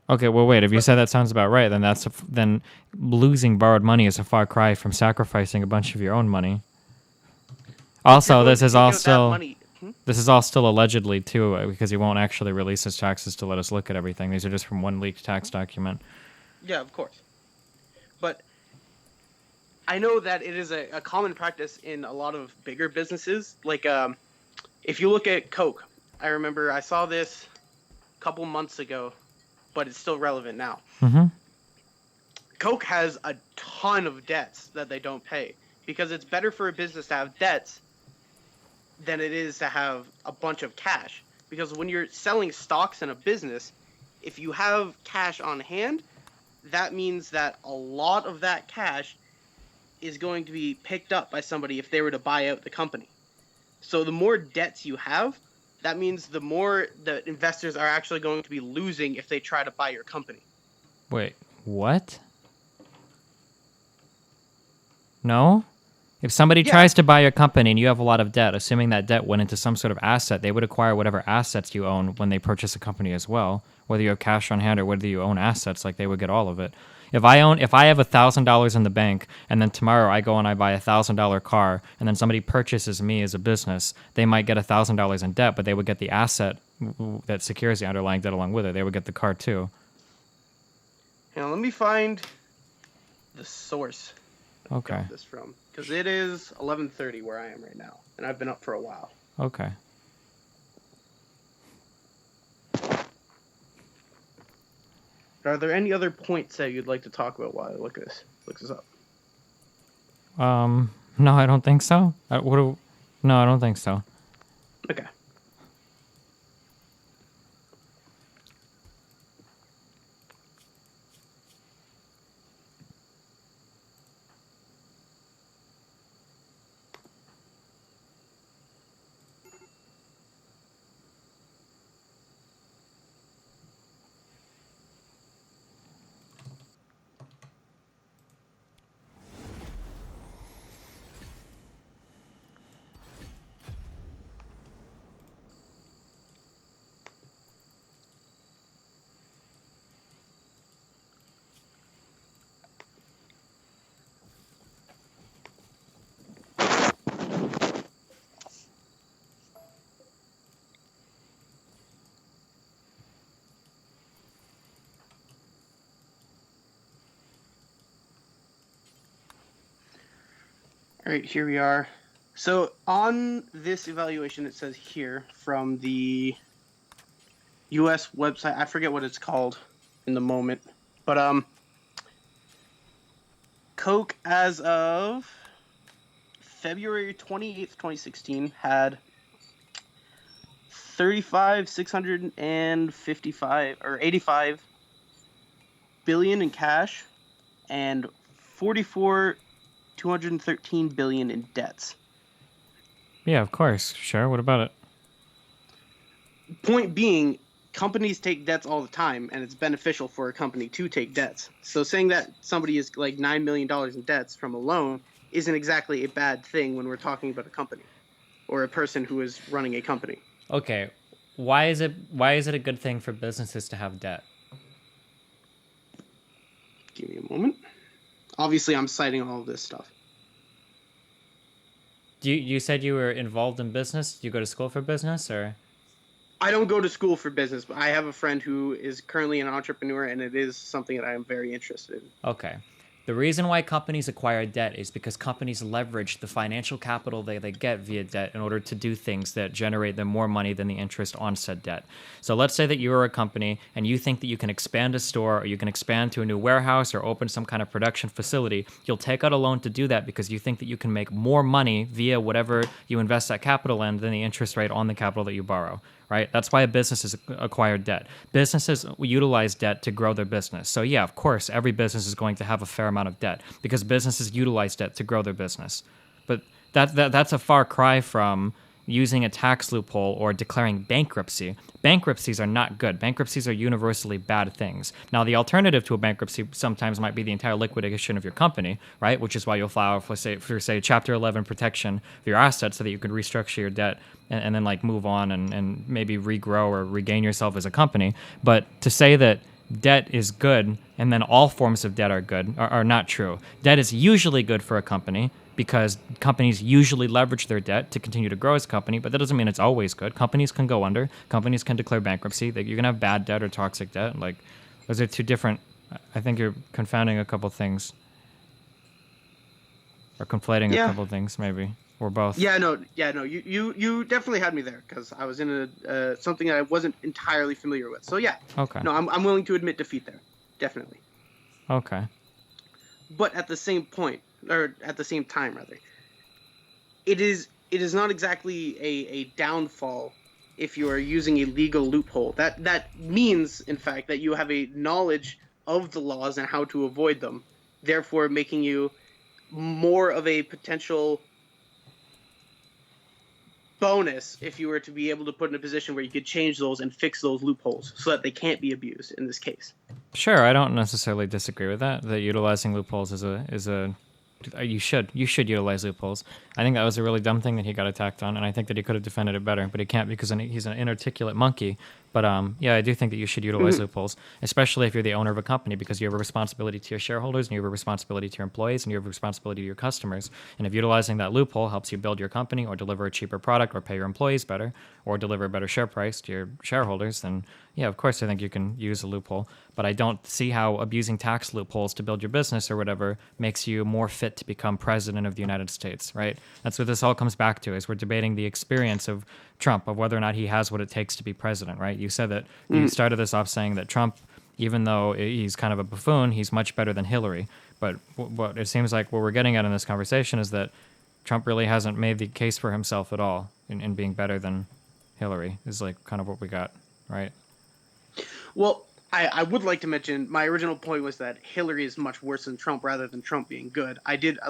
Okay, well, wait. If you said that sounds about right, then losing borrowed money is a far cry from sacrificing a bunch of your own money. Also, this is all Take out that still money. this is all still allegedly too, because he won't actually release his taxes to let us look at everything. These are just from one leaked tax document. Yeah, of course. But I know that it is a common practice in a lot of bigger businesses. Like, if you look at Coke, I remember I saw this a couple months ago, but it's still relevant now. Mm-hmm. Coke has a ton of debts that they don't pay because it's better for a business to have debts than it is to have a bunch of cash. Because when you're selling stocks in a business, if you have cash on hand, that means that a lot of that cash is going to be picked up by somebody if they were to buy out the company. So the more debts you have, that means the more the investors are actually going to be losing if they try to buy your company. Wait, what? No? If somebody tries to buy your company and you have a lot of debt, assuming that debt went into some sort of asset, they would acquire whatever assets you own when they purchase a company as well. Whether you have cash on hand or whether you own assets, like they would get all of it. If I have $1,000 in the bank and then tomorrow I go and I buy a $1,000 car and then somebody purchases me as a business, they might get $1,000 in debt, but they would get the asset that secures the underlying debt along with it. They would get the car too. Now let me find the source. Okay. Got this from, because it is 11:30 where I am right now, and I've been up for a while. Okay. Are there any other points that you'd like to talk about while I look this up? No, I don't think so. No, I don't think so. Okay. All right, here we are. So on this evaluation, it says here from the U.S. website, I forget what it's called in the moment, but Coke as of February 28th, 2016 had 85 billion in cash and 213 billion in debts. Yeah, of course. Sure. What about it? Point being, companies take debts all the time, and it's beneficial for a company to take debts. So saying that somebody is like $9 million in debts from a loan isn't exactly a bad thing when we're talking about a company or a person who is running a company. Okay. Why is it a good thing for businesses to have debt? Give me a moment. Obviously, I'm citing all of this stuff. You said you were involved in business? Do you go to school for business, or? I don't go to school for business, but I have a friend who is currently an entrepreneur, and it is something that I am very interested in. Okay. The reason why companies acquire debt is because companies leverage the financial capital they get via debt in order to do things that generate them more money than the interest on said debt. So let's say that you are a company and you think that you can expand a store or you can expand to a new warehouse or open some kind of production facility. You'll take out a loan to do that because you think that you can make more money via whatever you invest that capital in than the interest rate on the capital that you borrow. Right? That's why a business has acquired debt. Businesses utilize debt to grow their business. So yeah, of course, every business is going to have a fair amount of debt because businesses utilize debt to grow their business. But that's a far cry from using a tax loophole or declaring bankruptcy. Bankruptcies are not good. Bankruptcies are universally bad things. Now, the alternative to a bankruptcy sometimes might be the entire liquidation of your company, right? Which is why you'll file for say Chapter 11 protection for your assets so that you can restructure your debt and then like move on and maybe regrow or regain yourself as a company. But to say that debt is good and then all forms of debt are good are not true. Debt is usually good for a company, because companies usually leverage their debt to continue to grow as a company, but that doesn't mean it's always good. Companies can go under. Companies can declare bankruptcy. That you're gonna have bad debt or toxic debt. Like, those are two different. I think you're confounding a couple things, or conflating a couple things, maybe, or both. Yeah, no. You definitely had me there because I was in something that I wasn't entirely familiar with. So yeah. Okay. No, I'm willing to admit defeat there, definitely. Okay. But at the same point, or at the same time, rather, it is not exactly a downfall if you are using a legal loophole. That means, in fact, that you have a knowledge of the laws and how to avoid them, therefore making you more of a potential bonus if you were to be able to put in a position where you could change those and fix those loopholes so that they can't be abused in this case. Sure, I don't necessarily disagree with that. That utilizing loopholes is a you should utilize loopholes. I think that was a really dumb thing that he got attacked on, and I think that he could have defended it better, but he can't because he's an inarticulate monkey. But yeah, I do think that you should utilize loopholes, especially if you're the owner of a company, because you have a responsibility to your shareholders, and you have a responsibility to your employees, and you have a responsibility to your customers. And if utilizing that loophole helps you build your company, or deliver a cheaper product, or pay your employees better, or deliver a better share price to your shareholders, then yeah, of course I think you can use a loophole. But I don't see how abusing tax loopholes to build your business or whatever makes you more fit to become president of the United States, right? That's what this all comes back to, is we're debating the experience of Trump, of whether or not he has what it takes to be president, right? You said that you started this off saying that Trump, even though he's kind of a buffoon, he's much better than Hillary. But what it seems like what we're getting at in this conversation is that Trump really hasn't made the case for himself at all in being better than Hillary, is like kind of what we got, right? Well, I would like to mention my original point was that Hillary is much worse than Trump rather than Trump being good. I did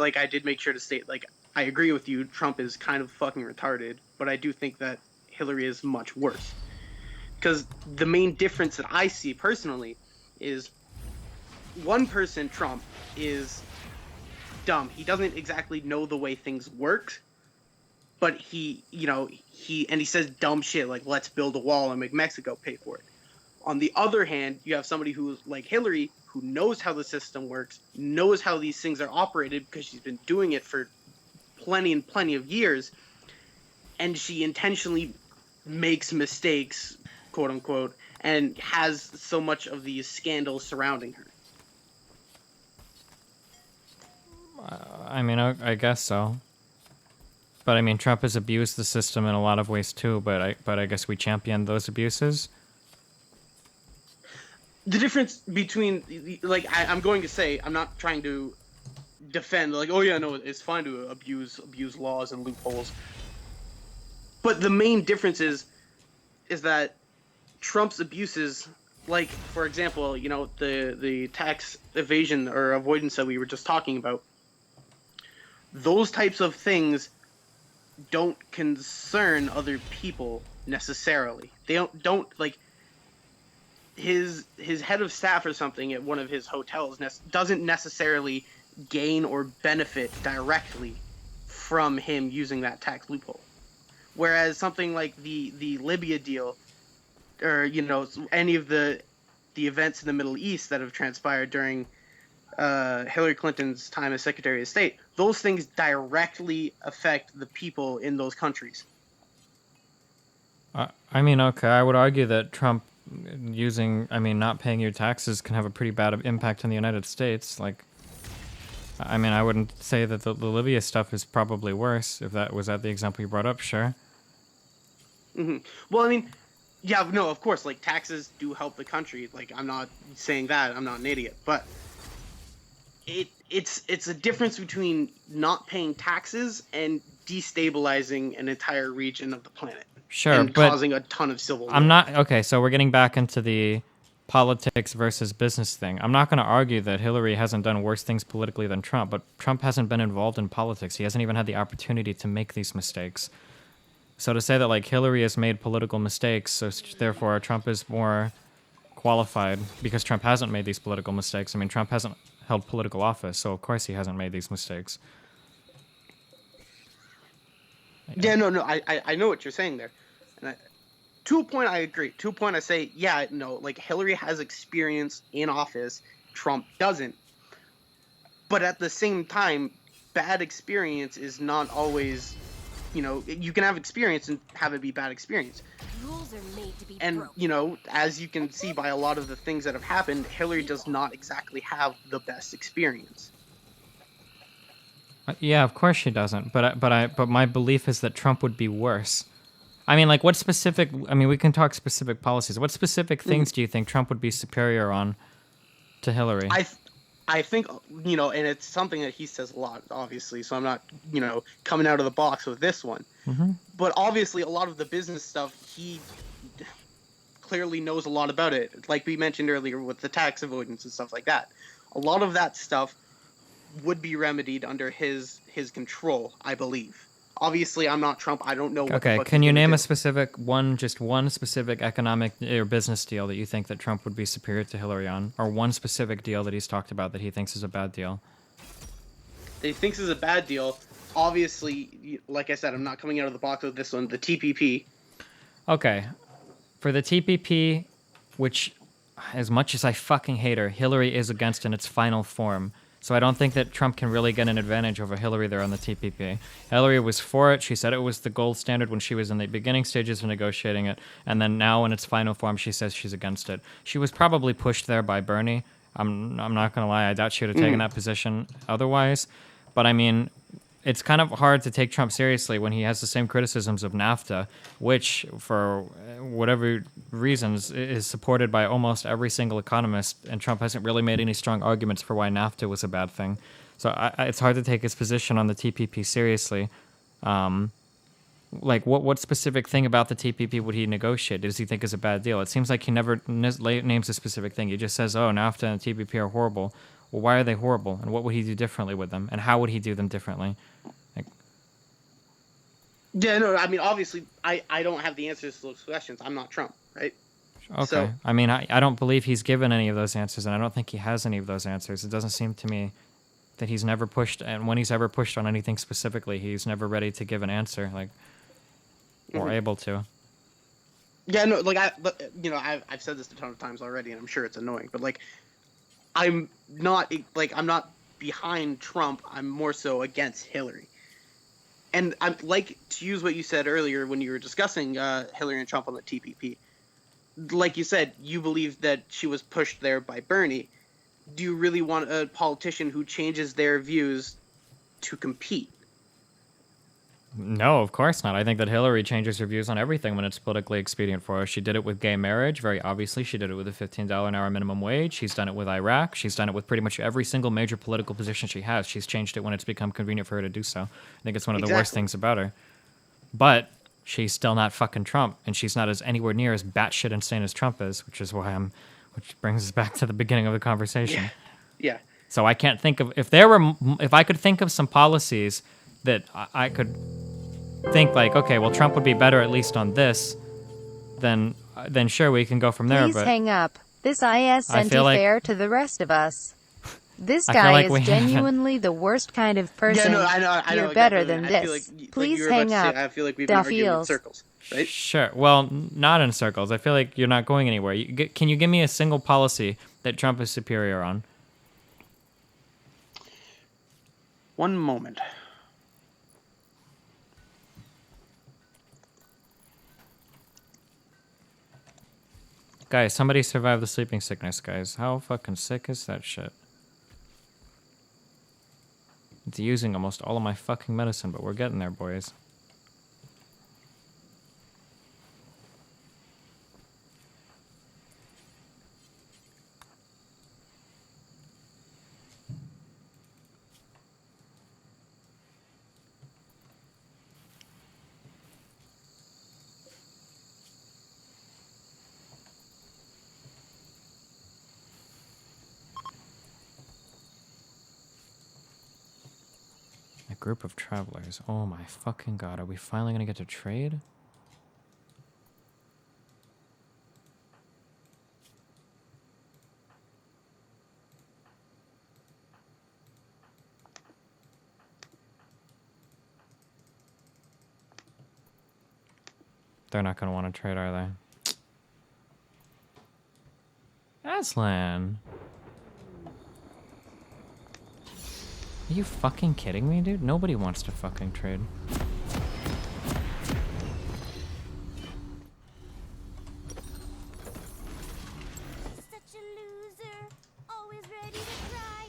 make sure to state, like, I agree with you, Trump is kind of fucking retarded, but I do think that Hillary is much worse. Because the main difference that I see personally is one person, Trump, is dumb. He doesn't exactly know the way things work, but he says dumb shit like, let's build a wall and make Mexico pay for it. On the other hand, you have somebody who's like Hillary, who knows how the system works, knows how these things are operated because she's been doing it for plenty and plenty of years, and she intentionally makes mistakes, quote unquote, and has so much of these scandals surrounding her. I mean, I guess so. But I mean, Trump has abused the system in a lot of ways too, but I guess we champion those abuses. The difference between, like, I'm going to say, I'm not trying to defend, like, oh yeah, no, it's fine to abuse laws and loopholes. But the main difference is that Trump's abuses, like, for example, the tax evasion or avoidance that we were just talking about, those types of things don't concern other people necessarily. They don't like, his head of staff or something at one of his hotels doesn't necessarily gain or benefit directly from him using that tax loophole. Whereas something like the Libya deal, or any of the events in the Middle East that have transpired during Hillary Clinton's time as Secretary of State, those things directly affect the people in those countries. I mean, okay, I would argue that Trump not paying your taxes can have a pretty bad impact on the United States. Like, I mean, I wouldn't say that the Libya stuff is probably worse. If that was the example you brought up, sure. Mm-hmm. Well, I mean, yeah, no, of course, like, taxes do help the country. Like, I'm not saying that. I'm not an idiot. But it's a difference between not paying taxes and destabilizing an entire region of the planet. Sure, and but causing a ton of civil war. I'm not okay. So we're getting back into the politics versus business thing. I'm not going to argue that Hillary hasn't done worse things politically than Trump, but Trump hasn't been involved in politics. He hasn't even had the opportunity to make these mistakes. So to say that like Hillary has made political mistakes, so therefore Trump is more qualified because Trump hasn't made these political mistakes. I mean, Trump hasn't held political office, so of course he hasn't made these mistakes. Yeah, no, I know what you're saying there. And to a point, I agree. To a point, I say, yeah, no, like, Hillary has experience in office, Trump doesn't. But at the same time, bad experience is not always, you know, you can have experience and have it be bad experience. Rules are made to be And, broken. you know, as you can see by a lot of the things that have happened, Hillary does not exactly have the best experience. Yeah, of course she doesn't. But my belief is that Trump would be worse. I mean, like, what specific? I mean, we can talk specific policies. What specific things do you think Trump would be superior on to Hillary? I think, you know, and it's something that he says a lot, obviously. So I'm not, you know, coming out of the box with this one. Mm-hmm. But obviously, a lot of the business stuff, he clearly knows a lot about it. Like we mentioned earlier with the tax avoidance and stuff like that. A lot of that stuff would be remedied under his control, I believe. Obviously, I'm not Trump. I don't know what the Okay, fuck can he's you gonna name do. a specific one, just one specific economic or business deal that you think that Trump would be superior to Hillary on, or one specific deal that he's talked about that he thinks is a bad deal? That he thinks is a bad deal. Obviously, like I said, I'm not coming out of the box with this one. The TPP. Okay, for the TPP, which, as much as I fucking hate her, Hillary is against in its final form. So I don't think that Trump can really get an advantage over Hillary there on the TPP. Hillary was for it. She said it was the gold standard when she was in the beginning stages of negotiating it. And then now in its final form, she says she's against it. She was probably pushed there by Bernie. I'm not going to lie. I doubt she would have taken that position otherwise. But I mean, it's kind of hard to take Trump seriously when he has the same criticisms of NAFTA, which, for whatever reasons, is supported by almost every single economist, and Trump hasn't really made any strong arguments for why NAFTA was a bad thing. So it's hard to take his position on the TPP seriously. Like, what specific thing about the TPP would he negotiate? Does he think is a bad deal? It seems like he never names a specific thing. He just says, oh, NAFTA and TPP are horrible. Well, why are they horrible? And what would he do differently with them? And how would he do them differently? Yeah, no, I mean, obviously, I don't have the answers to those questions. I'm not Trump, right? Okay. So, I mean, I don't believe he's given any of those answers, and I don't think he has any of those answers. It doesn't seem to me that he's never pushed, and when he's ever pushed on anything specifically, he's never ready to give an answer, like, or able to. yeah, no, like, you know, I've said this a ton of times already, and I'm sure it's annoying, but, like, I'm not behind Trump. I'm more so against Hillary. And I'd like to use what you said earlier when you were discussing Hillary and Trump on the TPP. Like you said, you believe that she was pushed there by Bernie. Do you really want a politician who changes their views to compete? No, of course not. I think that Hillary changes her views on everything when it's politically expedient for her. She did it with gay marriage, very obviously. She did it with a $15 an hour minimum wage. She's done it with Iraq. She's done it with pretty much every single major political position she has. She's changed it when it's become convenient for her to do so. I think it's one of the worst things about her. But she's still not fucking Trump, and she's not as anywhere near as batshit insane as Trump is, which which brings us back to the beginning of the conversation. Yeah. So I can't think of, if I could think of some policies that I could think like, okay, well, Trump would be better at least on this, then sure, we can go from there. Please But hang up. This is I feel like- fair to the rest of us. This I feel guy like we is haven't- genuinely the worst kind of person. Yeah, no, I know. You're better exactly. than I feel this. like Please you were about hang to up. say, I feel like we've been arguing in feels. circles, right? Sure. Well, not in circles. I feel like you're not going anywhere. Can you give me a single policy that Trump is superior on? One moment. Guys, somebody survived the sleeping sickness, guys. How fucking sick is that shit? It's using almost all of my fucking medicine, but we're getting there, boys. A group of travelers. Oh my fucking god, are we finally gonna get to trade? They're not gonna want to trade, are they? Aslan. Are you fucking kidding me, dude? Nobody wants to fucking trade. Such a loser, always ready to cry.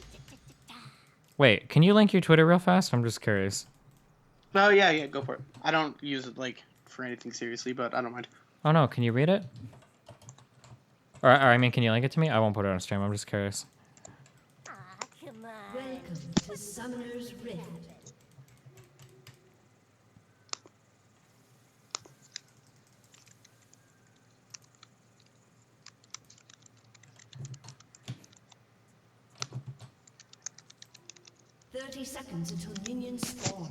Wait, can you link your Twitter real fast? I'm just curious. Oh yeah, go for it. I don't use it like for anything seriously, but I don't mind. Oh no, can you read it? Or I mean, can you link it to me? I won't put it on stream. I'm just curious. Welcome to Summoner's Rift. Seconds until minions spawn.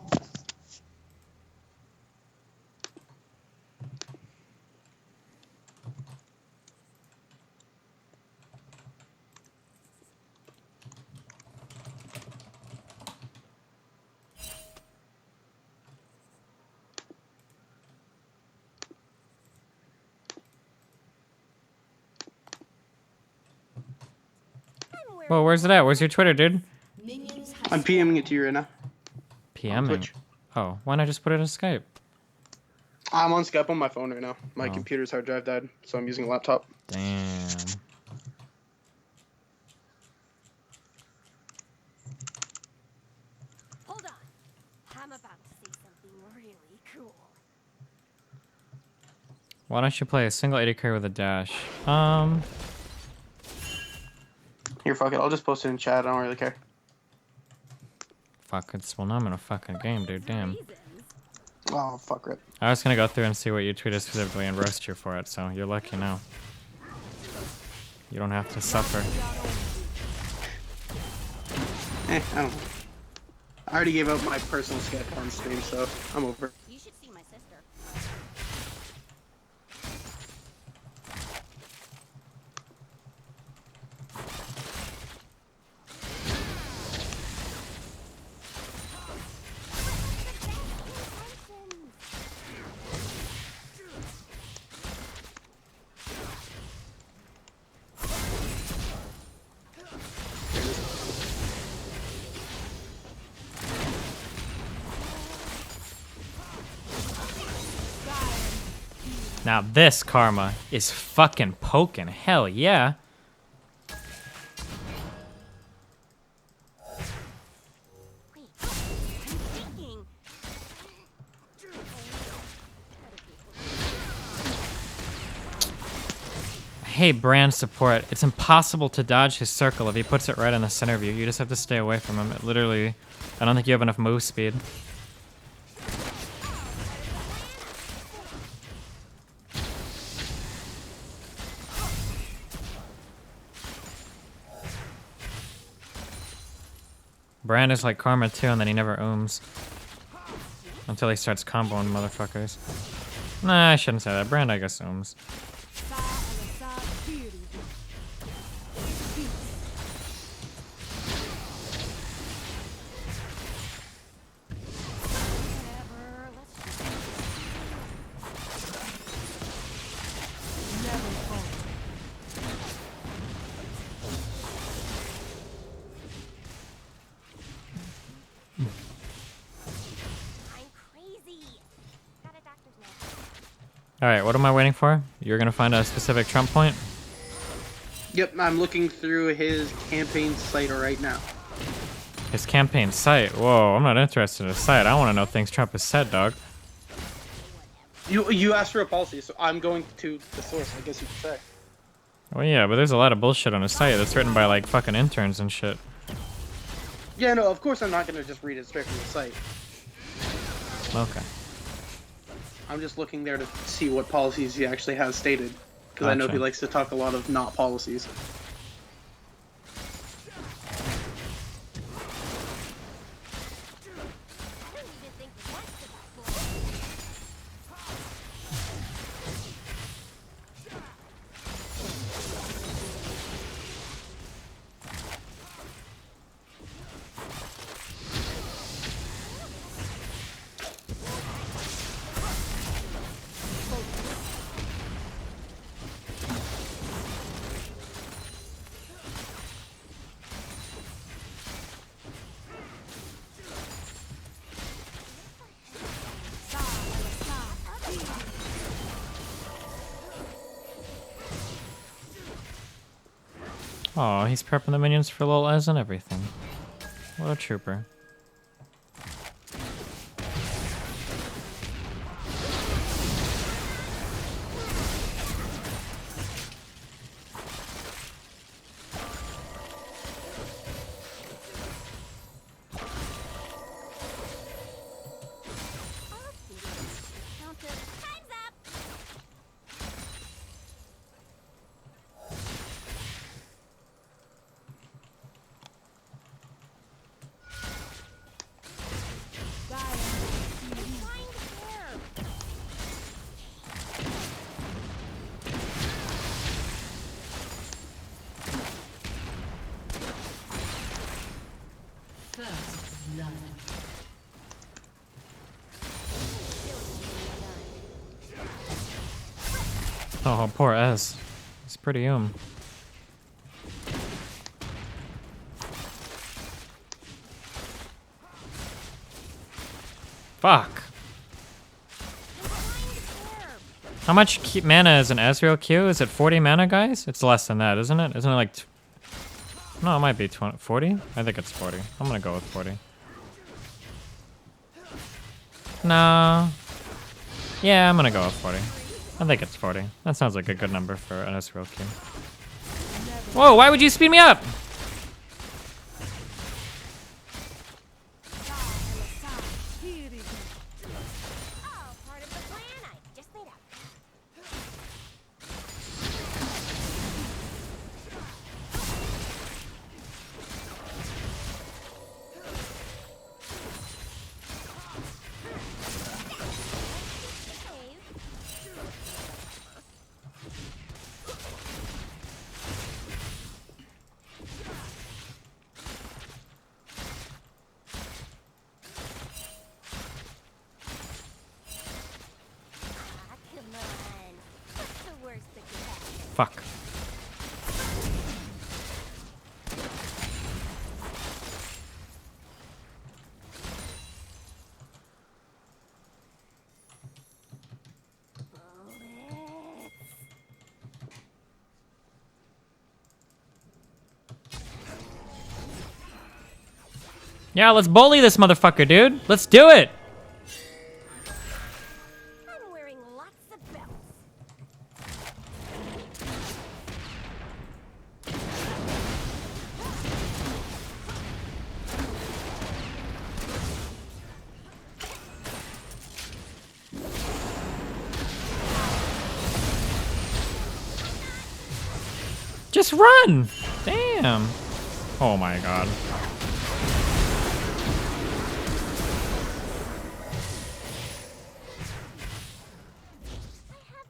Well, where's it at? Where's your Twitter, dude? I'm PMing it to you right now. PMing? Oh, why not just put it in Skype? I'm on Skype on my phone right now. My computer's hard drive died, so I'm using a laptop. Damn. Hold on. I'm about to say something really cool. Why don't you play a single AD carry with a dash? Here, fuck it. I'll just post it in chat. I don't really care. Fuck, it's well, now I'm in a fucking game, dude. Damn. Oh, fuck it. I was gonna go through and see what you tweeted specifically and roast you for it, so you're lucky now. You don't have to suffer. I don't know. I already gave out my personal Skype on stream, so I'm over. You should see my sister. Now this karma is fucking poking. Hell yeah. Hey, brand support. It's impossible to dodge his circle if he puts it right in the center of you. You just have to stay away from him. It literally, I don't think you have enough move speed. Brand is like Karma too, and then he never ooms. Until he starts comboing motherfuckers. Nah, I shouldn't say that. Brand, I guess, ooms. Alright, what am I waiting for? You're gonna find a specific Trump point? Yep, I'm looking through his campaign site right now. His campaign site? Whoa, I'm not interested in his site. I want to know things Trump has said, dog. You asked for a policy, so I'm going to the source, I guess you could say. Well, yeah, but there's a lot of bullshit on his site that's written by, like, fucking interns and shit. Yeah, no, of course I'm not going to just read it straight from the site. Okay. I'm just looking there to see what policies he actually has stated. Because I know he likes to talk a lot of not policies. Oh, he's prepping the minions for little Ez and everything. What a trooper. Oh, poor Ez. He's pretty Fuck. How much mana is an Ezreal Q? Is it 40 mana, guys? It's less than that, isn't it? Isn't it like... No, it might be 20, 40? I think it's 40. I'm gonna go with 40. No. Yeah, I'm gonna go with 40. I think it's 40. That sounds like a good number for an Ezreal Q. Whoa, why would you speed me up? Fuck. Yeah, let's bully this motherfucker, dude. Let's do it. I'm wearing lots of belts. Just run. Damn. Oh my god.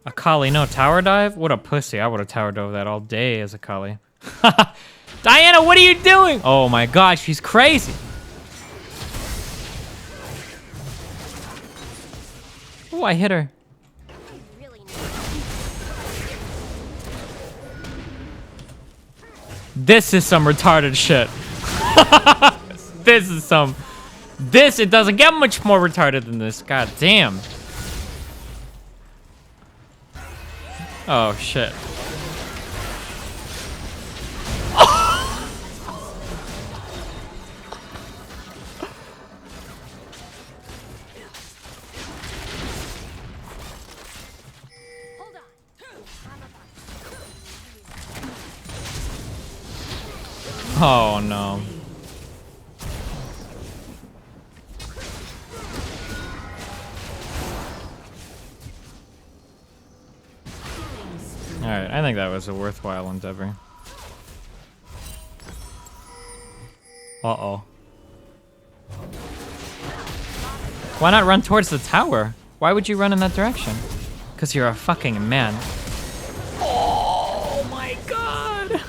Akali, no tower dive? What a pussy. I would have tower dove that all day as Akali. Diana, what are you doing? Oh my gosh, she's crazy. Oh, I hit her. This is some retarded shit. It doesn't get much more retarded than this. God damn. Oh, shit. Oh, no. Alright, I think that was a worthwhile endeavor. Uh-oh. Why not run towards the tower? Why would you run in that direction? Because you're a fucking man. Oh my god!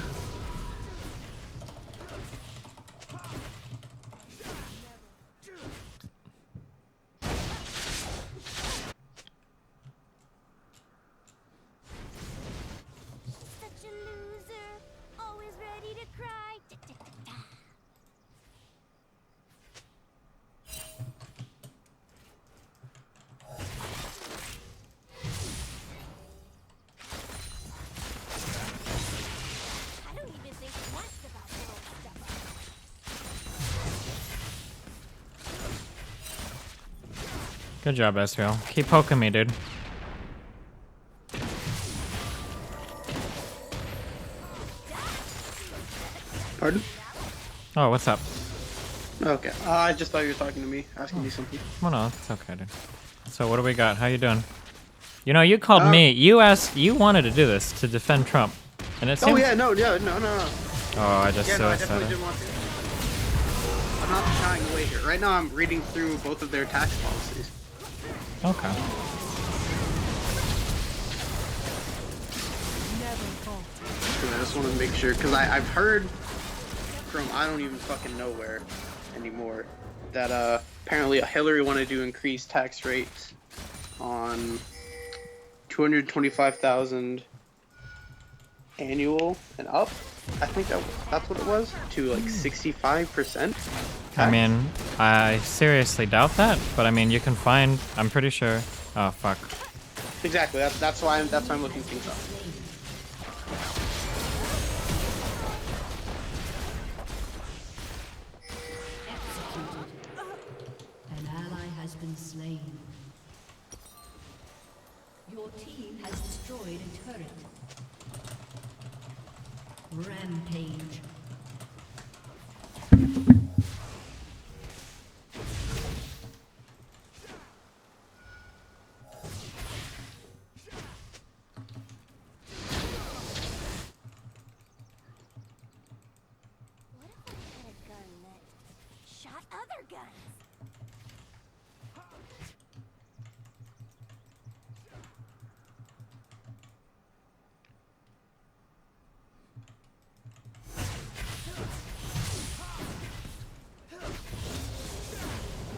Good job, Ezreal. Keep poking me, dude. Pardon? Oh, what's up? Okay. I just thought you were talking to me, asking me something. Well, no, it's okay, dude. So what do we got? How you doing? You know, you called me. You asked. You wanted to do this to defend Trump, and it seems. Oh yeah, no. Oh, I just no, I suicided. definitely didn't want to. I'm not shying away here. Right now, I'm reading through both of their tax policies. Okay. I just want to make sure, because I've heard from I don't even fucking know where anymore that apparently Hillary wanted to increase tax rates on 225,000 annual and up. I think that's what it was, to like 65%. I mean, I seriously doubt that, but I mean, you can find. I'm pretty sure. Oh fuck. Exactly. That's why I'm looking things up. An ally has been slain. Your team has destroyed a turret. Rampage. Shot other guns.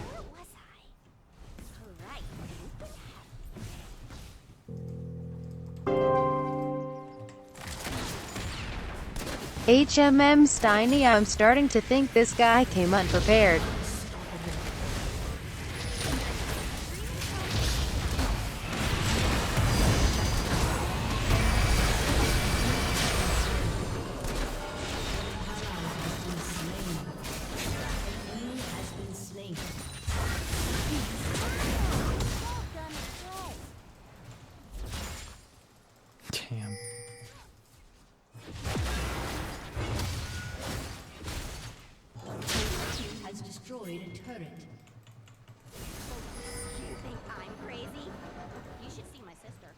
Where was I? Right. HMM Steiny, I'm starting to think this guy came unprepared. Damn. Has destroyed a turret. You think I'm crazy? You should see my sister.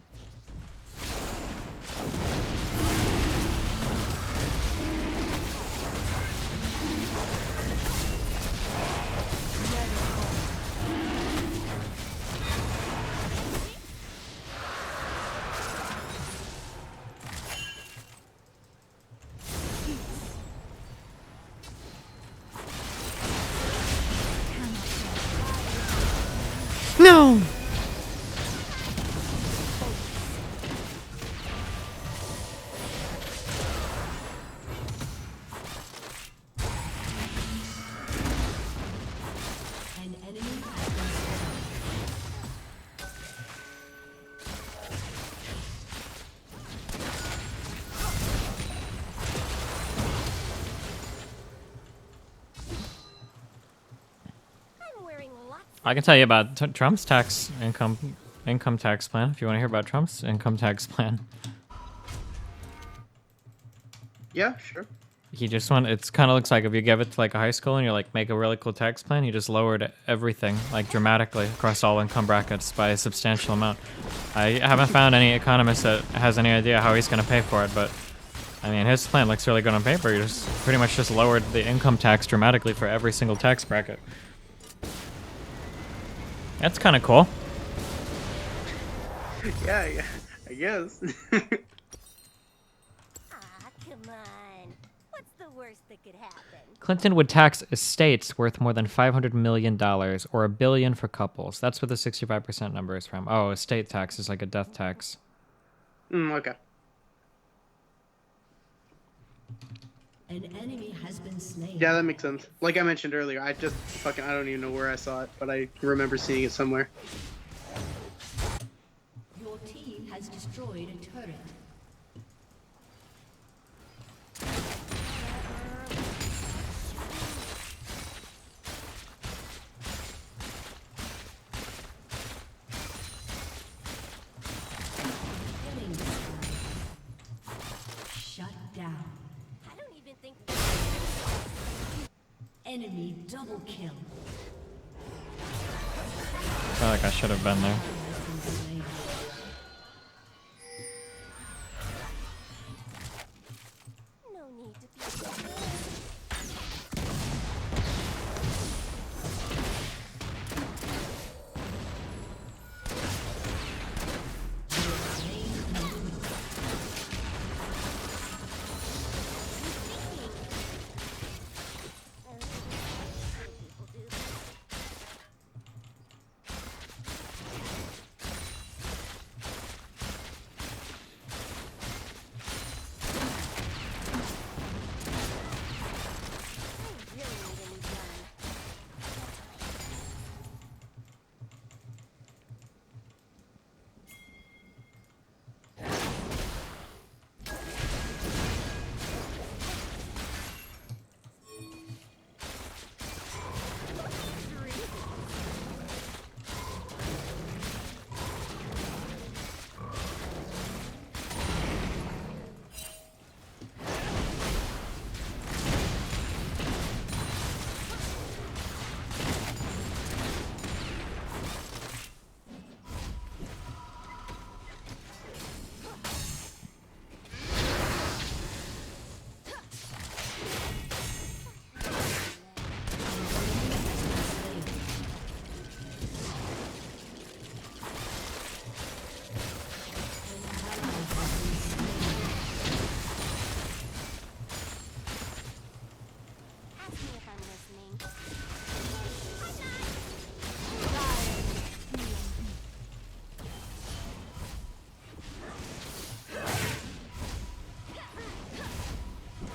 No. An enemy has been slain. I'm wearing lots. I can tell you about Trump's income tax plan if you want to hear about Trump's income tax plan. Yeah, sure. He just it kind of looks like if you give it to like a high school and you're like make a really cool tax plan, he just lowered everything like dramatically across all income brackets by a substantial amount. I haven't found any economist that has any idea how he's going to pay for it, but I mean his plan looks really good on paper. He just pretty much just lowered the income tax dramatically for every single tax bracket. That's kind of cool. Yeah, I guess. Come on. What's the worst that could happen? Clinton would tax estates worth more than $500 million or $1 billion for couples. That's what the 65% number is from. Oh, estate tax is like a death tax. Okay. An enemy has been slain. Yeah, that makes sense. Like I mentioned earlier, I don't even know where I saw it, but I remember seeing it somewhere. Your team has destroyed a turret. Enemy double kill. I feel like I should have been there. No need to be.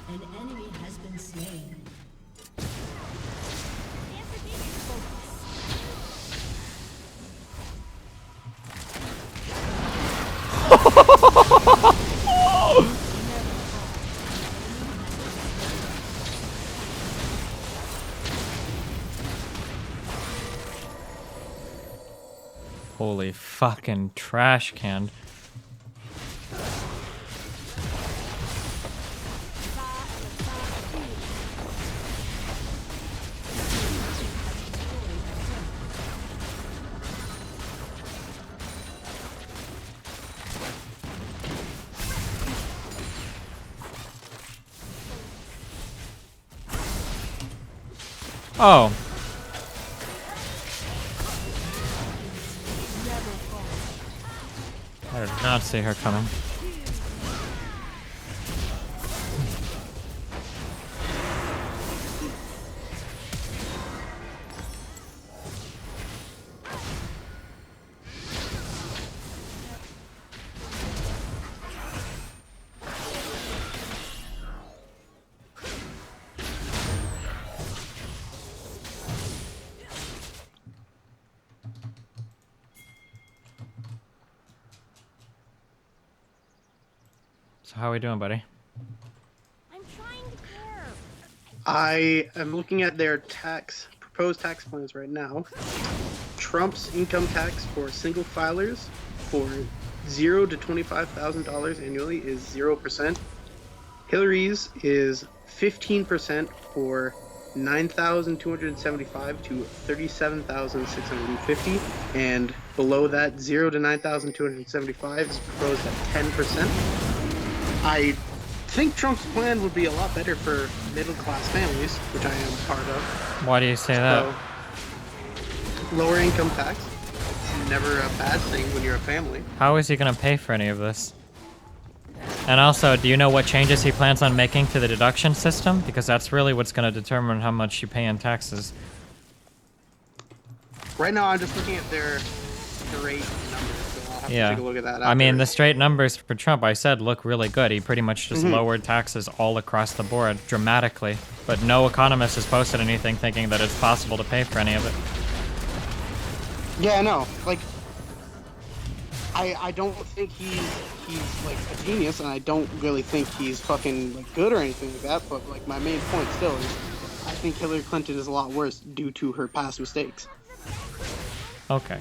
An enemy has been slain. Holy fucking trash can. Oh. I did not see her coming. So how are we doing, buddy? I'm trying to care. I am looking at their proposed tax plans right now. Trump's income tax for single filers for $0 to $25,000 annually is 0%. Hillary's is 15% for $9,275 to $37,650, and below that, $0 to $9,275 is proposed at 10%. I think Trump's plan would be a lot better for middle-class families, which I am part of. Why do you say that? So, lower income tax. It's never a bad thing when you're a family. How is he gonna pay for any of this? And also, do you know what changes he plans on making to the deduction system? Because that's really what's gonna determine how much you pay in taxes. Right now, I'm just looking at their rate numbers, so I'll have to take a look at that I mean, after. the straight numbers for Trump, I said, look really good. He pretty much just lowered taxes all across the board dramatically. But no economist has posted anything thinking that it's possible to pay for any of it. Yeah, I know. Like, I don't think he's like a genius, and I don't really think he's fucking like good or anything like that. But like, my main point still is, I think Hillary Clinton is a lot worse due to her past mistakes. Okay.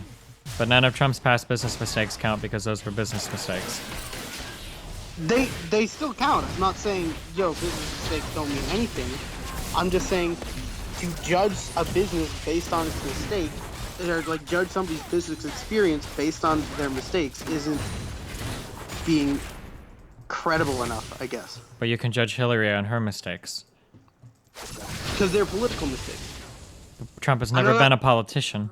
But none of Trump's past business mistakes count because those were business mistakes. They still count. I'm not saying, yo, business mistakes don't mean anything. I'm just saying, to judge a business based on its mistake, or like judge somebody's business experience based on their mistakes, isn't being credible enough, I guess. But you can judge Hillary on her mistakes. Because they're political mistakes. Trump has never been a politician.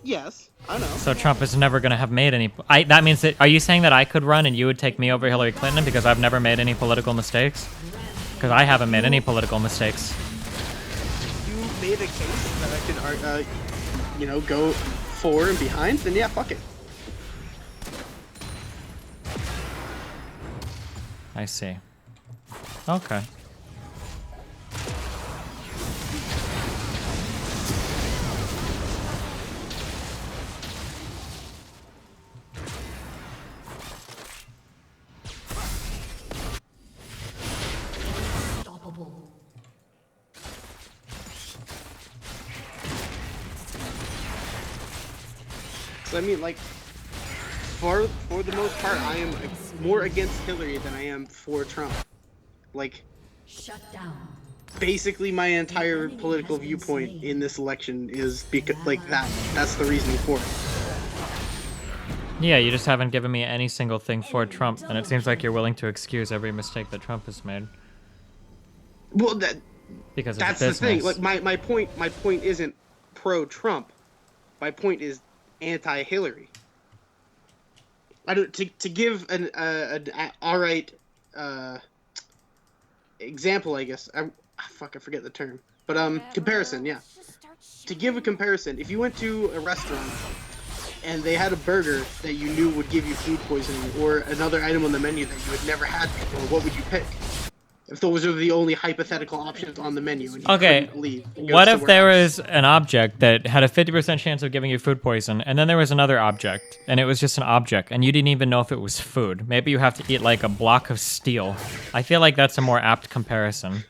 Yes, I know. So Trump is never going to have made any... that means that... Are you saying that I could run and you would take me over Hillary Clinton because I've never made any political mistakes? Because I haven't made any political mistakes. You made a case that I could, you know, go forward and behind, then yeah, fuck it. I see. Okay. So I mean, like, for the most part, I am more against Hillary than I am for Trump. Like, shut down. Basically, my entire political viewpoint in this election is because, like, that's the reasoning for it. Yeah, you just haven't given me any single thing for Trump, and it seems like you're willing to excuse every mistake that Trump has made. Well, because that's the thing. Like, my point isn't pro-Trump. My point is anti-Hillary. I don't to give an alright example, I guess. I forget the term, but comparison, yeah. To give a comparison, if you went to a restaurant and they had a burger that you knew would give you food poisoning, or another item on the menu that you had never had before, what would you pick? If those were the only hypothetical options on the menu, and you couldn't leave. What if there was an object that had a 50% chance of giving you food poison, and then there was another object, and it was just an object, and you didn't even know if it was food? Maybe you have to eat like a block of steel. I feel like that's a more apt comparison.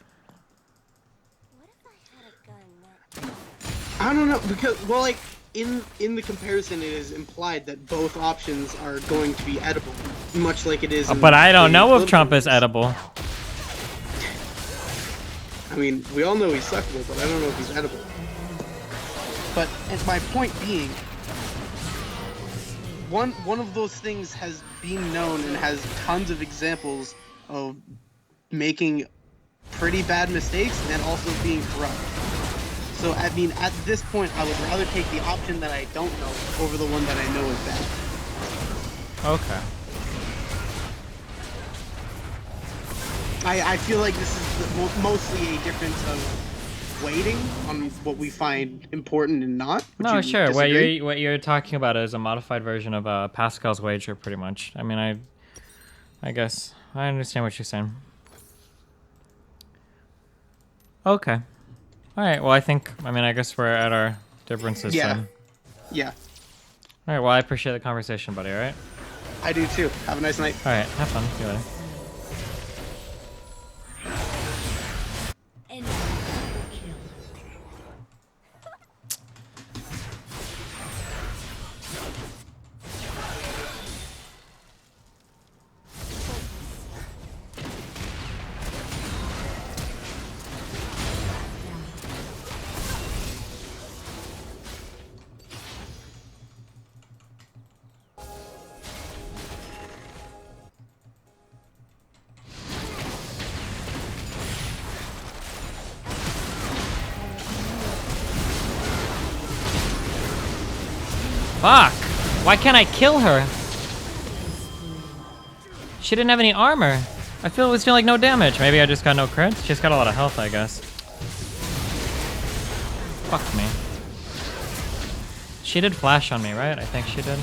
I don't know, because, well, like, in the comparison, it is implied that both options are going to be edible, much like it is. But I don't know if Trump is edible. I mean, we all know he's suckable, but I don't know if he's edible. But my point being, one of those things has been known and has tons of examples of making pretty bad mistakes and also being corrupt. So, I mean, at this point, I would rather take the option that I don't know over the one that I know is bad. Okay. I feel like this is mostly a difference of weighting on what we find important and not. No, sure. What you're talking about is a modified version of Pascal's wager, pretty much. I mean, I guess I understand what you're saying. Okay. All right. Well, I guess we're at our differences then. Yeah. All right. Well, I appreciate the conversation, buddy. All right. I do too. Have a nice night. All right. Have fun. See you later. Fuck! Why can't I kill her? She didn't have any armor. I feel it was doing like no damage. Maybe I just got no crits? She just got a lot of health, I guess. Fuck me. She did flash on me, right? I think she did.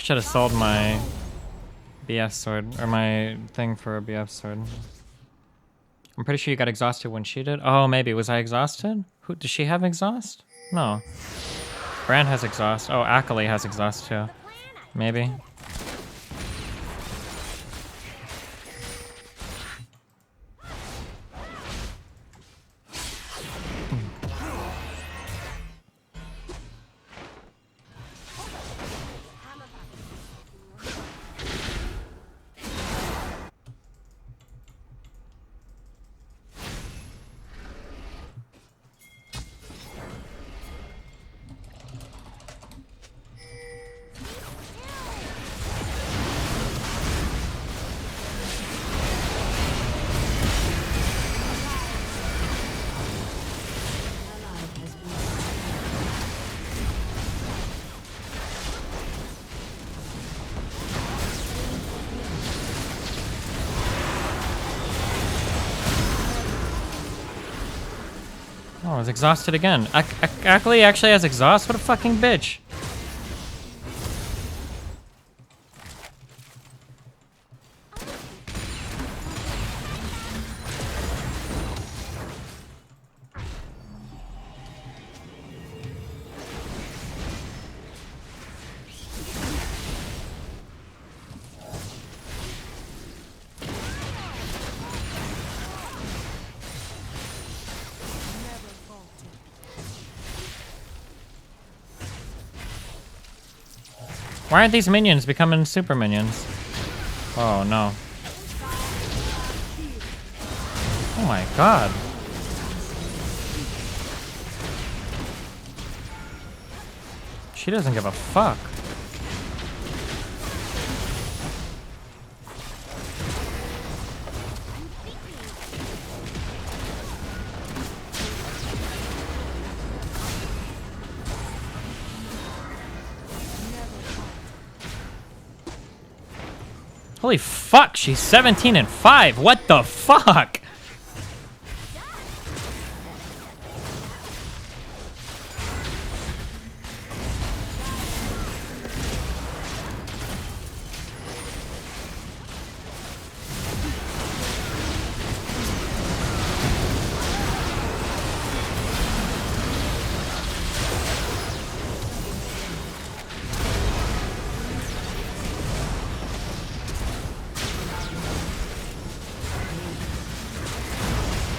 Should have sold my BF sword, or my thing for a BF sword. I'm pretty sure you got exhausted when she did. Oh, maybe. Was I exhausted? Who does she have exhaust? No. Brand has exhaust. Oh, Akali has exhaust too. Maybe. Oh, I was exhausted again. Akali actually has exhaust? What a fucking bitch. Why aren't these minions becoming super minions? Oh no. Oh my god. She doesn't give a fuck. Holy fuck, she's 17 and 5. What the fuck?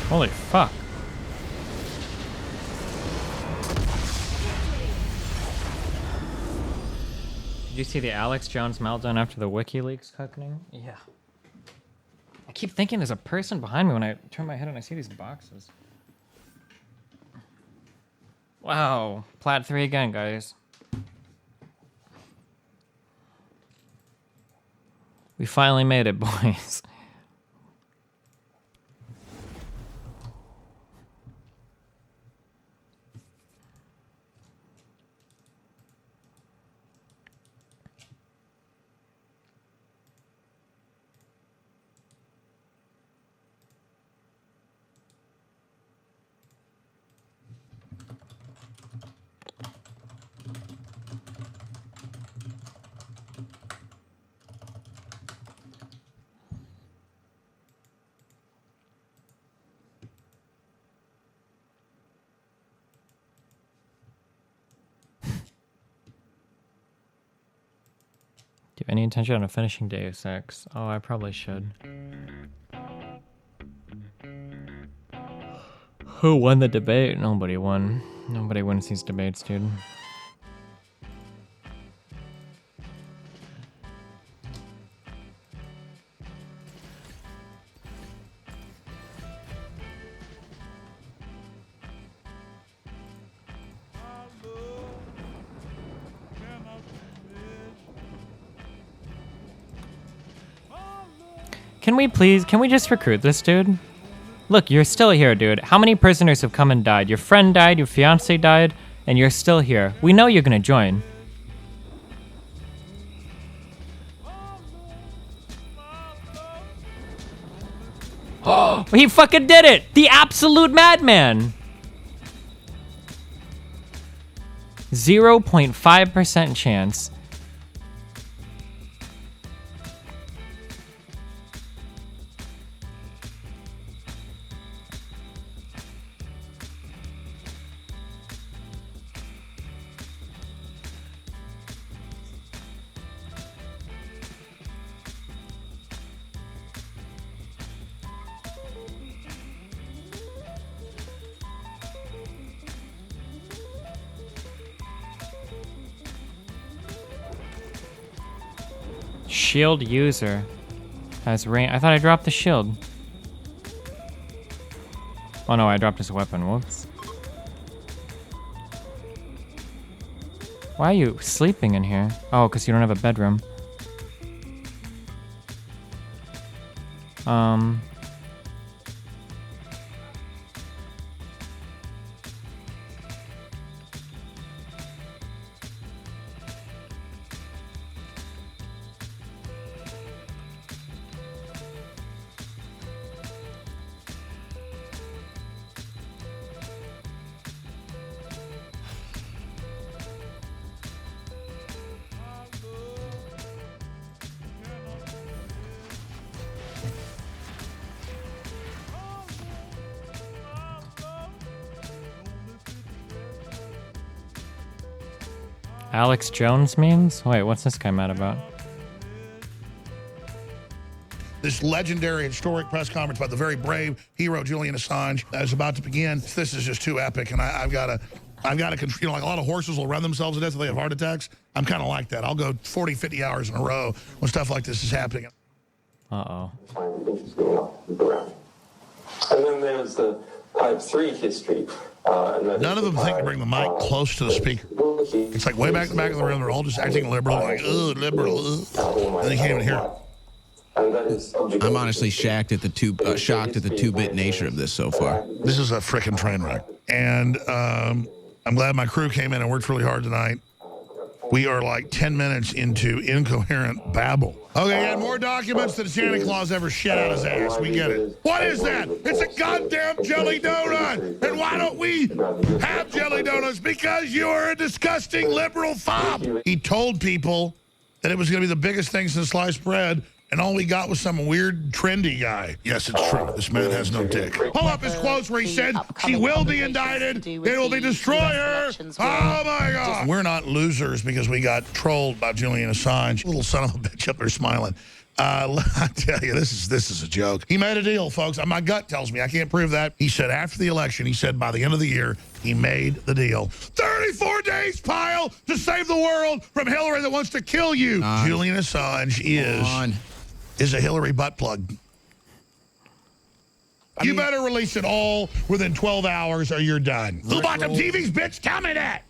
Holy fuck. Did you see the Alex Jones meltdown after the WikiLeaks happening? Yeah. I keep thinking there's a person behind me when I turn my head and I see these boxes. Wow. Plat 3 again, guys. We finally made it, boys. Do you have any intention on finishing Deus Ex? Oh, I probably should. Who won the debate? Nobody won. Nobody wins these debates, dude. Can we just recruit this dude? Look, you're still here, dude. How many prisoners have come and died? Your friend died, your fiance died, and you're still here. We know you're gonna join. Oh, he fucking did it! The absolute madman! 0.5% chance. Shield user has range. I thought I dropped the shield. Oh no, I dropped his weapon. Whoops. Why are you sleeping in here? Oh, because you don't have a bedroom. Alex Jones memes? Wait, what's this guy mad about? This legendary historic press conference by the very brave hero Julian Assange is about to begin. This is just too epic, and I've got to, you know, like a lot of horses will run themselves to death if they have heart attacks. I'm kind of like that. I'll go 40, 50 hours in a row when stuff like this is happening. Uh-oh. And then there's the Type 3 history. None of them think to bring the mic close to the speaker. It's like way back in the back of the room, they're all just acting liberal, like, ugh, liberal, ugh. And they can't even hear it. I'm honestly shocked at the 2-bit nature of this so far. This is a frickin' train wreck. And I'm glad my crew came in and worked really hard tonight. We are like 10 minutes into incoherent babble. Okay, and more documents than Santa Claus ever shit out his ass. We get it. What is that? It's a goddamn jelly donut. And why don't we have jelly donuts? Because you are a disgusting liberal fob. He told people that it was going to be the biggest thing since sliced bread, and all we got was some weird, trendy guy. Yes, it's true. This man has no dick. Pull up his quotes where he said, she will be indicted. It will be destroyer. Oh, my God. We're not losers because we got trolled by Julian Assange. Little son of a bitch up there smiling. I tell you, this is a joke. He made a deal, folks. My gut tells me. I can't prove that. He said after the election, he said by the end of the year, he made the deal. 34 days, pile, to save the world from Hillary that wants to kill you. Julian Assange is a Hillary butt plug. You better release it all within 12 hours or you're done. Who bought them TVs, bitch? Tell me that.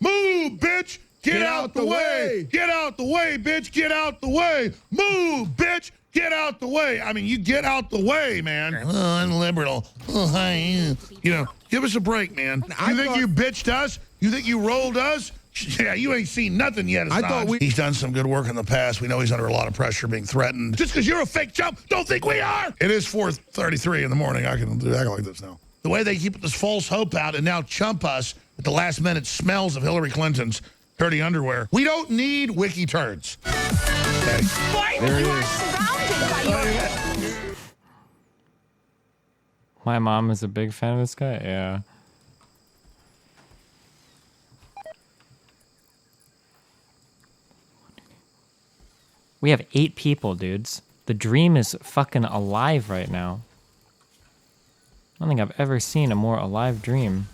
Move, bitch. Get out the way. Get out the way, bitch. Get out the way. Move, bitch. Get out the way. I mean, you get out the way, man. Oh, I'm liberal. Oh, hi. You know, give us a break, man. You think you bitched us? You think you rolled us? Yeah, you ain't seen nothing yet. I thought he's done some good work in the past. We know he's under a lot of pressure, being threatened. Just because you're a fake chump, don't think we are. It is 4:33 in the morning. I can act like this now. The way they keep this false hope out and now chump us at the last minute smells of Hillary Clinton's dirty underwear. We don't need wiki turds. Okay. There it is. My mom is a big fan of this guy. Yeah. We have 8 people, dudes. The dream is fucking alive right now. I don't think I've ever seen a more alive dream.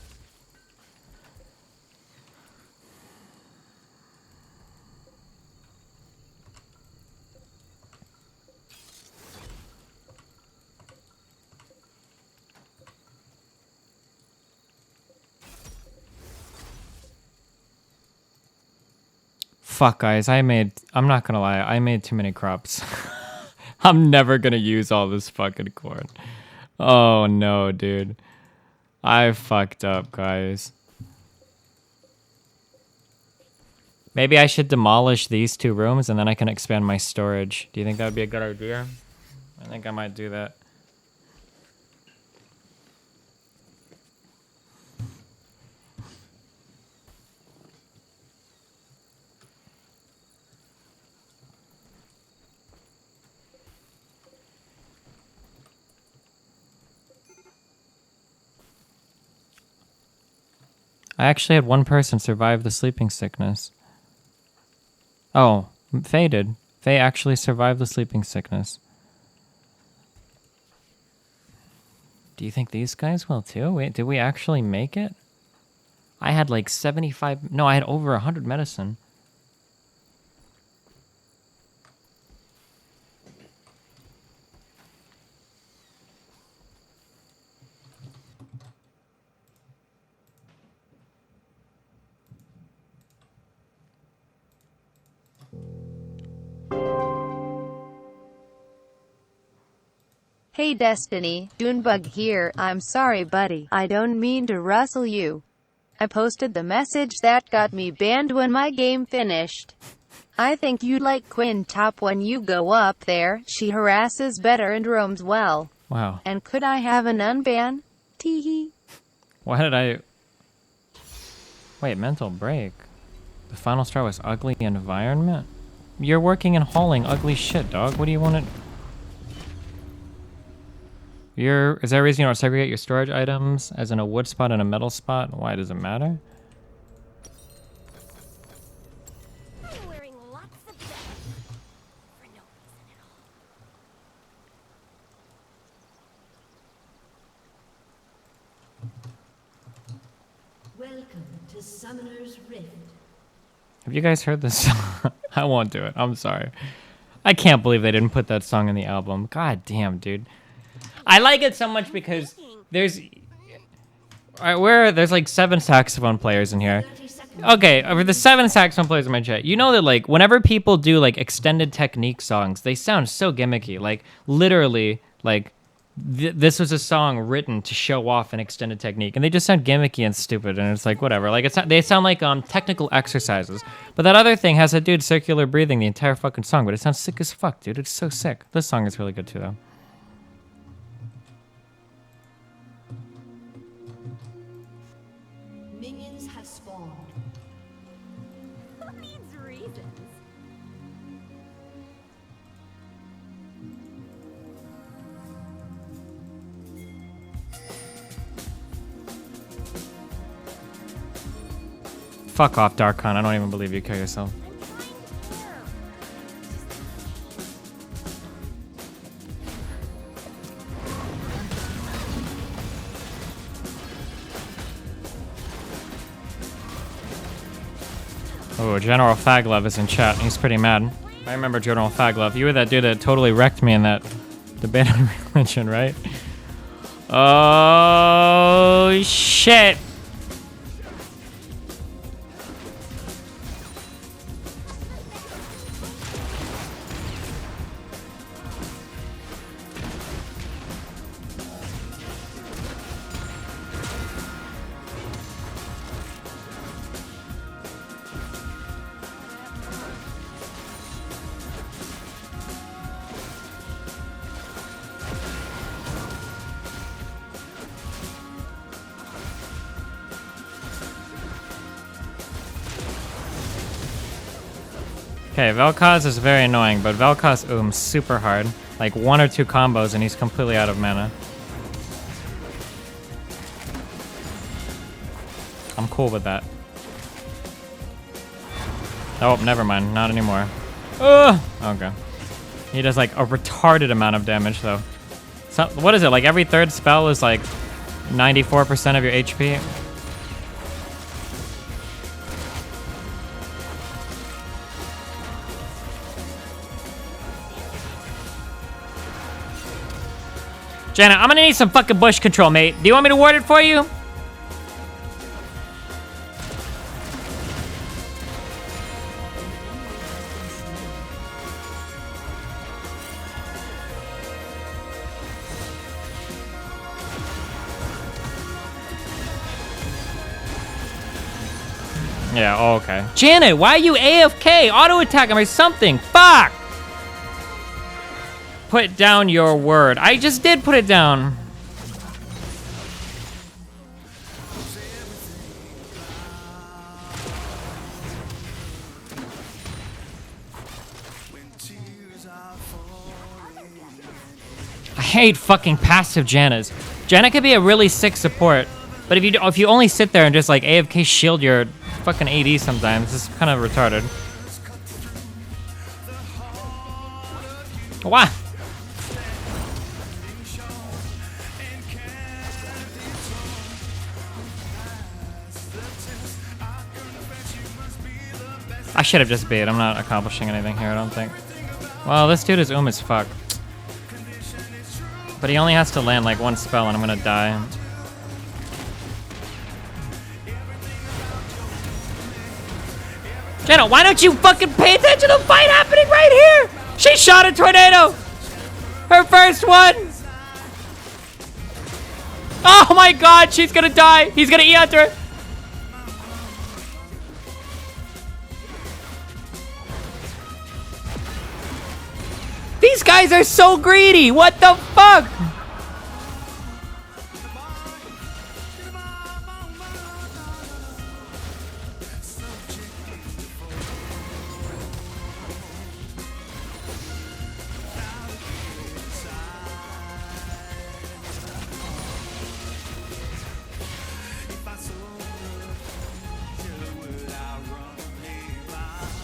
Fuck, guys, I'm not gonna lie, I made too many crops. I'm never gonna use all this fucking corn. Oh no, dude. I fucked up, guys. Maybe I should demolish these 2 rooms and then I can expand my storage. Do you think that would be a good idea? I think I might do that. I actually had one person survive the sleeping sickness. Oh, Faye did. Faye actually survived the sleeping sickness. Do you think these guys will too? Wait, did we actually make it? I had like 75... No, I had over 100 medicine. Hey Destiny, Dunebug here. I'm sorry buddy, I don't mean to rustle you. I posted the message that got me banned when my game finished. I think you'd like Quinn top when you go up there. She harasses better and roams well. Wow. And could I have an unban? Teehee. Why did I... Wait, mental break. The final straw was ugly environment? You're working and hauling ugly shit, dog. What do you want to... Is there a reason you don't segregate your storage items as in a wood spot and a metal spot? Why does it matter? Welcome to Summoner's Rift. Have you guys heard this song? I won't do it. I'm sorry. I can't believe they didn't put that song in the album. God damn, dude. I like it so much because there's like 7 saxophone players in here. Okay, over the 7 saxophone players in my chat, you know that like whenever people do like extended technique songs, they sound so gimmicky. Like literally, like this was a song written to show off an extended technique, and they just sound gimmicky and stupid. And it's like whatever. Like they sound like technical exercises. But that other thing has a dude circular breathing the entire fucking song, but it sounds sick as fuck, dude. It's so sick. This song is really good too, though. Minions have spawned. Who needs reasons? Fuck off, Darkon. I don't even believe you kill yourself. Oh, General Faglove is in chat. He's pretty mad. I remember General Faglove. You were that dude that totally wrecked me in that debate on religion, right? Oh, shit. Okay, Vel Koz is very annoying, but Vel Koz ooms super hard. Like 1 or 2 combos and he's completely out of mana. I'm cool with that. Oh, never mind. Not anymore. Okay. He does like a retarded amount of damage though. So, what is it? Like every 3rd spell is like 94% of your HP? Janna, I'm gonna need some fucking bush control, mate. Do you want me to ward it for you? Yeah, oh, okay. Janet, why are you AFK? Auto attack him or something. Fuck! Put down your word. I just did put it down. I hate fucking passive Jannas. Janna could be a really sick support, but if you only sit there and just like AFK shield your fucking AD sometimes, it's kind of retarded. What? I should have just bait. I'm not accomplishing anything here, I don't think. Well, this dude is as fuck. But he only has to land like 1 spell and I'm gonna die. Jenna, why don't you fucking pay attention to the fight happening right here? She shot a tornado! Her first one! Oh my god, she's gonna die. He's gonna E after her. These guys are so greedy. What the fuck?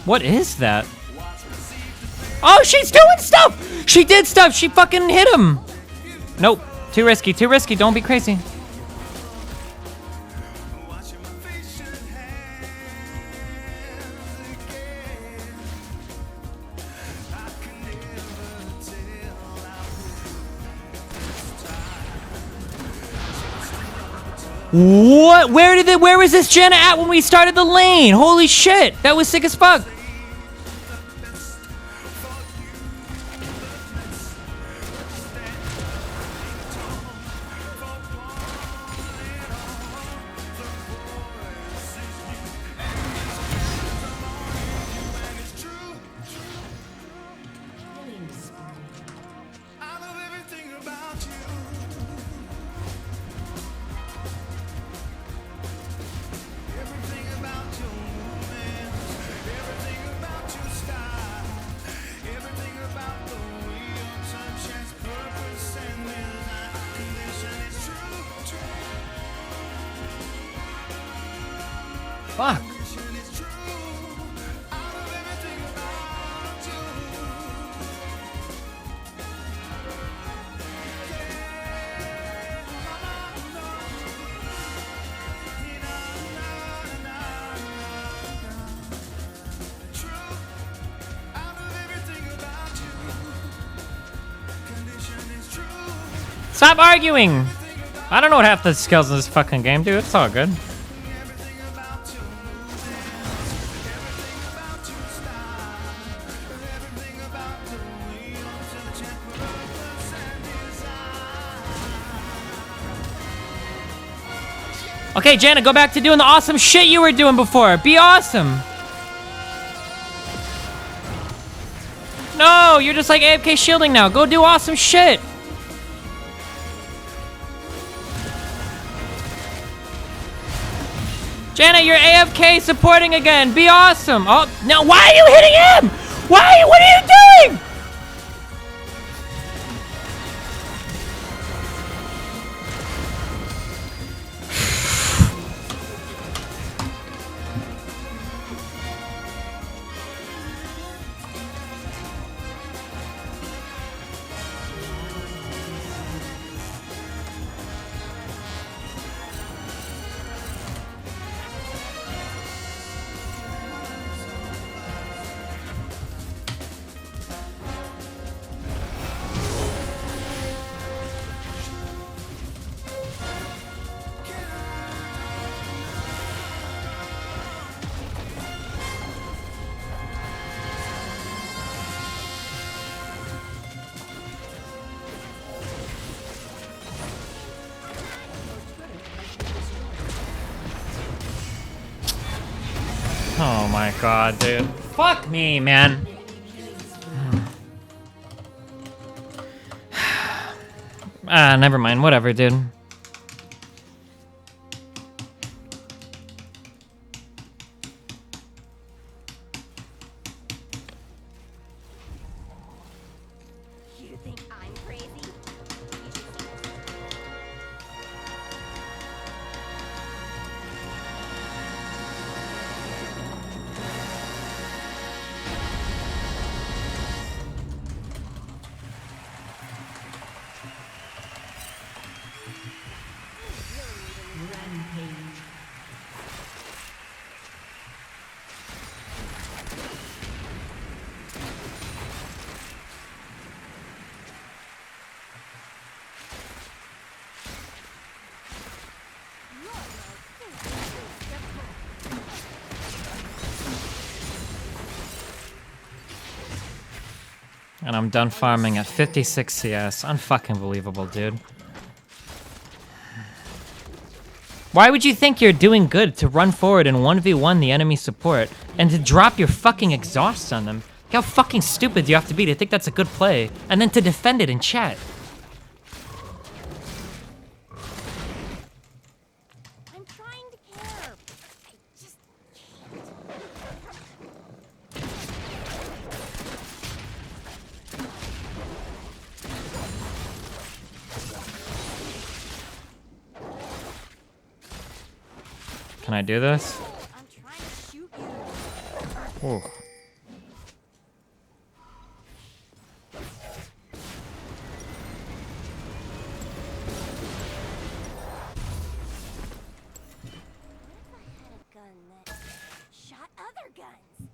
What is that? Oh, she's doing stuff! She did stuff! She fucking hit him! Nope. Too risky, too risky. Don't be crazy. What? Where was this Janna at when we started the lane? Holy shit! That was sick as fuck! Fuck. Stop arguing! I don't know what half the skills in this fucking game, dude. It's all good. Okay, Janna, go back to doing the awesome shit you were doing before. Be awesome. No, you're just like AFK shielding now. Go do awesome shit. Janna, you're AFK supporting again. Be awesome. Oh, no, why are you hitting him? What are you doing? Oh my god, dude. Fuck me, man. Never mind. Whatever, dude. You think I'm crazy? And I'm done farming at 56 CS. Unfucking believable, dude. Why would you think you're doing good to run forward and 1v1 the enemy support and to drop your fucking exhaust on them? How fucking stupid do you have to be to think that's a good play and then to defend it in chat? I'm trying to care. I just Can I do this? I'm trying to shoot you. Oh. Gun that shot other guns.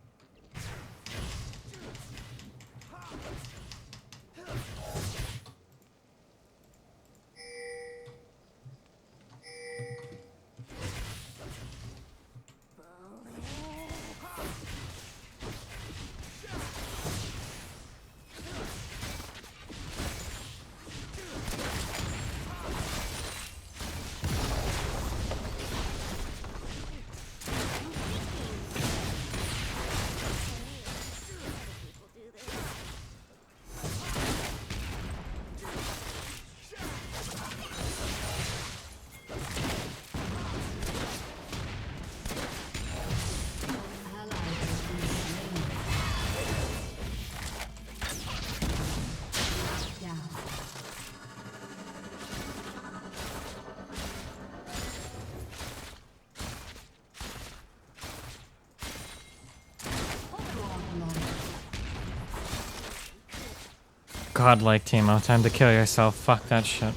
Godlike, Timo. Time to kill yourself. Fuck that shit.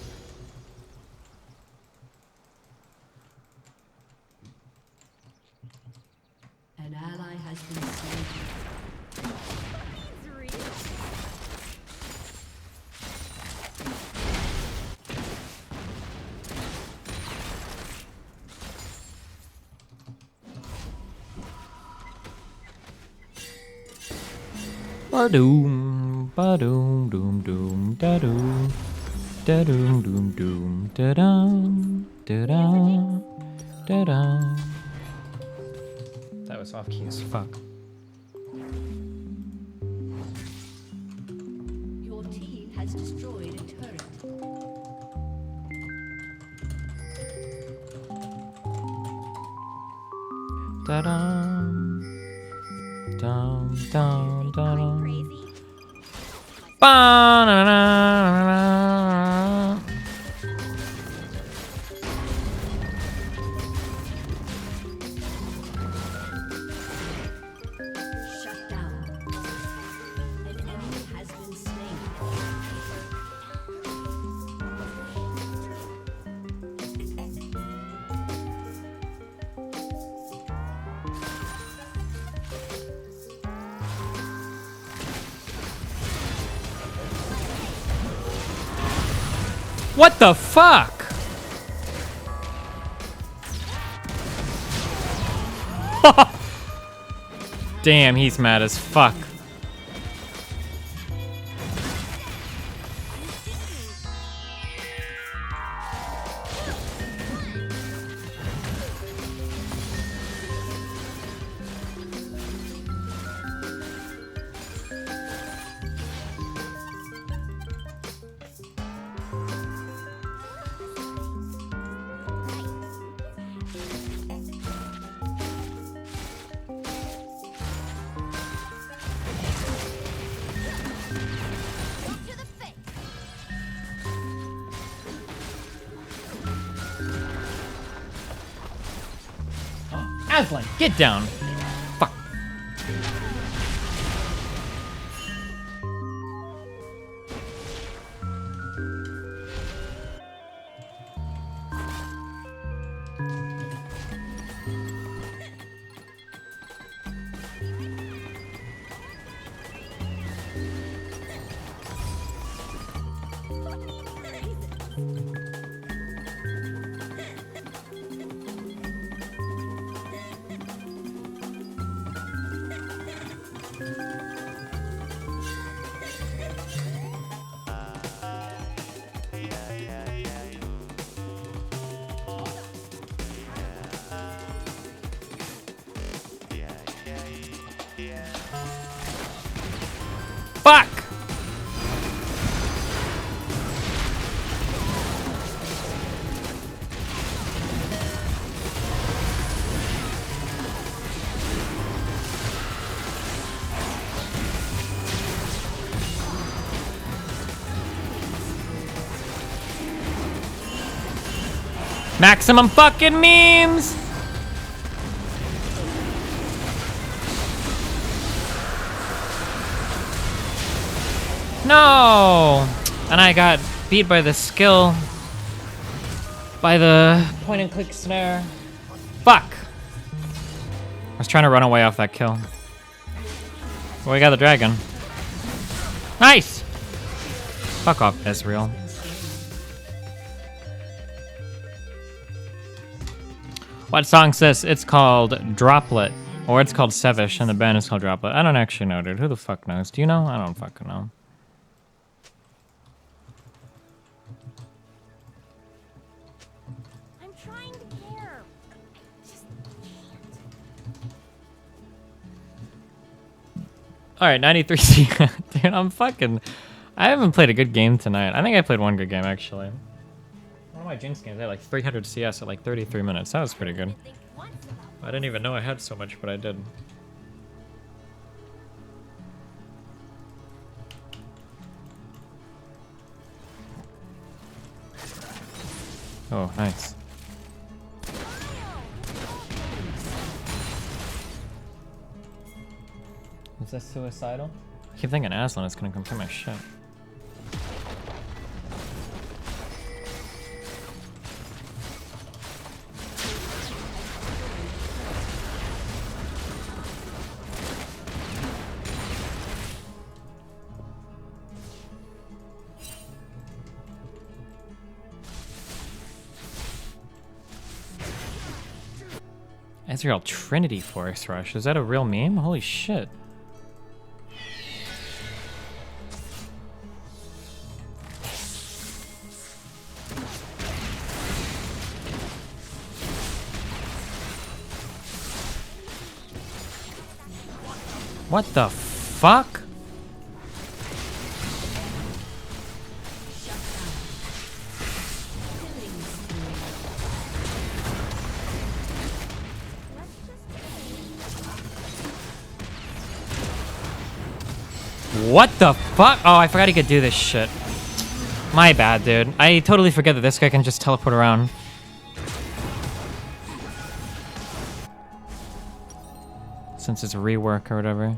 An ally has been slain. Ba-doom, ba-doom, doom, doom, da-doom, da-doom, doom, doom, da-dum, da-dum, da-dum. That was off key as fuck. Your team has destroyed a turret. Da-dum, dum, dum, da-dum. Ba-na-na-na-na. Shut down. An enemy has been slain. What the fuck? Damn, he's mad as fuck. Aslan, get down. Fuck. Maximum fucking memes! No! And I got beat by the skill. By the point and click snare. Fuck! I was trying to run away off that kill. Well, we got the dragon. Nice! Fuck off, Ezreal. What song says it's called Droplet? Or it's called Sevish and the band is called Droplet. I don't actually know, dude. Who the fuck knows? Do you know? I don't fucking know. I'm trying to care. Alright, 93 C. Dude, I'm fucking... I haven't played a good game tonight. I think I played one good game, actually. One of my Jinx games, I had like 300 CS at like 33 minutes. That was pretty good. I didn't even know I had so much, but I did. Oh, nice. Is this suicidal? I keep thinking Aslan is gonna come kill my shit. Ezreal Trinity Force Rush. Is that a real meme? Holy shit. What the fuck? What the fuck? Oh, I forgot he could do this shit. My bad, dude. I totally forget that this guy can just teleport around. Since it's rework or whatever.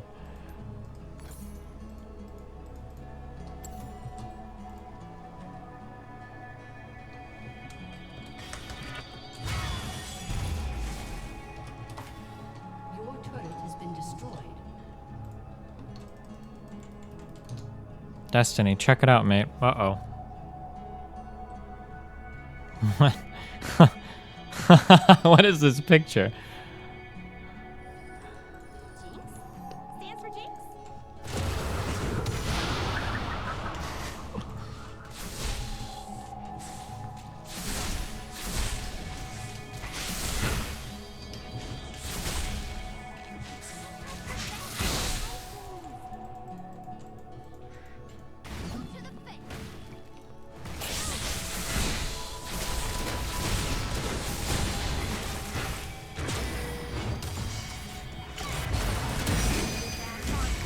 Your turret has been destroyed. Destiny, check it out, mate. Uh-oh. What? What is this picture? Stands for Jinx.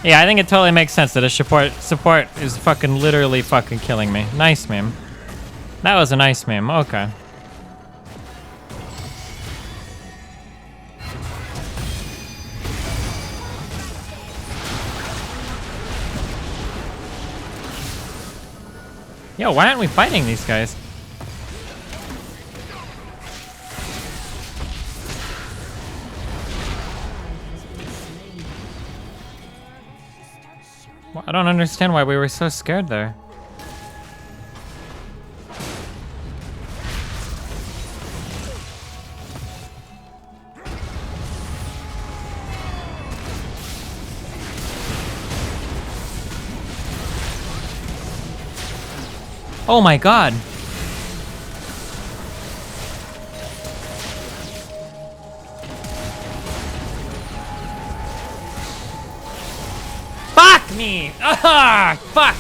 Yeah, I think it totally makes sense that a support is fucking literally fucking killing me. Nice meme. That was a nice meme. Okay. Yo, why aren't we fighting these guys? Well, I don't understand why we were so scared there. Oh my god. Fuck me! Ah, fuck!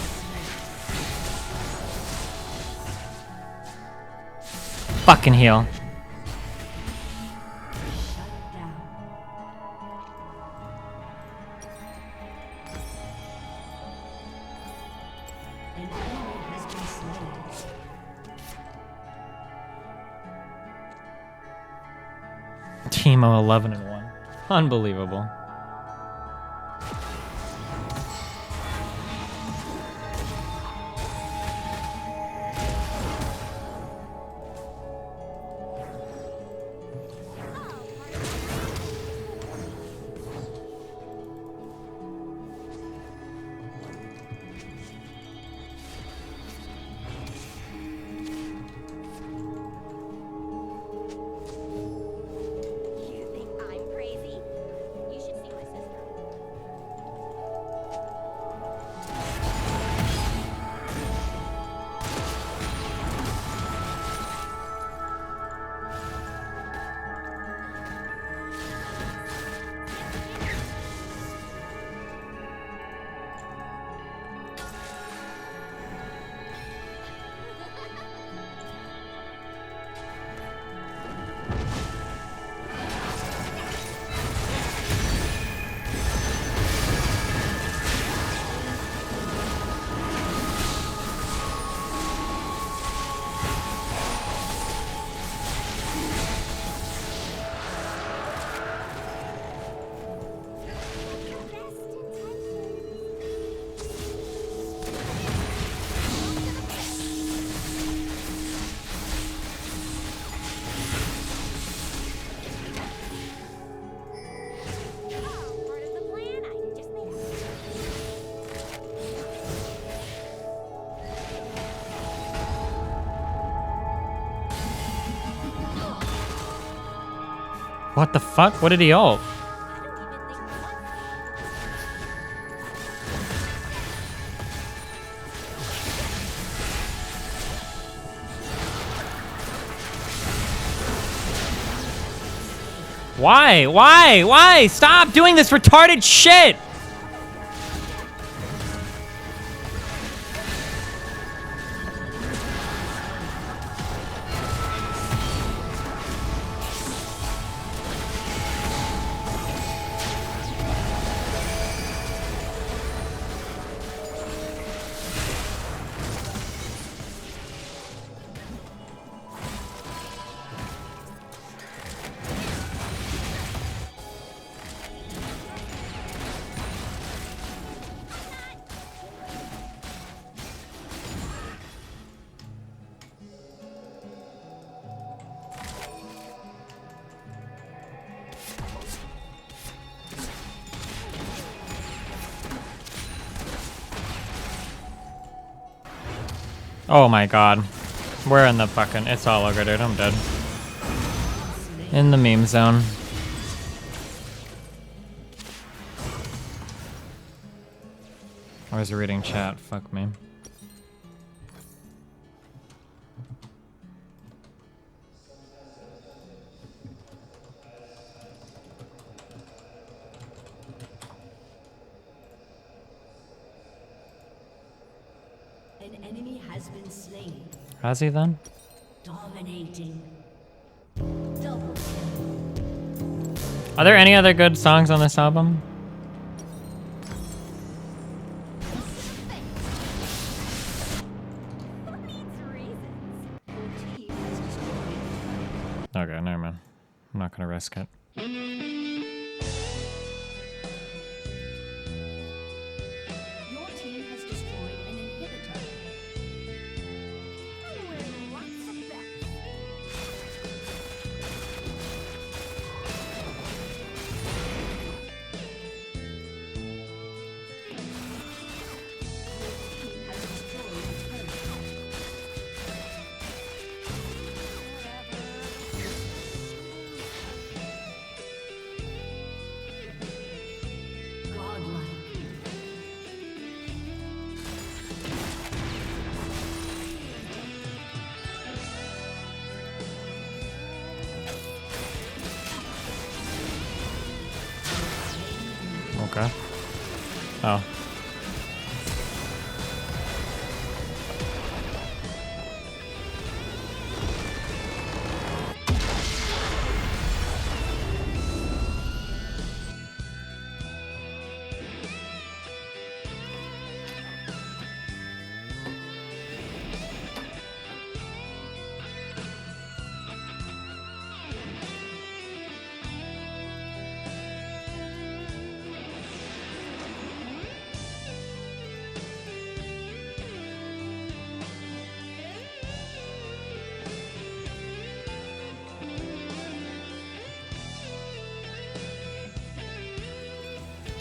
Fucking heal. Teemo 11-1. Unbelievable. You think I'm crazy? You should see my sister. What the fuck? What did he ult? Why? Why? Why? Stop doing this retarded shit! Oh my god. We're in the fucking... It's all over, dude. I'm dead. In the meme zone. I was reading chat. Fuck me. An enemy has been slain. Has he then? Dominating. Double kill. Are there any other good songs on this album? Okay, never mind. I'm not gonna risk it. Your team has destroyed an inhibitor. I win lots of bets. Okay. Oh.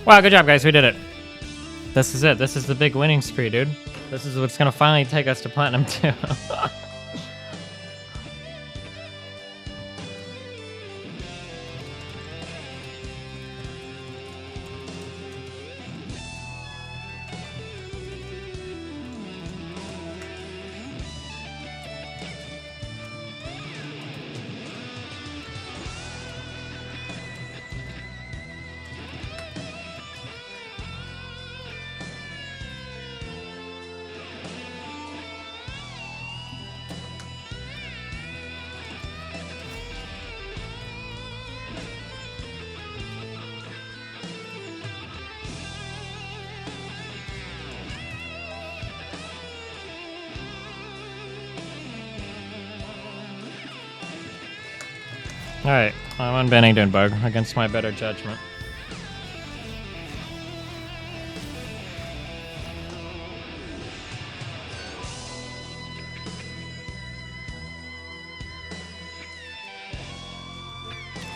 Wow, good job, guys. We did it. This is it. This is the big winning spree, dude. This is what's gonna finally take us to Platinum 2. Alright, I'm unbanning Dunebug against my better judgment.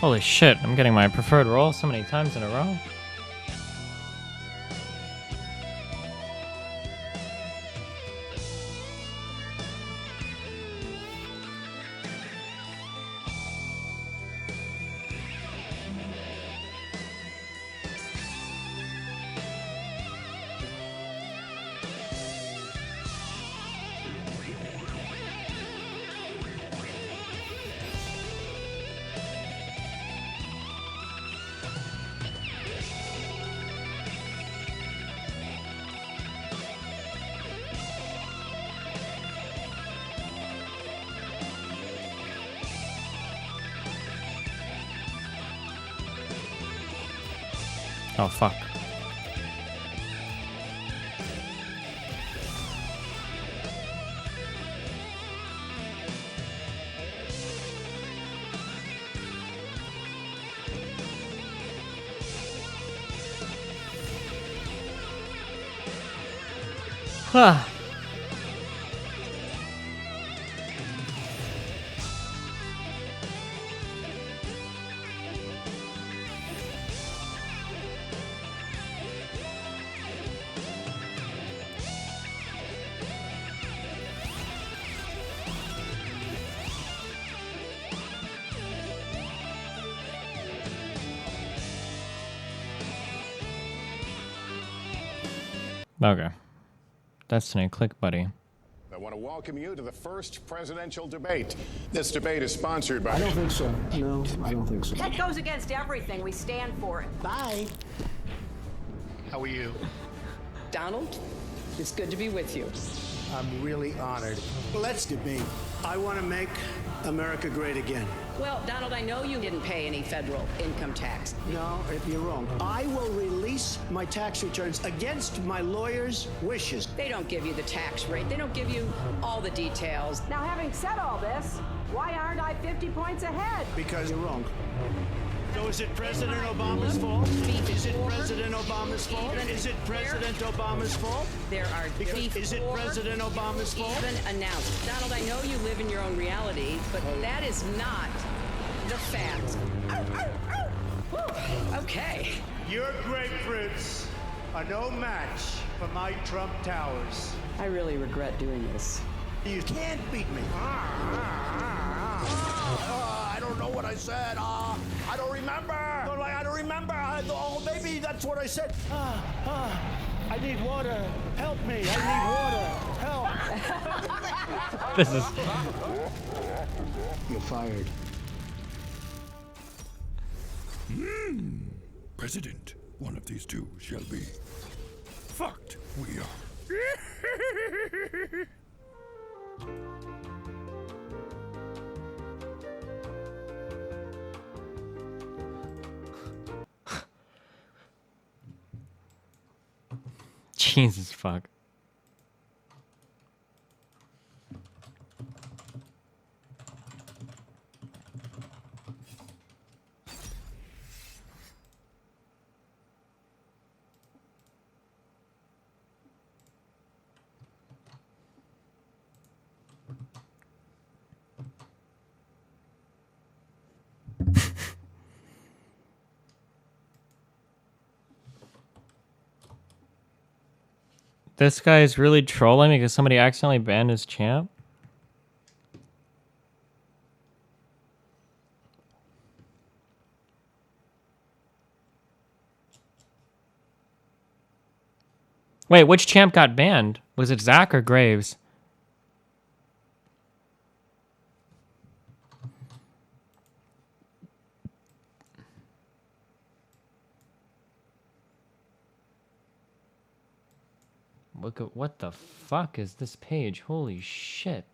Holy shit, I'm getting my preferred role so many times in a row. Oh, fuck. Huh. Okay. Destiny, click, buddy. I want to welcome you to the first presidential debate. This debate is sponsored by... I don't think so. No, I don't think so. That goes against everything. We stand for it. Bye. How are you? Donald, it's good to be with you. I'm really honored. Let's debate. I want to make America great again. Well, Donald, I know you didn't pay any federal income tax. No, you're wrong. I will release my tax returns against my lawyer's wishes. They don't give you the tax rate. They don't give you all the details. Now, having said all this, why aren't I 50 points ahead? Because you're wrong. So is it President Obama's fault? Is it President Obama's fault? Is it President Obama's fault? There are Is it President Obama's fault? even announced. Donald, I know you live in your own reality, but that is not the fact. Okay. Your grapefruits are no match for my Trump towers. I really regret doing this. You can't beat me. I don't know what I said. I don't remember. I don't remember. Oh, maybe that's what I said. I need water. Help me. I need water. Help. This is... You're fired. President, one of these two shall be fucked. We are. Jesus fuck. This guy is really trolling because somebody accidentally banned his champ. Wait, which champ got banned? Was it Zach or Graves? Look at what the fuck is this page? Holy shit.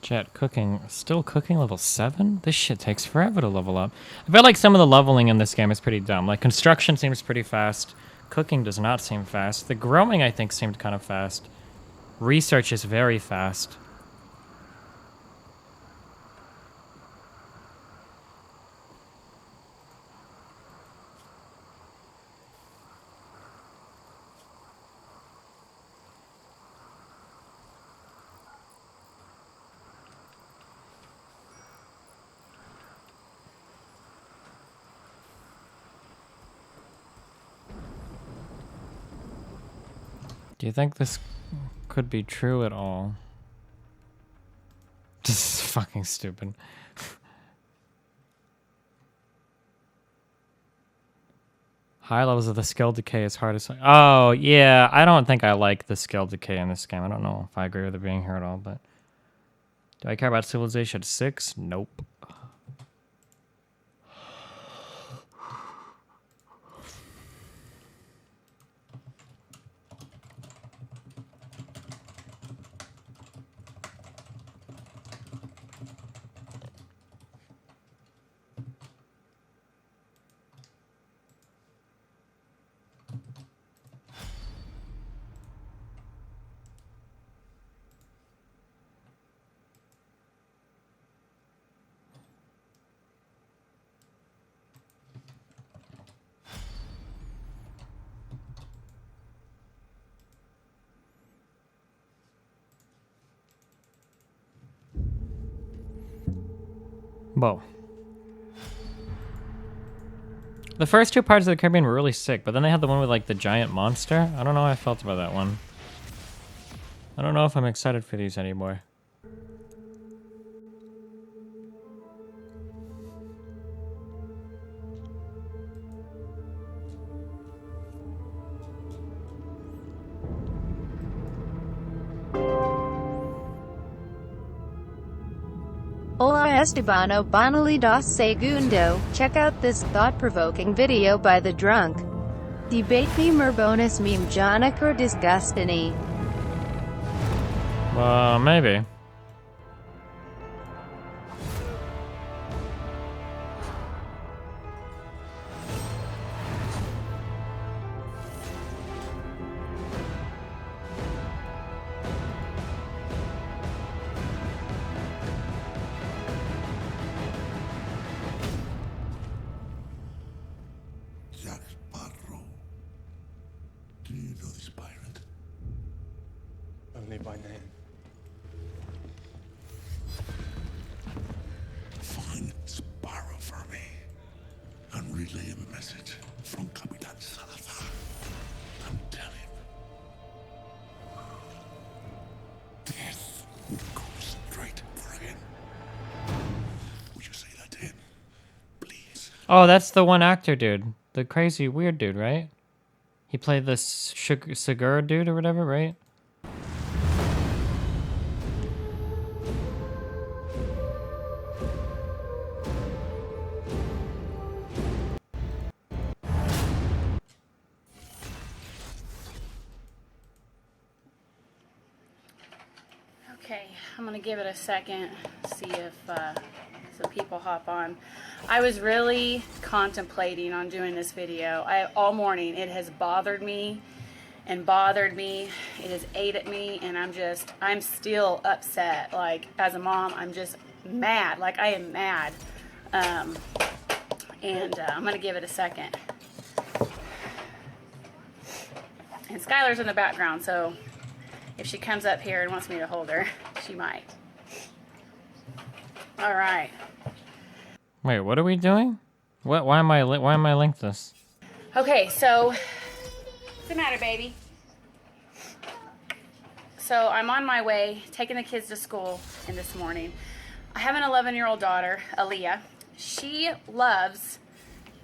Chat, cooking. Still cooking level 7? This shit takes forever to level up. I feel like some of the leveling in this game is pretty dumb. Like, construction seems pretty fast. Cooking does not seem fast. The growing, I think, seemed kind of fast. Research is very fast. Do you think this could be true at all? This is fucking stupid. High levels of the skill decay is hardest. Oh, yeah. I don't think I like the skill decay in this game. I don't know if I agree with it being here at all, but... Do I care about Civilization 6? Nope. Whoa. The first two parts of the Caribbean were really sick, but then they had the one with like the giant monster. I don't know how I felt about that one. I don't know if I'm excited for these anymore. Hola Estebano Bonali dos Segundo. Check out this thought-provoking video by the drunk. Debate me bonus meme Jonic or Disgustiny. Maybe. Only by name. Find Sparrow for me and relay a message from Capitan Salazar. And tell him death will go straight for him. Would you say that to him, please? Oh, that's the one actor dude. The crazy weird dude, right? He played this Segura dude or whatever, right? Okay, I'm gonna give it a second, see if so people hop on. I was really contemplating on doing this video. All morning it has bothered me and bothered me. It has ate at me, and I'm still upset. Like, as a mom, I'm just mad. Like, I am mad. I'm gonna give it a second. And Skylar's in the background, so if she comes up here and wants me to hold her, she might. All right. Wait, what are we doing? Why am I linked this? Okay, so what's the matter, baby? So I'm on my way, taking the kids to school in this morning. I have an 11-year-old daughter, Aaliyah. She loves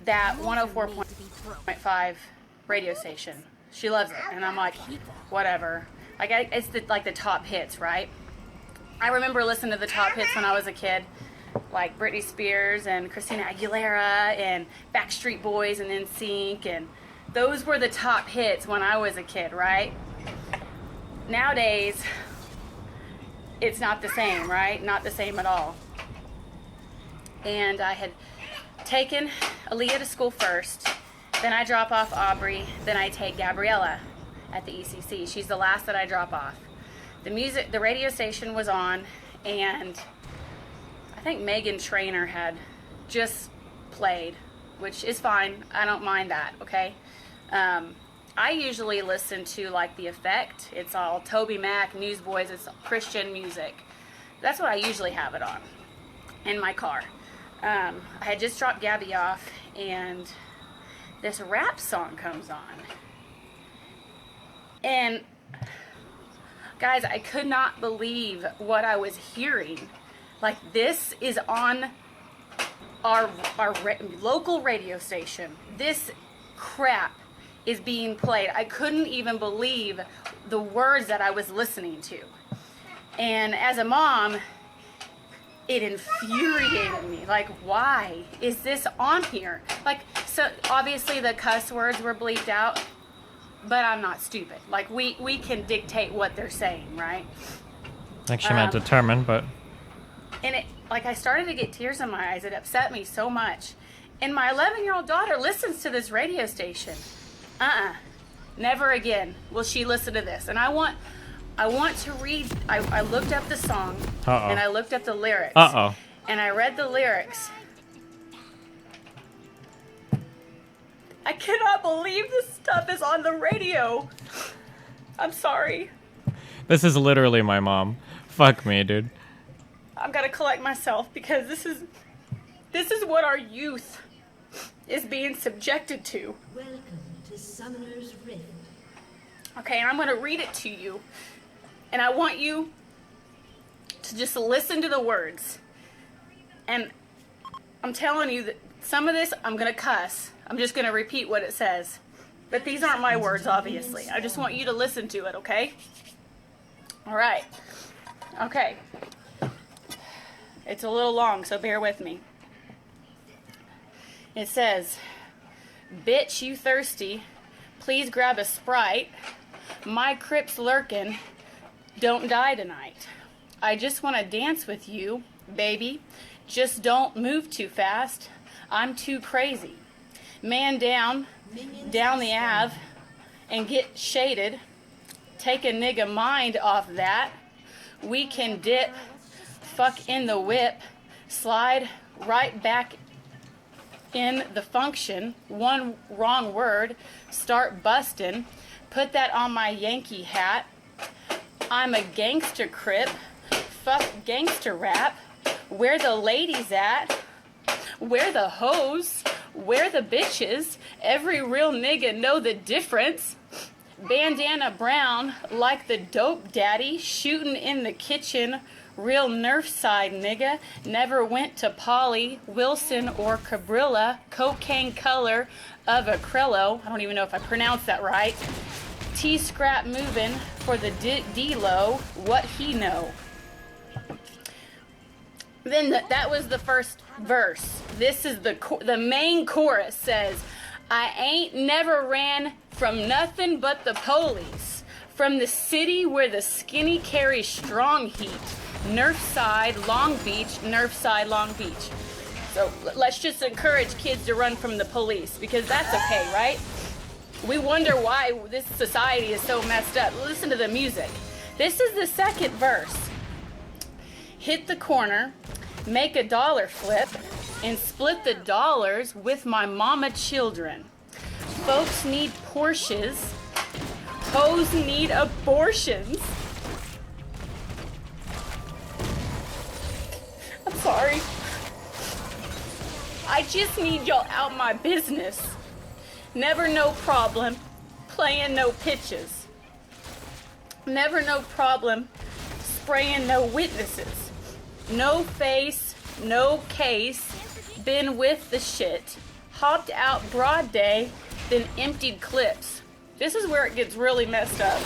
that 104.5 radio station. She loves it, and I'm like, whatever. Like, it's the top hits, right? I remember listening to the top hits when I was a kid, like Britney Spears and Christina Aguilera and Backstreet Boys and NSYNC, and those were the top hits when I was a kid, right? Nowadays, it's not the same, right? Not the same at all. And I had taken Aaliyah to school first, then I drop off Aubrey, then I take Gabriella at the ECC. She's the last that I drop off. The radio station was on, and I think Meghan Trainor had just played, which is fine. I don't mind that, okay? I usually listen to, like, The Effect. It's all Toby Mac, Newsboys, it's Christian music. That's what I usually have it on in my car. I had just dropped Gabby off, and this rap song comes on. And guys, I could not believe what I was hearing. Like, this is on our local radio station. This crap is being played. I couldn't even believe the words that I was listening to. And as a mom, it infuriated me. Like, why is this on here? Like, so obviously the cuss words were bleeped out, but I'm not stupid. Like, we can dictate what they're saying, right? I think she meant determined, but... And it, like, I started to get tears in my eyes. It upset me so much. And my 11-year-old daughter listens to this radio station. Never again will she listen to this. And I want to read, I looked up the song, and I looked up the lyrics. And I read the lyrics. I cannot believe this stuff is on the radio. I'm sorry. This is literally my mom. Fuck me, dude. I've got to collect myself, because this is what our youth is being subjected to. Welcome to Summoner's Rift. Okay, and I'm going to read it to you. And I want you to just listen to the words. And I'm telling you that some of this, I'm going to cuss. I'm just going to repeat what it says. But these aren't my words, obviously. I just want you to listen to it, okay? All right. Okay. It's a little long, so bear with me. It says, "Bitch, you thirsty? Please grab a Sprite. My Crip's lurkin'. Don't die tonight. I just want to dance with you, baby. Just don't move too fast. I'm too crazy. Man down the Ave and get shaded. Take a nigga mind off that. We can dip, fuck in the whip, slide right back in the function. One wrong word, start bustin'. Put that on my Yankee hat. I'm a gangster Crip. Fuck gangster rap. Where the ladies at? Where the hoes? Where the bitches? Every real nigga know the difference. Bandana brown like the dope daddy. Shooting in the kitchen. Real Nerf side nigga. Never went to Polly, Wilson, or Cabrilla. Cocaine color of acrylo. I don't even know if I pronounced that right. T-scrap moving for the D-Lo. What he know? Then that was the first verse. This is the main chorus says, I ain't never ran from nothing but the police. From the city where the skinny carry strong heat. Nerfside, Long Beach, Nerfside, Long Beach. So let's just encourage kids to run from the police, because that's okay, right? We wonder why this society is so messed up. Listen to the music. This is the second verse. Hit the corner, make a dollar flip, and split the dollars with my mama children. Folks need Porsches. Hoes need abortions. I'm sorry. I just need y'all out my business. Never no problem, playing no pitches. Never no problem, spraying no witnesses. No face, no case, been with the shit. Hopped out broad day, then emptied clips. This is where it gets really messed up.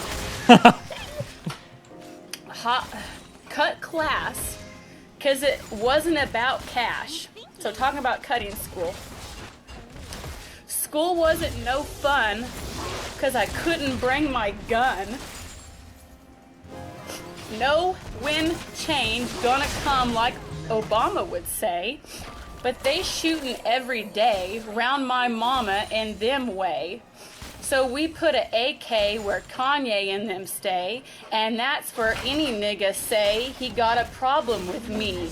Cut class, cause it wasn't about cash. So talking about cutting school. School wasn't no fun, cause I couldn't bring my gun. No wind change gonna come like Obama would say, but they shooting every day round my mama and them way. So we put a AK where Kanye and them stay, and that's for any nigga say he got a problem with me.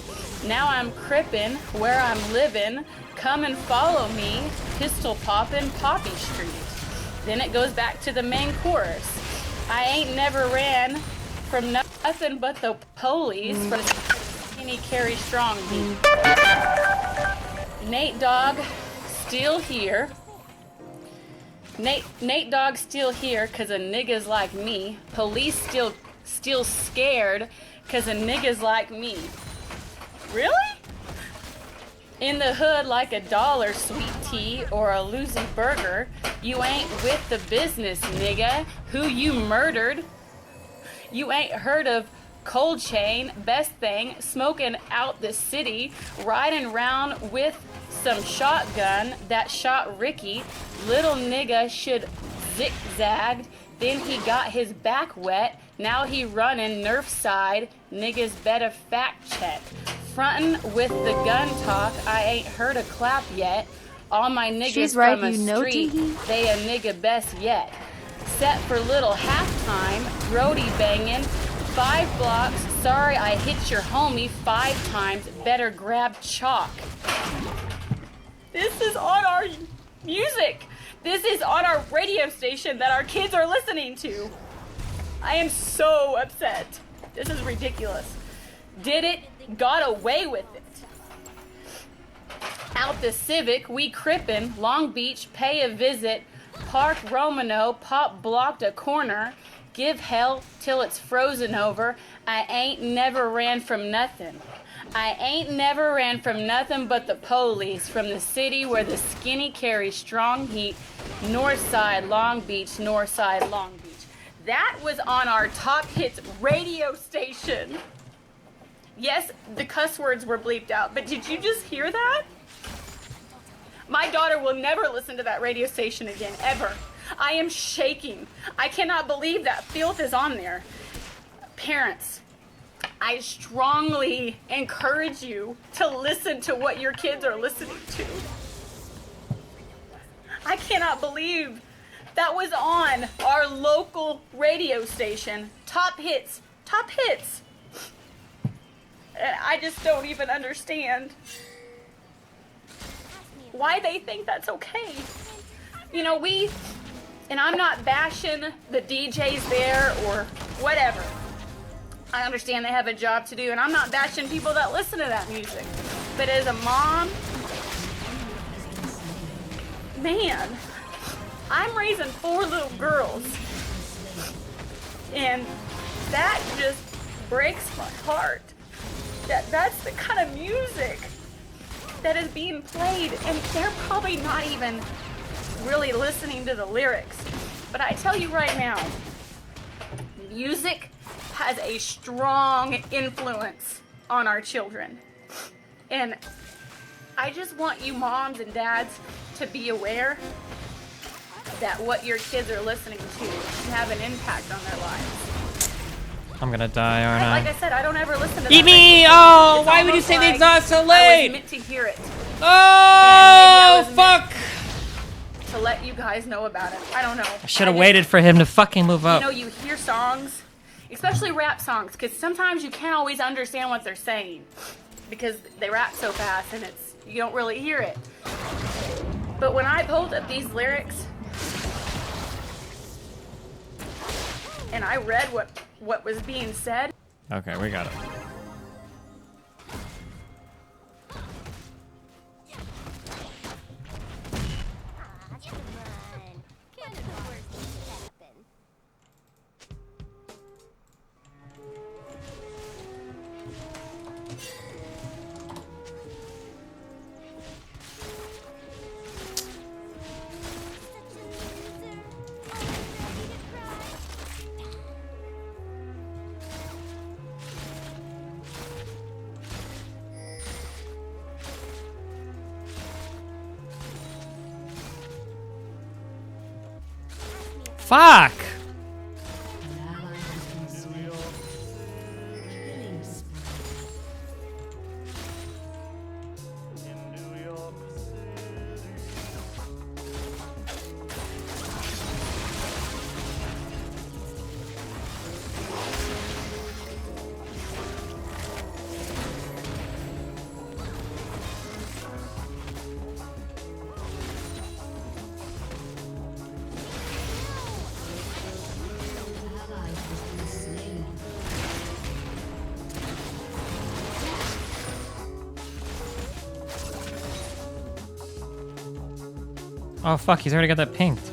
Now I'm crippin' where I'm livin', come and follow me, pistol poppin' Poppy Street. Then it goes back to the main chorus. I ain't never ran from nothing but the police for the skinny carry strong beat. Nate Dogg still here. Nate Dogg still here cause of niggas like me. Police still scared cause of niggas like me. Really? In the hood like a dollar sweet tea or a Lucy burger. You ain't with the business, nigga. Who you murdered? You ain't heard of Cold Chain, best thing, smoking out the city, riding round with some shotgun that shot Ricky. Little nigga should zigzagged, then he got his back wet. Now he running Nerfside, niggas better fact check. Frontin' with the gun talk, I ain't heard a clap yet. All my niggas She's right, from a you know, street, they a nigga best yet. Set for little halftime, Brody banging, 5 blocks, sorry I hit your homie 5 times, better grab chalk. This is on our music. This is on our radio station that our kids are listening to. I am so upset. This is ridiculous. Did it, got away with it. Out the Civic, we crippin', Long Beach, pay a visit, Park Romano, pop blocked a corner, give hell till it's frozen over. I ain't never ran from nothing. I ain't never ran from nothing but the police, from the city where the skinny carry strong heat, north side Long Beach, north side Long Beach. That was on our Top Hits radio station. Yes, the cuss words were bleeped out, but did you just hear that? My daughter will never listen to that radio station again, ever. I am shaking. I cannot believe that filth is on there. Parents, I strongly encourage you to listen to what your kids are listening to. I cannot believe that was on our local radio station. Top Hits. Top Hits. I just don't even understand why they think that's okay. You know, and I'm not bashing the DJs there or whatever. I understand they have a job to do, and I'm not bashing people that listen to that music. But as a mom, man, I'm raising 4 little girls, and that just breaks my heart. That's the kind of music that is being played, and they're probably not even really listening to the lyrics. But I tell you right now, music has a strong influence on our children. And I just want you moms and dads to be aware that what your kids are listening to can have an impact on their lives. I'm gonna die, aren't I? Like I said, I don't ever listen to Eat that me! radio. Oh, It's why would you almost say like things are so I late? was meant to hear it. Oh, fuck! To let you guys know about it. I don't know. I should have waited for him to fucking move up. You know, you hear songs, especially rap songs, because sometimes you can't always understand what they're saying because they rap so fast and you don't really hear it. But when I pulled up these lyrics and I read what was being said. Okay, we got it. Fuck! Oh fuck, he's already got that pinked.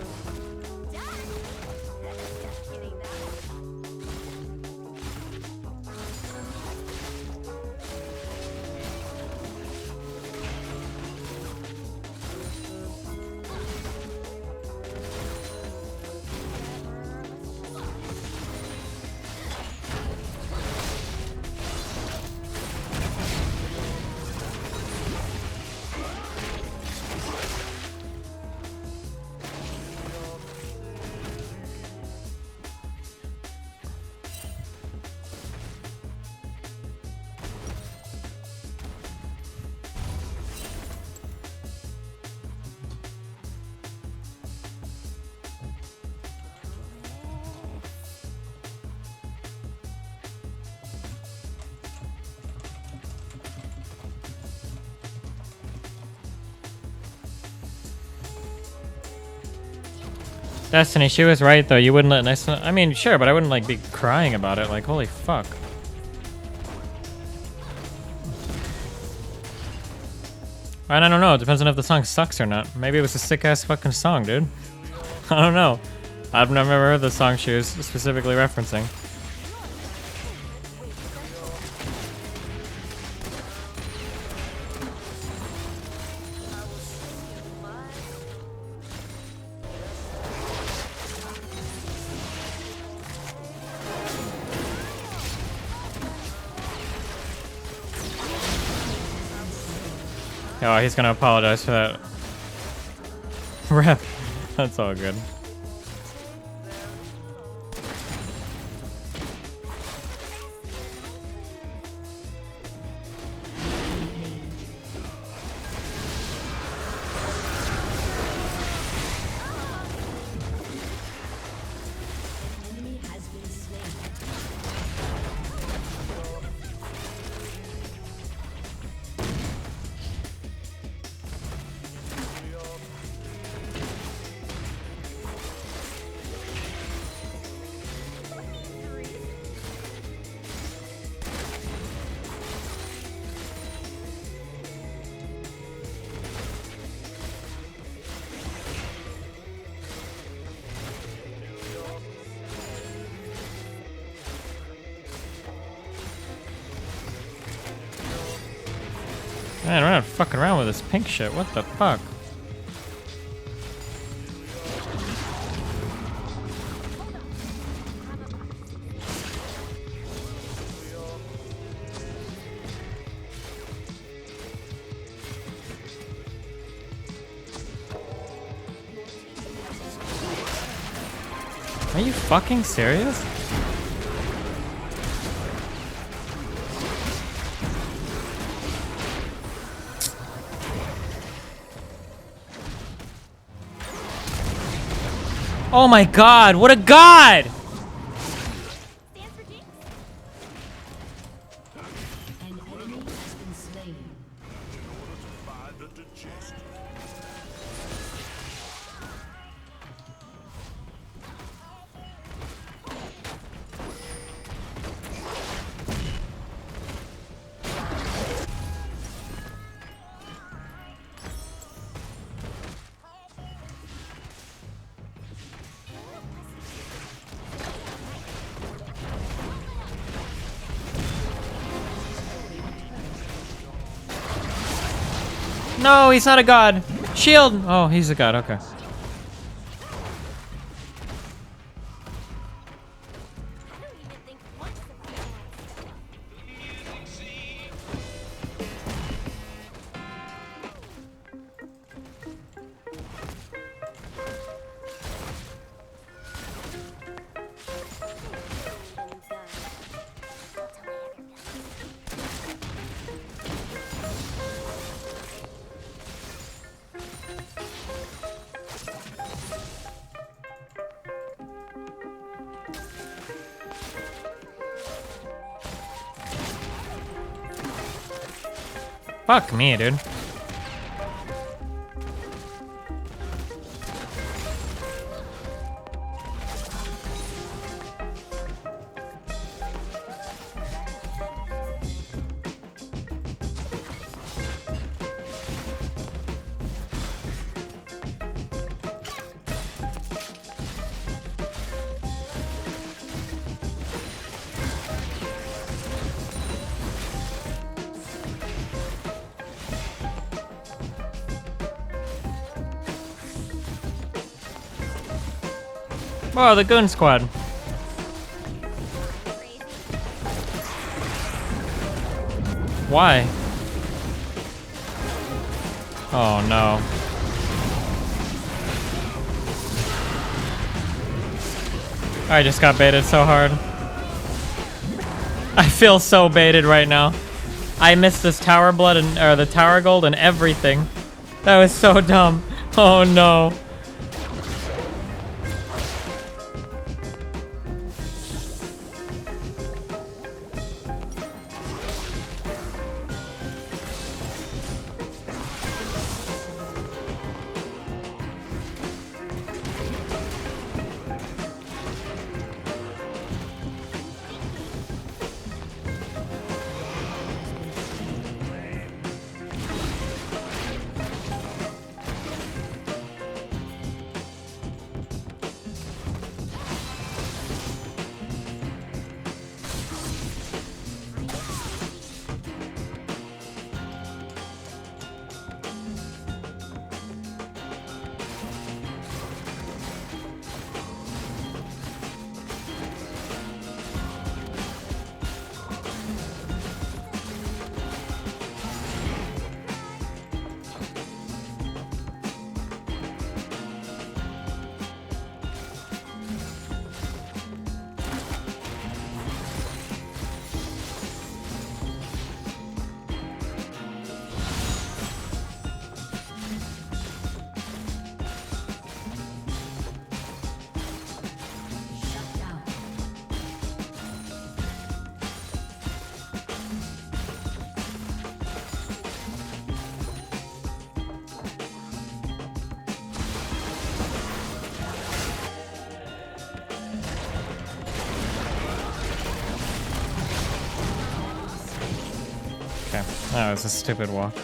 Destiny, she was right though. You wouldn't let nice. I mean, sure, but I wouldn't like be crying about it. Like, holy fuck. And I don't know. It depends on if the song sucks or not. Maybe it was a sick ass fucking song, dude. I don't know. I've never heard the song she was specifically referencing. Oh, he's gonna apologize for that. Rep. That's all good. Man, we're not fucking around with this pink shit. What the fuck? Are you fucking serious? Oh my god, what a god! An enemy has been slain. No, he's not a god. Shield. Oh, he's a god. Okay. Fuck me, dude. Oh, the goon squad. Why? Oh no. I just got baited so hard. I feel so baited right now. I missed this tower blood and or the tower gold and everything. That was so dumb. Oh no. Okay, that was a stupid walk.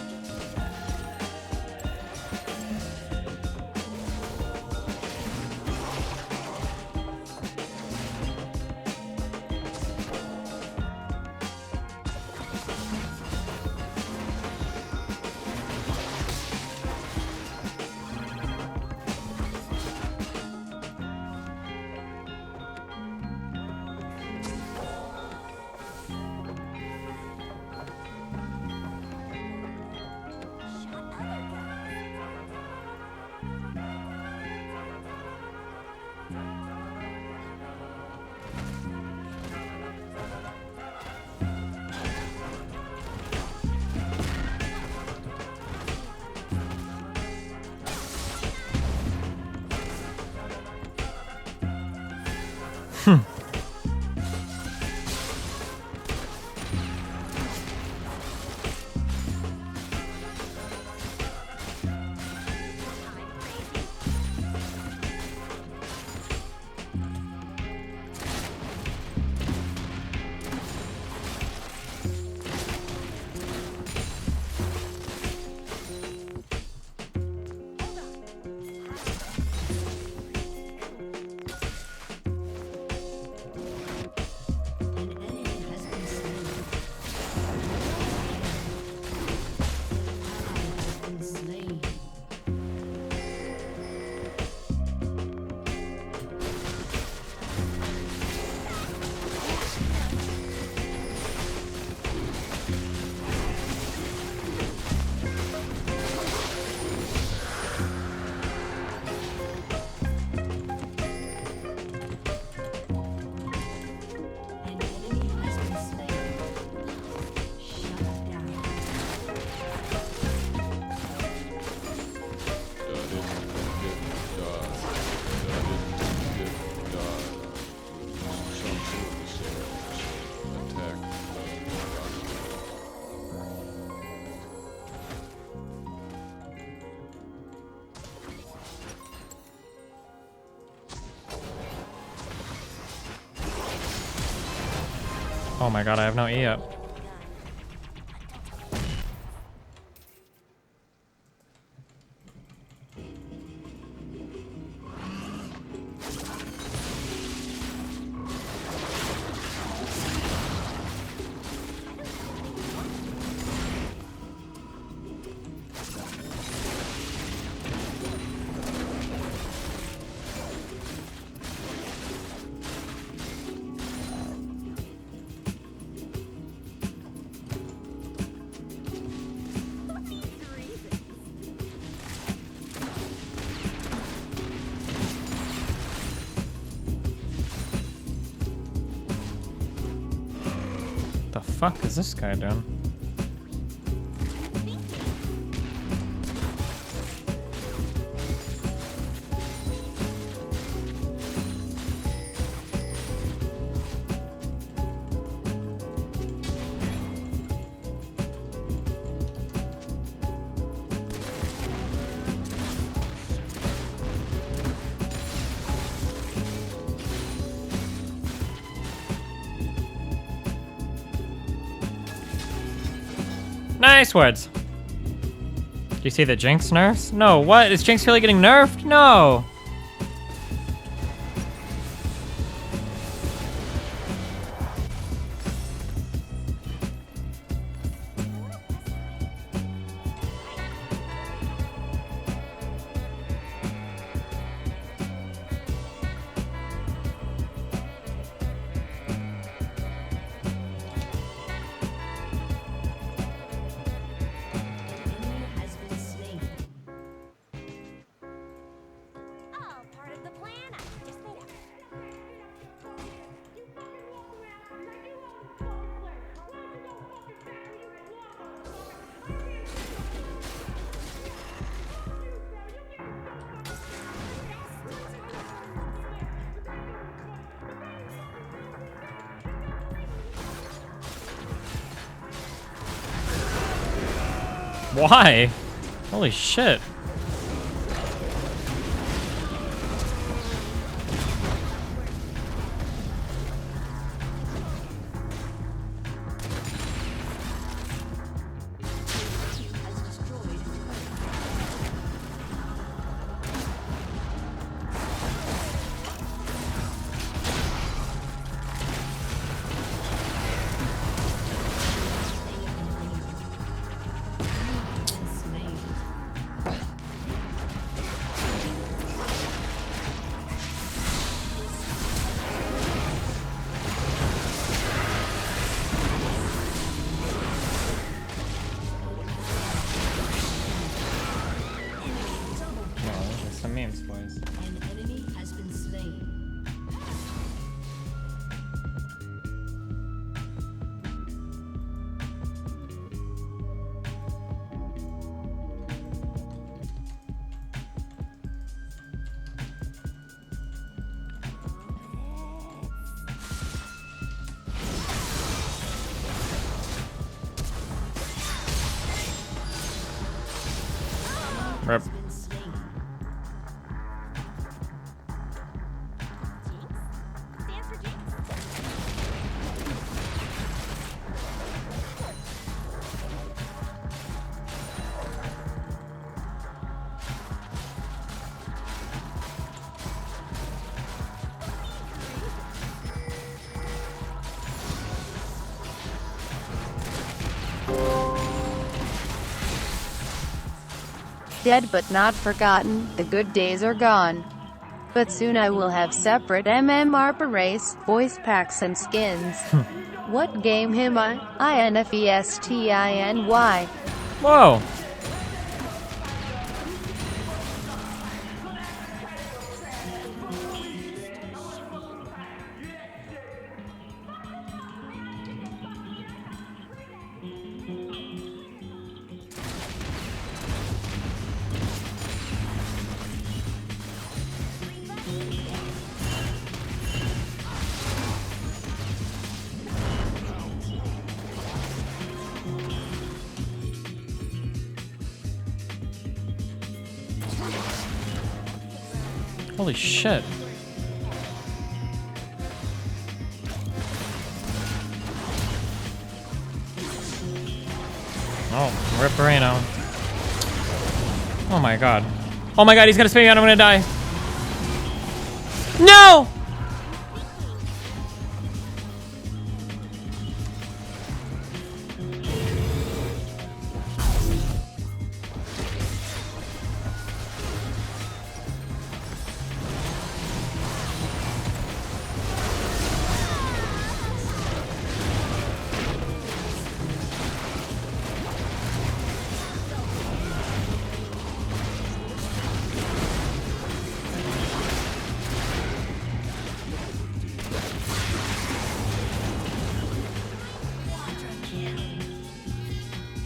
Oh my god, I have no E up. The fuck is this guy doing? Nice words. Do you see the Jinx nerfs? No, what? Is Jinx really getting nerfed? No. Why? Holy shit. Rip. Dead but not forgotten, the good days are gone. But soon I will have separate MMR race, voice packs and skins. What game am I? INFESTINY. Whoa. Holy shit. Oh, rip Reno. Oh my god. Oh my god, he's gonna spin me out, I'm gonna die. No!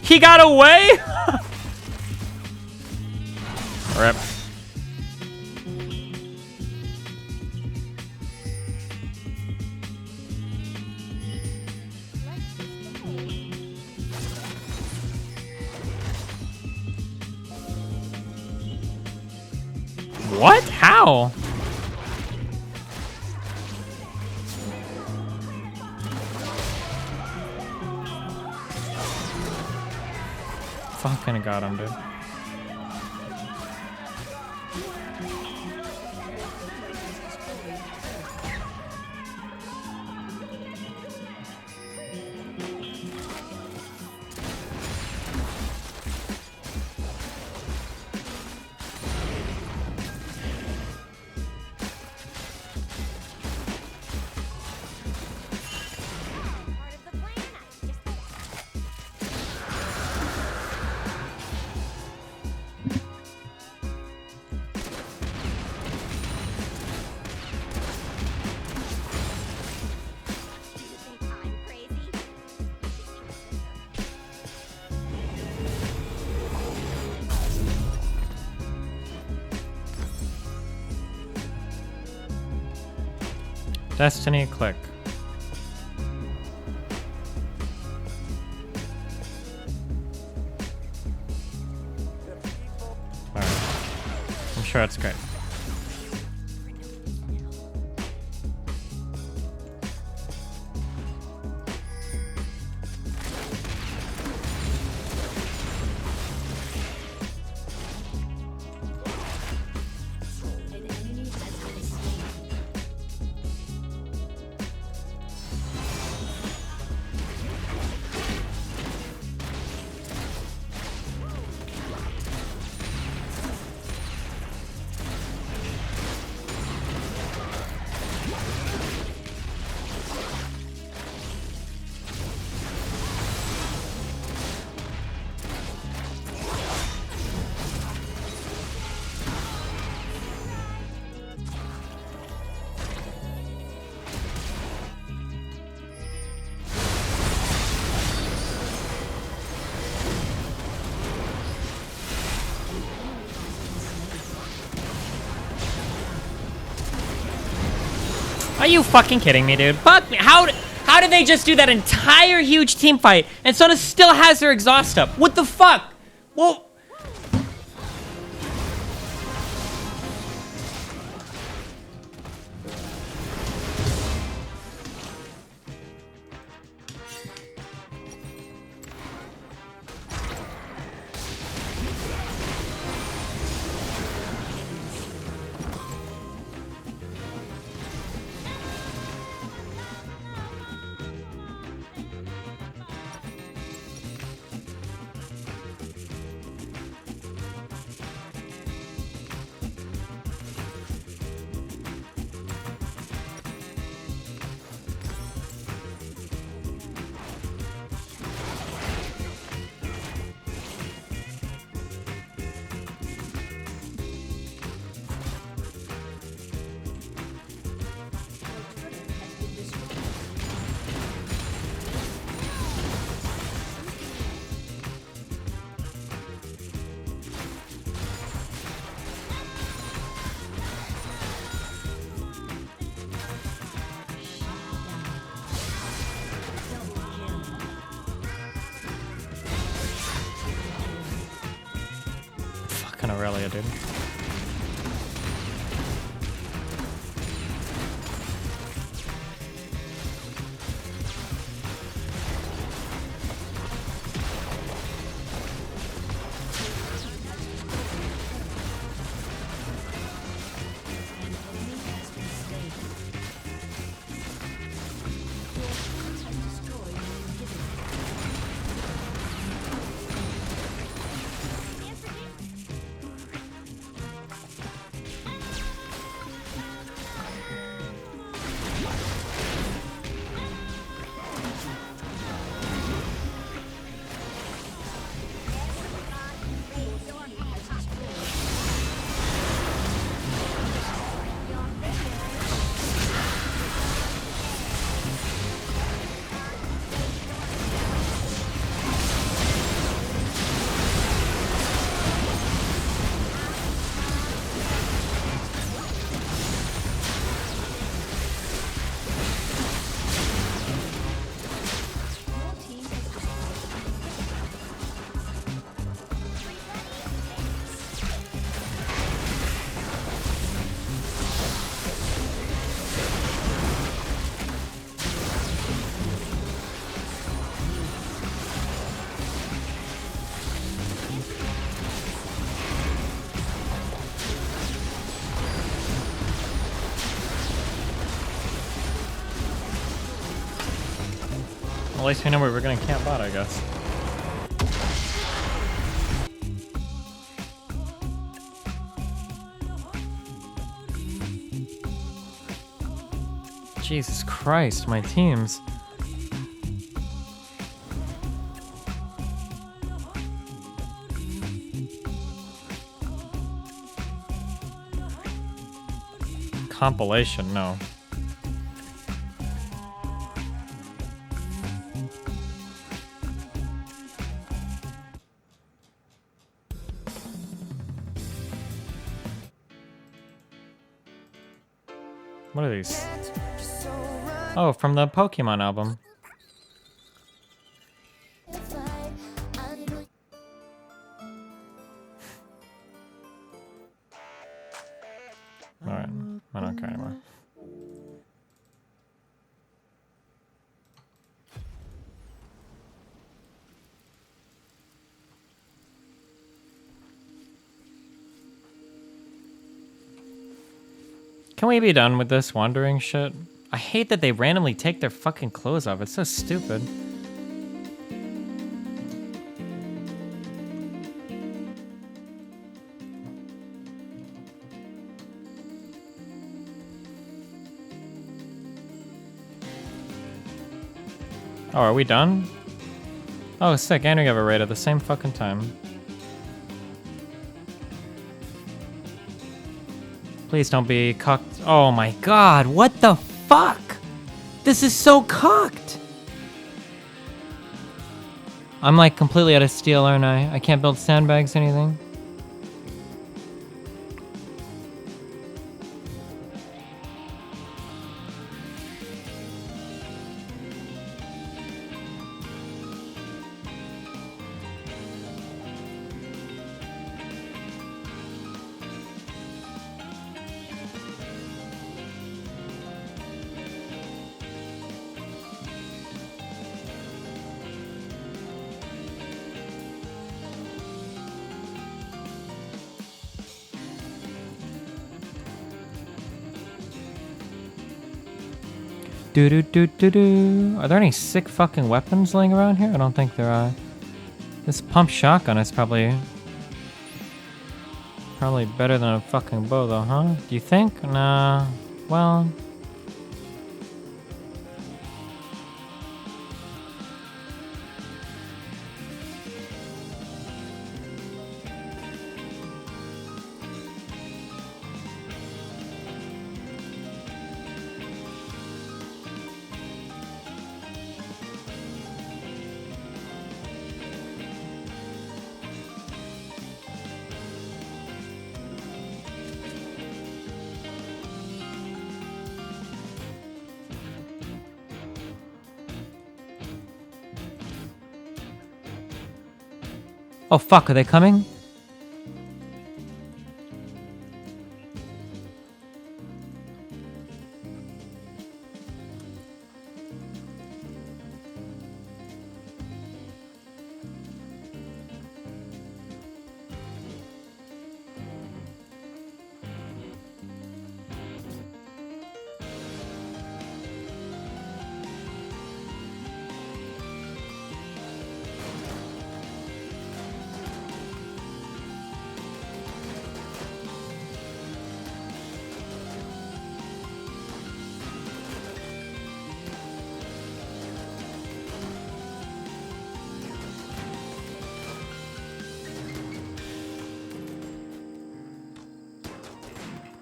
He got away? Rip. What? How? Fucking got him, dude. Destiny, click. Alright. I'm sure that's great. Are you fucking kidding me, dude? Fuck me. How did they just do that entire huge team fight and Sona still has her exhaust up? What the fuck? Well, fucking Aurelia, dude. At least we know where we're gonna camp out, I guess. Jesus Christ, my teams. Compilation, no. What are these? Oh, from the Pokemon album. Alright, I don't care anymore. Can we be done with this wandering shit? I hate that they randomly take their fucking clothes off. It's so stupid. Oh, are we done? Oh, sick. And we have a raid at the same fucking time. Please don't be cocked. Oh my god, what the fuck? This is so cocked. I'm like completely out of steel, aren't I? I can't build sandbags or anything. Do-do-do-do-do. Are there any sick fucking weapons laying around here? I don't think there are. This pump shotgun is probably better than a fucking bow though, huh? Do you think? Nah. Well... Oh fuck, are they coming?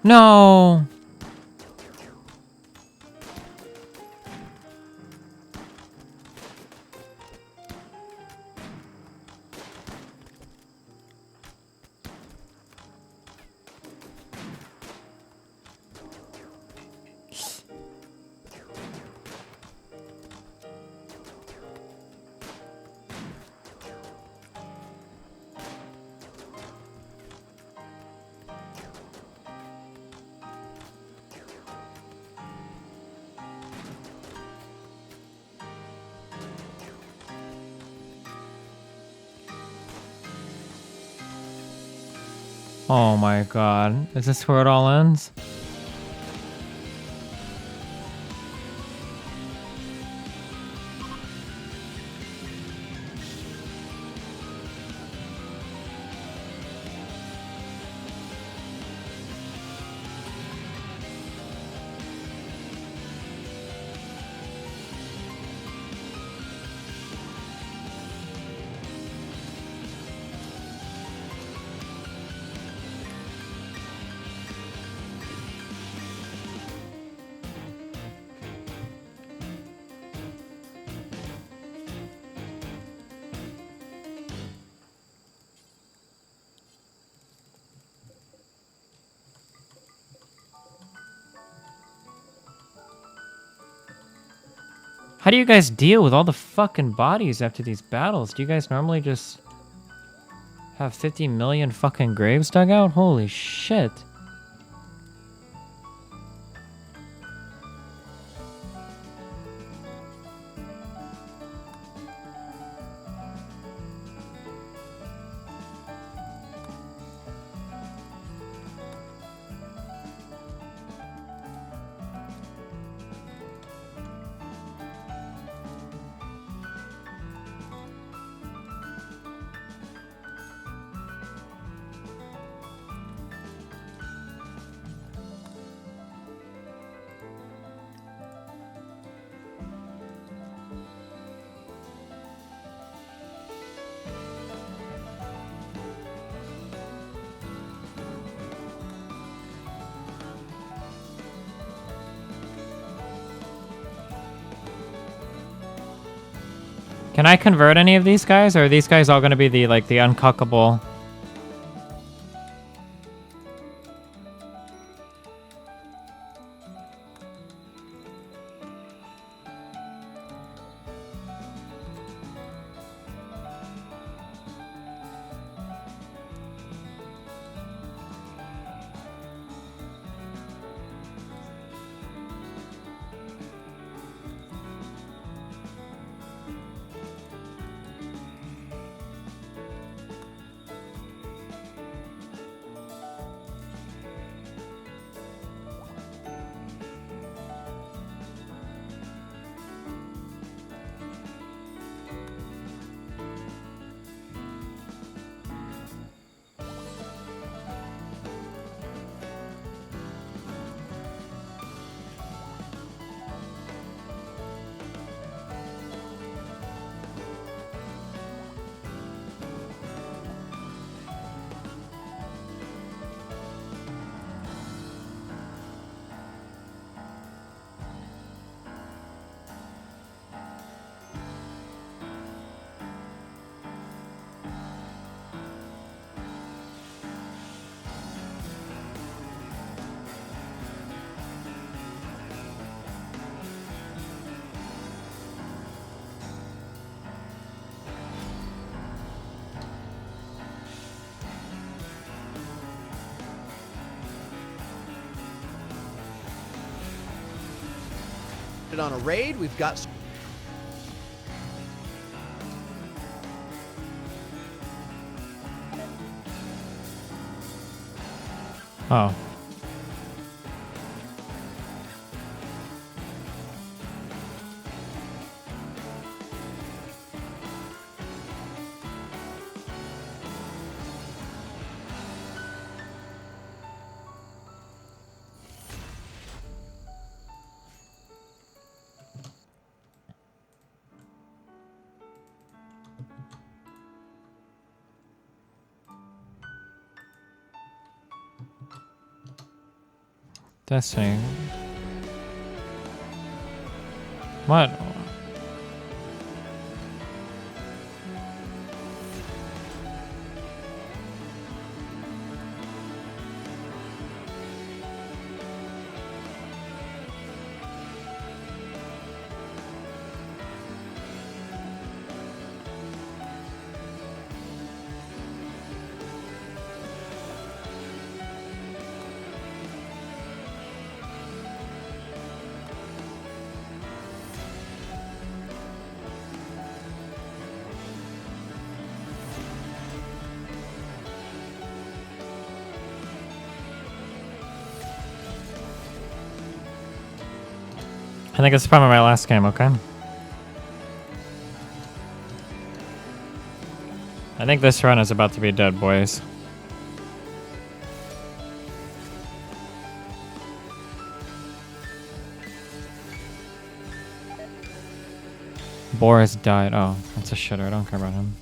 No. Oh my god. Is this where it all ends? How do you guys deal with all the fucking bodies after these battles? Do you guys normally just have 50 million fucking graves dug out? Holy shit. Can I convert any of these guys, or are these guys all going to be the like the uncuckable? On a raid, we've got Oh. Destiny. What? I think it's probably my last game, okay? I think this run is about to be dead, boys. Boris died. Oh, that's a shitter. I don't care about him.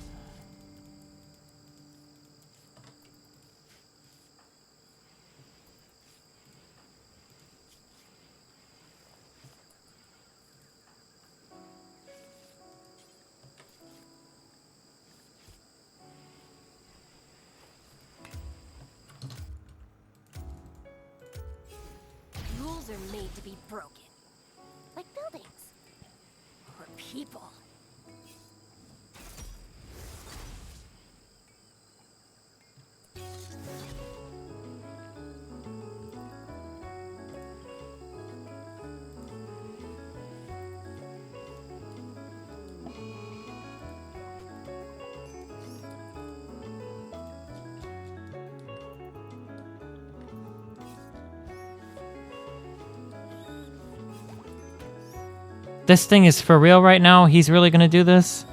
Rules are made to be broken. Like buildings. people. This thing is for real right now? He's really gonna do this?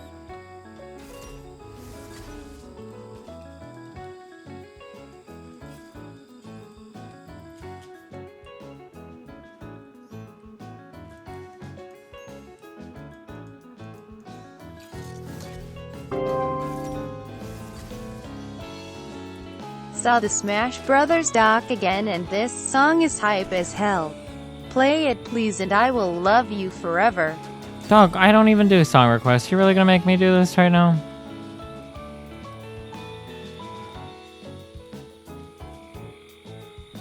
Saw the Smash Brothers doc again and this song is hype as hell. Play it please and I will love you forever. Dog, I don't even do song requests. You really gonna make me do this right now?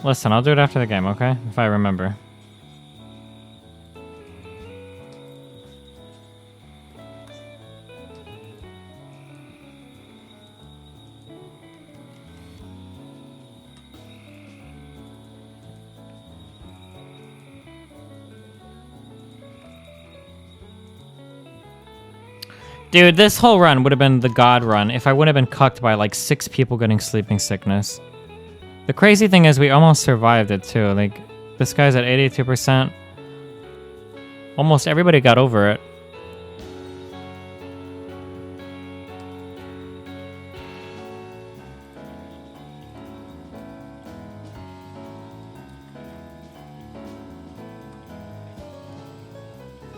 Listen, I'll do it after the game, okay? If I remember. Dude, this whole run would have been the god run if I wouldn't have been cucked by like 6 people getting sleeping sickness. The crazy thing is we almost survived it too. Like, this guy's at 82%. Almost everybody got over it.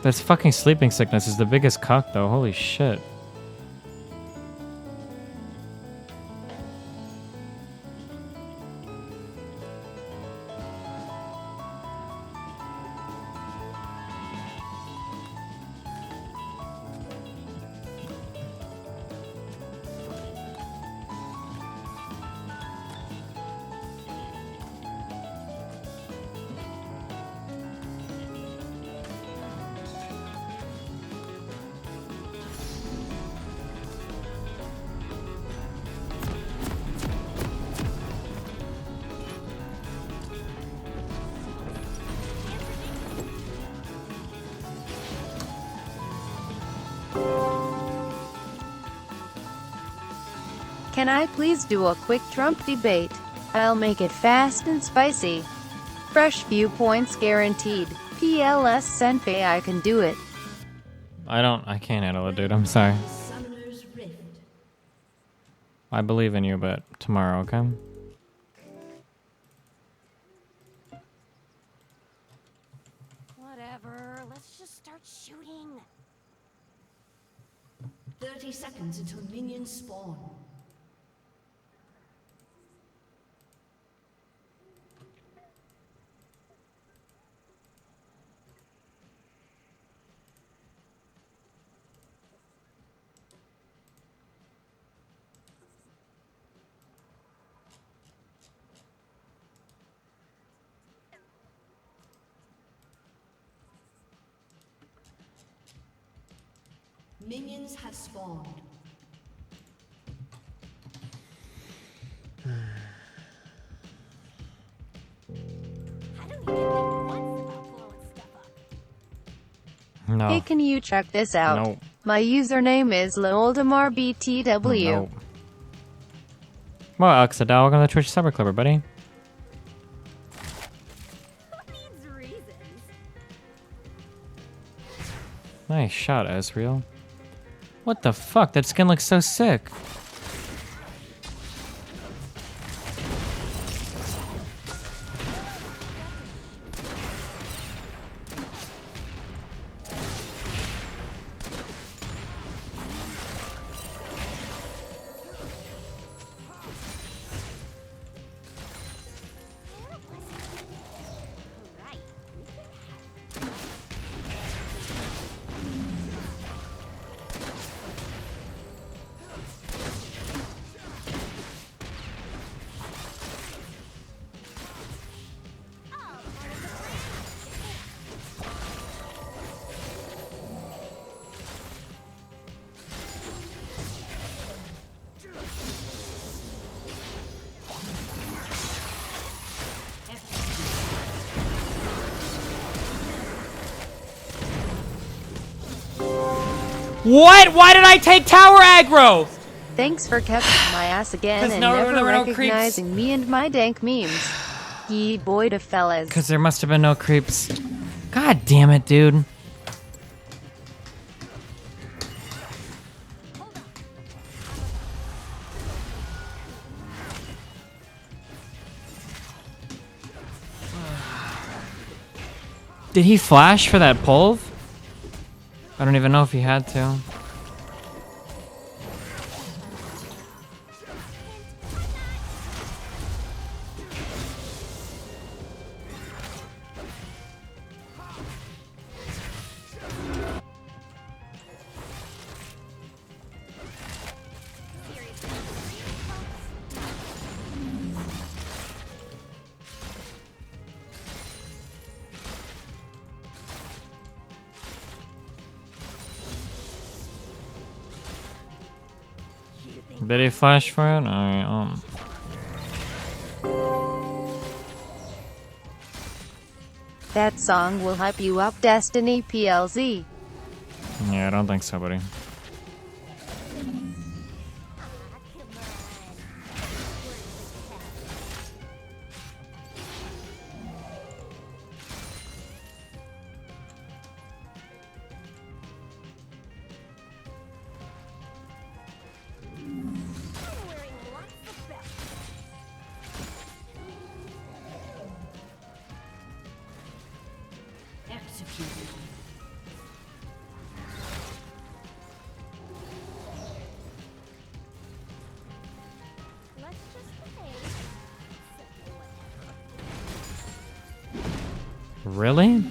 This fucking sleeping sickness is the biggest cuck though, holy shit. Can I please do a quick Trump debate? I'll make it fast and spicy. Fresh viewpoints guaranteed. PLS Senpai, I can do it. I can't handle it, dude. I'm sorry. Summoner's Rift. I believe in you, but tomorrow, okay? Whatever, let's just start shooting. 30 seconds until minions spawn. Minions have spawned. No. Hey, can you check this out? No. My username is LeoldemarBTW. No. Well, Oxidal, welcome to the Twitch Cyber Clipper, buddy. Nice shot, Ezreal. What the fuck? That skin looks so sick. What? Why did I take tower aggro? Thanks for catching my ass again 'Cause and no- never no creeps. recognizing me and my dank memes. Ye boy to fellas. Because there must have been no creeps. God damn it, dude. Did he flash for that pull? I don't even know if he had to. Did he flash for it? Alright, That song will hype you up, Destiny PLZ. Yeah, I don't think so, buddy. Executed. Let's just behave. Really?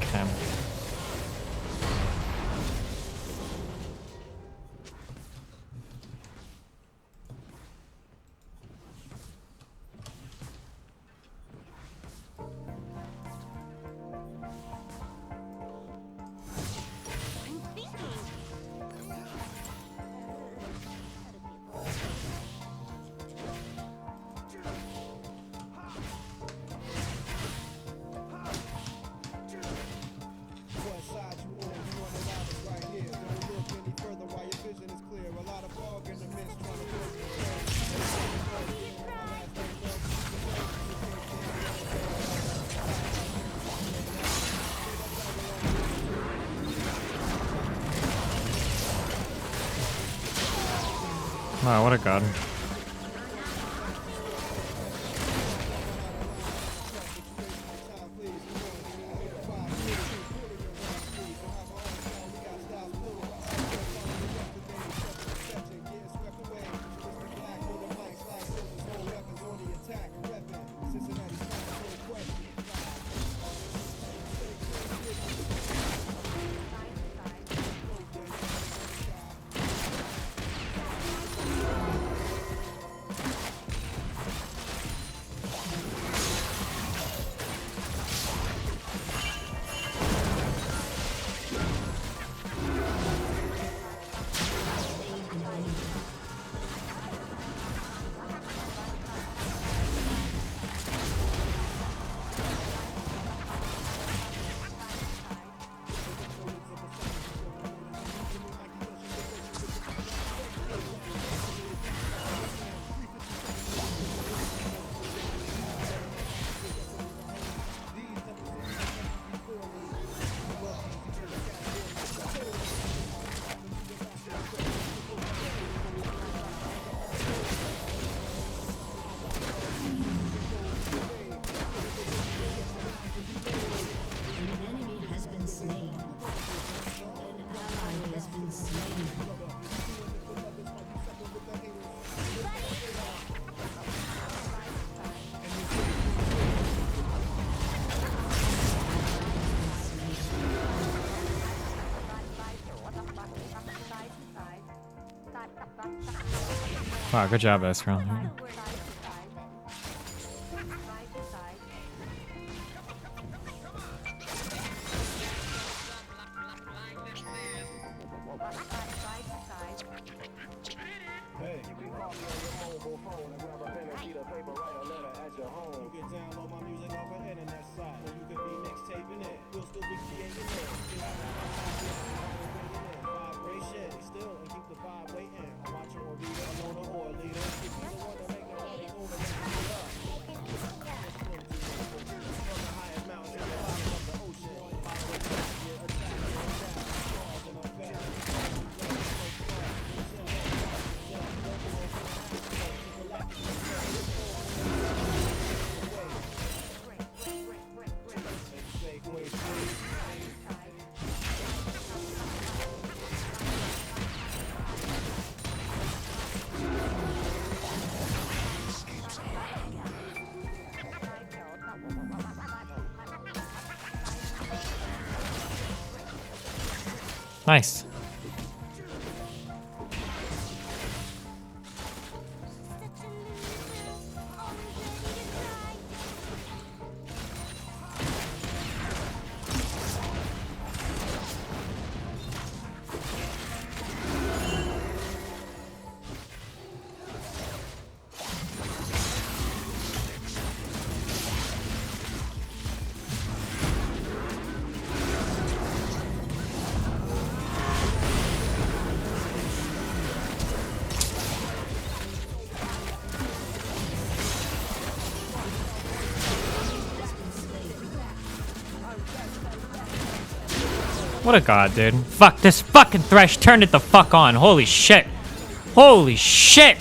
Okay. Wow, what a god. Wow, good job, Ezreal. Nice. What a god, dude. Fuck, this fucking Thresh turned it the fuck on. Holy shit. Holy shit.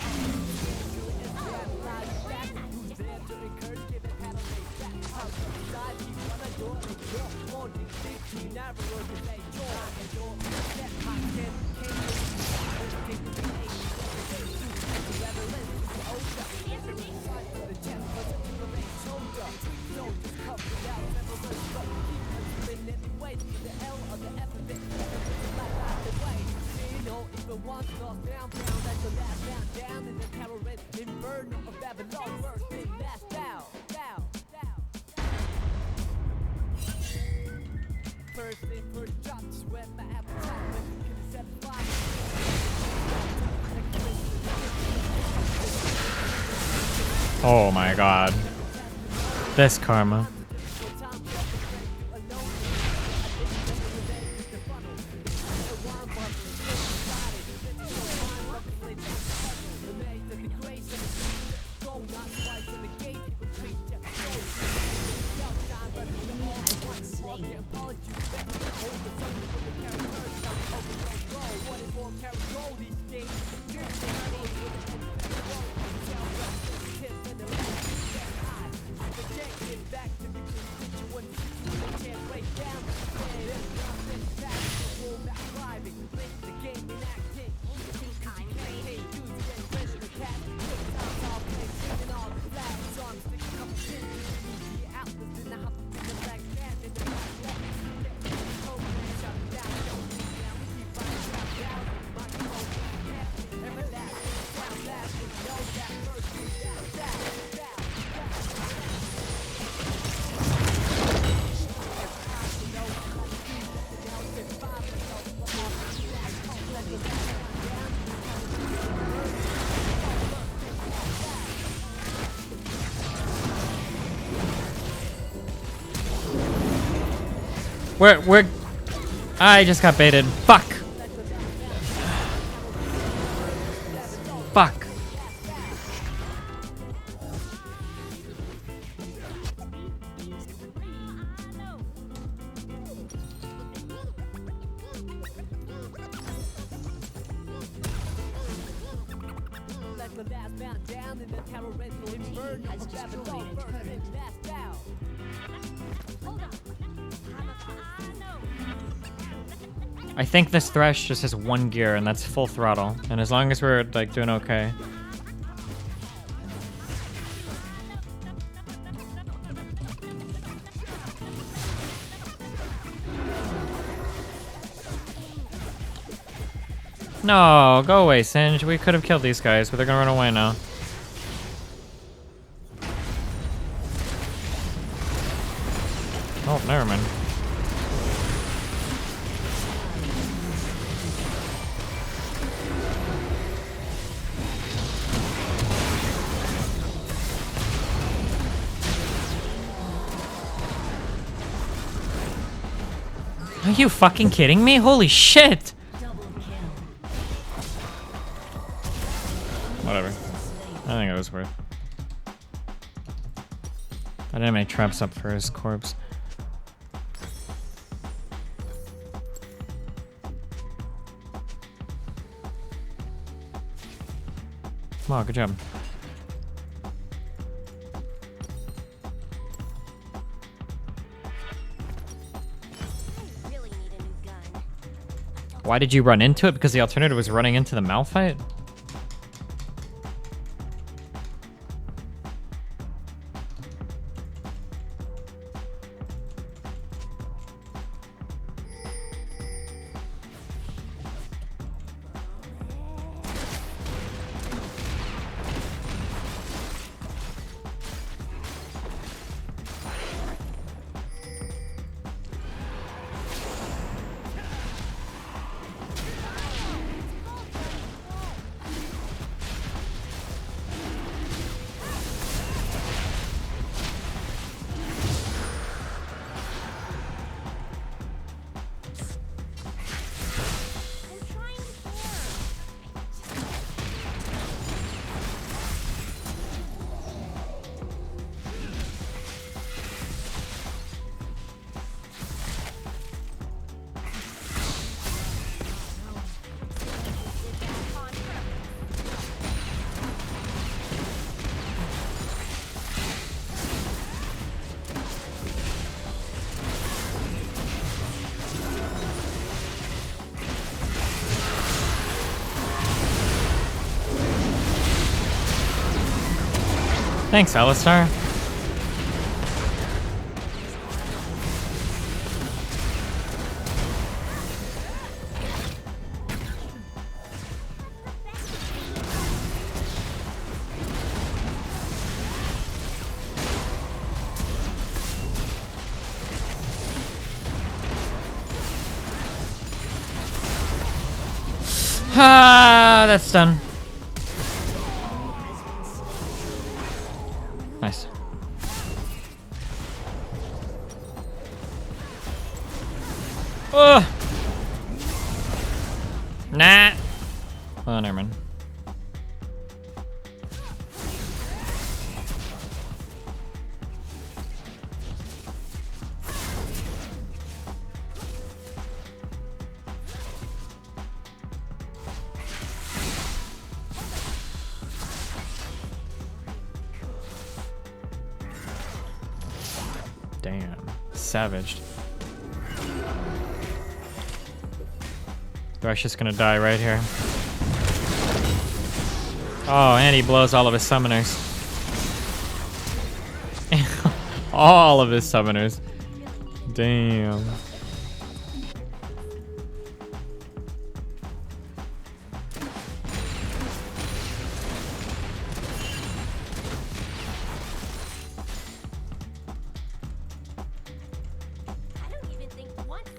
Oh my god. This karma. We're I just got baited. Fuck. Fuck. I think this Thresh just has one gear, and that's full throttle. And as long as we're like doing okay. No, go away, Singe. We could have killed these guys, but they're gonna run away now. Oh, never mind. Are you fucking kidding me? Holy shit! Whatever. I think it was worth. I didn't have any traps up for his corpse. Wow, good job. Why did you run into it? Because the alternative was running into the Malphite? Thanks, Alistar. Ah, that's done. Nice. Oh! Nah. Oh, never mind. Damn. Savaged. Thresh is gonna die right here. Oh, and he blows all of his summoners. All of his summoners. Damn.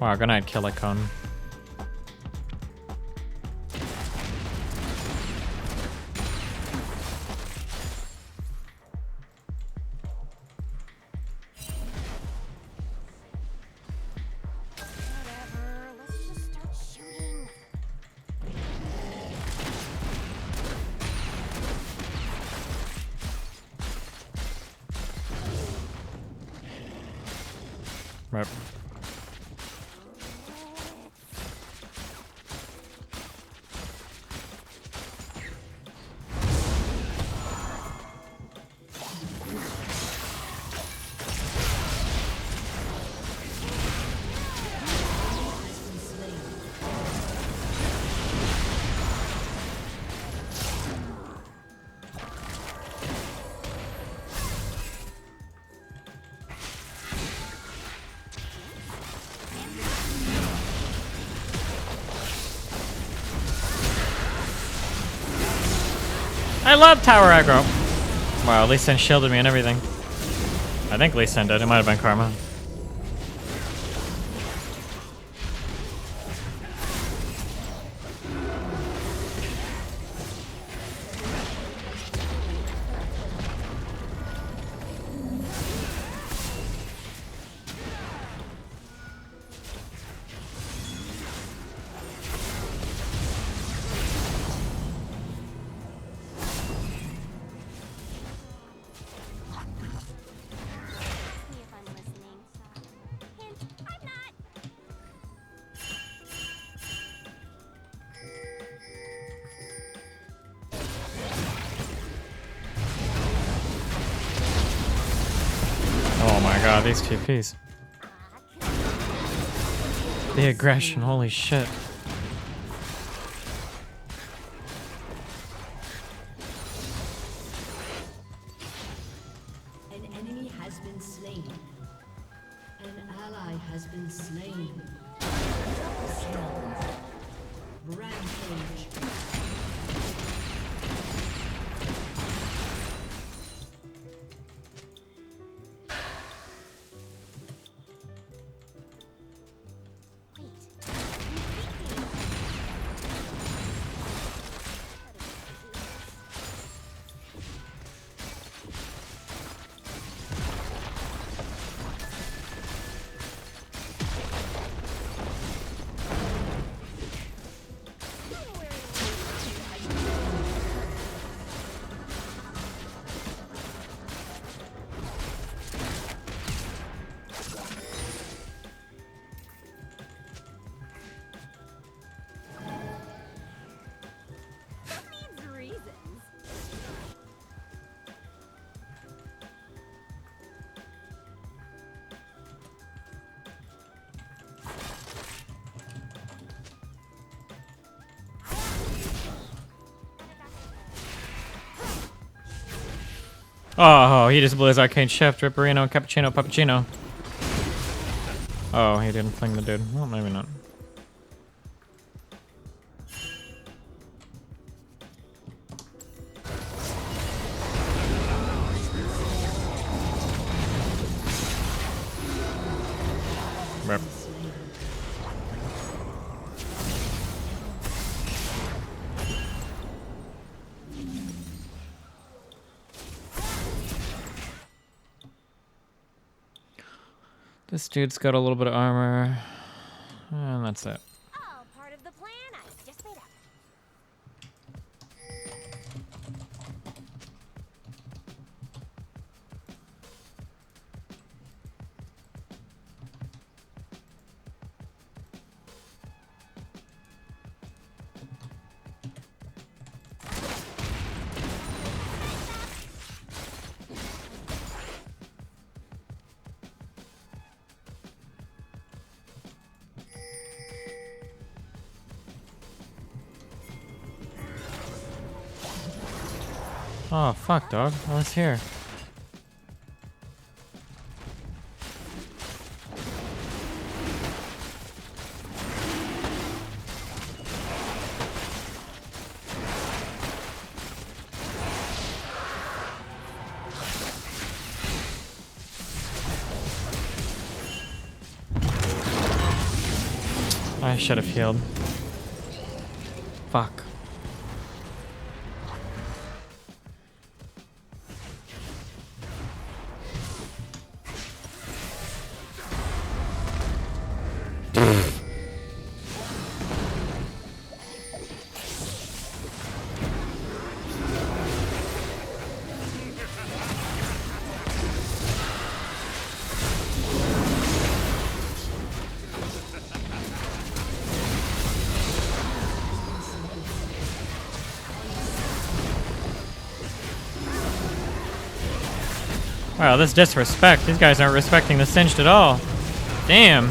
Wow, good night, Killicone. Right. I love tower aggro. Wow, Lee Sin shielded me and everything. I think Lee Sin did. It might have been Karma. Oh my god, these TPs. The aggression, holy shit. An enemy has been slain. An ally has been slain. Rampage. Oh, he just blew his arcane shift. Ripperino, cappuccino, puppuccino. Oh, he didn't fling the dude. Well, maybe not. Rip. This dude's got a little bit of armor, and that's it. All part of the plan I just made up. Oh, fuck, dog. I was here. I should have healed. Fuck. Wow, this disrespect. These guys aren't respecting the Singed at all. Damn.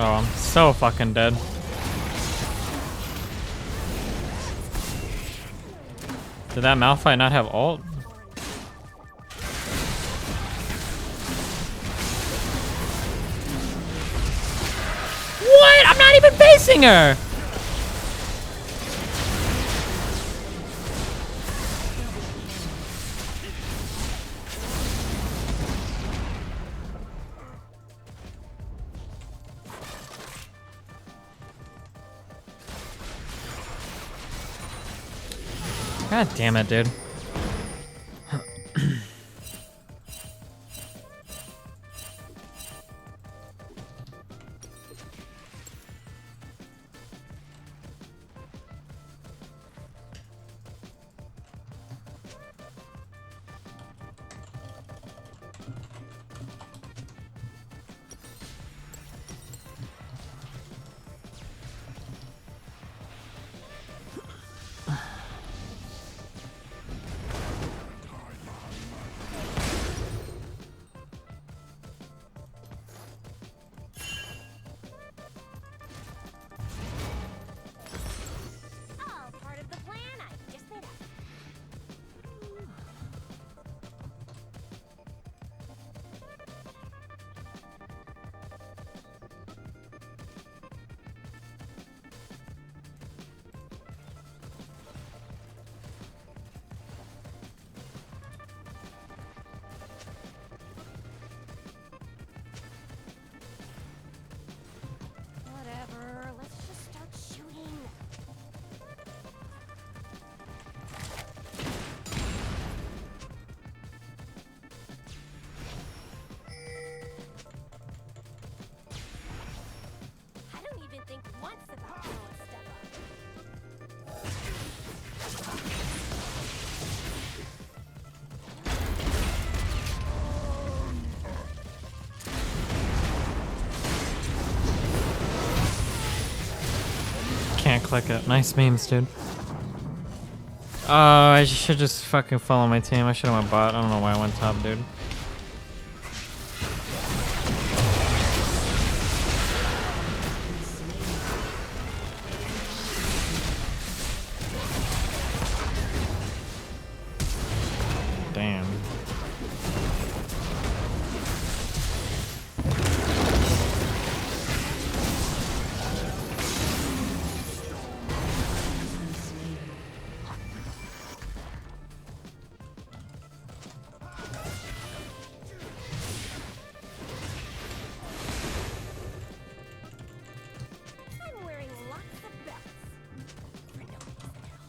Oh, I'm so fucking dead. Did that Malphite not have ult? What? I'm not even facing her! God damn it, dude. click it. Nice memes, dude. Oh, I should just fucking follow my team. I should have went bot. I don't know why I went top, dude. Damn. I'm wearing lots of belts. For no reason at all.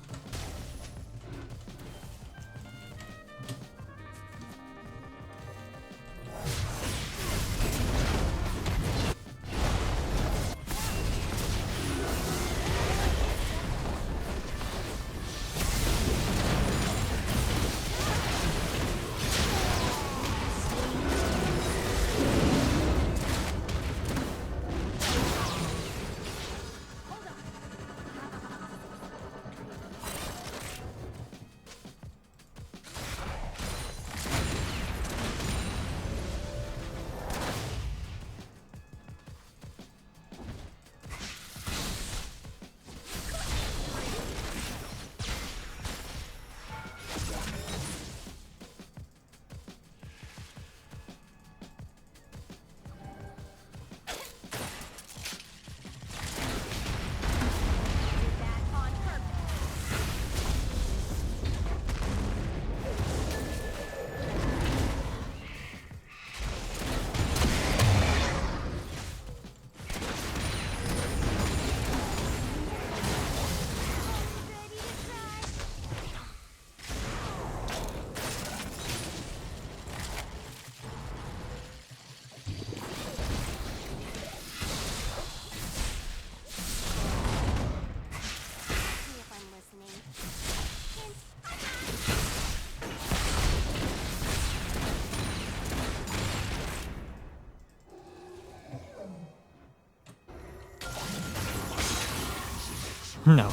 No.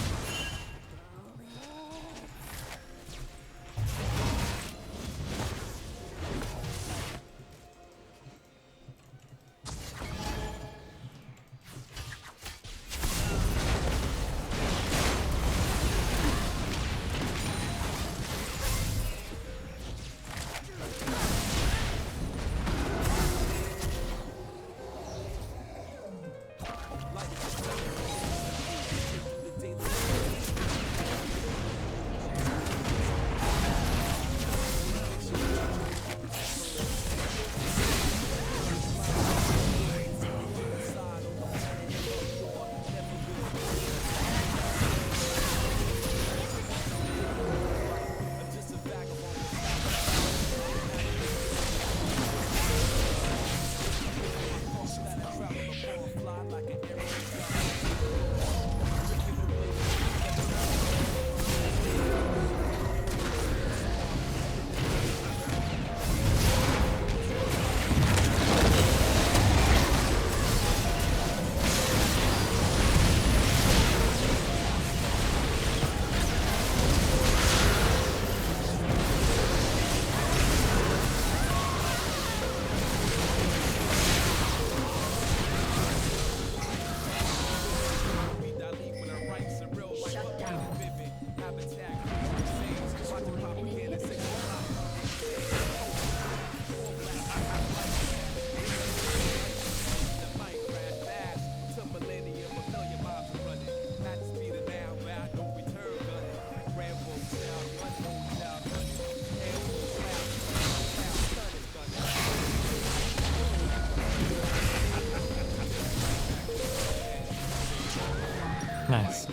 Nice.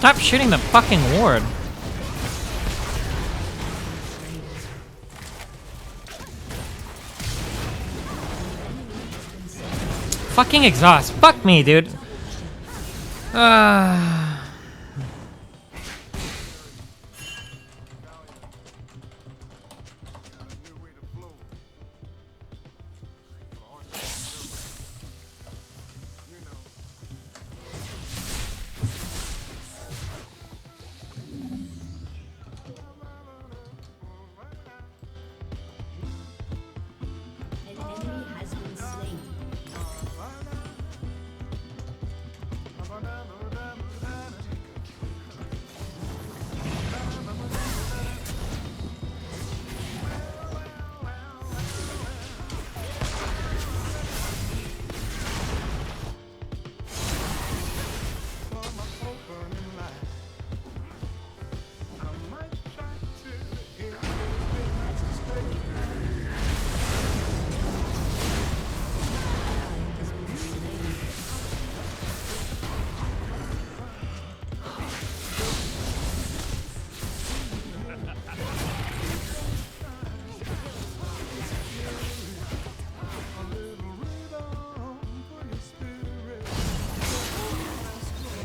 Stop shooting the fucking ward. Fucking exhaust. Fuck me, dude. An enemy has been slain.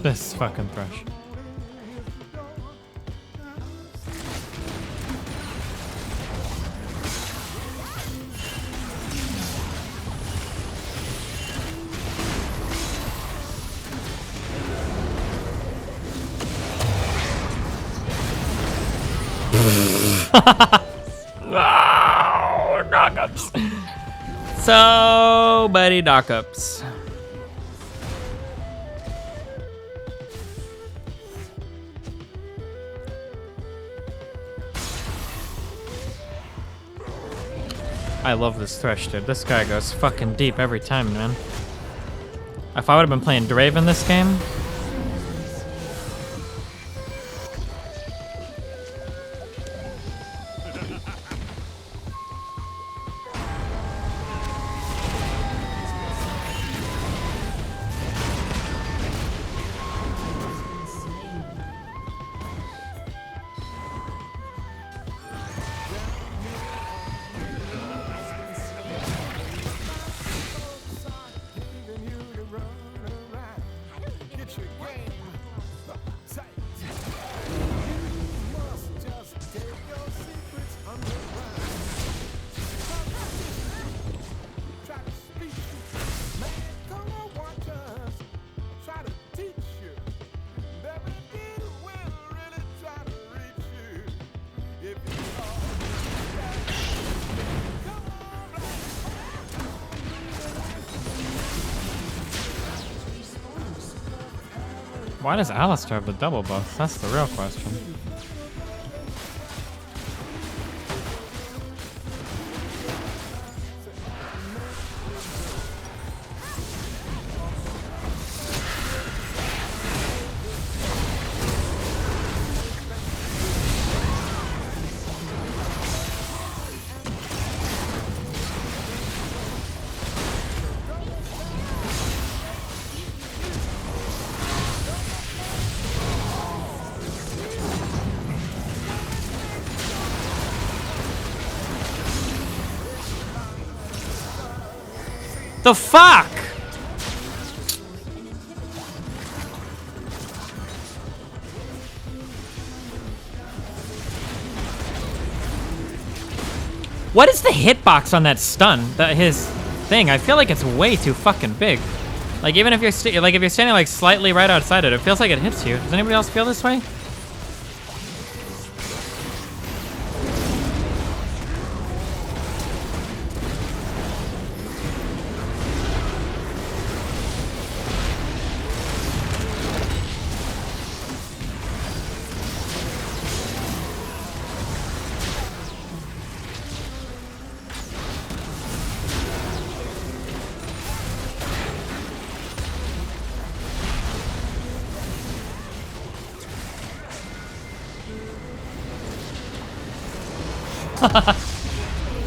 This fucking Thresh. No, knockups. So many knockups. I love this Thresh, dude. This guy goes fucking deep every time, man. If I would have been playing Draven this game, why does Alistar have the double buff? That's the real question. The fuck? What is the hitbox on that stun? His thing. I feel like it's way too fucking big. Like even if you're if you're standing like slightly right outside it, it feels like it hits you. Does anybody else feel this way?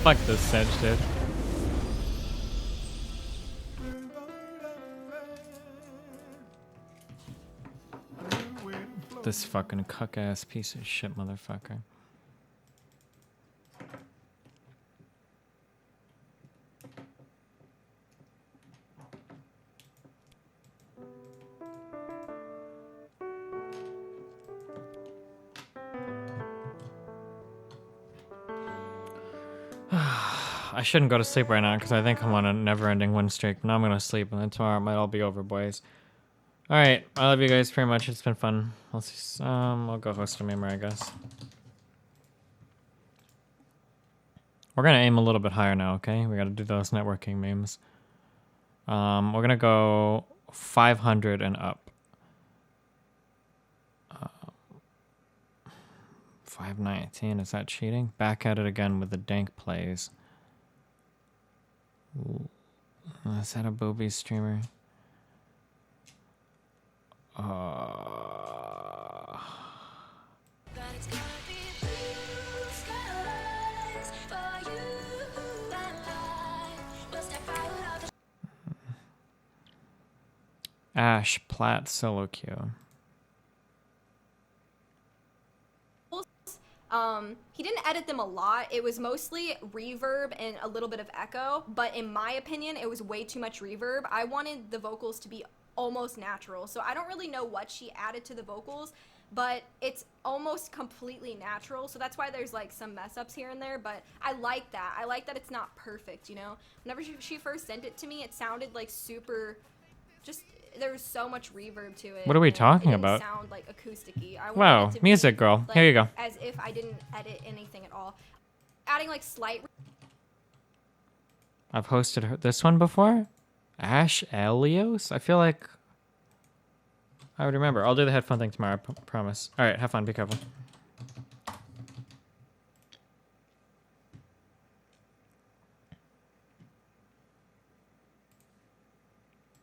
Fuck this Sedge, dude. This fucking cuck-ass piece of shit motherfucker. I shouldn't go to sleep right now because I think I'm on a never-ending win streak. Now I'm gonna sleep, and then tomorrow it might all be over, boys. All right, I love you guys very much. It's been fun. I'll go host a memer, I guess. We're gonna aim a little bit higher now, okay? We gotta do those networking memes. We're gonna go 500 and up. 519, is that cheating? Back at it again with the dank plays. Ooh. Is that a booby streamer? Ash Platt solo queue. He didn't edit them a lot. It was mostly reverb and a little bit of echo, but in my opinion, it was way too much reverb. I wanted the vocals to be almost natural, so I don't really know what she added to the vocals, but it's almost completely natural, so that's why there's like some mess ups here and there, but I like that. I like that it's not perfect, you know? Whenever she first sent it to me, it sounded like super, just, there was so much reverb to it. What are we talking it about? Didn't sound like acousticy. I Wow, wanted it to music be, girl. like, Here you go. As if I didn't edit anything at all. Adding like slight. I've hosted this one before? Ash Elios? I feel like I would remember. I'll do the headphone thing tomorrow, I promise. All right, have fun. Be careful.